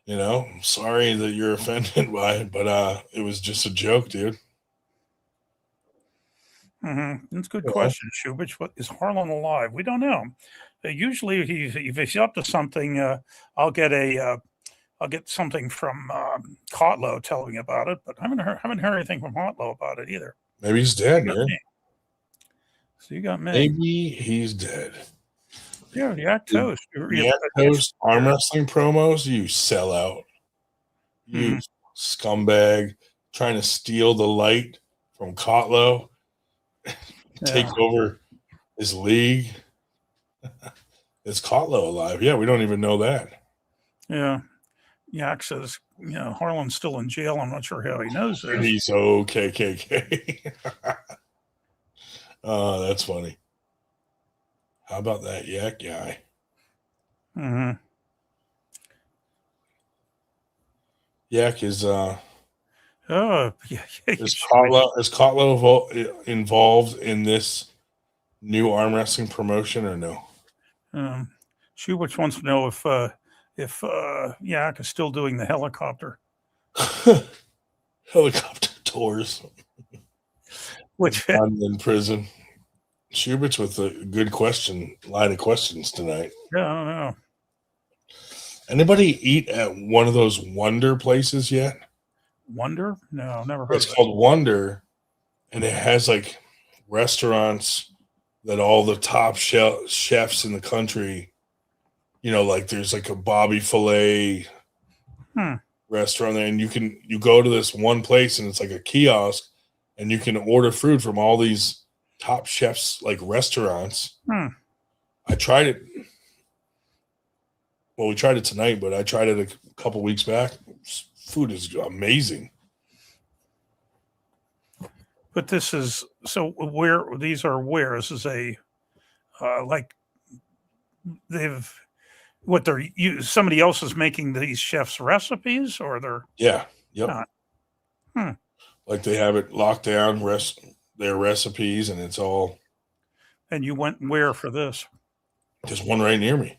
you know, I'm sorry that you're offended by it, but it was just a joke, dude. That's a good question, Shubich. What is Harlan alive? We don't know. Usually, if he's up to something, I'll get something from Kotlow telling me about it, but I haven't heard anything from Kotlow about it either. Maybe he's dead, man. So you got me. Maybe he's dead. Yeah, Yak Toast. Yak Toast arm wrestling promos, you sell out. You scumbag trying to steal the light from Kotlow, take over his league. Is Kotlow alive? Yeah, we don't even know that. Yeah. Yak says, Harlan's still in jail. I'm not sure how he knows this. He's OKKK. Oh, that's funny. How about that Yak guy? Yak is is Kotlow involved in this new arm wrestling promotion or no? Shubich wants to know if Yak is still doing the helicopter. Helicopter tours. Which I'm in prison. Shubich with a good line of questions tonight. Yeah, I don't know. Anybody eat at one of those Wonder places yet? Wonder? No, never heard It's of it. called Wonder, and it has like restaurants that all the top chefs in the country, like there's like a Bobby Filet restaurant there, and you go to this one place and it's like a kiosk, and you can order food from all these top chefs like restaurants. I tried it. Well, we tried it tonight, but I tried it a couple weeks back. Food is amazing. But this is so where these are where this is a like they've what they're somebody else is making these chefs recipes or they're yep. Like they have it locked down their recipes and it's all. And you went where for this? There's one right near me.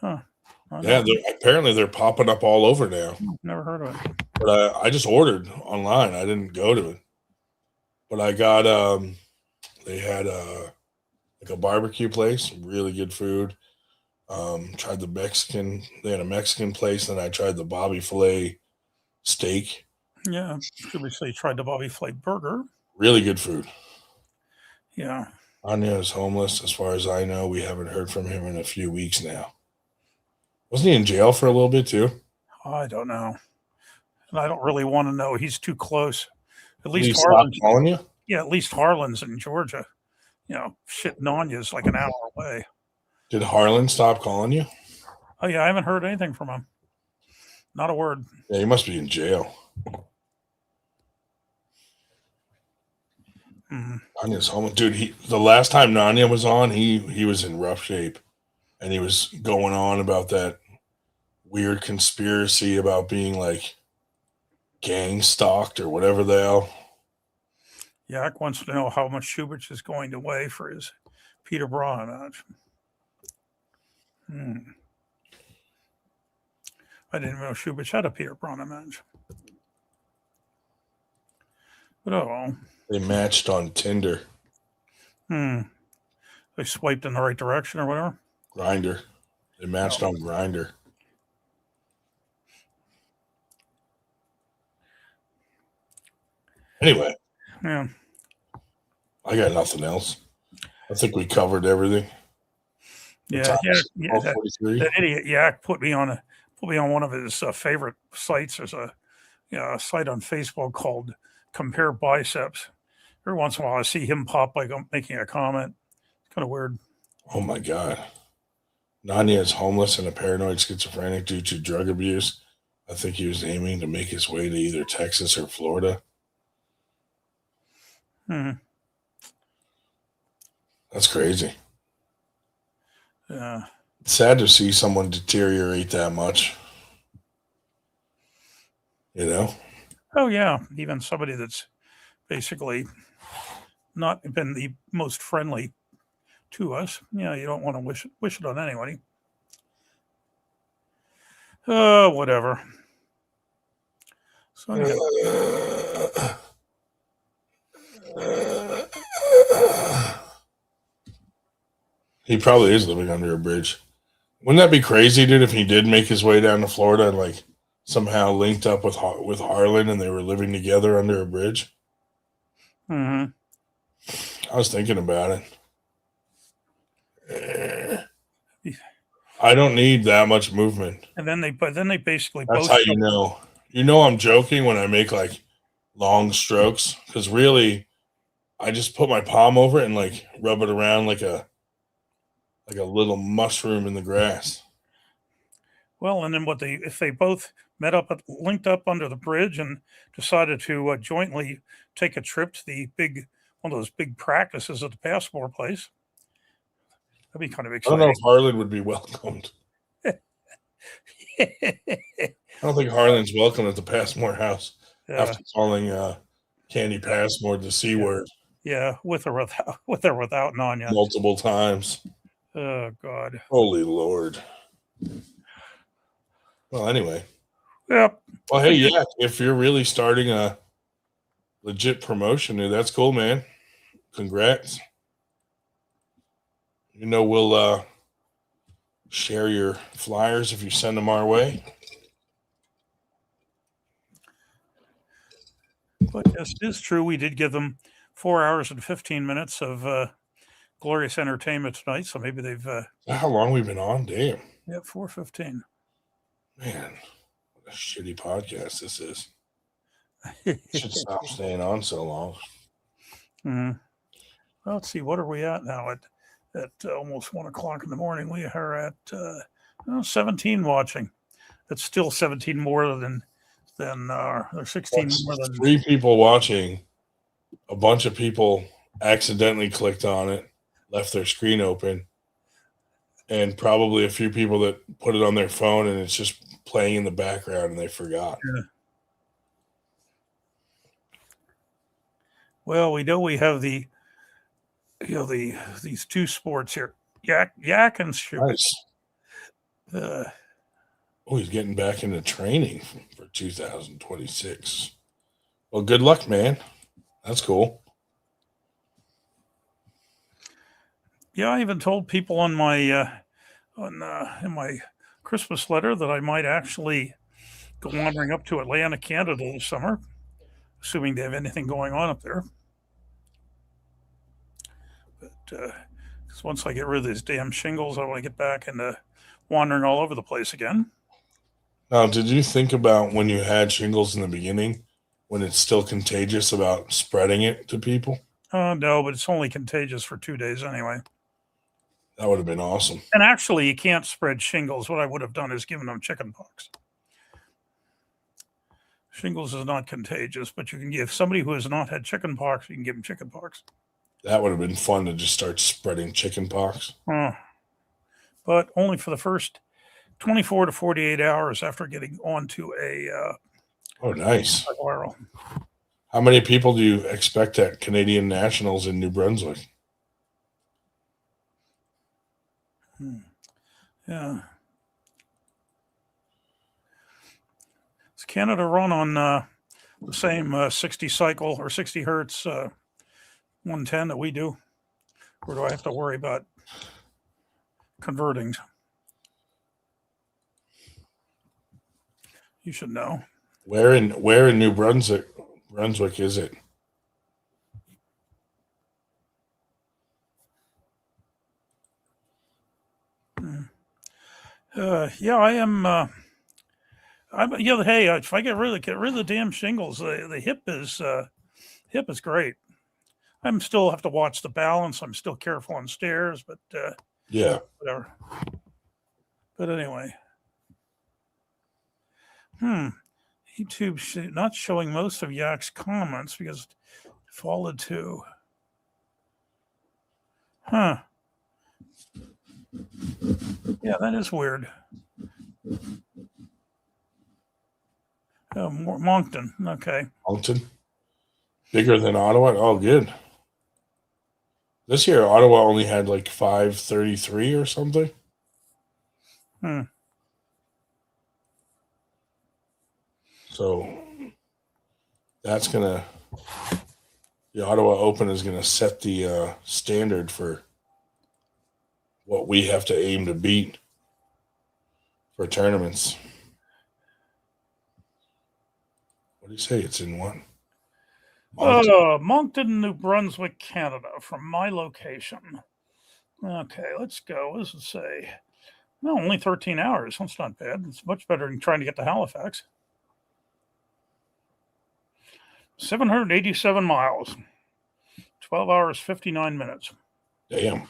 Huh. Yeah, apparently they're popping up all over now. Never heard of it. But I just ordered online. I didn't go to it. But I got they had like a barbecue place, really good food. Tried the Mexican. They had a Mexican place, and I tried the Bobby Filet steak. Yeah, should we say tried the Bobby Filet burger? Really good food. Yeah. Anya is homeless, as far as I know. We haven't heard from him in a few weeks now. Wasn't he in jail for a little bit too? I don't know, and I don't really want to know. He's too close. At Did he least stop Harlan's calling you? Yeah, at least Harlan's in Georgia. Shit, Nanya's like an hour away. Did Harlan stop calling you? Oh yeah, I haven't heard anything from him. Not a word. Yeah, he must be in jail. Nanya's homeless, dude. The last time Nanya was on, he was in rough shape, and he was going on about that weird conspiracy about being like gang stalked or whatever the hell. Yak wants to know how much Shubich is going to weigh for his Peter Braun match. I didn't know Shubich had a Peter Braun match. But oh well. They matched on Tinder. They swiped in the right direction or whatever. Grindr. They matched on Grindr. Anyway. Yeah. I got nothing else. I think we covered everything. Yeah, that idiot Yak put me on one of his favorite sites. There's a site on Facebook called Compare Biceps. Every once in a while, I see him pop like I'm making a comment. It's kind of weird. Oh my God. Nanya is homeless and a paranoid schizophrenic due to drug abuse. I think he was aiming to make his way to either Texas or Florida. That's crazy. Yeah. It's sad to see someone deteriorate that much. You know? Oh yeah, even somebody that's basically not been the most friendly to us. Yeah, you don't want to wish it on anybody. Whatever. So anyhow, He probably is living under a bridge. Wouldn't that be crazy, dude, if he did make his way down to Florida and like somehow linked up with Harlan and they were living together under a bridge? mhm. I was thinking about it. I don't need that much movement. And then they basically That's both. how you know. You know I'm joking when I make like long strokes because really, I just put my palm over it and like rub it around like a little mushroom in the grass. Well, and then if they both linked up under the bridge and decided to jointly take a trip to one of those big practices at the passport place, that'd be kind of I don't know exciting. if Harlan would be welcomed. I don't think Harlan's welcome at the Passmore house after calling Candy Passmore the C word Yeah, with or without Nanya. multiple times. Oh God. Holy Lord. Well, anyway. Yep. Well, hey, yeah, if you're really starting a legit promotion, dude, that's cool, man. Congrats. You know, we'll share your flyers if you send them our way. But yes, it is true. We did give them 4 hours and 15 minutes of glorious entertainment tonight. So maybe they've How long we've been on? Damn. 4:15. Man, what a shitty podcast this is. Should stop staying on so long. Mm-hmm. Well, let's see. What are we at now? At almost 1 o'clock in the morning. We are at 17 watching. That's still 17 more than or 16 more than 3 people watching. A bunch of people accidentally clicked on it, left their screen open, and probably a few people that put it on their phone and it's just playing in the background and they forgot. Yeah. Well, we know we have these 2 sports here, yak and shoot. Nice. He's getting back into training for 2026. Well, good luck, man. That's cool. Yeah, I even told people on my in my Christmas letter that I might actually go wandering up to Atlanta, Canada this summer, assuming they have anything going on up there. But because once I get rid of these damn shingles, I want to get back into wandering all over the place again. Now, did you think about when you had shingles in the beginning, when it's still contagious, about spreading it to people? No, but it's only contagious for 2 days anyway. That would have been awesome. And actually, you can't spread shingles. What I would have done is given them chickenpox. Shingles is not contagious, but you can give somebody who has not had chickenpox, you can give them chickenpox. That would have been fun to just start spreading chickenpox. But only for the first 24 to 48 hours after getting onto a oh, nice. Viral. How many people do you expect at Canadian Nationals in New Brunswick? Yeah. Does Canada run on the same 60 cycle or 60 hertz 110 that we do? Or do I have to worry about converting? You should know. Where in New Brunswick is it? Yeah, I am. Hey, if I get rid of the damn shingles, the hip is great. I'm still have to watch the balance. I'm still careful on stairs, but yeah, whatever. But anyway, YouTube not showing most of Yak's comments because it followed to. Yeah, that is weird. Moncton. Okay. Moncton. Bigger than Ottawa. Oh, good. This year, Ottawa only had like 533 or something. Hmm. So that's the Ottawa Open is gonna set the standard for what we have to aim to beat for tournaments. What do you say? It's in one. Moncton, New Brunswick, Canada, from my location. Okay, let's go. What does it say? No, only 13 hours. That's not bad. It's much better than trying to get to Halifax. 787 miles. 12 hours, 59 minutes. Damn.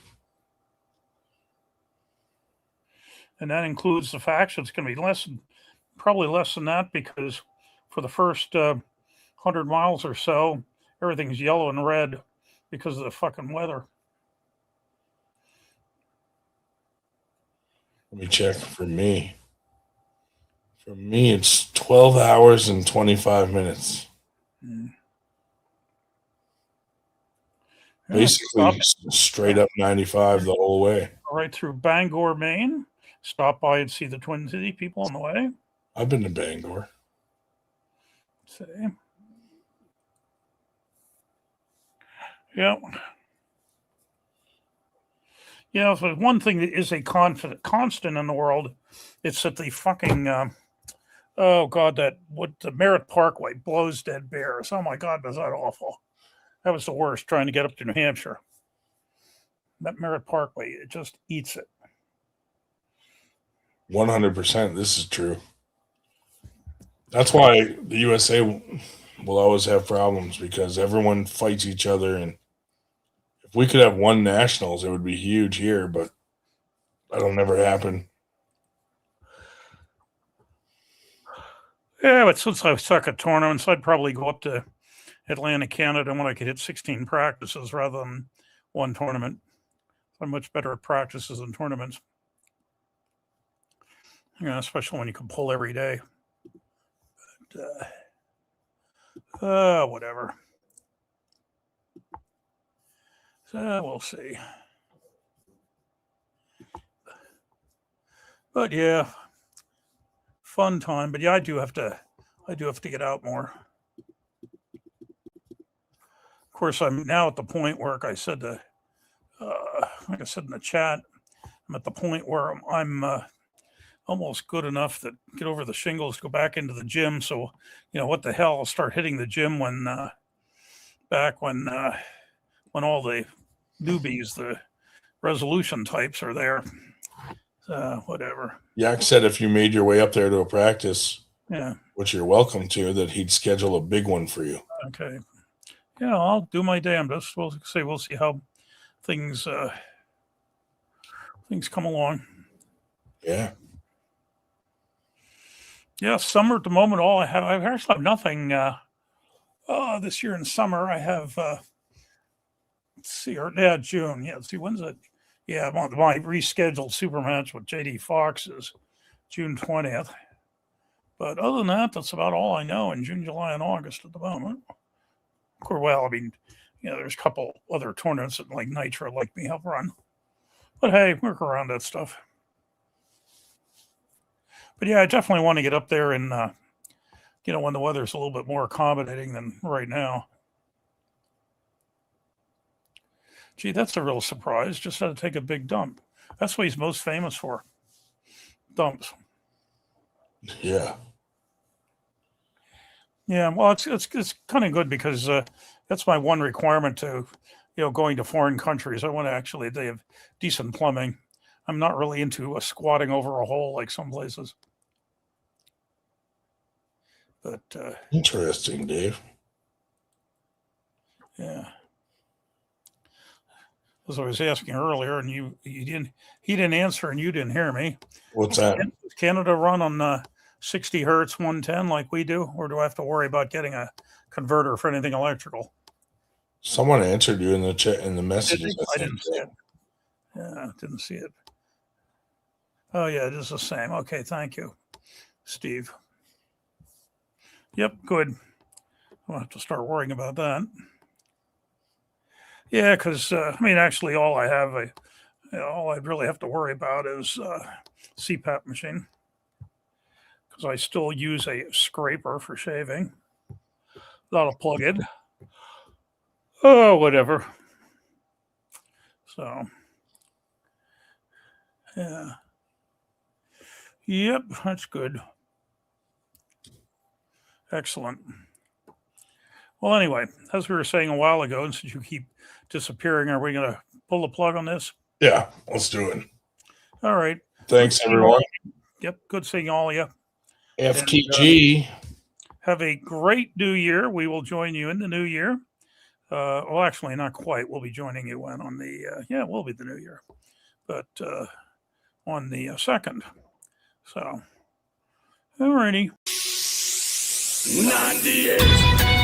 And that includes the fact that it's going to be probably less than that, because for the first 100 miles or so, everything's yellow and red because of the fucking weather. Let me check for me. For me, it's 12 hours and 25 minutes. Mm. Basically, straight up 95 the whole way. Right through Bangor, Maine. Stop by and see the Twin City people on the way. I've been to Bangor. See. Yeah. Yeah, if there's one thing that is a constant in the world, it's that the fucking the Merritt Parkway blows dead bears. Oh my God, was that awful? That was the worst, trying to get up to New Hampshire. That Merritt Parkway, it just eats it. 100%. This is true. That's why the USA will always have problems, because everyone fights each other. And if we could have one nationals, it would be huge here, but that'll never happen. Yeah, but since I suck at tournaments, I'd probably go up to Atlantic, Canada when I could hit 16 practices rather than one tournament. I'm much better at practices than tournaments. Yeah, especially when you can pull every day. But, whatever. So we'll see. But yeah, fun time. But yeah, I do have to get out more. Of course, I'm now at the point where, like I said in the chat, I'm at the point where I'm almost good enough to get over the shingles, go back into the gym. So, what the hell? I'll start hitting the gym when all the newbies, the resolution types, are there. Whatever. Yak said if you made your way up there to a practice, Yeah. which you're welcome to, that he'd schedule a big one for you. Okay. Yeah, I'll do my damnedest. We'll see how things come along. Yeah. Yeah, summer at the moment. I actually have nothing. This year in summer, I have. June. Yeah, let's see, when's it? Yeah, my rescheduled super match with JD Fox is June 20th. But other than that, that's about all I know in June, July, and August at the moment. Of course, well, I mean, there's a couple other tournaments that like Nitro like me help run. But hey, work around that stuff. But yeah, I definitely want to get up there and, when the weather's a little bit more accommodating than right now. Gee, that's a real surprise. Just had to take a big dump. That's what he's most famous for. Dumps. Yeah. Yeah, well, it's kind of good because that's my one requirement to, going to foreign countries. I want to they have decent plumbing. I'm not really into squatting over a hole like some places. But interesting, Dave. Yeah. As I was asking earlier, and he didn't answer, and you didn't hear me. What's that? Does Canada run on 60 hertz 110 like we do, or do I have to worry about getting a converter for anything electrical? Someone answered you in the chat, in the messages. I didn't see it. Yeah, didn't see it. Oh yeah, it is the same. Okay, thank you, Steve. Yep, good. I'll have to start worrying about that. Yeah, because actually, all I'd really have to worry about is CPAP machine, because I still use a scraper for shaving. That'll plug it. Oh, whatever. So, yeah. Yep, that's good. Excellent. Well, anyway, as we were saying a while ago, and since you keep disappearing, are we going to pull the plug on this? Yeah, let's do it. All right. Thanks, everyone. Yep, good seeing all of you. FTG. Have a great new year. We will join you in the new year. Well, actually, not quite. We'll be joining you when on the, it will be the new year, but on the 2nd. So, all righty. 98.